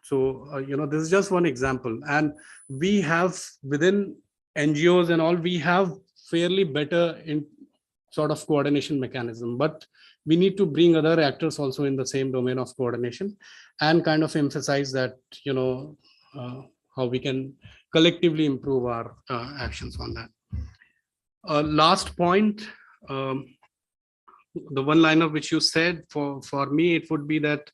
Speaker 9: So this is just one example, and we have within NGOs and all, we have fairly better in sort of coordination mechanism, but we need to bring other actors also in the same domain of coordination and kind of emphasize that how we can collectively improve our actions on that. Last point, the one liner which you said, for me it would be that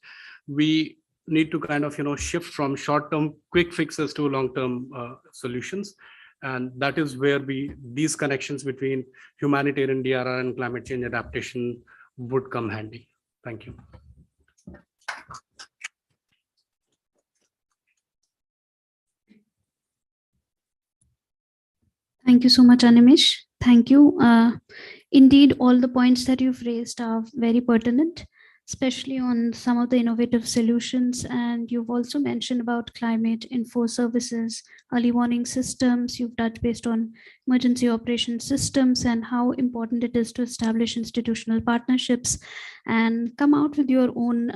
Speaker 9: we need to kind of shift from short-term quick fixes to long-term solutions. And that is where these connections between humanitarian DRR and climate change adaptation would come handy. Thank you.
Speaker 13: Thank you so much, Animesh. Thank you. Indeed, all the points that you've raised are very pertinent, especially on some of the innovative solutions. And you've also mentioned about climate info services, early warning systems. You've touched based on emergency operation systems and how important it is to establish institutional partnerships and come out with your own,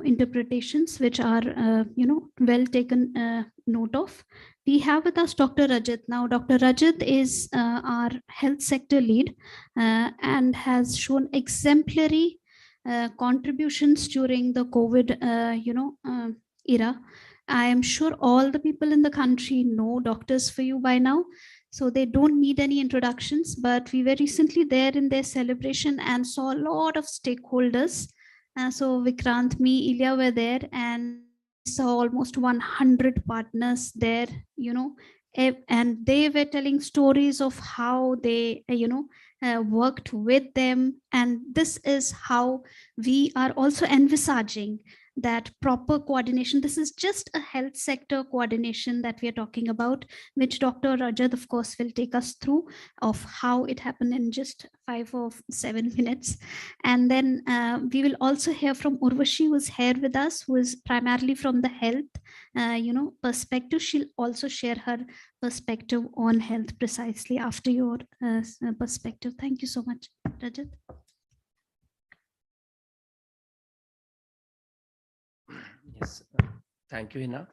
Speaker 13: interpretations, which are, well taken note of. We have with us Dr. Rajat. Now, Dr. Rajat is our health sector lead and has shown exemplary contributions during the COVID, era. I am sure all the people in the country know Doctors for You by now, so they don't need any introductions, but we were recently there in their celebration and saw a lot of stakeholders. So Vikrant, me, Ilya were there and saw almost 100 partners there, and they were telling stories of how they, worked with them. And this is how we are also envisaging that proper coordination. This is just a health sector coordination that we are talking about, which Dr. Rajat, of course, will take us through of how it happened in just 5 or 7 minutes. And then we will also hear from Urvashi, who is here with us, who is primarily from the health, perspective. She'll also share her perspective on health precisely after your perspective. Thank you so much, Rajat.
Speaker 10: Yes, thank you, Hina.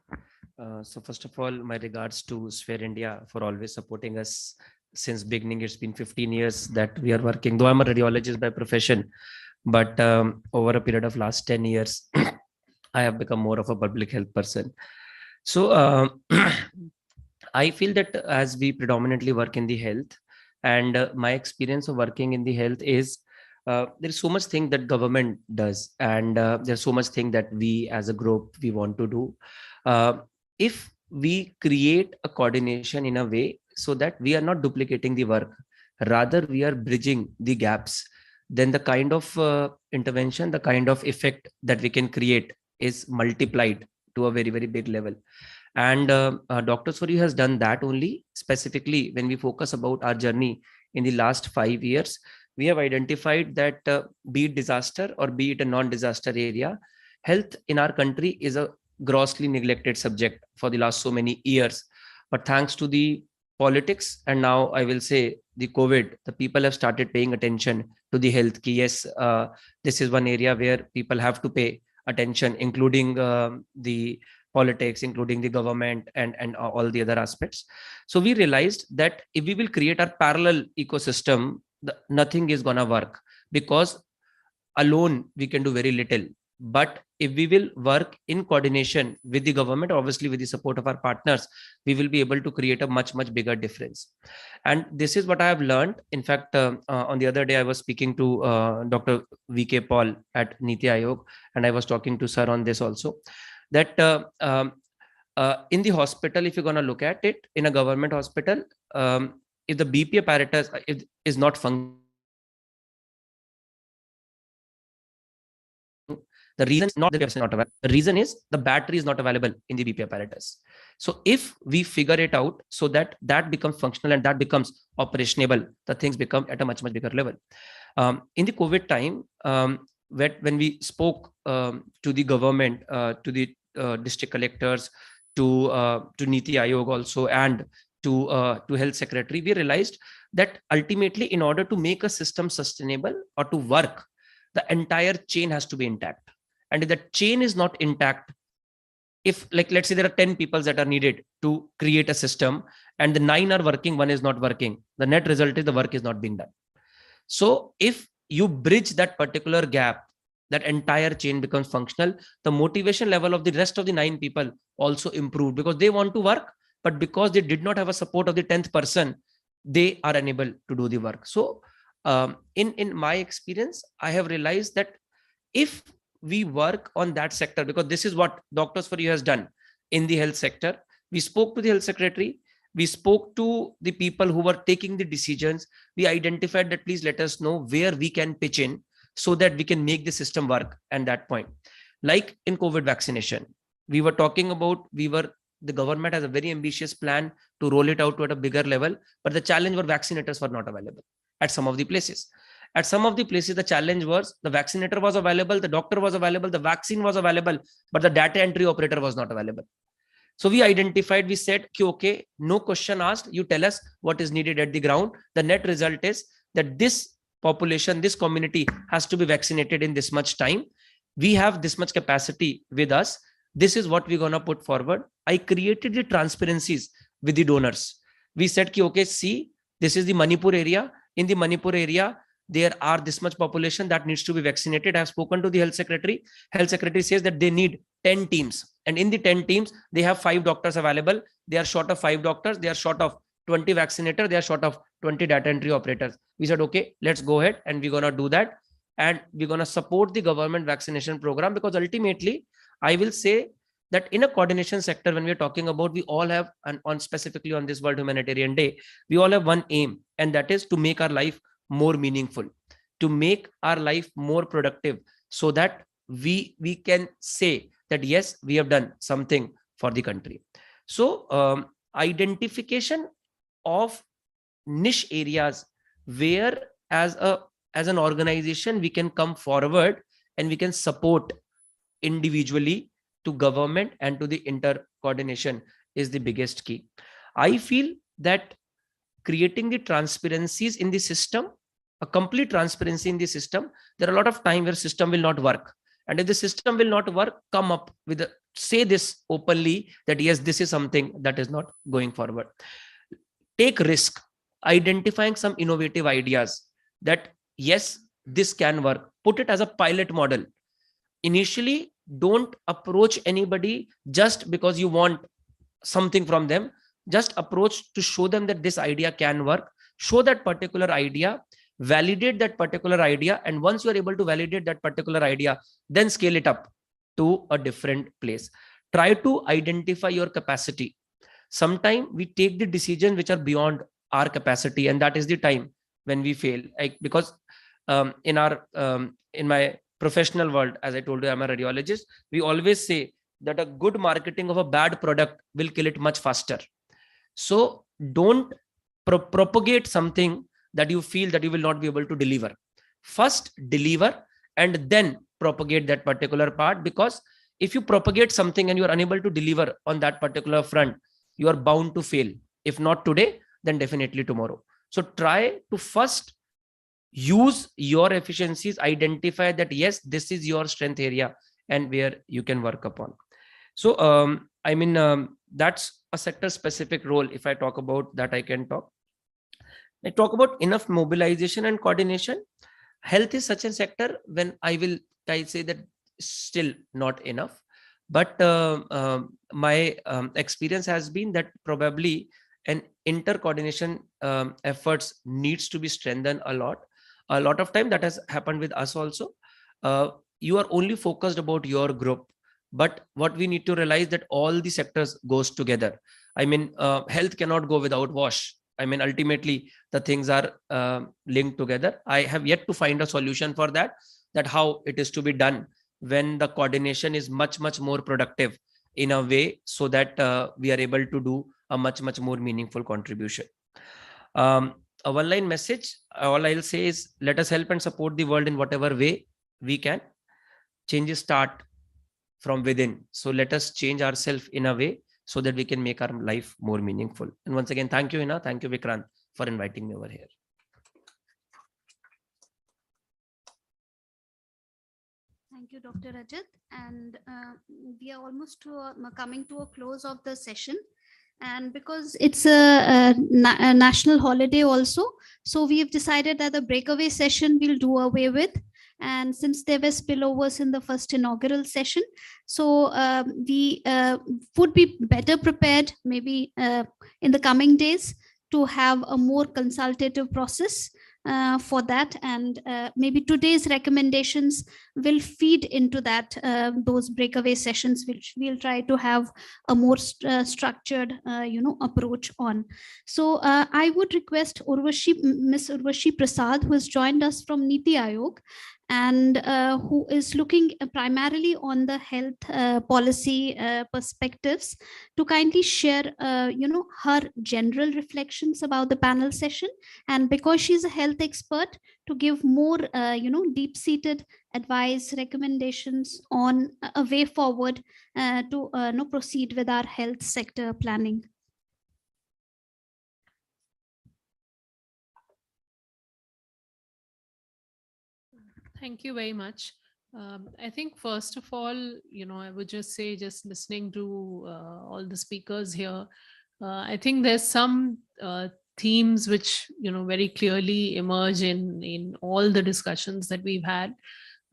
Speaker 10: So first of all, my regards to Sphere India for always supporting us since beginning. It's been 15 years that we are working. Though I'm a radiologist by profession, But over a period of last 10 years, I have become more of a public health person. So I feel that as we predominantly work in the health, and my experience of working in the health is there's so much thing that government does, and there's so much thing that we as a group we want to do. If we create a coordination in a way so that we are not duplicating the work, rather we are bridging the gaps, then the kind of intervention, the kind of effect that we can create is multiplied to a very, very big level. And Doctors for You has done that only. Specifically, when we focus about our journey in the last 5 years, we have identified that be it disaster or be it a non-disaster area, health in our country is a grossly neglected subject for the last so many years. But thanks to the politics, and now I will say the COVID, the people have started paying attention to the health. Yes, this is one area where people have to pay attention, including the politics, including the government, and all the other aspects. So we realized that if we will create a parallel ecosystem, nothing is gonna work, because alone we can do very little. But if we will work in coordination with the government, obviously with the support of our partners, we will be able to create a much, much bigger difference. And this is what I have learned. In fact, on the other day, I was speaking to Dr. V.K. Paul at Niti Aayog, and I was talking to sir on this also, that in the hospital, if you're going to look at it, in a government hospital, if the BP apparatus is not functioning, the reason is not that it's not available. The reason is the battery is not available in the BP apparatus. So if we figure it out so that that becomes functional and that becomes operational, the things become at a much, much bigger level. In the COVID time, when we spoke to the government, to the district collectors, to Niti Aayog also, and to health secretary, we realized that ultimately, in order to make a system sustainable or to work, the entire chain has to be intact. And if the chain is not intact, if, like, let's say there are 10 people that are needed to create a system and the 9 are working, 1 is not working, the net result is the work is not being done. So if you bridge that particular gap, that entire chain becomes functional. The motivation level of the rest of the 9 people also improved, because they want to work, but because they did not have a support of the 10th person, they are unable to do the work. So in my experience, I have realized that if we work on that sector, because this is what Doctors for You has done in the health sector. We spoke to the health secretary, we spoke to the people who were taking the decisions. We identified that please let us know where we can pitch in so that we can make the system work at that point. Like in COVID vaccination, we were talking about, the government has a very ambitious plan to roll it out to at a bigger level, but the challenge were vaccinators were not available at some of the places. At some of the places, the challenge was the vaccinator was available, the doctor was available, the vaccine was available, but the data entry operator was not available. So we identified, we said, okay, no question asked, you tell us what is needed at the ground. The net result is that this population, this community has to be vaccinated in this much time. We have this much capacity with us. This is what we're going to put forward. I created the transparencies with the donors. We said, okay, see, this is the Manipur area. In the Manipur area, there are this much population that needs to be vaccinated. I have spoken to the health secretary. Health secretary says that they need 10 teams. And in the 10 teams, they have 5 doctors available. They are short of 5 doctors. They are short of 20 vaccinators. They are short of 20 data entry operators. We said, okay, let's go ahead and we're going to do that. And we're going to support the government vaccination program, because ultimately, I will say that in a coordination sector, when we're talking about, we all have, and on specifically on this World Humanitarian Day, we all have one aim, and that is to make our life more meaningful, to make our life more productive, so that we can say that, yes, we have done something for the country. So identification of niche areas where as an organization, we can come forward and we can support individually to government and to the inter-coordination is the biggest key. I feel that creating the transparencies in the system, a complete transparency in the system, there are a lot of time where system will not work. And if the system will not work, come up with say this openly that, yes, this is something that is not going forward. Take risk, identifying some innovative ideas that, yes, this can work. put it as a pilot model. Initially, don't approach anybody just because you want something from them. Just approach to show them that this idea can work. Show that particular idea, validate that particular idea. And once you are able to validate that particular idea, then scale it up to a different place. Try to identify your capacity. Sometimes we take the decisions which are beyond our capacity, and that is the time when we fail. Because in my professional world, as I told you, I'm a radiologist, we always say that a good marketing of a bad product will kill it much faster. So don't propagate something that you feel that you will not be able to deliver. First deliver and then propagate that particular part, because if you propagate something and you are unable to deliver on that particular front, you are bound to fail. If not today, then definitely tomorrow. So try to first use your efficiencies, identify that yes, this is your strength area and where you can work upon. So that's a sector specific role. If I talk about that, I talk about enough mobilization and coordination. Health is such a sector when I say that still not enough. But my experience has been that probably an inter-coordination efforts needs to be strengthened a lot. A lot of time that has happened with us also. You are only focused about your group, but what we need to realize that all the sectors goes together. Health cannot go without wash. Ultimately the things are linked together. I have yet to find a solution for that how it is to be done when the coordination is much more productive in a way, so that we are able to do a much more meaningful contribution. A one-line message, all I'll say is, let us help and support the world in whatever way we can. Changes start from within. So let us change ourselves in a way so that we can make our life more meaningful. And once again, thank you, Hina. Thank you, Vikrant, for inviting me over here.
Speaker 13: Thank you, Dr. Rajat. And we are almost coming to a close of the session. And because it's a national holiday also, so we've decided that the breakaway session we'll do away with. And since there were spillovers in the first inaugural session, so we would be better prepared maybe in the coming days to have a more consultative process for that, and maybe today's recommendations will feed into that those breakaway sessions, which we'll try to have a more structured approach on. So I would request Ms. Urvashi Prasad, who has joined us from Niti Aayog, and who is looking primarily on the health policy perspectives, to kindly share her general reflections about the panel session, and because she's a health expert, to give more deep-seated advice, recommendations on a way forward to proceed with our health sector planning.
Speaker 11: Thank you very much. I think first of all, I would just say, just listening to all the speakers here, I think there's some themes which, very clearly emerge in all the discussions that we've had.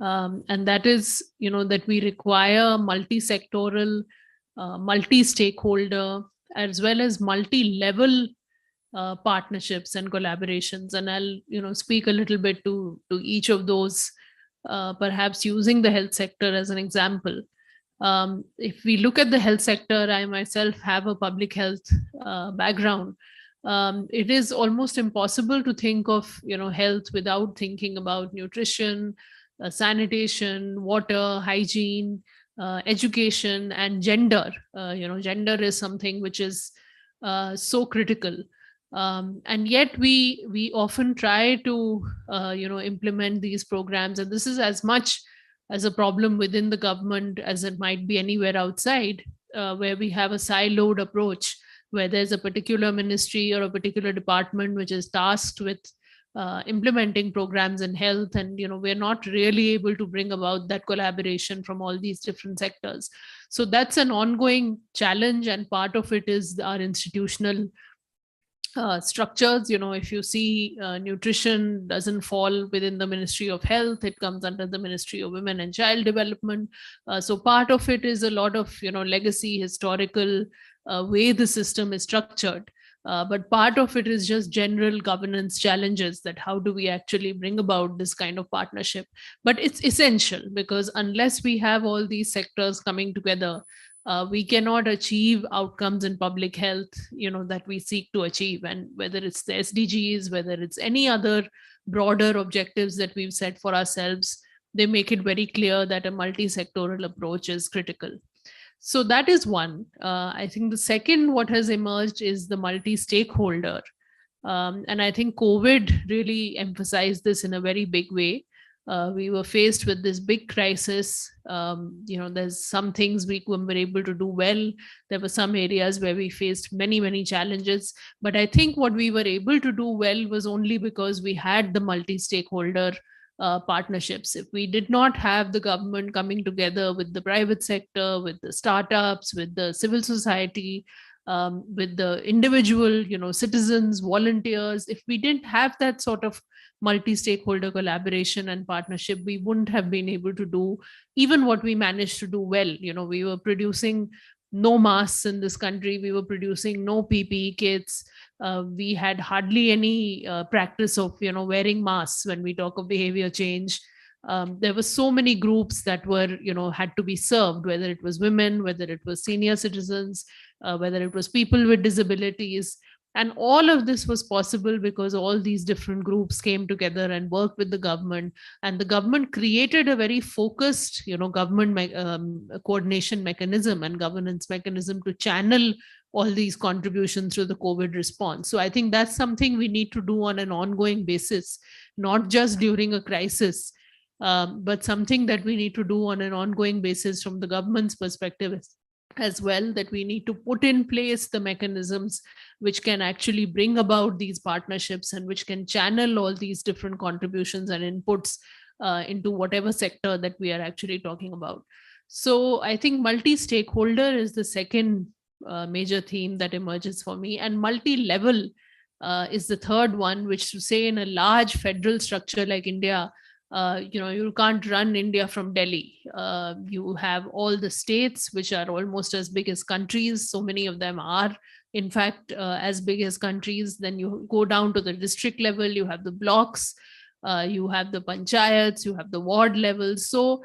Speaker 11: And that is, that we require multi-sectoral, multi-stakeholder, as well as multi-level partnerships and collaborations. And I'll speak a little bit to each of those, perhaps using the health sector as an example. If we look at the health sector, I myself have a public health background. It is almost impossible to think of health without thinking about nutrition, sanitation, water, hygiene, education, and gender. Gender is something which is so critical. And yet we often try to implement these programs, and this is as much as a problem within the government as it might be anywhere outside, where we have a siloed approach, where there's a particular ministry or a particular department which is tasked with implementing programs in health, and we're not really able to bring about that collaboration from all these different sectors. So that's an ongoing challenge, and part of it is our institutional structures. If you see nutrition doesn't fall within the Ministry of Health, it comes under the Ministry of Women and Child Development. So part of it is a lot of legacy, historical way the system is structured. But part of it is just general governance challenges, that how do we actually bring about this kind of partnership. But it's essential, because unless we have all these sectors coming together, we cannot achieve outcomes in public health that we seek to achieve. And whether it's the SDGs, whether it's any other broader objectives that we've set for ourselves, they make it very clear that a multi-sectoral approach is critical. So that is one. I think the second, what has emerged, is the multi-stakeholder. And I think COVID really emphasized this in a very big way. We were faced with this big crisis. There's some things we were able to do well. There were some areas where we faced many, many challenges. But I think what we were able to do well was only because we had the multi-stakeholder partnerships. If we did not have the government coming together with the private sector, with the startups, with the civil society, with the individual, citizens, volunteers, if we didn't have that sort of multi-stakeholder collaboration and partnership, we wouldn't have been able to do even what we managed to do well. We were producing no masks in this country. We were producing no PPE kits. We had hardly any practice of, wearing masks when we talk of behavior change. There were so many groups that were, had to be served, whether it was women, whether it was senior citizens, whether it was people with disabilities. And all of this was possible because all these different groups came together and worked with the government, and the government created a very focused, government coordination mechanism and governance mechanism to channel all these contributions through the COVID response. So I think that's something we need to do on an ongoing basis, not just during a crisis, but something that we need to do on an ongoing basis from the government's perspective as well, that we need to put in place the mechanisms which can actually bring about these partnerships and which can channel all these different contributions and inputs into whatever sector that we are actually talking about. So I think multi-stakeholder is the second major theme that emerges for me, and multi-level is the third one, which, to say, in a large federal structure like India, you can't run India from Delhi. You have all the states, which are almost as big as countries. So many of them are, in fact, as big as countries. Then you go down to the district level, you have the blocks, you have the panchayats, you have the ward levels. So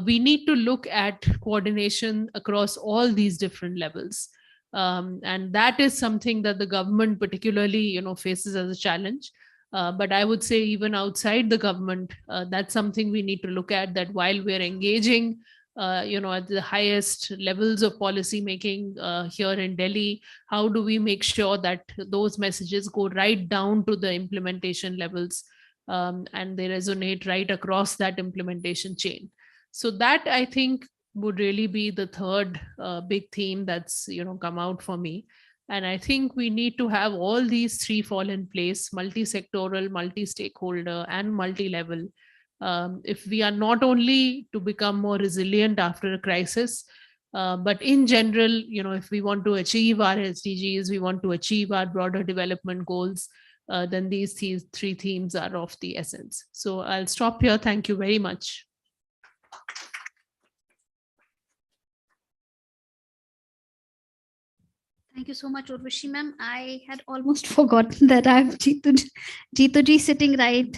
Speaker 11: we need to look at coordination across all these different levels. And that is something that the government particularly, faces as a challenge. But I would say even outside the government, that's something we need to look at, that while we're engaging, at the highest levels of policy making here in Delhi, how do we make sure that those messages go right down to the implementation levels and they resonate right across that implementation chain? So that, I think, would really be the third big theme that's, come out for me. And I think we need to have all these three fall in place: multi-sectoral, multi-stakeholder, and multi-level. If we are not only to become more resilient after a crisis, but in general, if we want to achieve our SDGs, we want to achieve our broader development goals, then these three themes are of the essence. So I'll stop here. Thank you very much.
Speaker 13: Thank you so much, Urvashi ma'am. I had almost forgotten that I have Jeetuji sitting right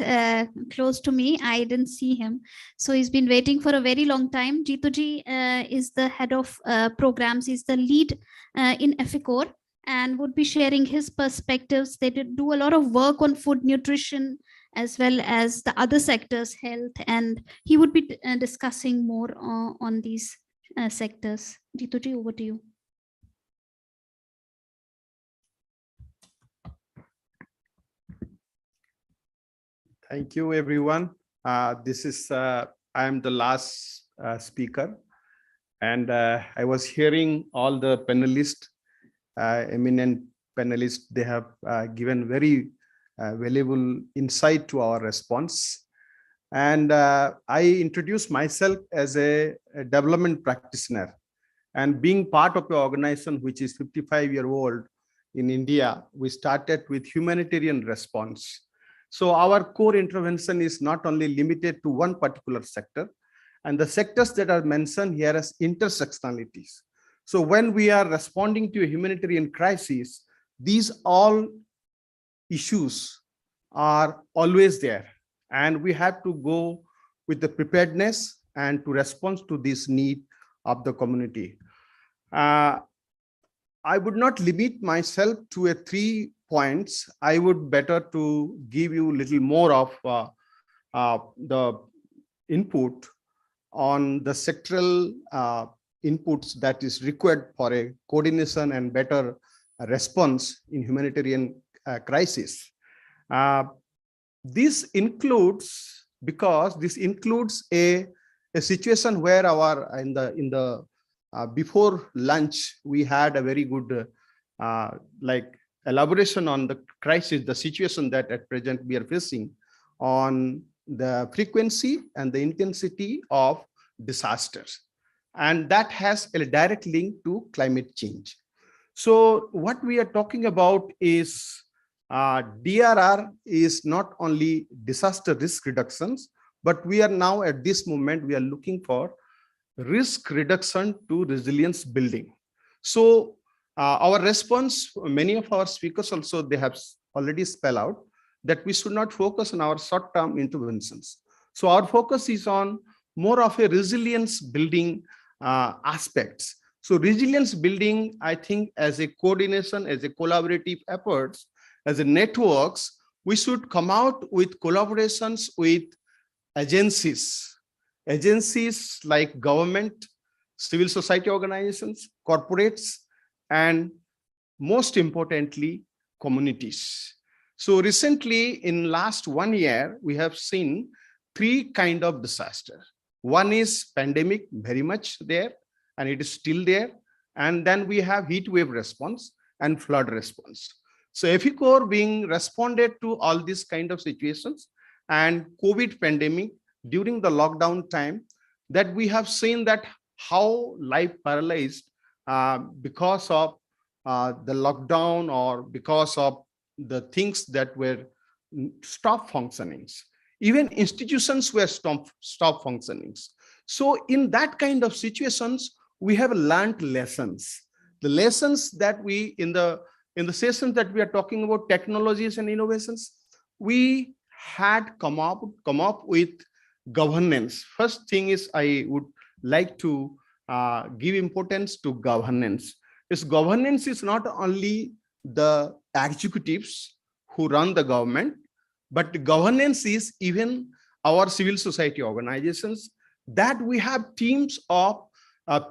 Speaker 13: close to me. I didn't see him. So he's been waiting for a very long time. Jeetuji is the head of programs. He's the lead in EFICOR and would be sharing his perspectives. They do a lot of work on food nutrition as well as the other sectors, health, and he would be discussing more on these sectors. Jeetuji, over to you.
Speaker 8: Thank you, everyone. I am the last speaker, and I was hearing all the panelists, eminent panelists. They have given very valuable insight to our response. And I introduced myself as a development practitioner, and being part of an organization which is 55-year-old, in India, we started with humanitarian response. So our core intervention is not only limited to one particular sector, and the sectors that are mentioned here as intersectionalities. So when we are responding to a humanitarian crisis, these all issues are always there, and we have to go with the preparedness and to respond to this need of the community. I would not limit myself to a 3 points. I would better to give you a little more of the input on the sectoral inputs that is required for a coordination and better response in humanitarian crisis. This includes, because this includes a situation where in the before lunch we had a very good elaboration on the crisis, the situation that at present we are facing on the frequency and the intensity of disasters, and that has a direct link to climate change. So what we are talking about is DRR is not only disaster risk reductions, but we are now at this moment we are looking for risk reduction to resilience building. So our response, many of our speakers also, they have already spelled out that we should not focus on our short-term interventions. So our focus is on more of a resilience building aspects. So resilience building, I think, as a coordination, as a collaborative efforts, as a networks, we should come out with collaborations with agencies like government, civil society organizations, corporates, and most importantly, communities. So recently, in last 1 year, we have seen 3 kinds of disaster. One is pandemic, very much there, and it is still there. And then we have heat wave response and flood response. So EFICOR being responded to all these kind of situations, and COVID pandemic during the lockdown time, that we have seen that how life paralyzed because of the lockdown or because of the things that were stop functionings. Even institutions were stop functionings. So in that kind of situations, we have learned lessons. The lessons that we in the sessions that we are talking about technologies and innovations, we had come up with governance. First thing is I would like to give importance to governance. This governance is not only the executives who run the government, but governance is even our civil society organizations, that we have teams of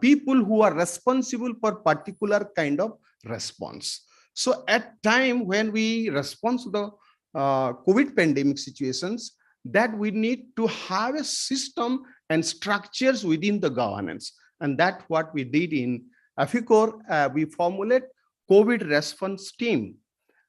Speaker 8: people who are responsible for particular kind of response. So at time when we respond to the COVID pandemic situations, that we need to have a system and structures within the governance. And that's what we did in EFICOR. We formulate COVID response team,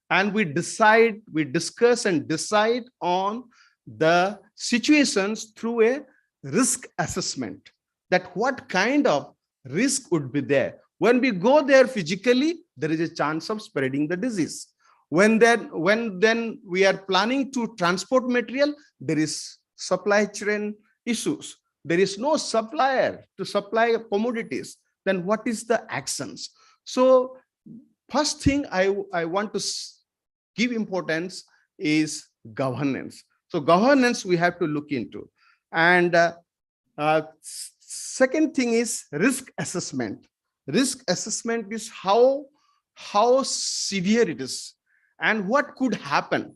Speaker 8: and we discuss and decide on the situations through a risk assessment, that what kind of risk would be there. When we go there physically, there is a chance of spreading the disease. When we are planning to transport material, there is supply chain issues. There is no supplier to supply commodities. Then what is the actions? So first thing I want to give importance is governance. So governance we have to look into. And second thing is risk assessment. Risk assessment is how severe it is and what could happen.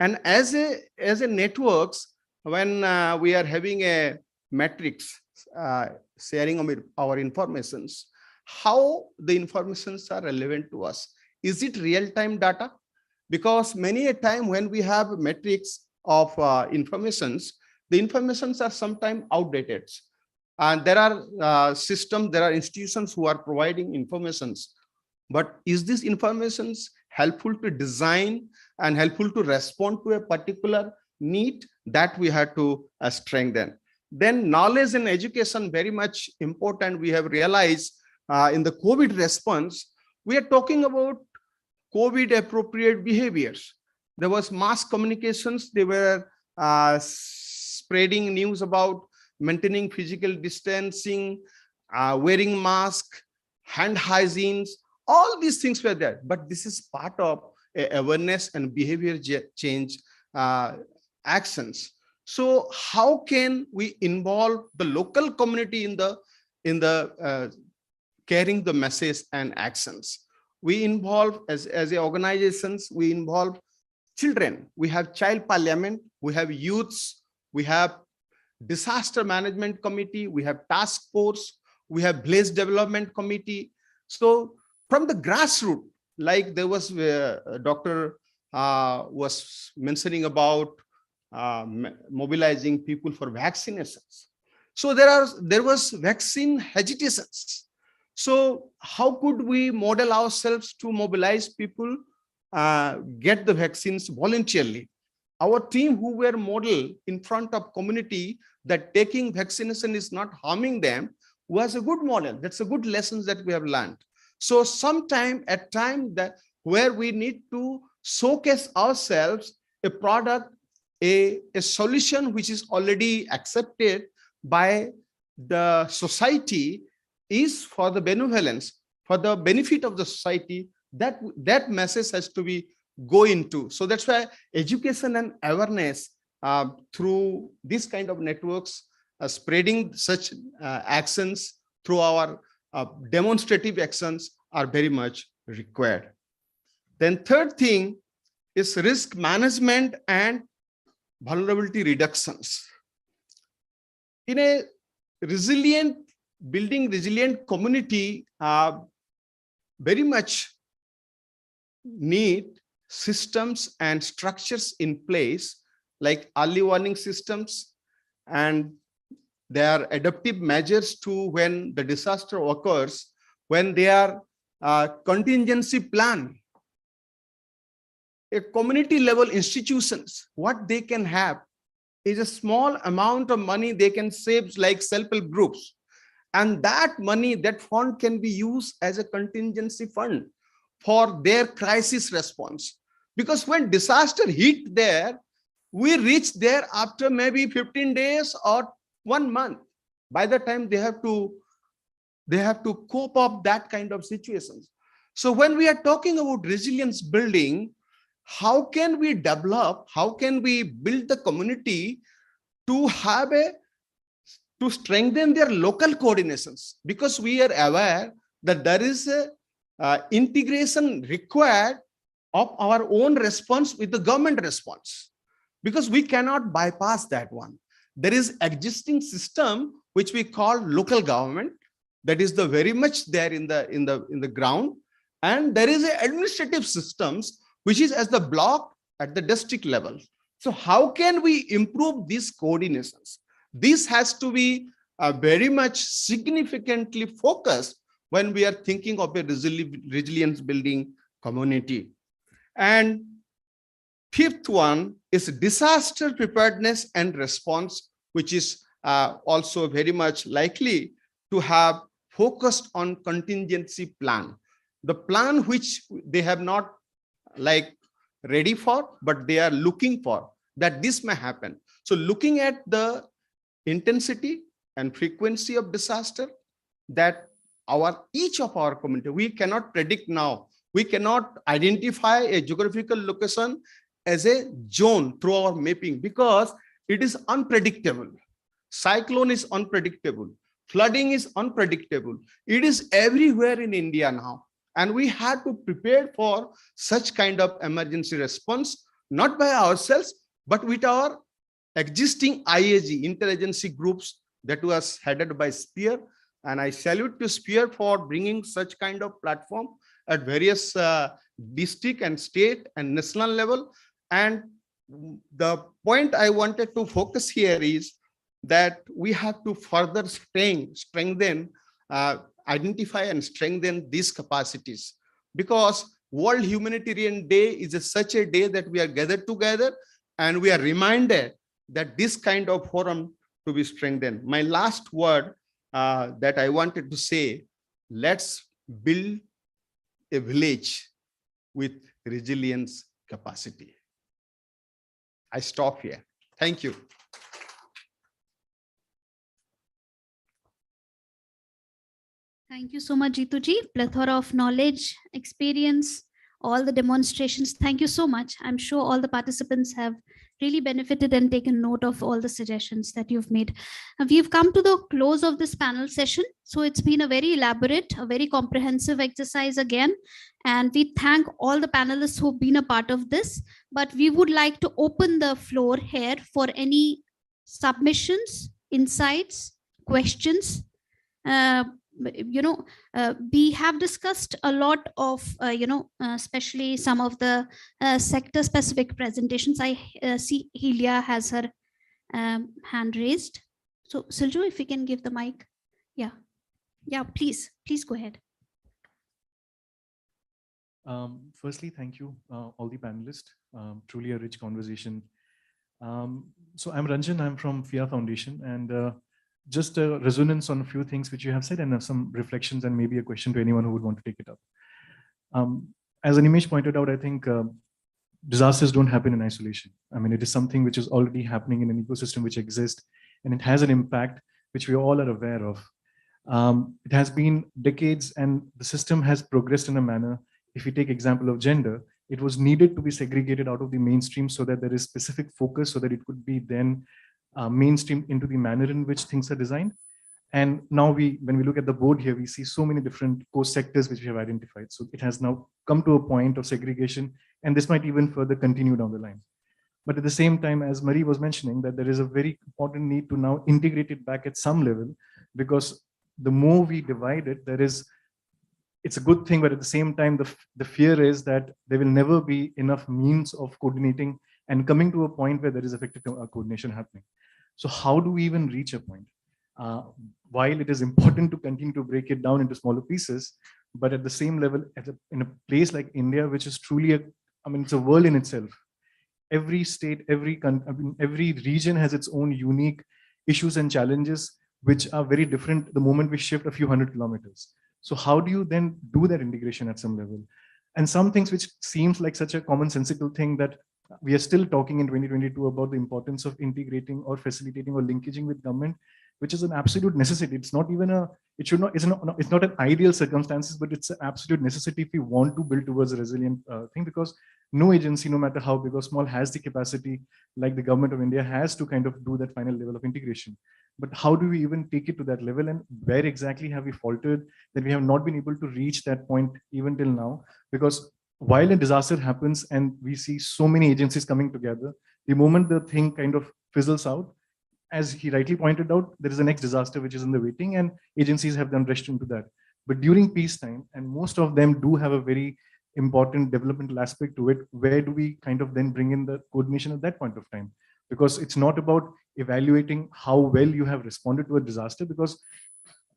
Speaker 8: And as a networks, when we are having a matrix sharing our informations, how the informations are relevant to us. Is it real-time data? Because many a time when we have metrics of informations, the informations are sometimes outdated. And there are systems, there are institutions who are providing informations. But is this information helpful to design and helpful to respond to a particular need? That we have to strengthen. Then knowledge and education, very much important. We have realized in the COVID response, we are talking about COVID appropriate behaviors. There was mass communications. They were spreading news about maintaining physical distancing, wearing mask, hand hygienes, all these things were there. But this is part of awareness and behavior change actions. So how can we involve the local community in the carrying the message and actions? We involve as organizations, we involve children. We have child parliament, we have youths, we have disaster management committee, we have task force, we have village development committee. So from the grassroots, like there was Dr. Was mentioning about mobilizing people for vaccinations. So there was vaccine hesitations. So how could we model ourselves to mobilize people, get the vaccines voluntarily? Our team who were model in front of community that taking vaccination is not harming them was a good model. That's a good lessons that we have learned. So sometime at time that where we need to showcase ourselves a product, a solution which is already accepted by the society is for the benevolence, for the benefit of the society, that message has to be go into. So that's why education and awareness through this kind of networks, spreading such actions through our demonstrative actions are very much required. Then third thing is risk management and vulnerability reductions. In a building resilient community, very much need systems and structures in place like early warning systems, and there are adaptive measures to when the disaster occurs, when they are contingency plan. A community level institutions, what they can have is a small amount of money they can save, like self-help groups. And that money, that fund can be used as a contingency fund for their crisis response. Because when disaster hit there, we reach there after maybe 15 days or 1 month. By the time they have to cope up that kind of situations. So when we are talking about resilience building, how can we develop, how can we build the community to have to strengthen their local coordinations? Because we are aware that there is a integration required of our own response with the government response, because we cannot bypass that one. There is existing system which we call local government, that is the very much there in the ground, and there is a administrative systems which is as the block at the district level. So how can we improve these coordinations? This has to be very much significantly focused when we are thinking of a resilience building community. And fifth one is disaster preparedness and response, which is also very much likely to have focused on contingency plan. The plan which they have not like ready for, but they are looking for that this may happen. So looking at the intensity and frequency of disaster, that each of our community, we cannot predict now. We cannot identify a geographical location as a zone through our mapping because it is unpredictable. Cyclone is unpredictable. Flooding is unpredictable. It is everywhere in India now. And we had to prepare for such kind of emergency response, not by ourselves, but with our existing IAG, intelligence groups that was headed by SPEAR. And I salute to SPEAR for bringing such kind of platform at various district and state and national level. And the point I wanted to focus here is that we have to further strengthen, identify and strengthen these capacities, because World Humanitarian Day is such a day that we are gathered together and we are reminded that this kind of forum to be strengthened. My last word that I wanted to say, let's build a village with resilience capacity. I stop here. Thank you.
Speaker 13: Thank you so much, Jituji. Plethora of knowledge, experience, all the demonstrations. Thank you so much. I'm sure all the participants have really benefited and taken note of all the suggestions that you've made. We've come to the close of this panel session. So it's been a very elaborate, a very comprehensive exercise again. And we thank all the panelists who've been a part of this. But we would like to open the floor here for any submissions, insights, questions. We have discussed a lot of, especially some of the sector specific presentations. I see Helia has her hand raised. So Silju, if you can give the mic. Yeah, please go ahead.
Speaker 20: Firstly, thank you, all the panelists. Truly a rich conversation. So I'm Ranjan, I'm from FIA Foundation, and just a resonance on a few things which you have said and some reflections and maybe a question to anyone who would want to take it up. As Animesh pointed out, I think disasters don't happen in isolation. I mean, it is something which is already happening in an ecosystem which exists, and it has an impact which we all are aware of. It has been decades and the system has progressed in a manner. If we take example of gender, it was needed to be segregated out of the mainstream so that there is specific focus so that it could be then mainstream into the manner in which things are designed. And now when we look at the board here, we see so many different core sectors which we have identified. So it has now come to a point of segregation, and this might even further continue down the line. But at the same time, as Marie was mentioning, that there is a very important need to now integrate it back at some level, because the more we divide it, it's a good thing, but at the same time, the fear is that there will never be enough means of coordinating and coming to a point where there is effective coordination happening. So how do we even reach a point? While it is important to continue to break it down into smaller pieces, but at the same level, in a place like India, which is truly it's a world in itself. Every state, every region has its own unique issues and challenges, which are very different the moment we shift a few hundred kilometers. So how do you then do that integration at some level? And some things which seems like such a commonsensical thing that we are still talking in 2022 about the importance of integrating or facilitating or linkaging with government, which is an absolute necessity. It's not even it's not an ideal circumstances, but it's an absolute necessity if we want to build towards a resilient thing, because no agency, no matter how big or small, has the capacity like the government of India has to kind of do that final level of integration. But how do we even take it to that level, and where exactly have we faltered that we have not been able to reach that point even till now? Because while a disaster happens and we see so many agencies coming together, the moment the thing kind of fizzles out, as he rightly pointed out, there is a next disaster which is in the waiting, and agencies have then rushed into that. But during peacetime, and most of them do have a very important developmental aspect to it, where do we kind of then bring in the coordination at that point of time? Because it's not about evaluating how well you have responded to a disaster, because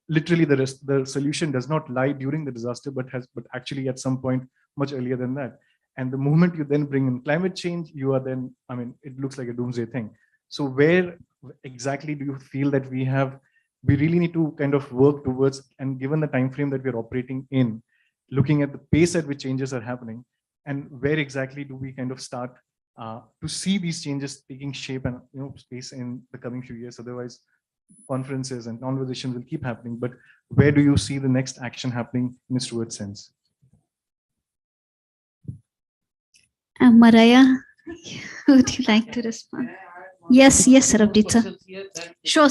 Speaker 20: literally the solution does not lie during the disaster, but actually at some point much earlier than that. And the moment you then bring in climate change, you are then, it looks like a doomsday thing. So where exactly do you feel that we really need to kind of work towards, and given the time frame that we're operating in, looking at the pace at which changes are happening, and where exactly do we kind of start to see these changes taking shape and space in the coming few years? Otherwise, conferences and conversations will keep happening, but where do you see the next action happening in its truest sense?
Speaker 13: Mariah, would you like to respond? Yes, Sarabjit sir. Sure,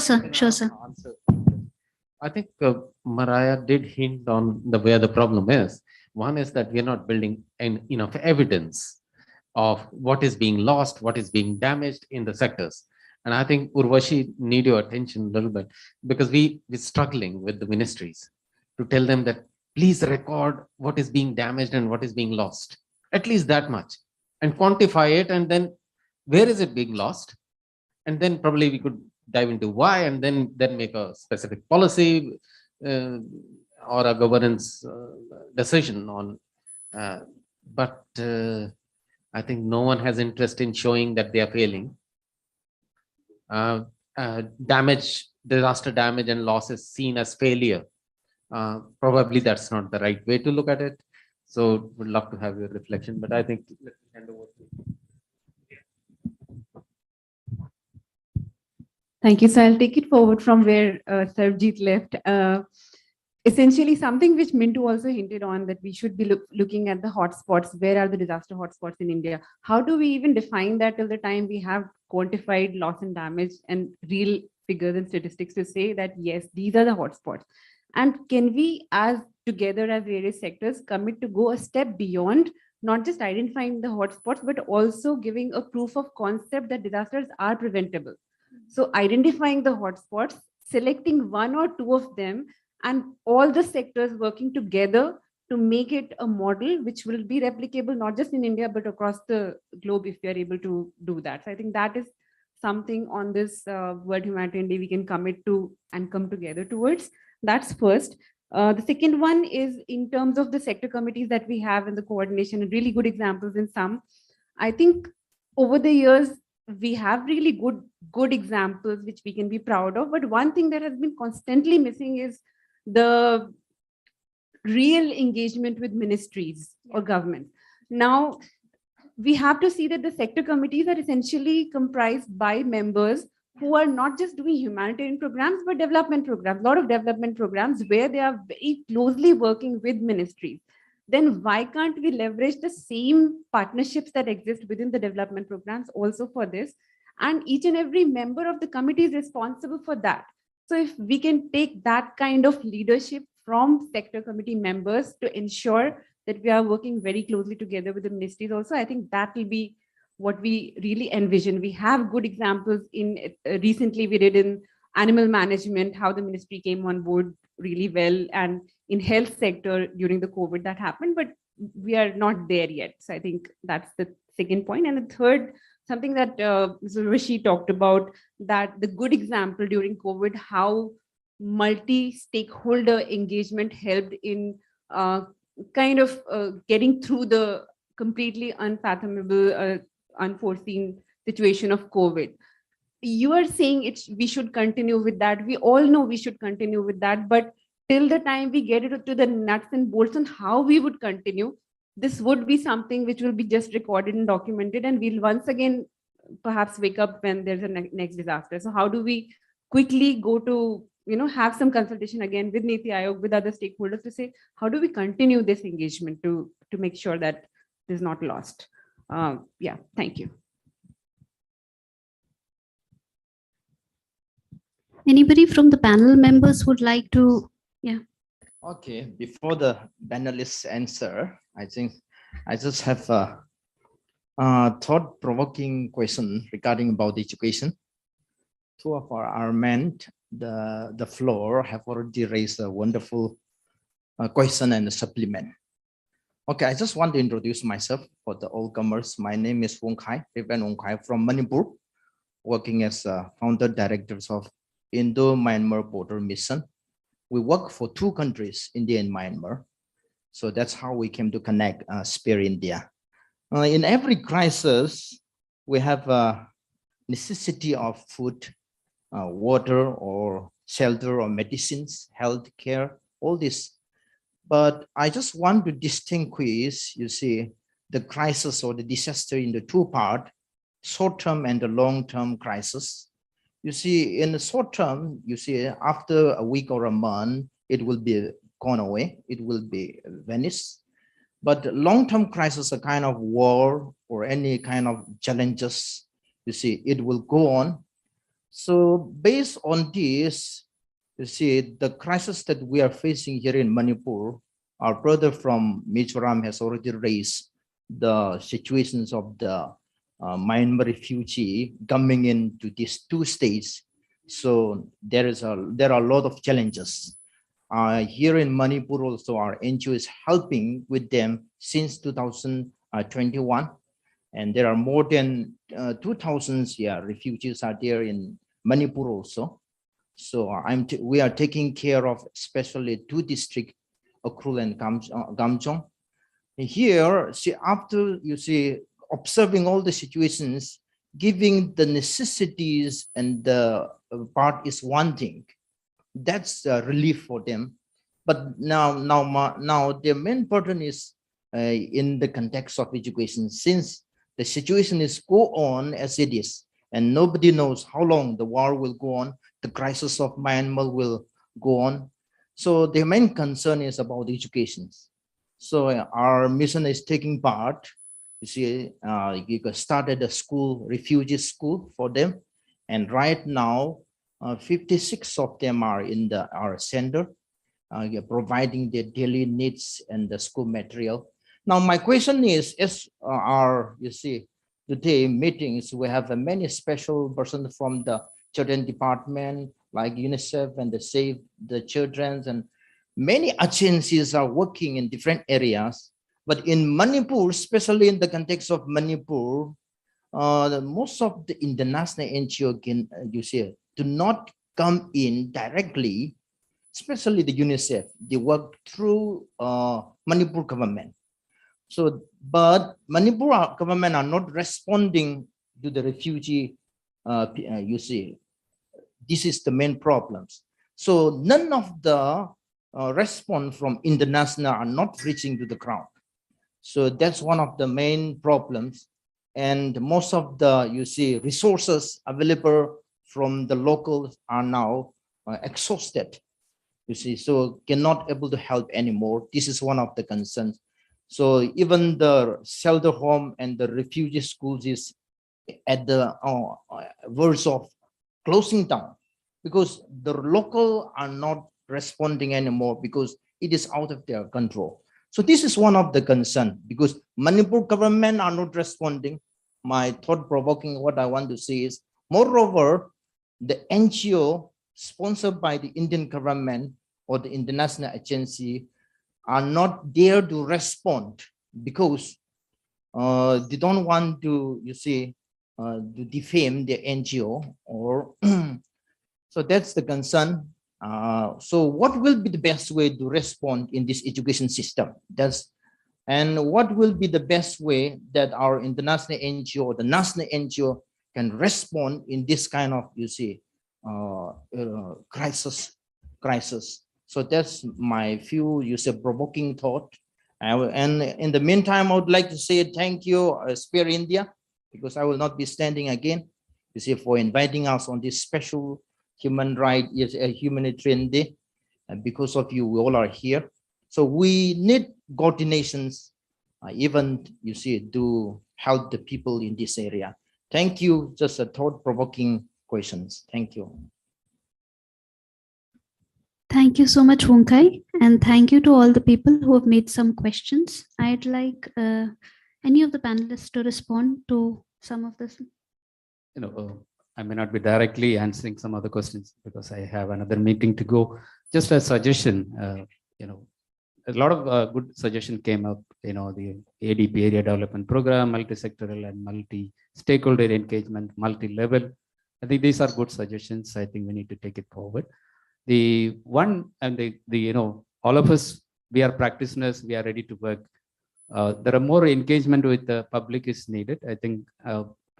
Speaker 13: sir.
Speaker 12: I think Mariah did hint on where the problem is. One is that we're not building enough evidence of what is being lost, what is being damaged in the sectors. And I think Urvashi need your attention a little bit, because we're struggling with the ministries to tell them that please record what is being damaged and what is being lost, at least that much, and quantify it, and then where is it being lost? And then probably we could dive into why, and then make a specific policy or a governance decision on. But I think no one has interest in showing that they are failing. Disaster damage and loss is seen as failure. Probably that's not the right way to look at it. So would love to have your reflection, but I think let me hand over to
Speaker 14: Thank you. So I'll take it forward from where Sarvjit left. Essentially, something which Mintu also hinted on, that we should be looking at the hotspots. Where are the disaster hotspots in India? How do we even define that till the time we have quantified loss and damage and real figures and statistics to say that, yes, these are the hotspots? And can we, as together as various sectors, commit to go a step beyond, not just identifying the hotspots, but also giving a proof of concept that disasters are preventable? So identifying the hotspots, selecting one or two of them, and all the sectors working together to make it a model which will be replicable, not just in India, but across the globe if we are able to do that. So I think that is something on this World Humanitarian Day we can commit to and come together towards. That's first. The second one is in terms of the sector committees that we have in the coordination, and really good examples in some. I think over the years, we have really good examples which we can be proud of. But one thing that has been constantly missing is the real engagement with ministries or government. Now, we have to see that the sector committees are essentially comprised by members who are not just doing humanitarian programs, but development programs, a lot of development programs where they are very closely working with ministries. Then why can't we leverage the same partnerships that exist within the development programs also for this? And each and every member of the committee is responsible for that. So if we can take that kind of leadership from sector committee members to ensure that we are working very closely together with the ministries also, I think that will be what we really envision. We have good examples in recently we did in animal management, how the ministry came on board really well, and in health sector during the COVID that happened, but we are not there yet. So I think that's the second point. And the third, something that Mr. Rishi talked about, that the good example during COVID, how multi-stakeholder engagement helped in kind of getting through the completely unfathomable, unforeseen situation of COVID. You are saying we should continue with that. We all know we should continue with that, but till the time we get it to the nuts and bolts on how we would continue, this would be something which will be just recorded and documented, and we'll once again perhaps wake up when there's a next disaster. So how do we quickly go to, have some consultation again with Niti Aayog, with other stakeholders to say, how do we continue this engagement to make sure that this is not lost? Yeah, thank you.
Speaker 13: Anybody from the panel members would like to, yeah.
Speaker 22: Okay, before the panelists answer, I think I just have a thought-provoking question regarding about education. Two of our men, the floor, have already raised a wonderful question and a supplement. Okay, I just want to introduce myself for the all-comers. My name is Wong Khai, Reverend Wong Khai from Manipur, working as founder directors of Indo-Myanmar Border Mission. We work for two countries, India and Myanmar. So that's how we came to connect Spare India. In every crisis, we have a necessity of food, water, or shelter, or medicines, health care, all this. But I just want to distinguish, you see, the crisis or the disaster in the two parts, short-term and the long-term crisis. You see, in the short term, you see, after a week or a month, it will be gone away. It will be vanished. But long-term crisis, a kind of war or any kind of challenges, you see, it will go on. So based on this, you see, the crisis that we are facing here in Manipur, our brother from Mizoram has already raised the situations of the Myanmar refugee coming into these two states. So there are a lot of challenges. Here in Manipur also, our NGO is helping with them since 2021. And there are more than 2,000 refugees are there in Manipur also. So we are taking care of especially two districts, Ukhrul and Gamjong. Here, see, after you see, observing all the situations, giving the necessities and the part is one thing. That's a relief for them. But now their main burden is in the context of education, since the situation is go on as it is, and nobody knows how long the war will go on, the crisis of Myanmar will go on. So the main concern is about education. So our mission is taking part. You see, you started a school, refugee school for them. And right now, 56 of them are in our center, providing their daily needs and the school material. Now, my question is, as you see, today meetings, we have many special persons from the children department, like UNICEF and the Save the Children, and many agencies are working in different areas. But in Manipur, especially in the context of Manipur, most of the international NGO can, you see, do not come in directly, especially the UNICEF. They work through Manipur government. So, but Manipur government are not responding to the refugee, you see. This is the main problems. So none of the response from international are not reaching to the ground. So that's one of the main problems. And most of the, you see, resources available from the locals are now exhausted. You see, so cannot able to help anymore. This is one of the concerns. So even the shelter home and the refugee schools is at the verge of closing down, because the local are not responding anymore because it is out of their control. So this is one of the concern, because Manipur government are not responding. My thought-provoking, what I want to say is, moreover, the NGO sponsored by the Indian government or the international agency are not there to respond, because they don't want to, you see, to defame the NGO, or so that's the concern. So what will be the best way to respond in this education system? And what will be the best way that our international NGO, the national NGO, can respond in this kind of, you see, crisis. So that's my few, you say, provoking thought. And in the meantime, I would like to say thank you, Sphere India, because I will not be standing again, you see, for inviting us on this special humanitarian day. And because of you, we all are here. So we need coordinations, even, you see, to help the people in this area. Thank you. Just a thought-provoking questions. Thank you.
Speaker 13: Thank you so much, Wongkai, and thank you to all the people who have made some questions. I'd like any of the panelists to respond to some of this.
Speaker 1: You know, I may not be directly answering some of the questions because I have another meeting to go. Just a suggestion, you know, a lot of good suggestion came up, you know, the ADP, Area Development Program, multi-sectoral and multi-stakeholder engagement, multi-level. I think these are good suggestions. I think we need to take it forward. The one, and the you know, all of us, we are practitioners, we are ready to work. There are more engagement with the public is needed. I think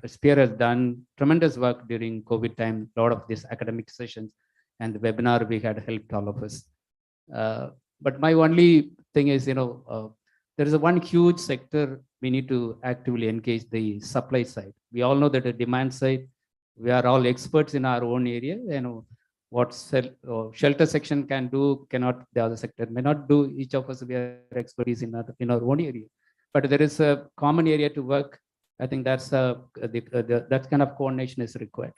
Speaker 1: Sphere has done tremendous work during COVID time, a lot of these academic sessions and the webinar we had helped all of us. But my only thing is, you know, there is a one huge sector we need to actively engage, the supply side. We all know that the demand side, we are all experts in our own area. You know, what shelter section can do, cannot the other sector may not do. Each of us, we are expertise in our own area. But there is a common area to work. I think that's that kind of coordination is required.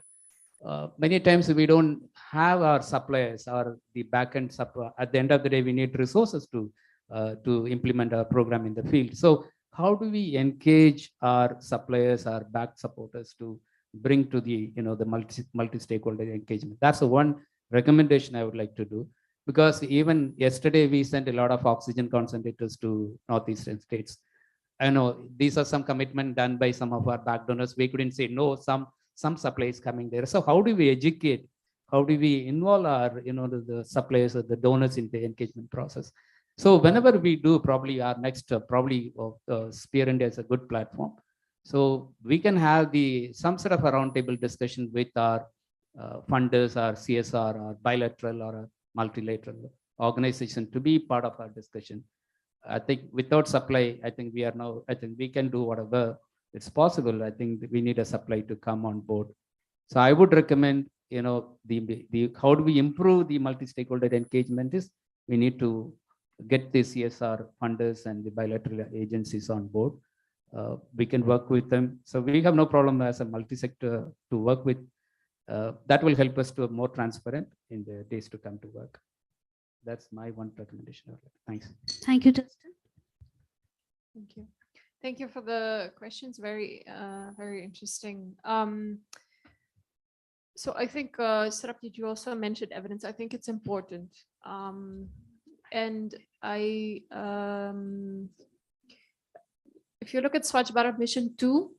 Speaker 1: Many times we don't have our suppliers or the backend supply. At the end of the day, we need resources to implement our program in the field. So how do we engage our suppliers, our back supporters to bring to the, you know, the multi-stakeholder engagement? That's the one recommendation I would like to do, because even yesterday we sent a lot of oxygen concentrators to northeastern states. I know these are some commitment done by some of our back donors. We couldn't say no, some supplies coming there. So how do we educate? How do we involve our, you know, the suppliers or the donors in the engagement process? So whenever we do, probably our next, Sphere India is a good platform. So we can have some sort of a roundtable discussion with our funders, our CSR, or bilateral or a multilateral organization to be part of our discussion. I think without supply, I think I think we can do whatever it's possible. I think we need a supply to come on board. So I would recommend, the how do we improve the multi-stakeholder engagement is we need to get the CSR funders and the bilateral agencies on board. We can work with them. So we have no problem as a multi-sector to work with. That will help us to be more transparent in the days to come to work. That's my one recommendation. Thanks.
Speaker 13: Thank you, Justin.
Speaker 4: Thank you. Thank you for the questions. Very, very interesting. So I think, Sarabjit, you also mentioned evidence. I think it's important. And if you look at Swachh Bharat Mission 2,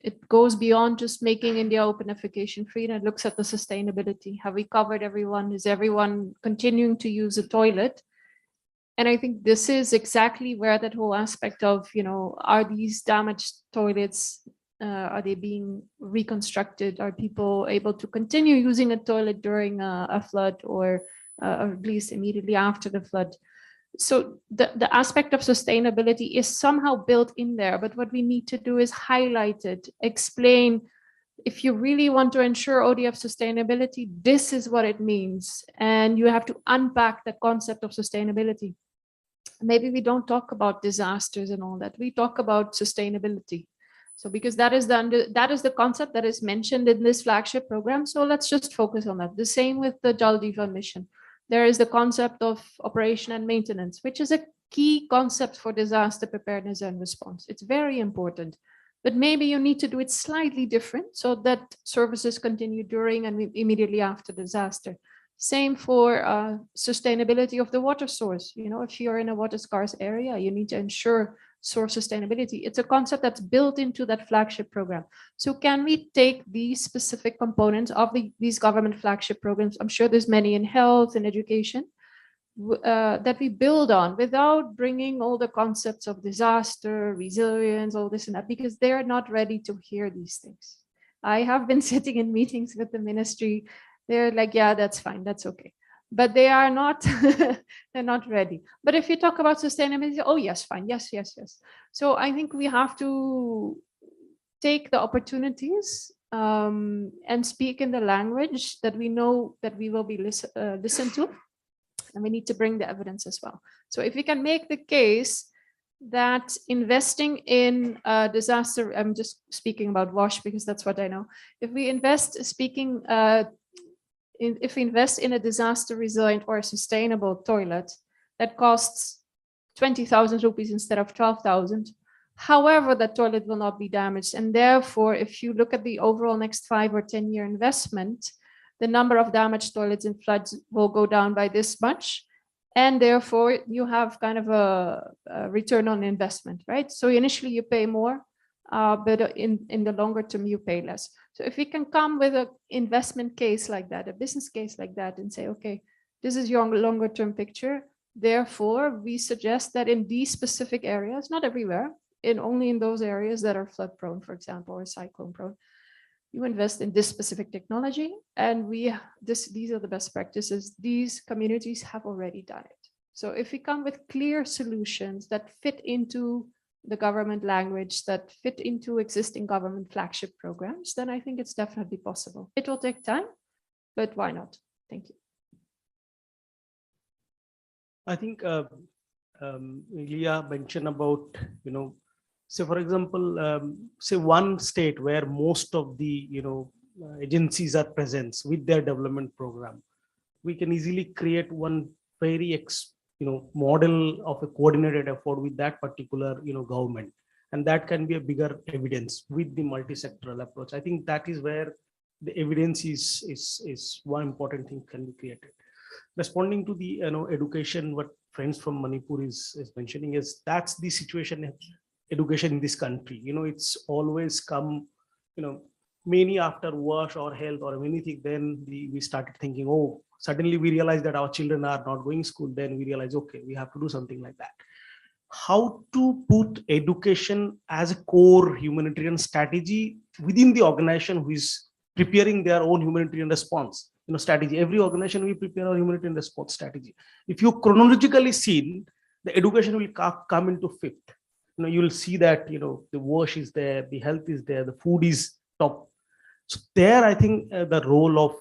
Speaker 4: it goes beyond just making India openification free, and it looks at the sustainability. Have we covered everyone? Is everyone continuing to use a toilet? And I think this is exactly where that whole aspect of, are these damaged toilets, are they being reconstructed? Are people able to continue using a toilet during a flood or at least immediately after the flood? So the aspect of sustainability is somehow built in there, but what we need to do is highlight it, explain, if you really want to ensure ODF sustainability, this is what it means. And you have to unpack the concept of sustainability. Maybe we don't talk about disasters and all that. We talk about sustainability. So because that is the concept that is mentioned in this flagship program. So let's just focus on that. The same with the Jal Jeevan mission. There is the concept of operation and maintenance, which is a key concept for disaster preparedness and response. It's very important, but maybe you need to do it slightly different so that services continue during and immediately after disaster. Same for sustainability of the water source. If you're in a water scarce area, you need to ensure source sustainability. It's a concept that's built into that flagship program. So can we take these specific components of these government flagship programs? I'm sure there's many in health and education that we build on without bringing all the concepts of disaster, resilience, all this and that, because they're not ready to hear these things. I have been sitting in meetings with the ministry. They're like, yeah, that's fine, that's okay. But they are not, they're not ready. But if you talk about sustainability, oh yes, fine, yes. So I think we have to take the opportunities and speak in the language that we know that we will be listened to. And we need to bring the evidence as well. So if we can make the case that investing in disaster, I'm just speaking about WASH because that's what I know. If we invest if we invest in a disaster resilient or a sustainable toilet that costs 20,000 rupees instead of 12,000, however, the toilet will not be damaged. And therefore, if you look at the overall next 5 or 10-year investment, the number of damaged toilets in floods will go down by this much. And therefore, you have kind of a return on investment, right? So initially you pay more, but in the longer term, you pay less. So if we can come with an investment case like that, a business case like that, and say, okay, this is your longer term picture. Therefore, we suggest that in these specific areas, not everywhere, only in those areas that are flood prone, for example, or cyclone prone, you invest in this specific technology. And these are the best practices. These communities have already done it. So if we come with clear solutions that fit into the government language, that fit into existing government flagship programs, then I think it's definitely possible. It will take time, but why not? Thank you.
Speaker 5: I think Leah mentioned about, say for example, say one state where most of the, agencies are present with their development program. We can easily create one very model of a coordinated effort with that particular government, and that can be a bigger evidence with the multi-sectoral approach. I think that is where the evidence is one important thing can be created. Responding to the education, what friends from Manipur is mentioning is that's the situation in education in this country. It's always come many after WASH or health or anything, then we started thinking, oh, suddenly we realized that our children are not going to school. Then we realize, okay, we have to do something like that. How to put education as a core humanitarian strategy within the organization who is preparing their own humanitarian response. strategy. Every organization we prepare our humanitarian response strategy. If you chronologically see, the education will come into fifth. You'll see that the wash is there, the health is there, the food is top. So there, I think the role of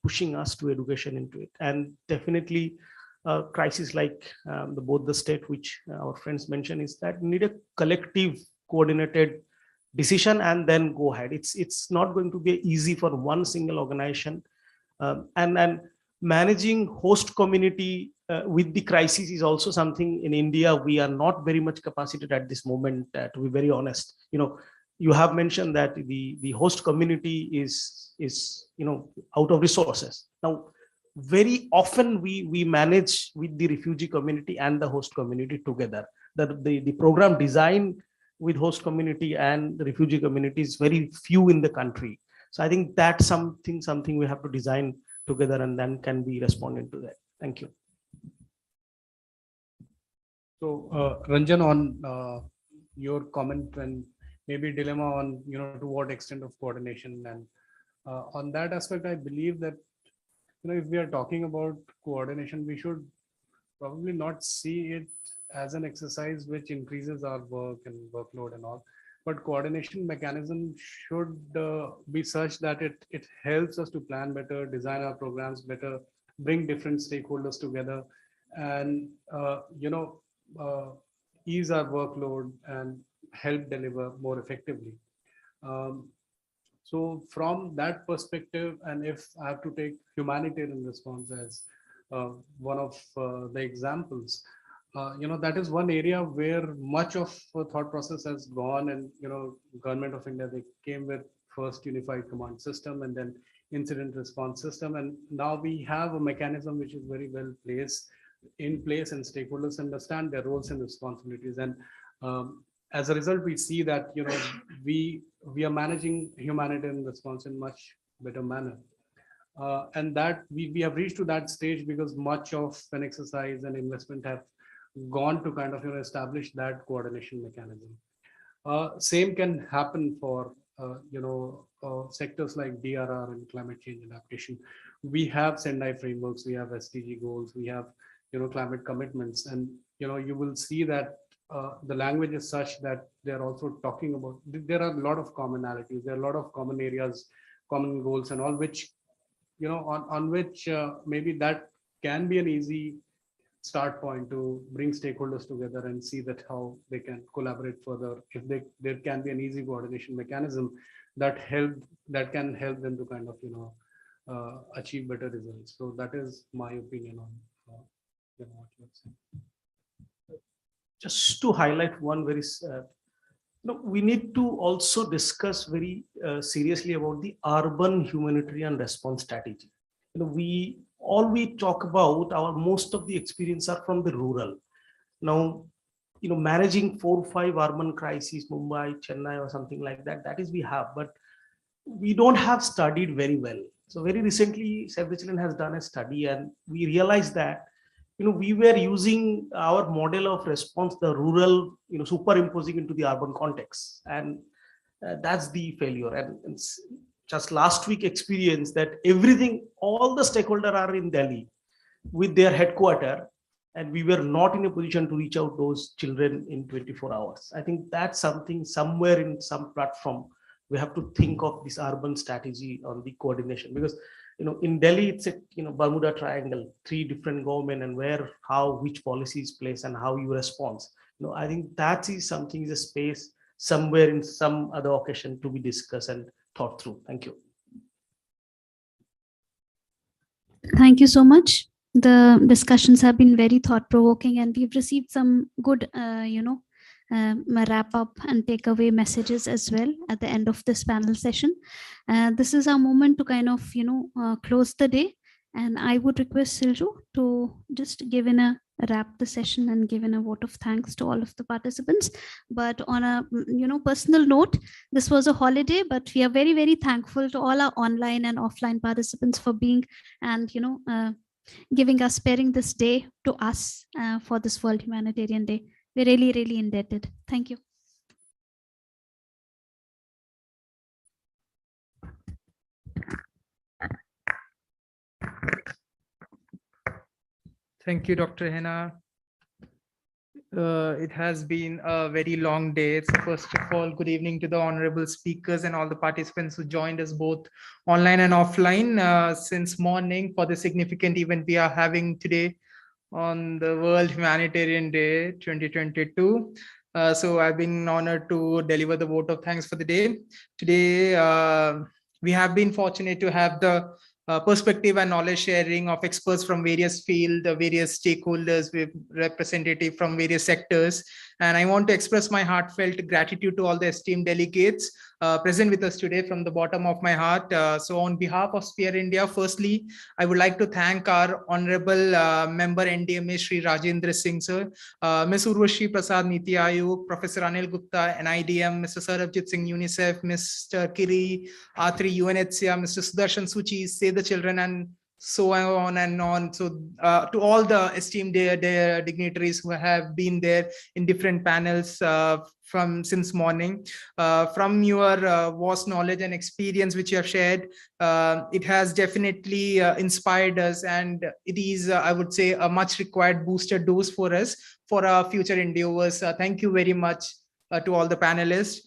Speaker 5: pushing us to education into it, and definitely crisis like both the state which our friends mentioned is that need a collective coordinated decision and then go ahead. It's not going to be easy for one single organization, and managing host community with the crisis is also something in India we are not very much capacitated at this moment, to be very honest. You have mentioned that the host community is out of resources. Now very often we manage with the refugee community and the host community together. The program design with host community and the refugee community is very few in the country. So I think that's something we have to design together, and then can be responding to that. Thank you.
Speaker 9: So Ranjan, on your comment and maybe dilemma on to what extent of coordination, and on that aspect, I believe that if we are talking about coordination, we should probably not see it as an exercise which increases our work and workload and all, but coordination mechanism should be such that it helps us to plan better, design our programs better, bring different stakeholders together, and ease our workload and help deliver more effectively. So from that perspective, and if I have to take humanitarian response as one of the examples, that is one area where much of thought process has gone, and Government of India, they came with first unified command system and then incident response system, and now we have a mechanism which is very well in place, and stakeholders understand their roles and responsibilities, and as a result we see that we are managing humanitarian response in much better manner. And that we have reached to that stage because much of an exercise and investment have gone to kind of establish that coordination mechanism. Same can happen for sectors like DRR and climate change adaptation. We have Sendai frameworks, we have SDG goals, we have climate commitments, and you will see that the language is such that they're also talking about, there are a lot of commonalities, there are a lot of common areas, common goals and all, which on which maybe that can be an easy start point to bring stakeholders together and see that how they can collaborate further. If there can be an easy coordination mechanism that can help them to kind of achieve better results. So that is my opinion on what you have said.
Speaker 5: Just to highlight one very we need to also discuss very seriously about the urban humanitarian response strategy. We talk about most of the experience are from the rural. Now, managing 4 or 5 urban crises, Mumbai, Chennai, or something like that, that is we have, but we don't have studied very well. So very recently, Save the Children has done a study, and we realized that we were using our model of response, the rural, superimposing into the urban context, and that's the failure. And just last week experience that all the stakeholders are in Delhi with their headquarters, and we were not in a position to reach out those children in 24 hours. I think that's something somewhere in some platform we have to think of this urban strategy on the coordination, because in Delhi it's a Bermuda Triangle, 3 different government, and which policies place and how you respond. I think that is something, is a space somewhere in some other occasion to be discussed and thought through. Thank you.
Speaker 13: Thank you so much. The discussions have been very thought-provoking, and we've received some good, wrap up and takeaway messages as well at the end of this panel session. This is our moment to kind of, close the day. And I would request Silju to just give in a wrap the session and give in a vote of thanks to all of the participants. But on a personal note, this was a holiday, but we are very, very thankful to all our online and offline participants for being and sparing this day to us for this World Humanitarian Day. We're really, really indebted. Thank you.
Speaker 2: Thank you, Dr. Henna. It has been a very long day. So first of all, good evening to the honorable speakers and all the participants who joined us both online and offline since morning for the significant event we are having today on the World Humanitarian Day 2022. So I've been honored to deliver the vote of thanks for the day. Today, we have been fortunate to have the perspective and knowledge sharing of experts from various fields, various stakeholders with representative from various sectors. And I want to express my heartfelt gratitude to all the esteemed delegates present with us today from the bottom of my heart. So on behalf of Sphere India, firstly, I would like to thank our honorable member NDMA, Shri Rajendra Singh sir, Ms. Urvashi Prasad Niti Ayog, Professor Anil Gupta, NIDM, Mr. Sarabjit Singh UNICEF, Mr. Kiri Atri UNHCR, Mr. Sudarshan Suchi, Save the Children, and so on and on. So to all the esteemed dignitaries who have been there in different panels from since morning, from your vast knowledge and experience which you have shared, it has definitely inspired us, and it is, I would say, a much required booster dose for us for our future endeavors. Thank you very much to all the panelists.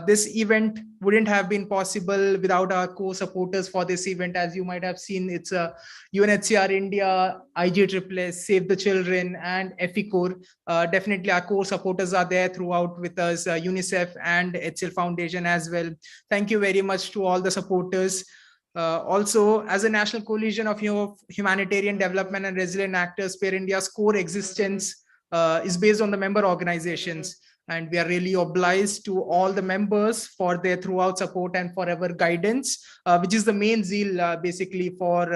Speaker 2: This event wouldn't have been possible without our co-supporters for this event. As you might have seen, it's UNHCR India, IGSSS, Save the Children, and EFICOR. Definitely our core supporters are there throughout with us, UNICEF and HCL Foundation as well. Thank you very much to all the supporters. Also, as a national coalition of humanitarian development and resilient actors, Sphere India's core existence is based on the member organizations. And we are really obliged to all the members for their throughout support and forever guidance, which is the main zeal basically for,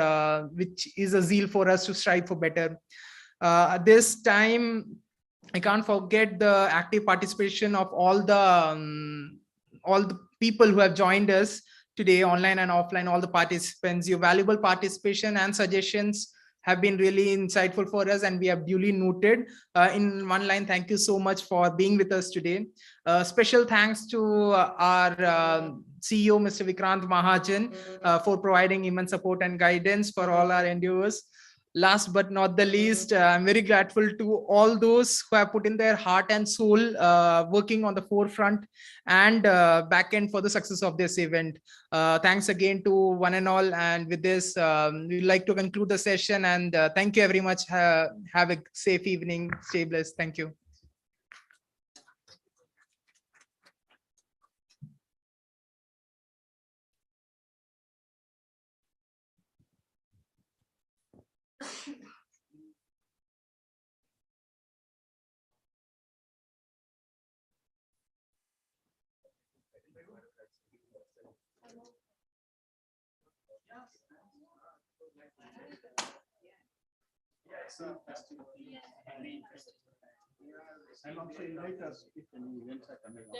Speaker 2: which is a zeal for us to strive for better. At this time, I can't forget the active participation of all the people who have joined us today, online and offline, all the participants. Your valuable participation and suggestions have been really insightful for us, and we have duly noted. In one line, thank you so much for being with us today. Special thanks to our CEO, Mr. Vikrant Mahajan, for providing immense support and guidance for all our endeavors. Last but not the least, I'm very grateful to all those who have put in their heart and soul working on the forefront and back end for the success of this event. Thanks again to one and all. And with this, we'd like to conclude the session, and thank you very much. Have a safe evening. Stay blessed. Thank you.
Speaker 17: And also invite us if any events are coming up.